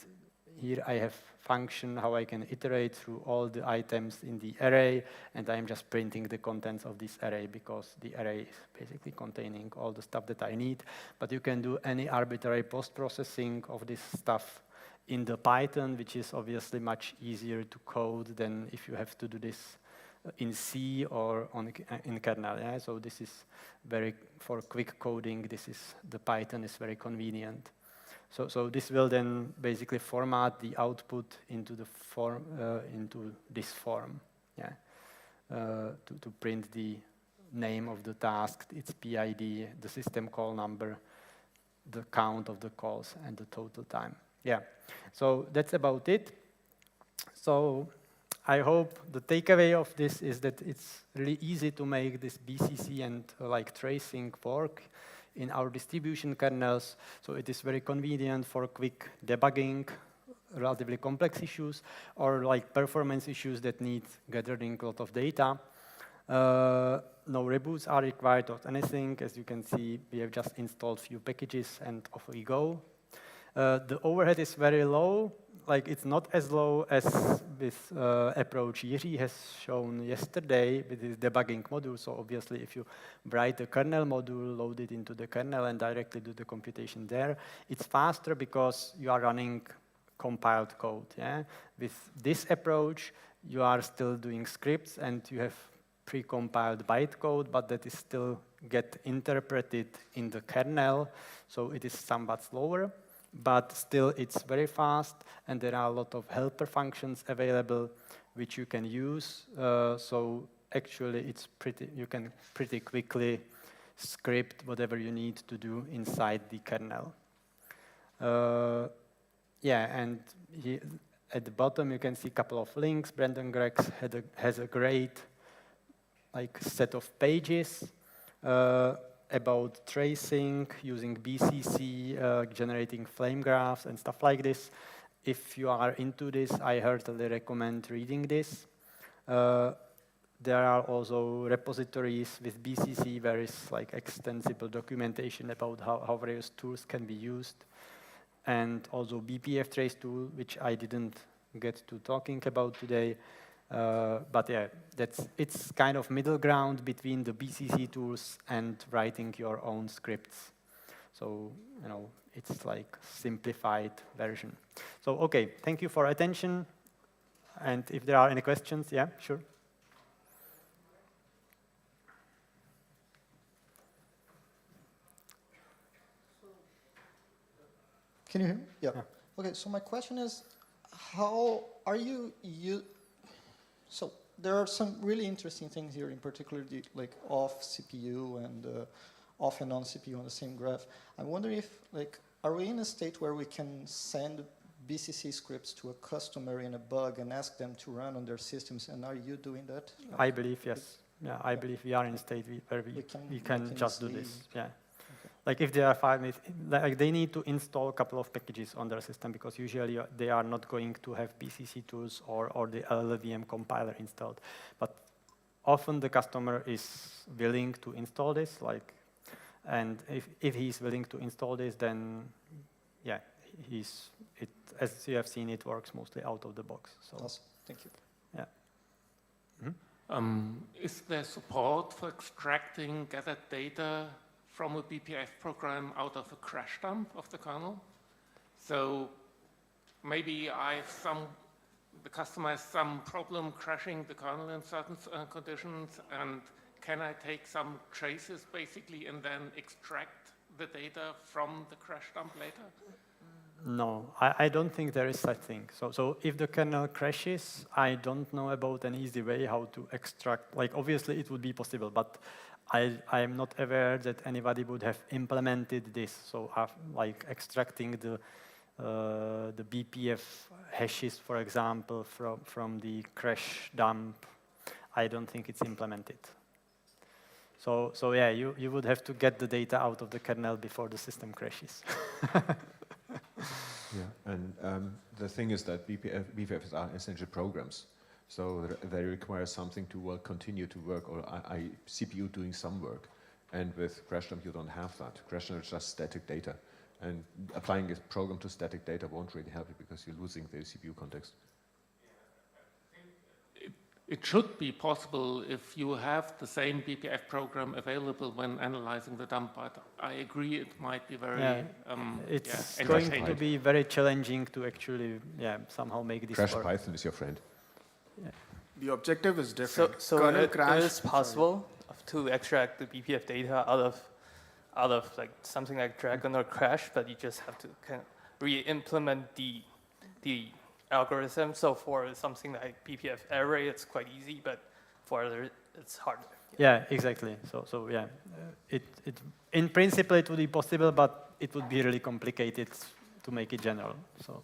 here I have function how I can iterate through all the items in the array, and I'm just printing the contents of this array because the array is basically containing all the stuff that I need. But you can do any arbitrary post-processing of this stuff in the Python, which is obviously much easier to code than if you have to do this in C or in kernel. Yeah? So this is for quick coding, the Python is very convenient. So this will then basically format the output into the form, into this form, yeah, to print the name of the task, its PID, the system call number, the count of the calls, and the total time. Yeah, so that's about it. So I hope the takeaway of this is that it's really easy to make this BCC and like tracing work in our distribution kernels. So it is very convenient for quick debugging, relatively complex issues, or like performance issues that need gathering a lot of data. No reboots are required or anything. As you can see, we have just installed few packages and off we go. The overhead is very low. Like it's not as low as with approach Jiří has shown yesterday with his debugging module. So obviously, if you write the kernel module, load it into the kernel, and directly do the computation there, it's faster because you are running compiled code. Yeah? With this approach, you are still doing scripts, and you have pre-compiled bytecode, but that is still get interpreted in the kernel. So it is somewhat slower. But still it's very fast, and there are a lot of helper functions available which you can use. So actually you can pretty quickly script whatever you need to do inside the kernel. Yeah, and at the bottom you can see a couple of links. Brandon Greggs has a great set of pages about tracing, using BCC, generating flame graphs and stuff like this. If you are into this, I heartily recommend reading this. There are also repositories with BCC where is like extensible documentation about how various tools can be used. And also BPF trace tool, which I didn't get to talking about today. But yeah, it's kind of middle ground between the BCC tools and writing your own scripts. So, it's like simplified version. So, okay, thank you for attention. And if there are any questions, yeah, sure. Can you hear me? Yeah. Okay, so my question is, how are you so there are some really interesting things here, in particular the off CPU and off and on CPU on the same graph. I'm wondering if are we in a state where we can send BCC scripts to a customer in a bug and ask them to run on their systems, and are you doing that? I believe yes. Yeah, I believe we are in a state where we can just do this. Yeah. Like if they are they need to install a couple of packages on their system because usually they are not going to have BCC tools or the LLVM compiler installed. But often the customer is willing to install this, and if he's willing to install this, then yeah, as you have seen, it works mostly out of the box. So awesome. Thank you. Yeah. Mm-hmm. Is there support for extracting gathered data from a BPF program out of a crash dump of the kernel? So maybe the customer has some problem crashing the kernel in certain conditions, and can I take some traces basically and then extract the data from the crash dump later? No, I don't think there is such thing. So if the kernel crashes, I don't know about an easy way how to extract. Obviously it would be possible, but I am not aware that anybody would have implemented this. So extracting the BPF hashes, for example, from the crash dump, I don't think it's implemented. So yeah, you would have to get the data out of the kernel before the system crashes. Yeah, and the thing is that BPFs are essential programs. So they require something to continue to work, or CPU doing some work. And with crash dump, you don't have that. Crash dump is just static data. And applying a program to static data won't really help you because you're losing the CPU context. It should be possible if you have the same BPF program available when analyzing the dump, but I agree it might be very it's going to be very challenging to actually somehow make this Crash work. Python is your friend. Yeah. The objective is different. So Kernel crash. it is possible to extract the BPF data out of like something like Dragon or Crash, but you just have to kind of re-implement the algorithm. So for something like BPF array, it's quite easy, but for other, it's harder. Yeah, exactly. So yeah, in principle it would be possible, but it would be really complicated to make it general. So.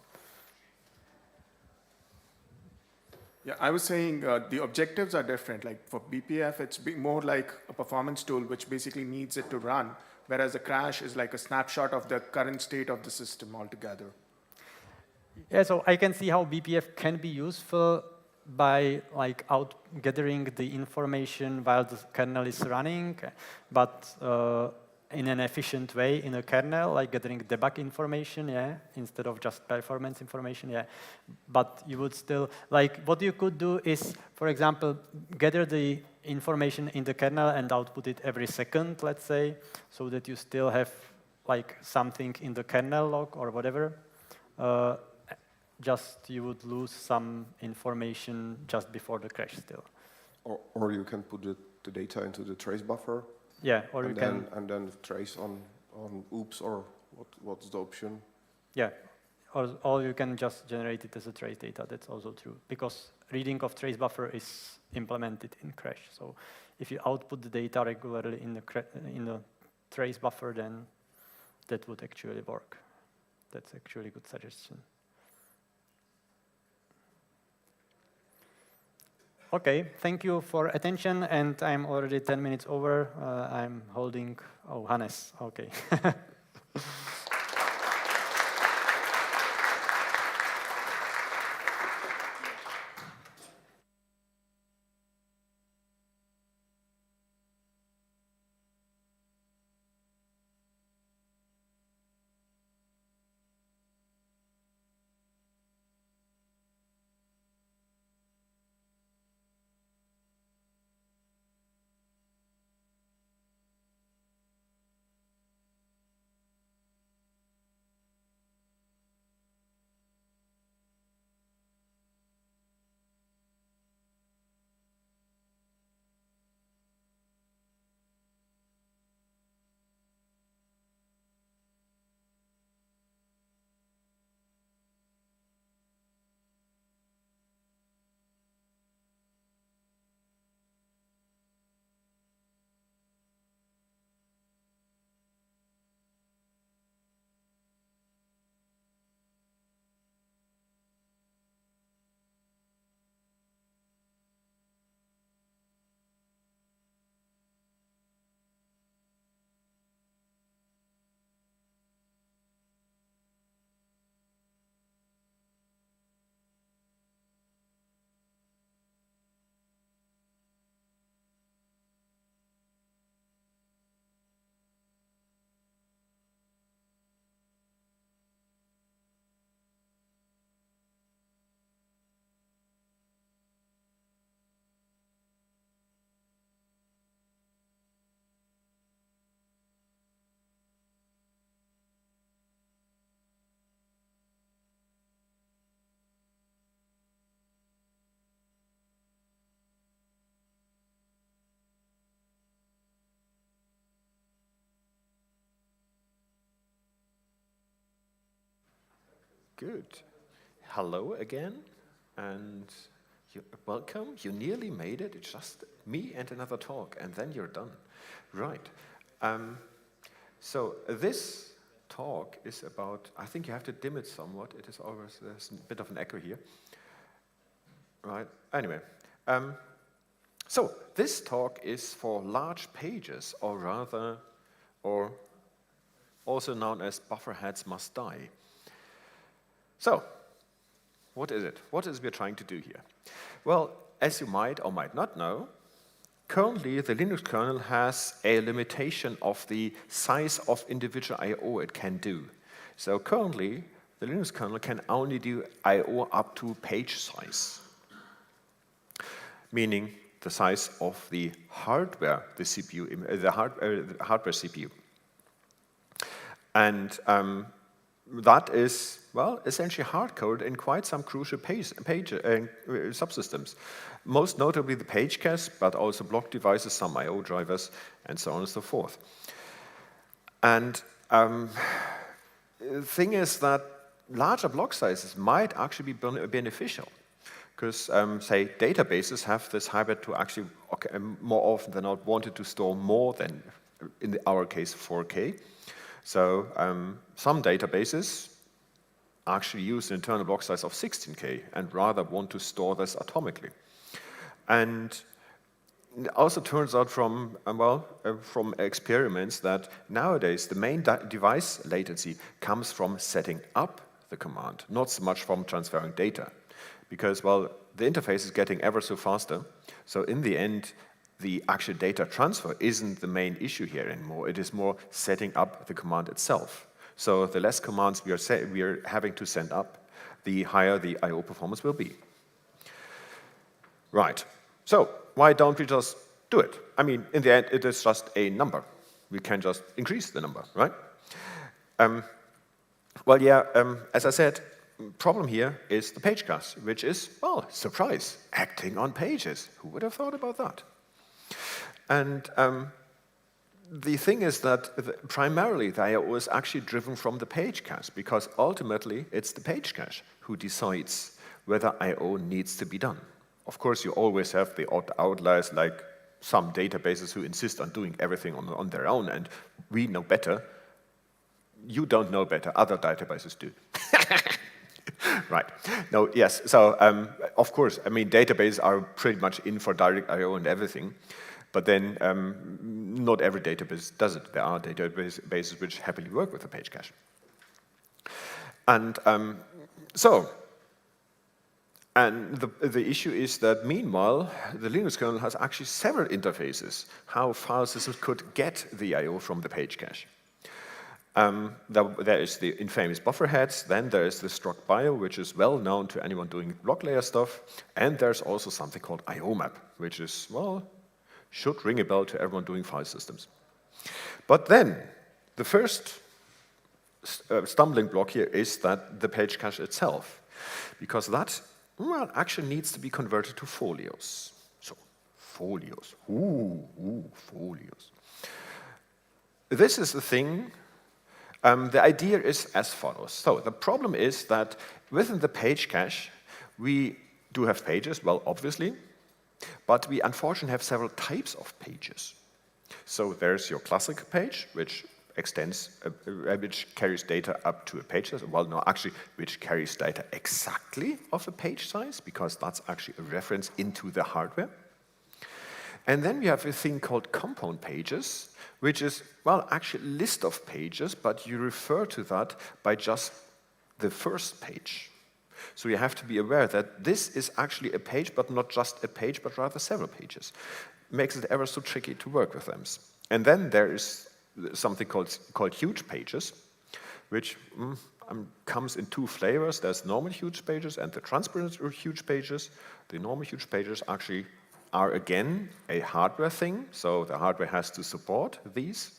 Yeah, I was saying the objectives are different. Like for BPF, it's more like a performance tool, which basically needs it to run, whereas a crash is like a snapshot of the current state of the system altogether. Yeah, so I can see how BPF can be useful by like gathering the information while the kernel is running, but in an efficient way in a kernel, like gathering debug information, yeah, instead of just performance information, yeah. But you would still, like, what you could do is, for example, gather the information in the kernel and output it every second, let's say, so that you still have like something in the kernel log or whatever. Just you would lose some information just before the crash still. Or you can put the data into the trace buffer. Yeah, or you can... And then trace on oops, or what's the option? Yeah, or you can just generate it as a trace data. That's also true, because reading of trace buffer is implemented in Crash. So if you output the data regularly in the trace buffer, then that would actually work. That's actually a good suggestion. Okay, thank you for attention, and I'm already 10 minutes over. I'm holding, oh, Hannes, okay. Good. Hello again, and welcome. You nearly made it. It's just me and another talk, and then you're done. Right. So this talk is about, I think you have to dim it somewhat. It is always, there's a bit of an echo here. Right. Anyway. So this talk is for large pages, or rather, or also known as buffer heads must die. So, what is it? What is we're trying to do here? Well, as you might or might not know, currently the Linux kernel has a limitation of the size of individual I/O it can do. So currently, the Linux kernel can only do I/O up to page size, meaning the size of the hardware, the CPU, the hardware CPU. And that is, well, essentially hard-coded in quite some crucial subsystems. Most notably the page cache, but also block devices, some I/O drivers, and so on and so forth. And the thing is that larger block sizes might actually be beneficial, because, say, databases have this habit to actually, more often than not, wanted to store more than, in our case, 4K. So some databases actually use an internal block size of 16K and rather want to store this atomically. And it also turns out from, from experiments that nowadays the main device latency comes from setting up the command, not so much from transferring data. Because, well, the interface is getting ever so faster, so in the end, the actual data transfer isn't the main issue here anymore. It is more setting up the command itself. So the less commands we are having to send up, the higher the I/O performance will be. Right. So why don't we just do it? I mean, in the end, it is just a number. We can just increase the number, right? Well, yeah, as I said, problem here is the page cache, which is, well, surprise, acting on pages. Who would have thought about that? And the thing is that primarily the I/O is actually driven from the page cache, because ultimately it's the page cache who decides whether I/O needs to be done. Of course, you always have the odd outliers, like some databases who insist on doing everything on their own, and we know better. You don't know better, other databases do. Right. No, yes, so of course, I mean, databases are pretty much in for direct I/O and everything, but then not every database does it. There are databases which happily work with the page cache. And the issue is that meanwhile, the Linux kernel has actually several interfaces how file systems could get the I/O from the page cache. There is the infamous buffer heads, then there is the struct bio, which is well known to anyone doing block layer stuff, and there's also something called I/O map, which is, well, should ring a bell to everyone doing file systems. But then, the first stumbling block here is that the page cache itself, because that, well, actually needs to be converted to folios. So, folios, folios. This is the thing. The idea is as follows. So the problem is that within the page cache, we do have pages, well, obviously, but we unfortunately have several types of pages. So there's your classic page, which extends, which carries data up to a page size. Well, no, actually, which carries data exactly of a page size, because that's actually a reference into the hardware. And then we have a thing called compound pages, which is, well, actually a list of pages, but you refer to that by just the first page. So you have to be aware that this is actually a page, but not just a page, but rather several pages. Makes it ever so tricky to work with them. And then there is something called huge pages, which comes in two flavors. There's normal huge pages and the transparent huge pages. The normal huge pages actually are, again, a hardware thing, so the hardware has to support these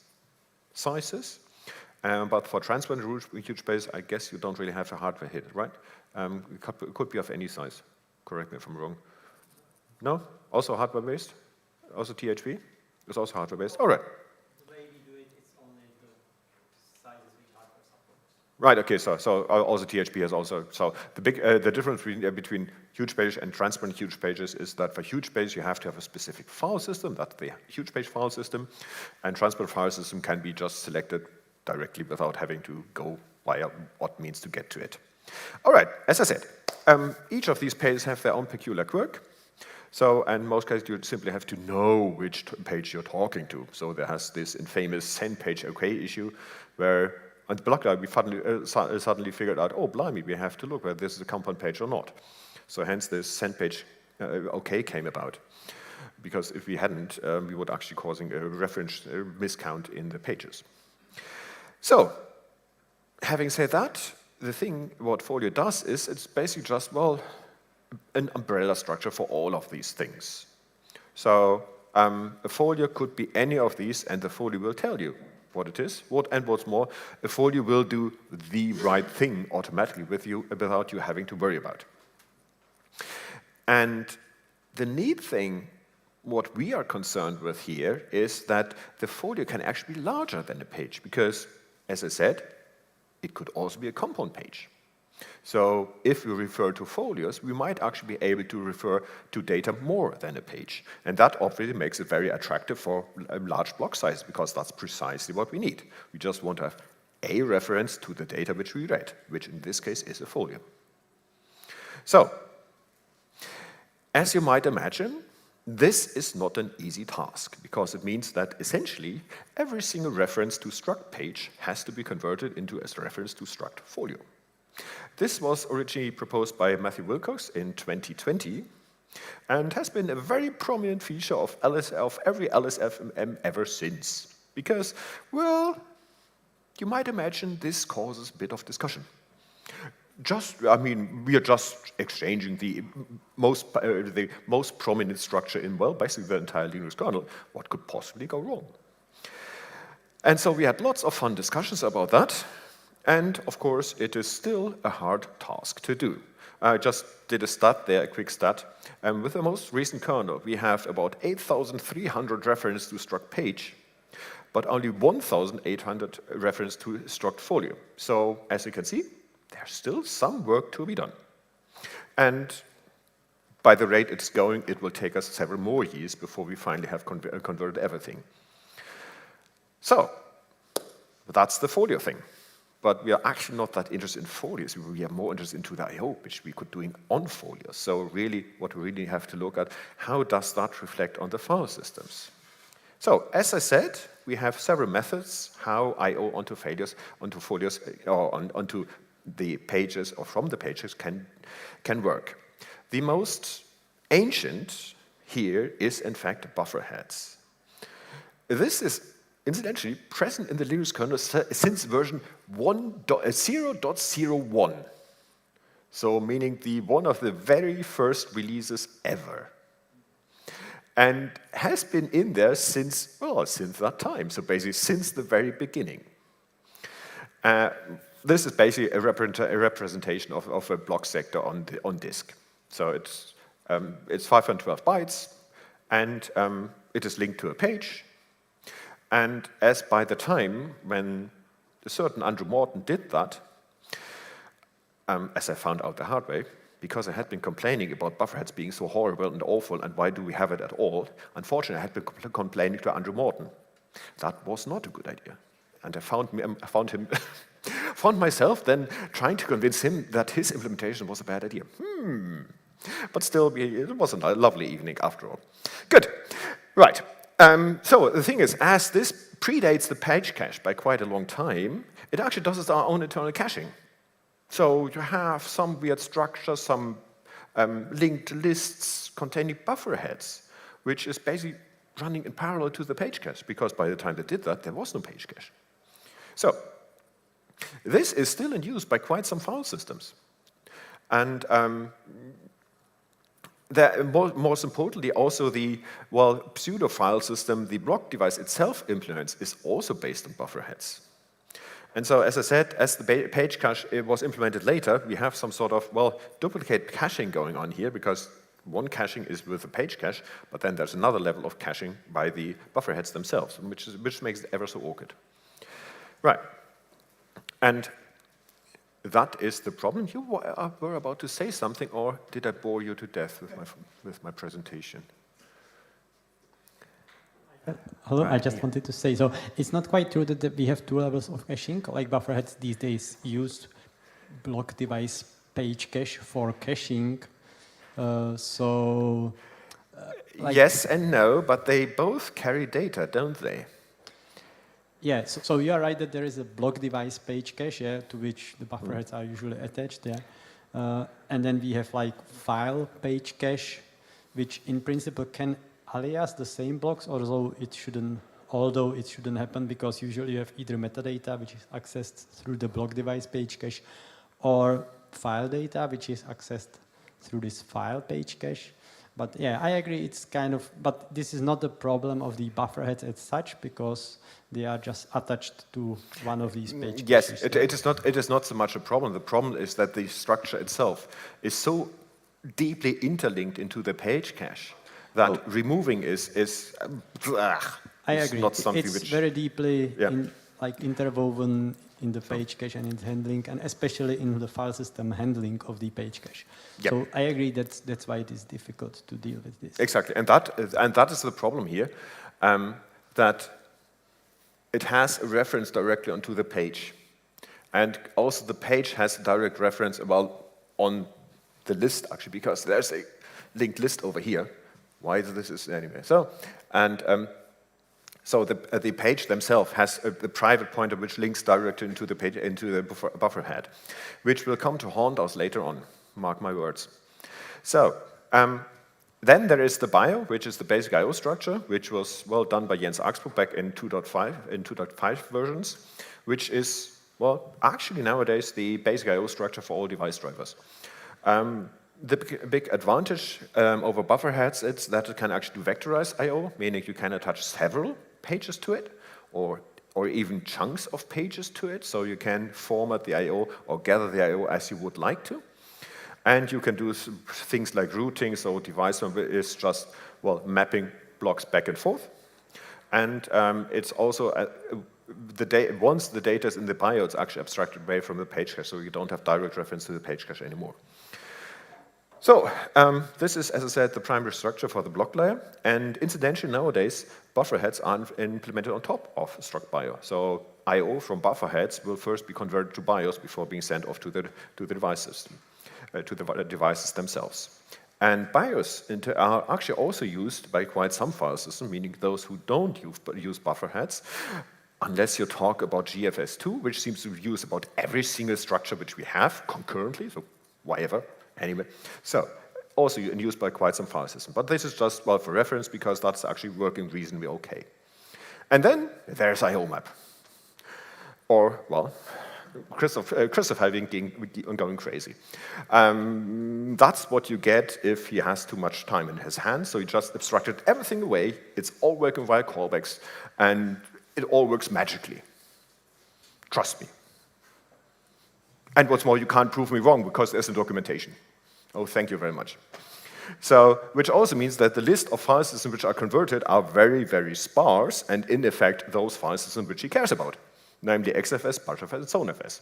sizes. But for transparent huge pages, I guess you don't really have a hardware hit, right? It could be of any size. Correct me if I'm wrong. No? Also hardware-based? Also THP? It's also hardware-based? All right. The way we do it, it's only the sizes which hardware supports. Right, okay, so also THP has also, so the difference between huge pages and transparent huge pages is that for huge pages you have to have a specific file system, that's the huge page file system, and transparent file system can be just selected directly without having to go via what means to get to it. All right, as I said, each of these pages have their own peculiar quirk. So, in most cases, you simply have to know which page you're talking to. So there has this infamous send page OK issue where on the block we suddenly figured out, oh, blimey, we have to look whether this is a compound page or not. So hence this send page OK came about. Because if we hadn't, we would actually causing a reference miscount in the pages. So, having said that, the thing what Folio does is it's basically just, well, an umbrella structure for all of these things. So a folio could be any of these, and the folio will tell you what it is, and what's more, a folio will do the right thing automatically with you without you having to worry about. And the neat thing, what we are concerned with here, is that the folio can actually be larger than a page because, as I said, it could also be a compound page. So if we refer to folios, we might actually be able to refer to data more than a page. And that obviously makes it very attractive for large block sizes because that's precisely what we need. We just want to have a reference to the data which we read, which in this case is a folio. So, as you might imagine, this is not an easy task because it means that essentially every single reference to struct page has to be converted into a reference to struct folio. This was originally proposed by Matthew Wilcox in 2020 and has been a very prominent feature of every LSFM ever since. Because, well, you might imagine this causes a bit of discussion. We are just exchanging the most prominent structure in, well, basically the entire Linux kernel. What could possibly go wrong? And so we had lots of fun discussions about that. And, of course, it is still a hard task to do. I just did a stat there, a quick stat. With the most recent kernel, we have about 8,300 references to struct page, but only 1,800 references to struct folio. So, as you can see, there's still some work to be done. And by the rate it's going, it will take us several more years before we finally have converted everything. So, that's the folio thing. But we are actually not that interested in folios. We are more interested into the I/O, which we could do on folios. So really, what we really have to look at, how does that reflect on the file systems? So, as I said, we have several methods how I/O onto folios, or onto the pages, or from the pages, can work. The most ancient here is, in fact, buffer heads. This is incidentally present in the Linux kernel since version 0.01. So meaning one of the very first releases ever. And has been in there since that time. So basically since the very beginning. This is basically a representation of a block sector on disk. So it's 512 bytes, and it is linked to a page. And as by the time when a certain Andrew Morton did that, as I found out the hard way, because I had been complaining about bufferheads being so horrible and awful, and why do we have it at all, unfortunately I had been complaining to Andrew Morton. That was not a good idea. And I found myself then trying to convince him that his implementation was a bad idea. But still, it was a lovely evening after all. Good. Right. So the thing is, as this predates the page cache by quite a long time, it actually does its own internal caching. So you have some weird structure, some linked lists containing buffer heads, which is basically running in parallel to the page cache, because by the time they did that, there was no page cache. So this is still in use by quite some file systems. And most importantly, also the pseudo file system the block device itself implements is also based on buffer heads. And so, as I said, as the page cache was implemented later, we have some sort of duplicate caching going on here, because one caching is with the page cache, but then there's another level of caching by the buffer heads themselves, which makes it ever so awkward. Right, and that is the problem. You were about to say something, or did I bore you to death with my presentation? Hello, I just wanted to say, so it's not quite true that we have two levels of caching, like bufferheads these days use block device page cache for caching. Yes and no, but they both carry data, don't they? Yeah, so you are right that there is a block device page cache, to which the bufferheads are usually attached, and then we have file page cache, which in principle can alias the same blocks, although it shouldn't happen, because usually you have either metadata, which is accessed through the block device page cache, or file data, which is accessed through this file page cache. But yeah, I agree, it's kind of, but this is not the problem of the buffer heads as such, because they are just attached to one of these page Yes, caches. it is not so much a problem. The problem is that the structure itself is so deeply interlinked into the page cache that removing is I agree. not something it's which... very deeply interwoven in the page cache and in handling, and especially in the file system handling of the page cache. Yep. So I agree that's why it is difficult to deal with this. Exactly, and that is the problem here, that it has a reference directly onto the page. And also the page has a direct reference on the list, actually, because there's a linked list over here. Why this is anyway. So, so the page themselves has a private pointer which links directly into the page, into the buffer head, which will come to haunt us later on, mark my words. So, then there is the bio, which is the basic I/O structure, which was well done by Jens Axbruch back in 2.5 versions, which is, well, actually nowadays the basic I/O structure for all device drivers. The big advantage over buffer heads is that it can actually do vectorized I/O, meaning you can attach several pages to it, or even chunks of pages to it, so you can format the I/O or gather the I/O as you would like to. And you can do things like routing, so device is just, well, mapping blocks back and forth. And it's also, once the data is in the bio, it's actually abstracted away from the page cache, so you don't have direct reference to the page cache anymore. So this is, as I said, the primary structure for the block layer. And incidentally, nowadays, buffer heads are implemented on top of struct bio. So I/O from buffer heads will first be converted to BIOS before being sent off to the device system. To the devices themselves. And BIOS are actually also used by quite some file systems, meaning those who don't use buffer heads, unless you talk about GFS2, which seems to use about every single structure which we have concurrently, so whatever, anyway. So, also used by quite some file systems. But this is just, well, for reference, because that's actually working reasonably okay. And then there's IOMap. Or, well, Christoph having going crazy. That's what you get if he has too much time in his hands, so he just abstracted everything away, it's all working via callbacks, and it all works magically. Trust me. And what's more, you can't prove me wrong, because there's a documentation. Oh, thank you very much. So, which also means that the list of file systems which are converted are very, very sparse, and in effect, those file systems which he cares about. Namely XFS, ButterFS, and ZoneFS,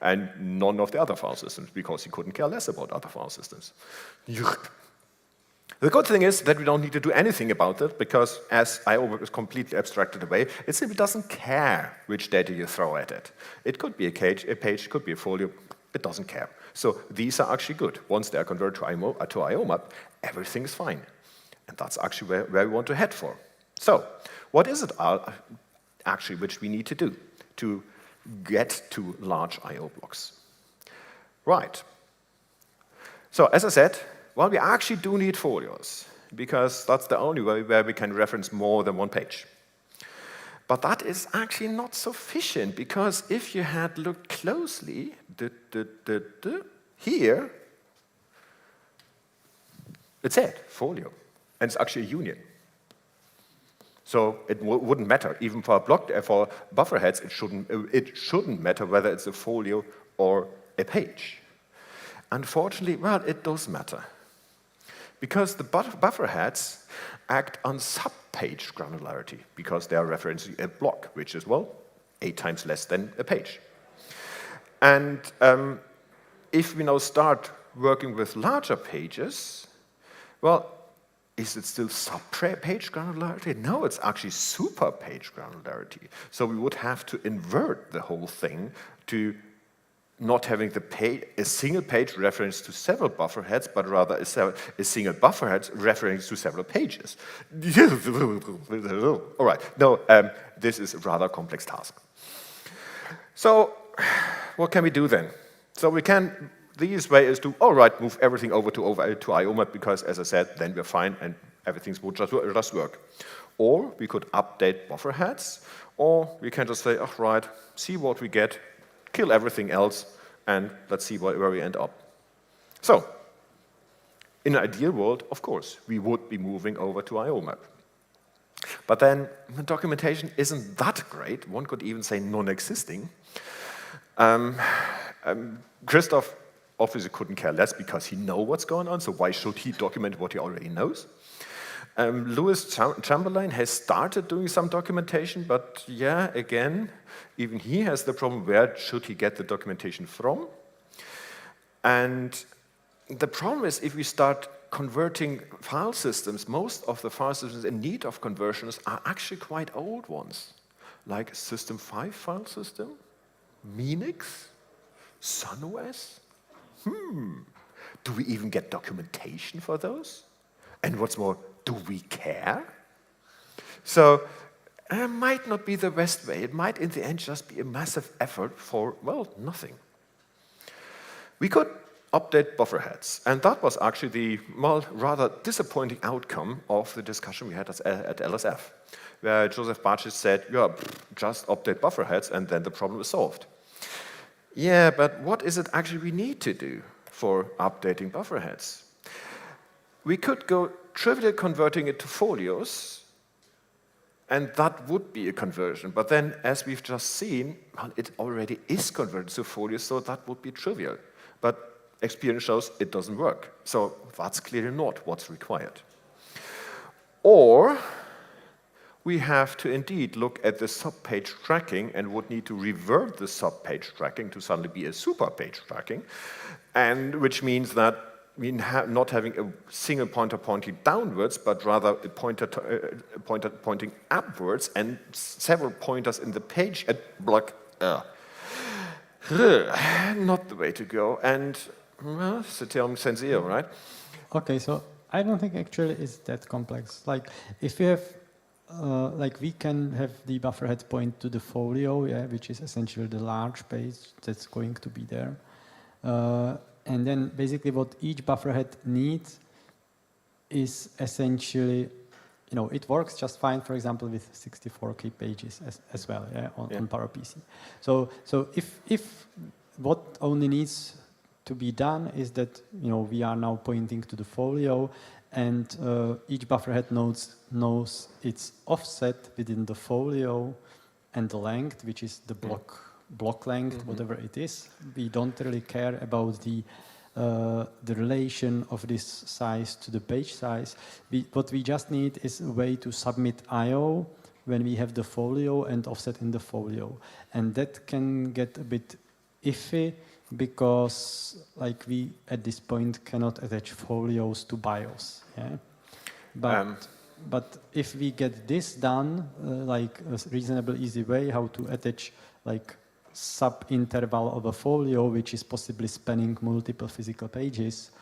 and none of the other file systems, because he couldn't care less about other file systems. The good thing is that we don't need to do anything about it, because as I/O is completely abstracted away, it simply doesn't care which data you throw at it. It could be a page, it could be a folio, it doesn't care. So these are actually good. Once they are converted to IOMap, everything is fine. And that's actually where we want to head for. So, what is it actually which we need to do to get to large I/O blocks? Right. So, as I said, well, we actually do need folios, because that's the only way where we can reference more than one page. But that is actually not sufficient, because if you had looked closely, here, it said folio, and it's actually a union. So it wouldn't matter, even for for buffer heads, it shouldn't matter whether it's a folio or a page. Unfortunately, well, it does matter, because the buffer heads act on sub-page granularity, because they are referencing a block, which is, well, 8 times less than a page. And if we now start working with larger pages, well, is it still sub-page granularity? No, it's actually super-page granularity. So we would have to invert the whole thing to not having a single page reference to several buffer heads, but rather a single buffer head reference to several pages. All right, no, this is a rather complex task. So what can we do then? So we can, the easiest way is to, all right, move everything over to IOMap, because, as I said, then we're fine and everything will just work. Or we could update buffer heads, or we can just say, all right, see what we get, kill everything else, and let's see where we end up. So, In an ideal world, of course, we would be moving over to IOMAP. But then the documentation isn't that great. One could even say non-existing. Christoph obviously couldn't care less because he knows what's going on, so why should he document what he already knows? Louis Chamberlain has started doing some documentation, but yeah, again, even he has the problem, where should he get the documentation from? And the problem is, if we start converting file systems, most of the file systems in need of conversions are actually quite old ones, like System 5 file system, Minix, SunOS. Do we even get documentation for those? And what's more, do we care? So it might not be the best way. It might, in the end, just be a massive effort for, well, nothing. We could update buffer heads, and that was actually the, well, rather disappointing outcome of the discussion we had at LSF, where Joseph Bacich said, yeah, just update buffer heads, and then the problem is solved. Yeah, but what is it actually we need to do for updating buffer heads? We could go trivially converting it to folios, and that would be a conversion. But then, as we've just seen, well, it already is converted to folios, so that would be trivial. But experience shows it doesn't work. So that's clearly not what's required. Or we have to indeed look at the sub-page tracking and would need to revert the sub-page tracking to suddenly be a super-page tracking, and which means that we not having a single pointer pointing downwards, but rather a pointer pointing upwards and several pointers in the page at block. Not the way to go. And well, Citium Senseo, right? Okay, so I don't think actually it's that complex. Like if you have, like we can have the buffer head point to the folio, yeah, which is essentially the large page that's going to be there. And then basically what each buffer head needs is essentially, you know, it works just fine, for example, with 64K pages as well, yeah, on PowerPC. So if what only needs to be done is that, you know, we are now pointing to the folio, and each buffer head knows its offset within the folio and the length, which is the block length, whatever it is. We don't really care about the relation of this size to the page size. What we just need is a way to submit I/O when we have the folio and offset in the folio, and that can get a bit iffy because, like, we at this point cannot attach folios to BIOS. Yeah, but if we get this done, like a reasonable easy way how to attach like sub-interval of a folio, which is possibly spanning multiple physical pages,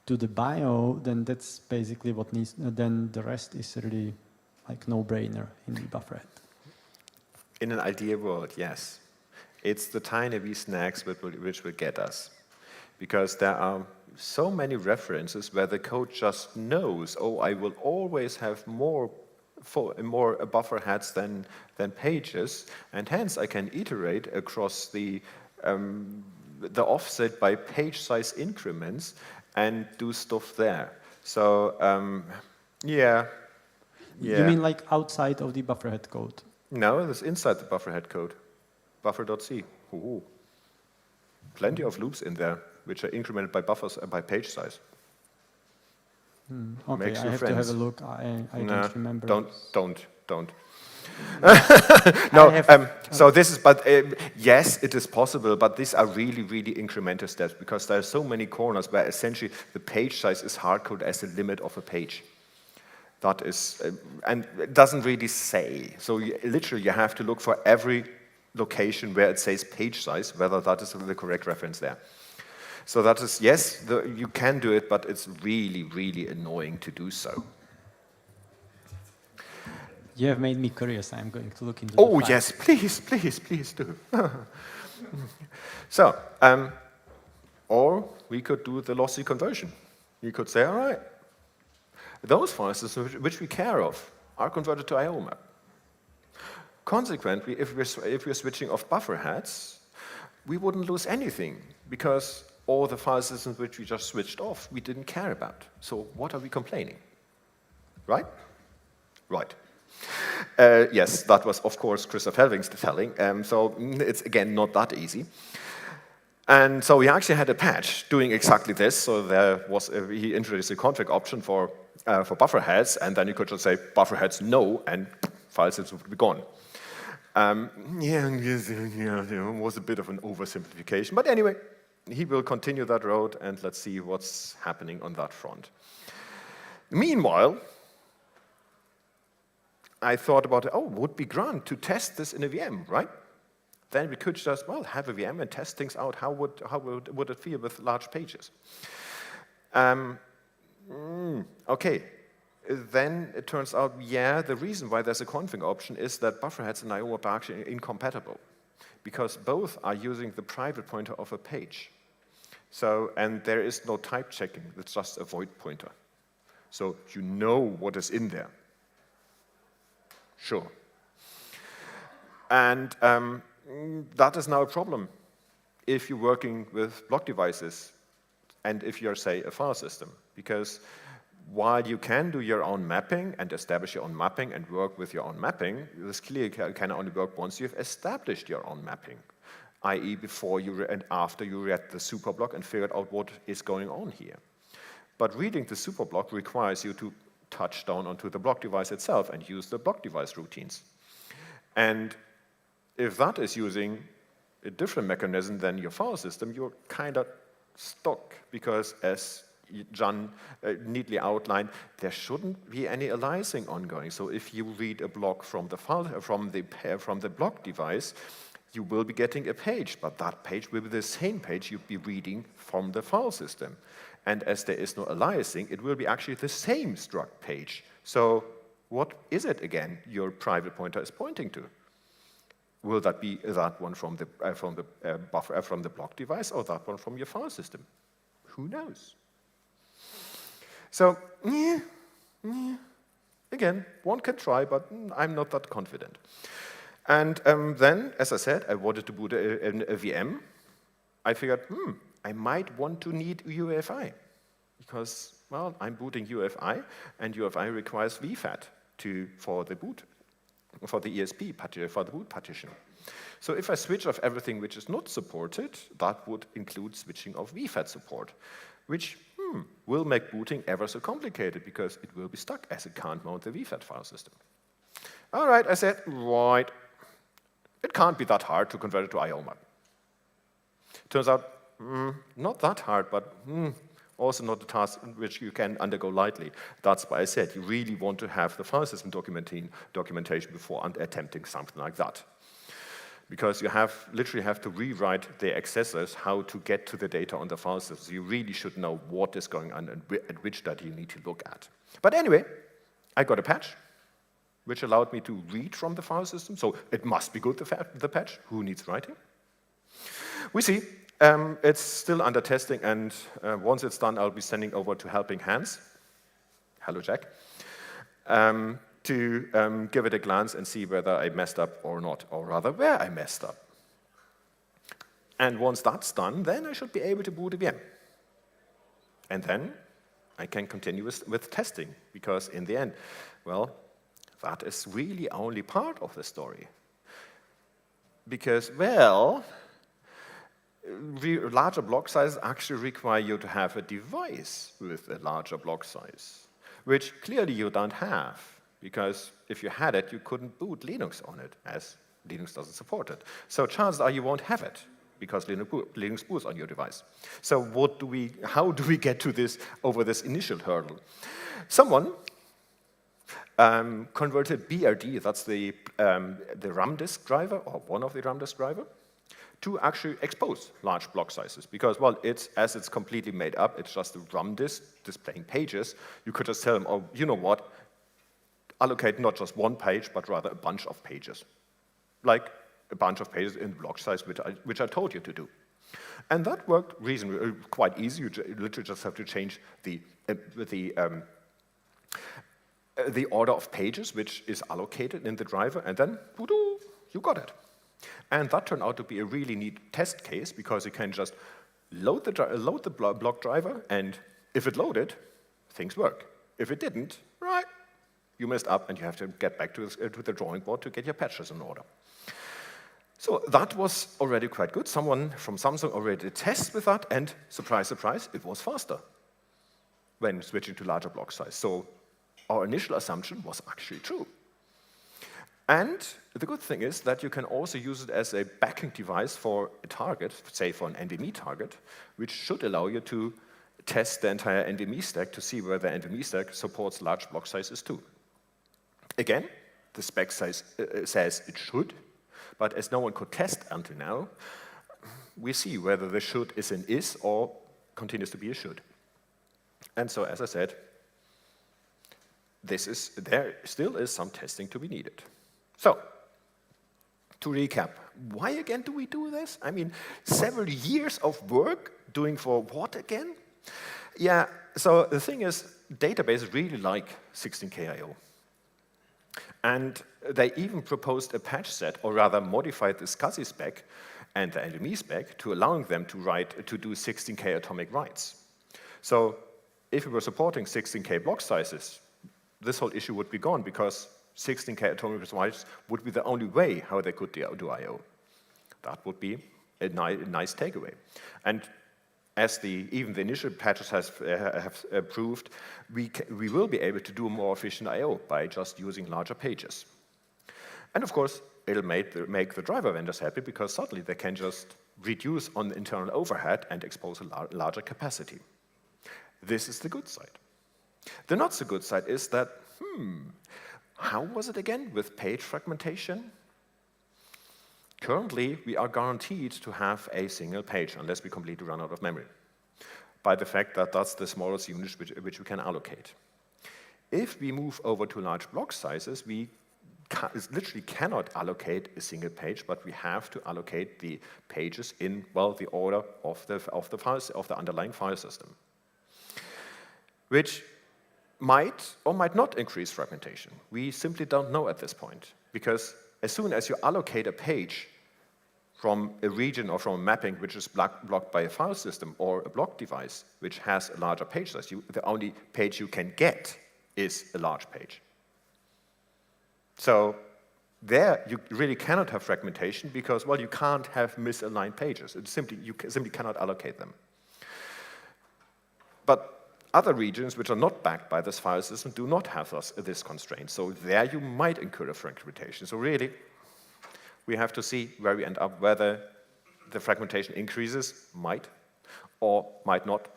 to the bio, then that's basically what needs, then the rest is really like no-brainer in the buffer head. In an ideal world, yes. It's the tiny wee snacks which will get us. Because there are so many references where the code just knows, oh, I will always have more buffer heads than pages, and hence I can iterate across the offset by page size increments and do stuff there. So yeah. You mean like outside of the buffer head code? No, it's inside the buffer head code. Buffer.c. Plenty of loops in there which are incremented by buffers by page size. Okay, I have to have a look. I don't remember. Don't. No, so this is, but yes, it is possible, but these are really, really incremental steps because there are so many corners where essentially the page size is hard-coded as the limit of a page. That is, and it doesn't really say. So literally you have to look for every location where it says page size, whether that is the correct reference there. So that is, yes, you can do it, but it's really, really annoying to do so. You have made me curious. I'm going to look into Oh, yes, please do. So, or we could do the lossy conversion. You could say, all right, those files which we care of are converted to IOMAP. Consequently, if we're switching off buffer heads, we wouldn't lose anything because or the file systems which we just switched off, we didn't care about. So what are we complaining? Right? Right. Yes, that was, of course, Christoph Helving's telling. So it's, again, not that easy. And so we actually had a patch doing exactly this. So there was he introduced a config option for buffer heads, and then you could just say buffer heads no, and file systems would be gone. It was a bit of an oversimplification. But anyway, he will continue that road, and let's see what's happening on that front. Meanwhile, I thought about, would be grand to test this in a VM, right? Then we could just, well, have a VM and test things out. How would it feel with large pages? Okay. Then it turns out, yeah, the reason why there's a config option is that bufferheads and IO are actually incompatible, because both are using the private pointer of a page. So, and there is no type checking, it's just a void pointer. So you know what is in there. Sure. And that is now a problem if you're working with block devices and if you're, say, a file system, because while you can do your own mapping and establish your own mapping and work with your own mapping, this clearly can only work once you've established your own mapping, i.e. before you and after you read the superblock and figured out what is going on here. But reading the superblock requires you to touch down onto the block device itself and use the block device routines. And if that is using a different mechanism than your file system, you're kind of stuck, because as John neatly outlined, there shouldn't be any aliasing ongoing. So if you read a block from the file, from the block device, you will be getting a page, but that page will be the same page you'll be reading from the file system. And as there is no aliasing, it will be actually the same struct page. So what is it again your private pointer is pointing to? Will that be that one from the block device, or that one from your file system? Who knows? So, again, one can try, but I'm not that confident. And then, as I said, I wanted to boot a VM. I figured, I might want to need UEFI, because, well, I'm booting UEFI, and UEFI requires VFAT for the boot, for the ESP, for the boot partition. So if I switch off everything which is not supported, that would include switching off VFAT support, which will make booting ever so complicated, because it will be stuck as it can't mount the VFAT file system. All right, I said, right, it can't be that hard to convert it to IO map. Turns out, not that hard, but also not a task which you can undergo lightly. That's why I said you really want to have the file system documentation before attempting something like that. Because you literally have to rewrite the accessors how to get to the data on the file system. So you really should know what is going on and which data you need to look at. But anyway, I got a patch which allowed me to read from the file system. So it must be good, the patch. Who needs writing? We see it's still under testing, and once it's done, I'll be sending over to Helping Hands. Hello, Jack. To give it a glance and see whether I messed up or not, or rather where I messed up. And once that's done, then I should be able to boot a VM. And then I can continue with testing, because in the end, well, that is really only part of the story. Because, well, larger block sizes actually require you to have a device with a larger block size, which clearly you don't have. Because if you had it, you couldn't boot Linux on it, as Linux doesn't support it. So chances are you won't have it, because Linux boots on your device. So how do we get to this over this initial hurdle? Someone converted BRD, that's the RAM disk driver, or one of the RAM disk driver, to actually expose large block sizes. Because, well, as it's completely made up, it's just a RAM disk displaying pages. You could just tell them, oh, you know what? Allocate not just one page, but rather a bunch of pages. Like a bunch of pages in block size, which I told you to do. And that worked reasonably, quite easy. You literally just have to change the order of pages, which is allocated in the driver, and then, you got it. And that turned out to be a really neat test case, because you can just load the block driver, and if it loaded, things work. If it didn't, right, you messed up and you have to get back to the drawing board to get your patches in order. So that was already quite good. Someone from Samsung already did tests with that, and surprise, surprise, it was faster when switching to larger block size. So our initial assumption was actually true. And the good thing is that you can also use it as a backing device for a target, say for an NVMe target, which should allow you to test the entire NVMe stack to see whether the NVMe stack supports large block sizes too. Again, the spec size says it should, but as no one could test until now, we see whether the should is an is or continues to be a should. And so, as I said, there still is some testing to be needed. So, to recap, why again do we do this? I mean, several years of work doing for what again? Yeah, so the thing is, databases really like 16K I/O. And they even proposed a patch set, or rather modified the SCSI spec and the NVMe spec to allowing them to do 16K atomic writes. So if we were supporting 16K block sizes, this whole issue would be gone because 16K atomic writes would be the only way how they could do I/O. That would be a nice takeaway. And as even the initial patches have proved, we will be able to do more efficient I/O by just using larger pages. And of course, it'll make the driver vendors happy because suddenly they can just reduce on the internal overhead and expose a larger capacity. This is the good side. The not so good side is that, how was it again with page fragmentation? Currently, we are guaranteed to have a single page unless we completely run out of memory, by the fact that that's the smallest unit which we can allocate. If we move over to large block sizes, we literally cannot allocate a single page, but we have to allocate the pages in, well, the order of the underlying file system, which might or might not increase fragmentation. We simply don't know at this point, because as soon as you allocate a page from a region or from a mapping which is blocked by a file system or a block device which has a larger page size, the only page you can get is a large page. So there you really cannot have fragmentation because, well, you can't have misaligned pages. You simply cannot allocate them. But other regions which are not backed by this file system do not have this constraint. So there you might incur a fragmentation. So really, we have to see where we end up, whether the fragmentation increases, might, or might not.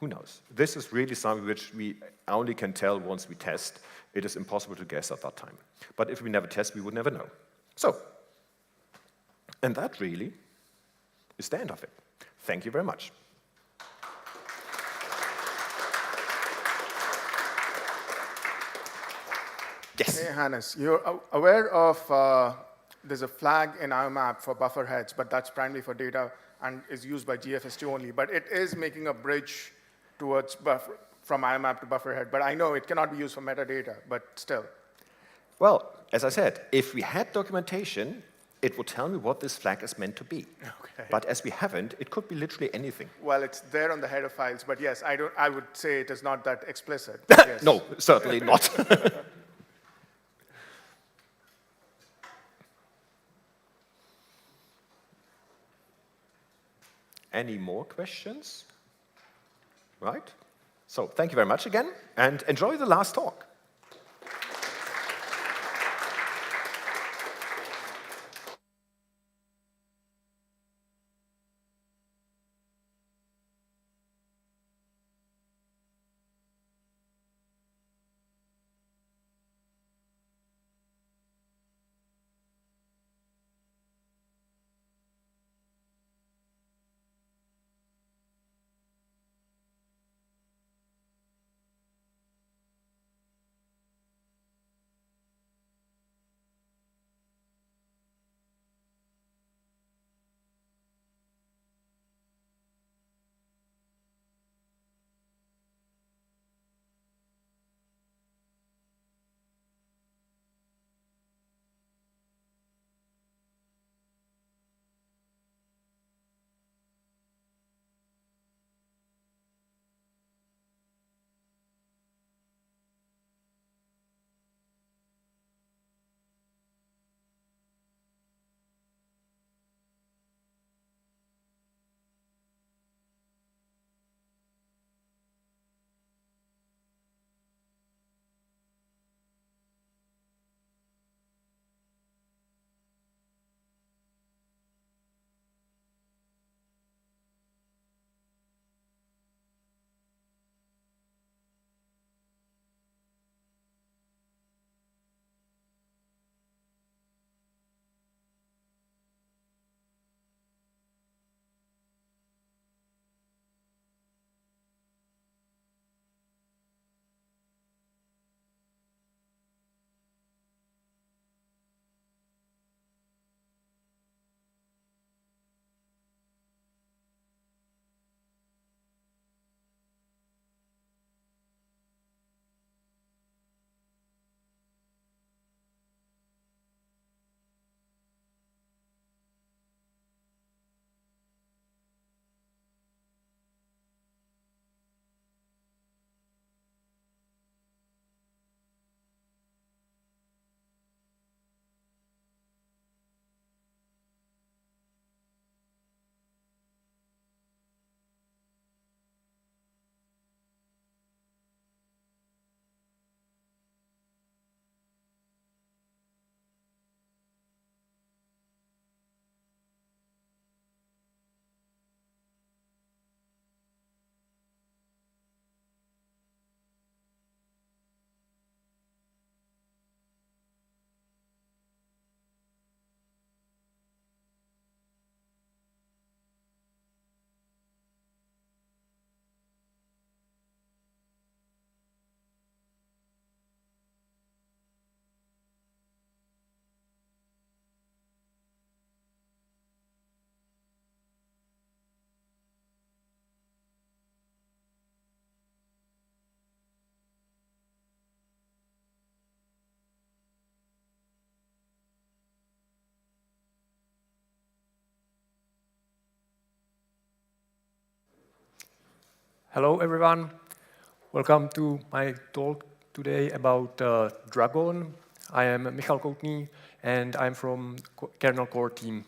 Who knows? This is really something which we only can tell once we test. It is impossible to guess at that time. But if we never test, we would never know. So, and that really is the end of it. Thank you very much. Yes. Hey, Hannes, you're aware of there's a flag in IOMAP for buffer heads, but that's primarily for data and is used by GFS2 only. But it is making a bridge towards from IOMAP to buffer head. But I know it cannot be used for metadata, but still. Well, as I said, if we had documentation, it would tell me what this flag is meant to be. Okay. But as we haven't, it could be literally anything. Well, it's there on the header files, but yes, I would say it is not that explicit. Yes. No, certainly not. Any more questions? Right? So thank you very much again, and enjoy the last talk. Hello, everyone. Welcome to my talk today about Dragon. I am Michal Koutný, and I'm from kernel core team.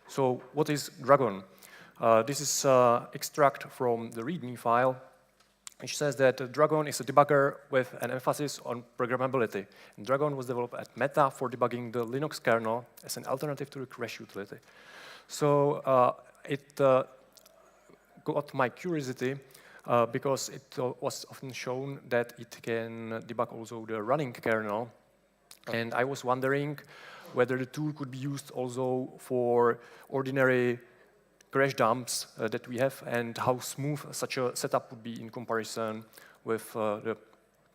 So what is Dragon? This is extract from the README file, which says that Dragon is a debugger with an emphasis on programmability. And Dragon was developed at Meta for debugging the Linux kernel as an alternative to the crash utility. So it got my curiosity because it was often shown that it can debug also the running kernel. And I was wondering whether the tool could be used also for ordinary crash dumps that we have, and how smooth such a setup would be in comparison with the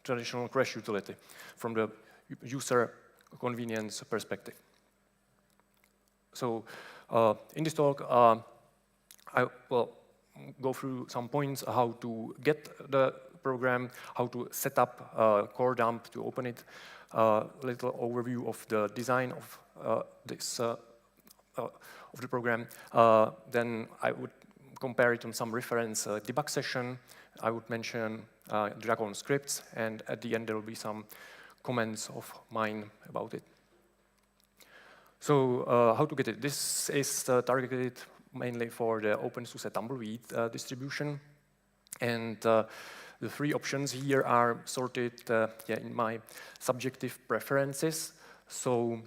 traditional crash utility from the user convenience perspective. So in this talk, I will go through some points how to get the program, how to set up core dump to open it, a little overview of the design of of the program. Then I would compare it on some reference debug session. I would mention Dragon scripts, and at the end there will be some comments of mine about it. So how to get it? This is targeted mainly for the OpenSUSE Tumbleweed distribution, and the three options here are sorted in my subjective preferences. So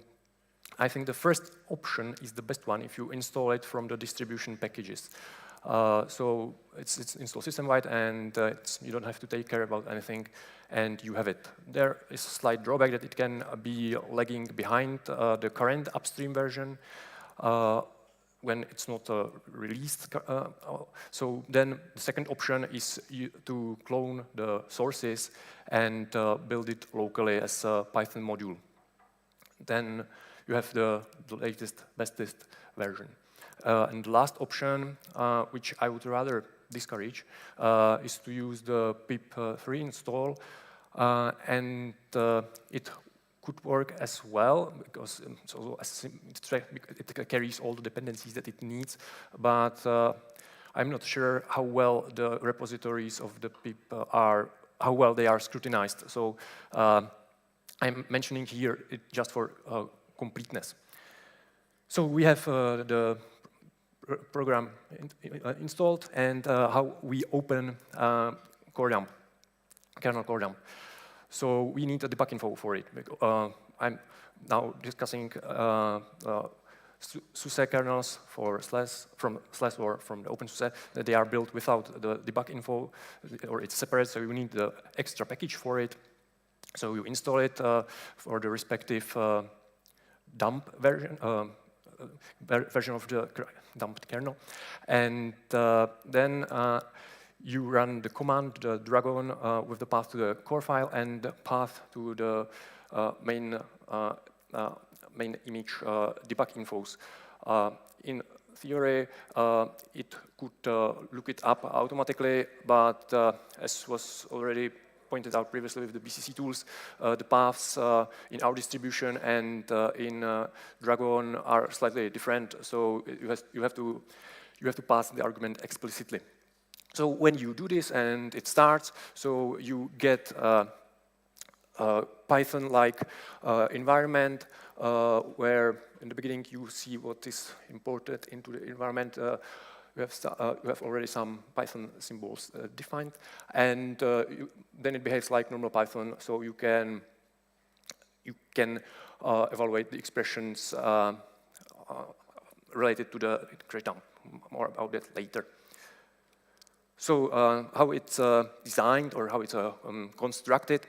I think the first option is the best one if you install it from the distribution packages. So it's installed system-wide, and you don't have to take care about anything, and you have it. There is a slight drawback that it can be lagging behind the current upstream version when it's not released. So then the second option is to clone the sources and build it locally as a Python module. Then you have the latest, bestest version. And the last option, which I would rather discourage, is to use the pip3 install, and it could work as well because it carries all the dependencies that it needs, but I'm not sure how well the repositories of the pip how well they are scrutinized. So I'm mentioning here it just for completeness. So we have the program installed, and how we open core dump, kernel core dump. So we need a debug info for it. I'm now discussing SUSE kernels from Slash or from the OpenSUSE, that they are built without the debug info, or it's separate, so you need the extra package for it. So you install it for the respective dump version, version of the dumped kernel, and then you run the command, the Dragon, with the path to the core file and the path to the main image debug infos. In theory, it could look it up automatically, but as was already pointed out previously with the BCC tools, the paths in our distribution and in Dragon are slightly different, so you have to pass the argument explicitly. So when you do this and it starts, so you get a Python-like environment where in the beginning you see what is imported into the environment. You have already some Python symbols defined, and then it behaves like normal Python. So you can evaluate the expressions related to the crash dump. More about that later. So how it's designed or how it's constructed.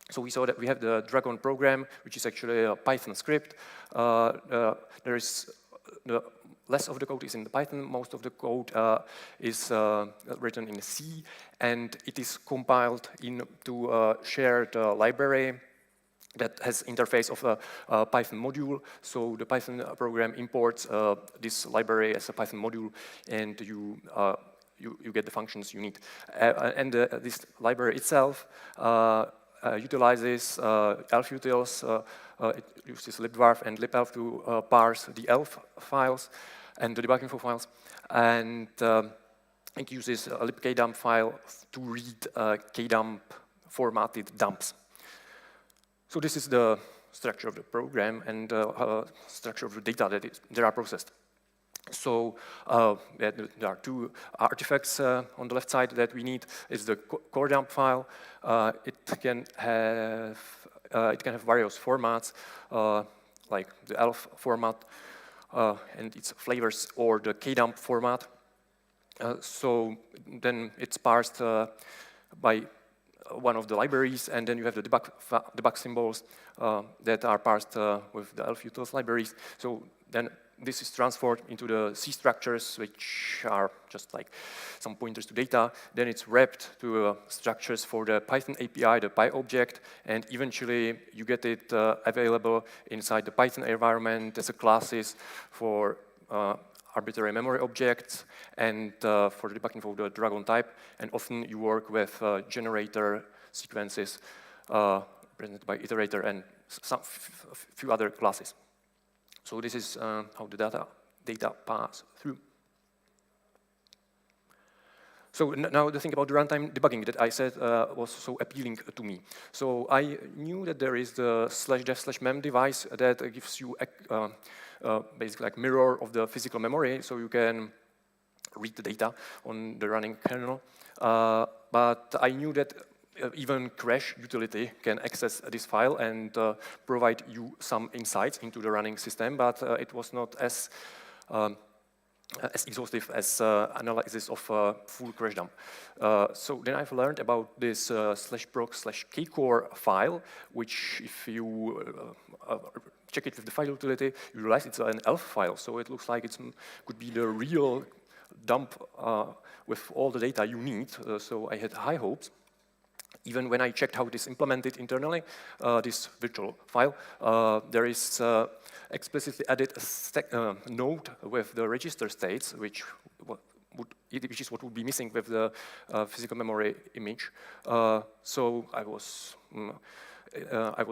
So we saw that we have the Dragon program, which is actually a Python script. There is less of the code is in the Python. Most of the code is written in C, and it is compiled into a shared library that has interface of a Python module. So the Python program imports this library as a Python module, and you get the functions you need. And this library itself utilizes elf utils. It uses libdwarf and libelf to parse the elf files and the debug info files. And It uses a libkdump file to read kdump formatted dumps. So this is the structure of the program and structure of the data that are processed. So there are two artifacts on the left side that we need. Is the core dump file. It can have various formats, like the ELF format and its flavors, or the kdump format. So then it's parsed by one of the libraries, and then you have the debug symbols that are parsed with the ELF utils libraries. So then this is transferred into the C structures, which are just like some pointers to data. Then it's wrapped to structures for the Python API, the PyObject, and eventually you get it available inside the Python environment as a classes for arbitrary memory objects and for the debugging for the Dragon type. And often you work with generator sequences presented by iterator and a few other classes. So this is how the data pass through. So now the thing about the runtime debugging that I said was so appealing to me. So I knew that there is the /dev/mem device that gives you basically like mirror of the physical memory, so you can read the data on the running kernel. But I knew that even crash utility can access this file and provide you some insights into the running system, but it was not as exhaustive as analysis of full crash dump. So then I've learned about this /proc/kcore file, which if you check it with the file utility, you realize it's an ELF file, so it looks like it could be the real dump with all the data you need, so I had high hopes. Even when I checked how it is implemented internally, this virtual file, there is explicitly added a node with the register states, which is what would be missing with the physical memory image. So I was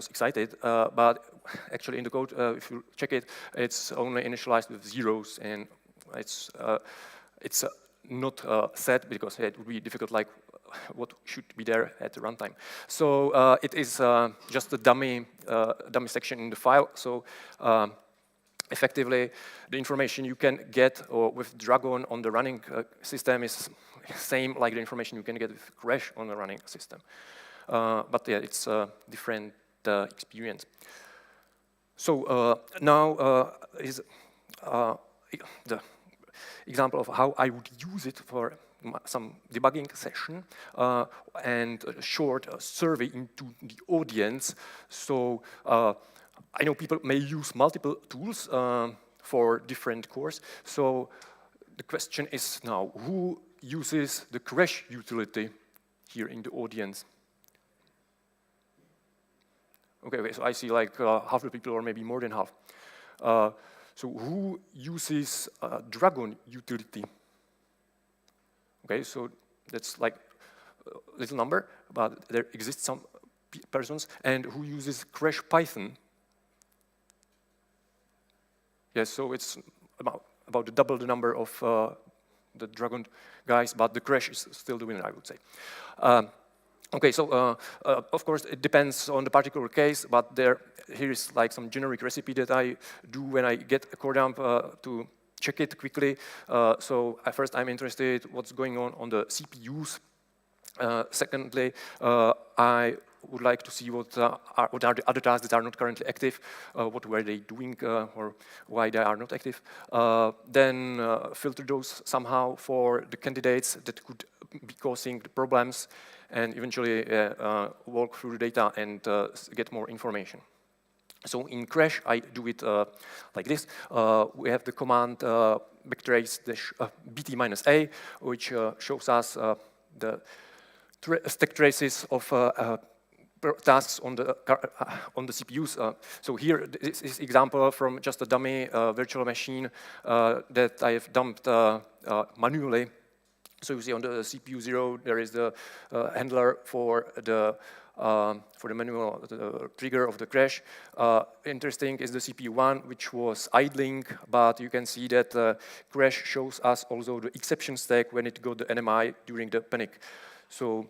excited, but actually in the code, if you check it, it's only initialized with zeros, and it's not set because it would be difficult, like what should be there at the runtime. So it is just a dummy section in the file. So effectively, the information you can get with Dragon on the running system is same like the information you can get with Crash on the running system. But yeah, it's a different experience. So now is the example of how I would use it for some debugging session and a short survey into the audience. So I know people may use multiple tools for different cores. So the question is now, who uses the crash utility here in the audience? Okay, so I see like half the people, or maybe more than half. So who uses Dragon utility? Okay, so that's like a little number, but there exists some persons. And who uses Crash Python? Yes, so it's about double the number of the Dragon guys, but the Crash is still the winner, I would say. Okay, so of course it depends on the particular case, but here is like some generic recipe that I do when I get a core dump to check it quickly. So first I'm interested what's going on the CPUs. Secondly, I would like to see what are the other tasks that are not currently active, what were they doing or why they are not active. Then filter those somehow for the candidates that could be causing the problems, and eventually walk through the data and get more information. So in Crash, I do it like this. We have the command backtrace-bt-a, which shows us the stack traces of tasks on the CPUs. So here, this is example from just a dummy virtual machine that I have dumped manually So you see on the CPU 0, there is the handler for the manual trigger of the crash. Interesting is the CPU 1, which was idling, but you can see that crash shows us also the exception stack when it got the NMI during the panic. So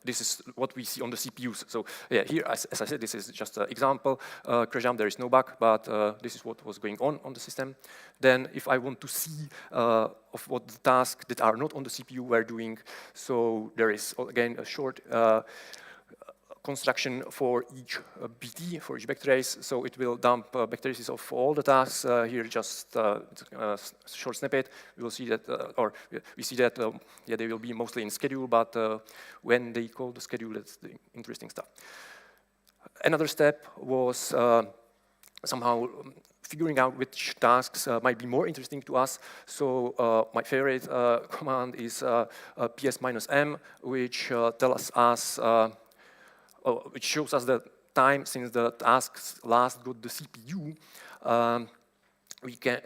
this is what we see on the CPUs. So yeah, here, as I said, this is just an example. Crash jump, there is no bug, but this is what was going on the system. Then if I want to see of what the tasks that are not on the CPU were doing, so there is, again, a short construction for each BT, for each backtrace. So it will dump backtraces of all the tasks. Here, just a short snippet. We will see that, we see that, yeah, they will be mostly in schedule, but when they call the schedule, that's the interesting stuff. Another step was somehow figuring out which tasks might be more interesting to us. So my favorite command is ps-m, which tells us which shows us the time since the tasks last got the CPU. We can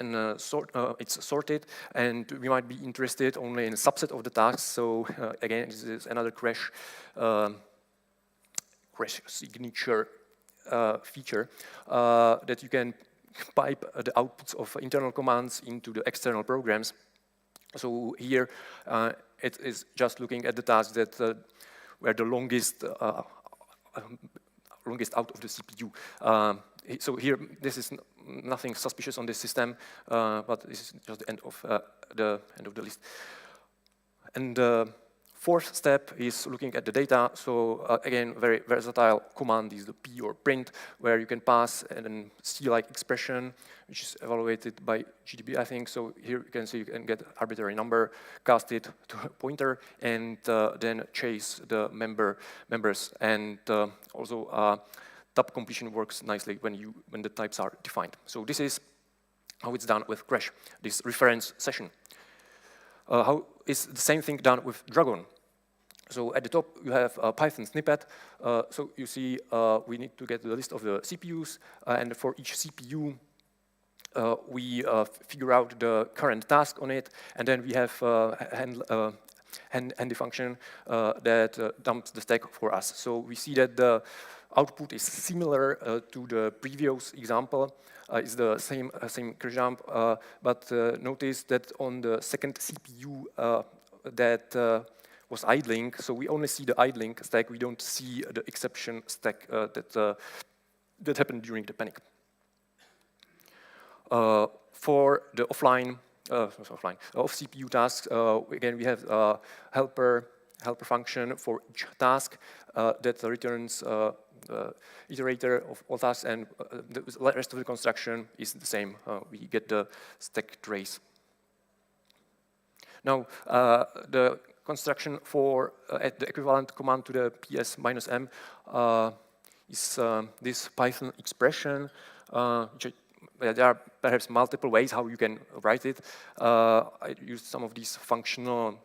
it's sorted, and we might be interested only in a subset of the tasks. So again, this is another crash signature feature that you can pipe the outputs of internal commands into the external programs. So here it is just looking at the tasks that were the longest out of the CPU. So here, this is nothing suspicious on this system, but this is just the end of the list. And the fourth step is looking at the data. So again, very versatile command is the p or print, where you can pass an C-like expression, which is evaluated by GDB, I think. So here you can see you can get arbitrary number, cast it to a pointer, and then chase the members. And also tab completion works nicely when the types are defined. So this is how it's done with Crash, this reference session. How is the same thing done with Dragon? So at the top, you have a Python snippet. So you see we need to get the list of the CPUs, and for each CPU, we figure out the current task on it, and then we have handy function that dumps the stack for us. So we see that the output is similar to the previous example. It's the same crash jump, but notice that on the second CPU that was idling, so we only see the idling stack. We don't see the exception stack that happened during the panic. For the offline off CPU tasks, again we have a helper function for each task that returns iterator of all tasks, and the rest of the construction is the same. We get the stack trace. Now the construction for the equivalent command to the ps-m is this Python expression, which there are perhaps multiple ways how you can write it. I used some of these functional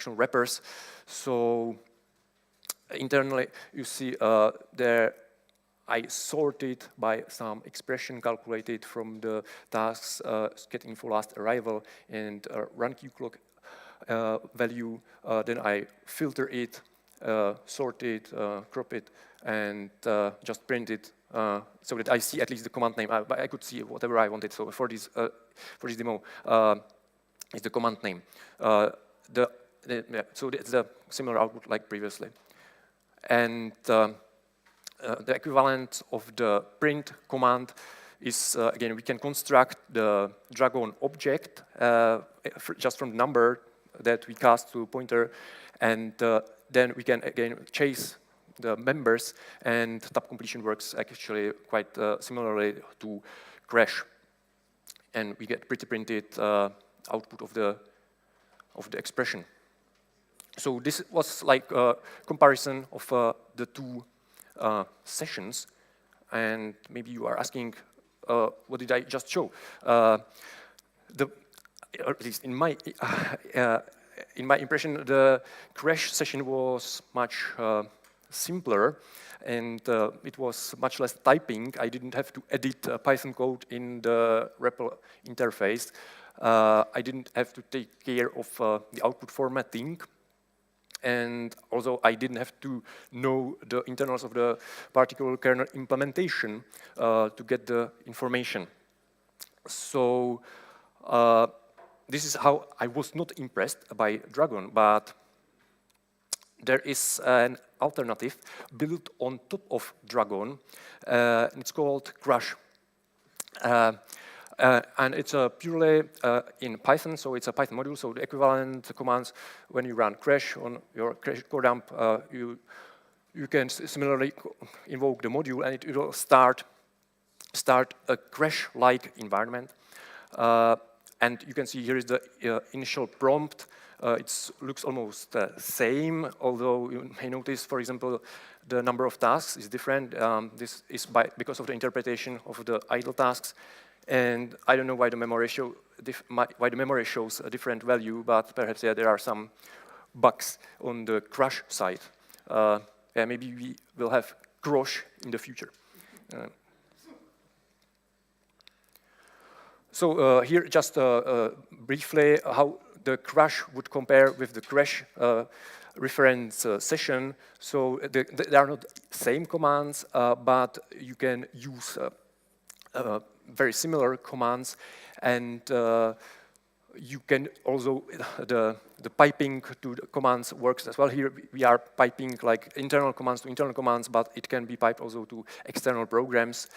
wrappers. So internally, you see there I sorted by some expression calculated from the tasks get info last arrival and run queueClock value. Then I filter it, sort it, crop it, and just print it so that I see at least the command name. I could see whatever I wanted. So for this demo, is the command name. So it's a similar output like previously. And the equivalent of the print command is, again, we can construct the Dragon object just from the number that we cast to a pointer, and then we can, again, chase the members, and tab completion works actually quite similarly to Crash. And we get pretty printed output of the expression. So this was like a comparison of the two sessions, and maybe you are asking, what did I just show? At least in my impression, the Crash session was much simpler, and it was much less typing. I didn't have to edit Python code in the REPL interface. I didn't have to take care of the output formatting. And also, I didn't have to know the internals of the particular kernel implementation to get the information. So this is how I was not impressed by Dragon, but there is an alternative built on top of Dragon. It's called Crush. And it's purely in Python, so it's a Python module, so the equivalent commands when you run crash on your crash core dump, you can similarly invoke the module and it will start a crash-like environment. And you can see here is the initial prompt. It looks almost the same, although you may notice, for example, the number of tasks is different. This is because of the interpretation of the idle tasks. And I don't know why the memory shows a different value, but perhaps there are some bugs on the crush side. Yeah, maybe we will have crush in the future. So here, just briefly, how the crush would compare with the crash reference session. So they are not same commands, but you can use very similar commands, and you can also, the piping to the commands works as well. Here we are piping like internal commands to internal commands, but it can be piped also to external programs.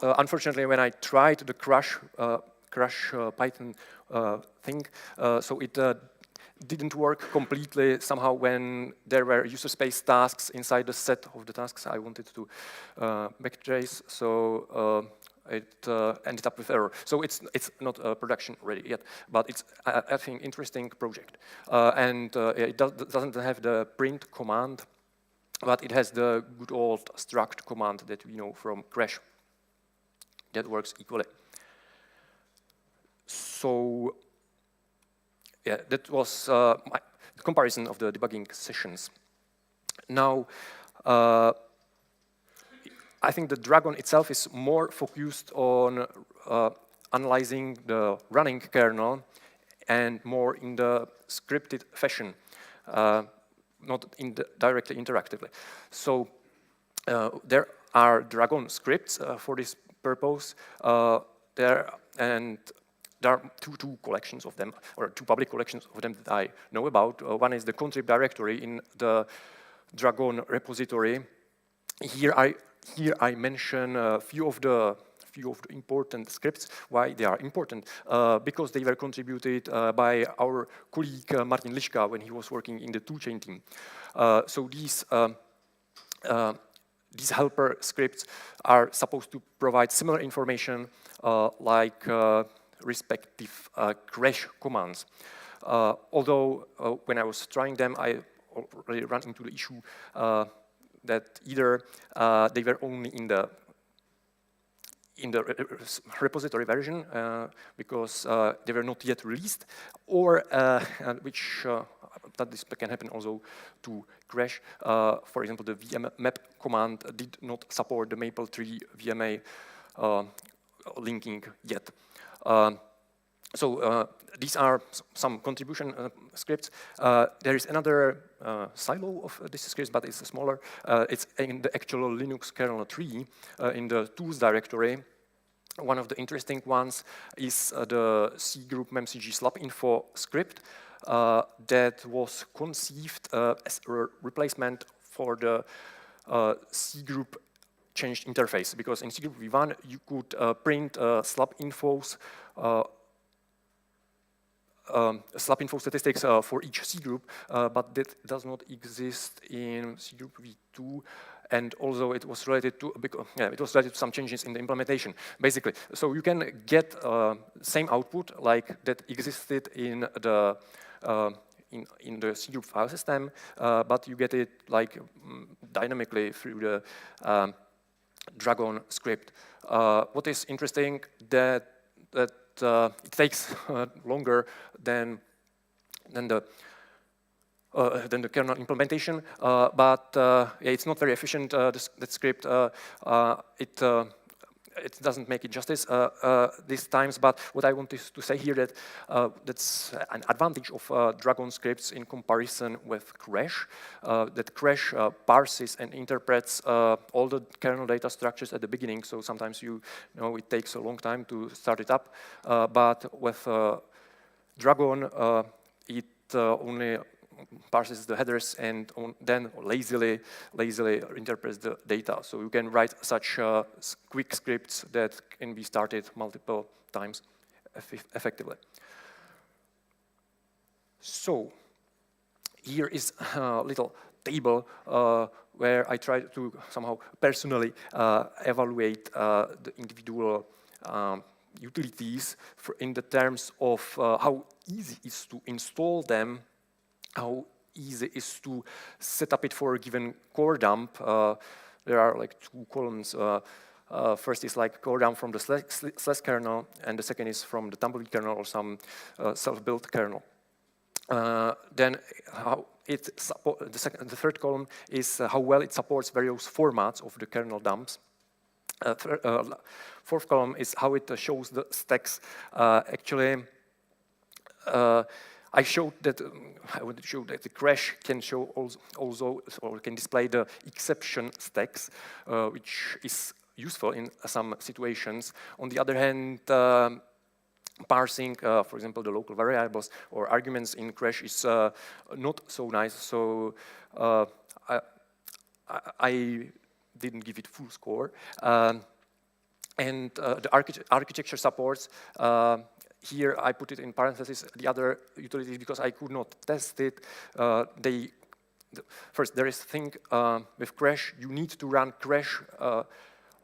Unfortunately, when I tried the crush Python thing, so it didn't work completely somehow when there were user space tasks inside the set of the tasks I wanted to backtrace, so it ended up with error. So it's not production ready yet, but it's, I think, interesting project. And it doesn't have the print command, but it has the good old struct command that we know from crash. That works equally. So yeah, that was my comparison of the debugging sessions. Now, I think the Dragon itself is more focused on analyzing the running kernel and more in the scripted fashion, not in the directly interactively. So there are Dragon scripts for this purpose. There are two collections of them, or two public collections of them that I know about. One is the contrib directory in the Dragon repository. Here I mention a few of the important scripts. Why they are important? Because they were contributed by our colleague Martin Lischka when he was working in the toolchain team. So these helper scripts are supposed to provide similar information like respective crash commands. Although when I was trying them, I already ran into the issue that either they were only in the repository version because they were not yet released, or which that this can happen also to crash. For example, the vmmap command did not support the Maple-3 VMA linking yet. So these are some contribution scripts. There is another silo of this script, but it's smaller. It's in the actual Linux kernel tree in the tools directory. One of the interesting ones is the cgroup memcg slapinfo script that was conceived as a replacement for the cgroup changed interface, because in cgroup v1 you could print slapinfos slapinfo statistics for each cgroup, but that does not exist in cgroup v2, and also it was related to some changes in the implementation, basically. So you can get same output like that existed in the cgroup file system, but you get it like dynamically through the Dragon script. What is interesting that it takes longer than the kernel implementation, but yeah, it's not very efficient. That script it doesn't make it justice these times, but what I want is to say here that that's an advantage of Dragon scripts in comparison with Crash, that Crash parses and interprets all the kernel data structures at the beginning, so sometimes you know it takes a long time to start it up, but with Dragon, it only parses the headers and then lazily interprets the data. So you can write such quick scripts that can be started multiple times effectively. So here is a little table where I try to somehow personally evaluate the individual utilities in the terms of how easy it is to install them, how easy it is to set up it for a given core dump. There are like two columns. First is like core dump from the Slash kernel, and the second is from the Tumbleweed kernel or some self-built kernel. Then how it the third column is how well it supports various formats of the kernel dumps. Fourth column is how it shows the stacks. Actually, I showed that I want to show that the Crash can show also or can display the exception stacks, which is useful in some situations. On the other hand, parsing, for example, the local variables or arguments in Crash is not so nice. So I didn't give it full score. And the architecture supports. Here I put it in parentheses, the other utilities, because I could not test it. First, there is a thing with Crash, you need to run Crash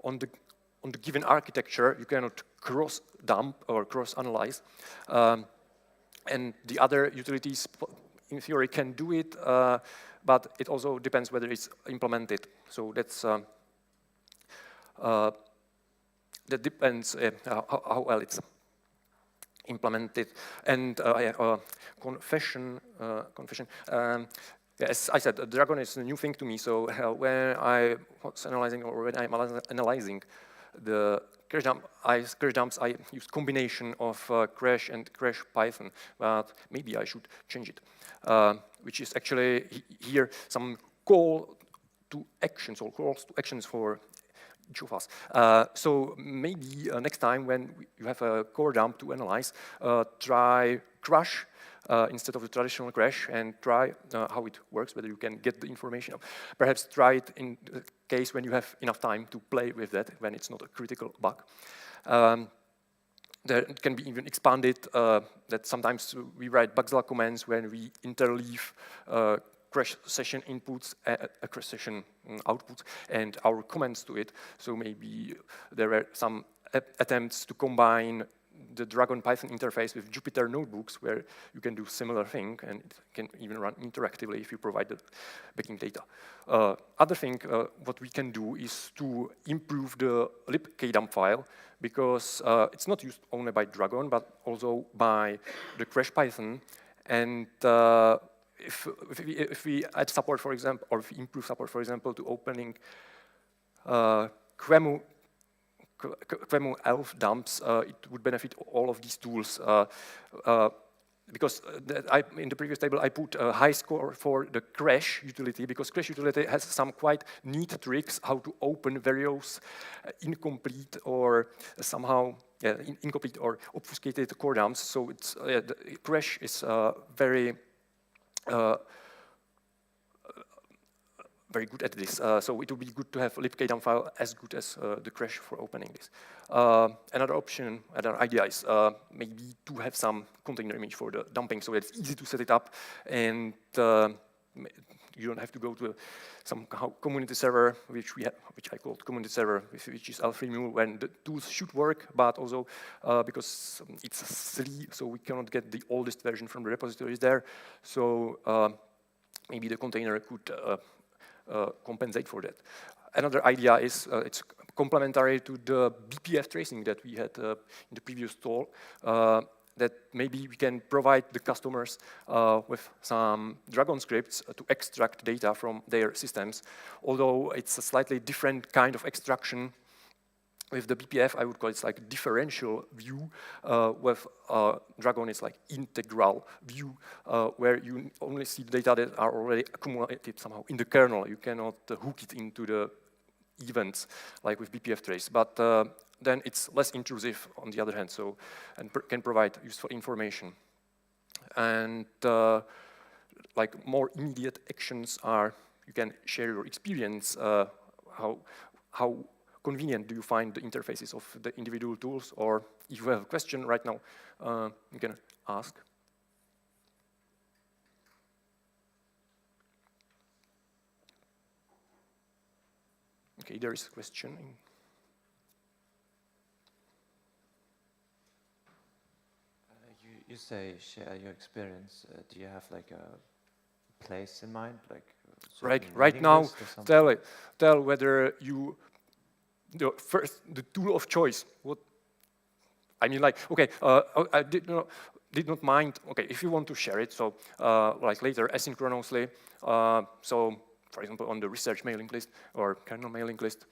on the given architecture. You cannot cross-dump or cross-analyze. And the other utilities, in theory, can do it, but it also depends whether it's implemented. So that's that depends how well it's implemented. And confession. As I said, Dragon is a new thing to me. So when I was analyzing, or when I'm analyzing the Crash dumps, I use combination of Crash and Crash Python, but maybe I should change it, which is actually here some call to actions or calls to actions for each of us. So maybe next time when you have a core dump to analyze, try Crash instead of the traditional Crash and try how it works, whether you can get the information. Perhaps try it in the case when you have enough time to play with that, when it's not a critical bug. There can be even expanded that sometimes we write Bugzilla commands when we interleave Crash session inputs, Crash session outputs, and our comments to it. So maybe there were some attempts to combine the Dragon Python interface with Jupyter notebooks, where you can do similar thing, and it can even run interactively if you provide the backing data. Other thing, what we can do is to improve the libkdump file, because it's not used only by Dragon, but also by the Crash Python, and if we add support, for example, or if we improve support, for example, to opening QEMU ELF dumps, it would benefit all of these tools. Because in the previous table I put a high score for the Crash utility, because Crash utility has some quite neat tricks how to open various incomplete or somehow incomplete or obfuscated core dumps. So it's the Crash is very good at this, so it would be good to have a libkdump file as good as the Crash for opening this. Another idea is maybe to have some container image for the dumping, so it's easy to set it up, and you don't have to go to some community server, which I called community server, which is L3Mule, when the tools should work, but also because it's silly, so we cannot get the oldest version from the repositories there. So maybe the container could compensate for that. Another idea is it's complementary to the BPF tracing that we had in the previous talk, that maybe we can provide the customers with some Dragon scripts to extract data from their systems, although it's a slightly different kind of extraction with the BPF, I would call it like a differential view. With Dragon, it's like integral view, where you only see data that are already accumulated somehow in the kernel. You cannot hook it into the events like with BPF trace. But then it's less intrusive on the other hand, so and can provide useful information. And like more immediate actions are you can share your experience. How convenient do you find the interfaces of the individual tools? Or if you have a question right now, you can ask. Okay, there is a question. You say share your experience. Do you have like a place in mind, like right now? Tell whether you the tool of choice. What I mean, like okay, I did not mind. Okay, if you want to share it, so like later asynchronously. So for example, on the research mailing list or kernel mailing list,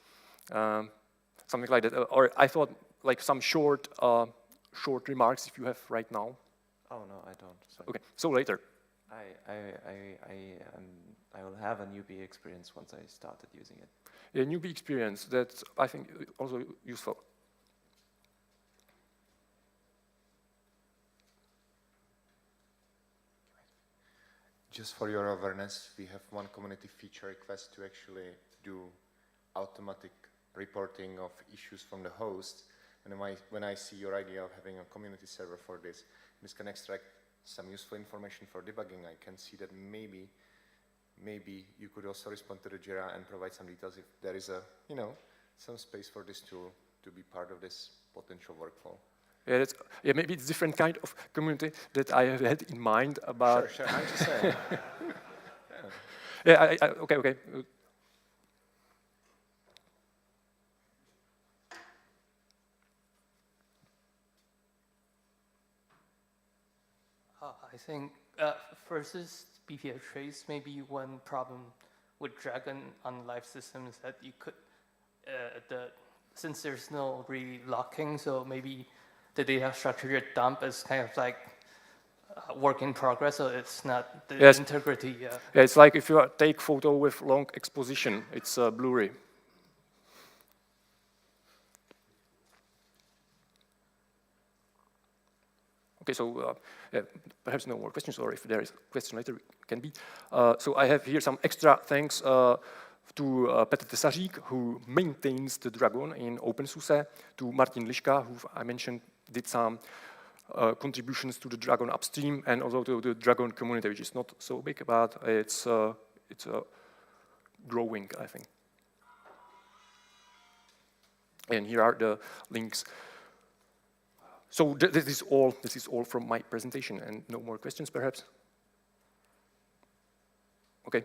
something like that. Or I thought like some short remarks if you have right now. Oh no, I don't. Sorry. Okay, so later. I will have a newbie experience once I started using it. A newbie experience, that's I think also useful. Just for your awareness, we have one community feature request to actually do automatic reporting of issues from the host. And when I see your idea of having a community server for this can extract some useful information for debugging, I can see that maybe you could also respond to the Jira and provide some details if there is some space for this tool to be part of this potential workflow. Yeah, maybe it's a different kind of community that I have had in mind about. Sure, I'm just saying. Yeah, okay. I think versus BPF trace, maybe one problem with Dragon on live systems that you could, since there's no re-locking, so maybe the data structure you dump is kind of like work in progress, so it's not the integrity. Yeah, it's like if you take photo with long exposition, it's blurry. Okay, so perhaps no more questions, or if there is a question later, it can be. So I have here some extra thanks to Petr Tesařík, who maintains the Dragon in OpenSUSE, to Martin Liška, who I mentioned did some contributions to the Dragon upstream, and also to the Dragon community, which is not so big, but it's growing, I think. And here are the links. So this is all from my presentation, and no more questions, perhaps? Okay.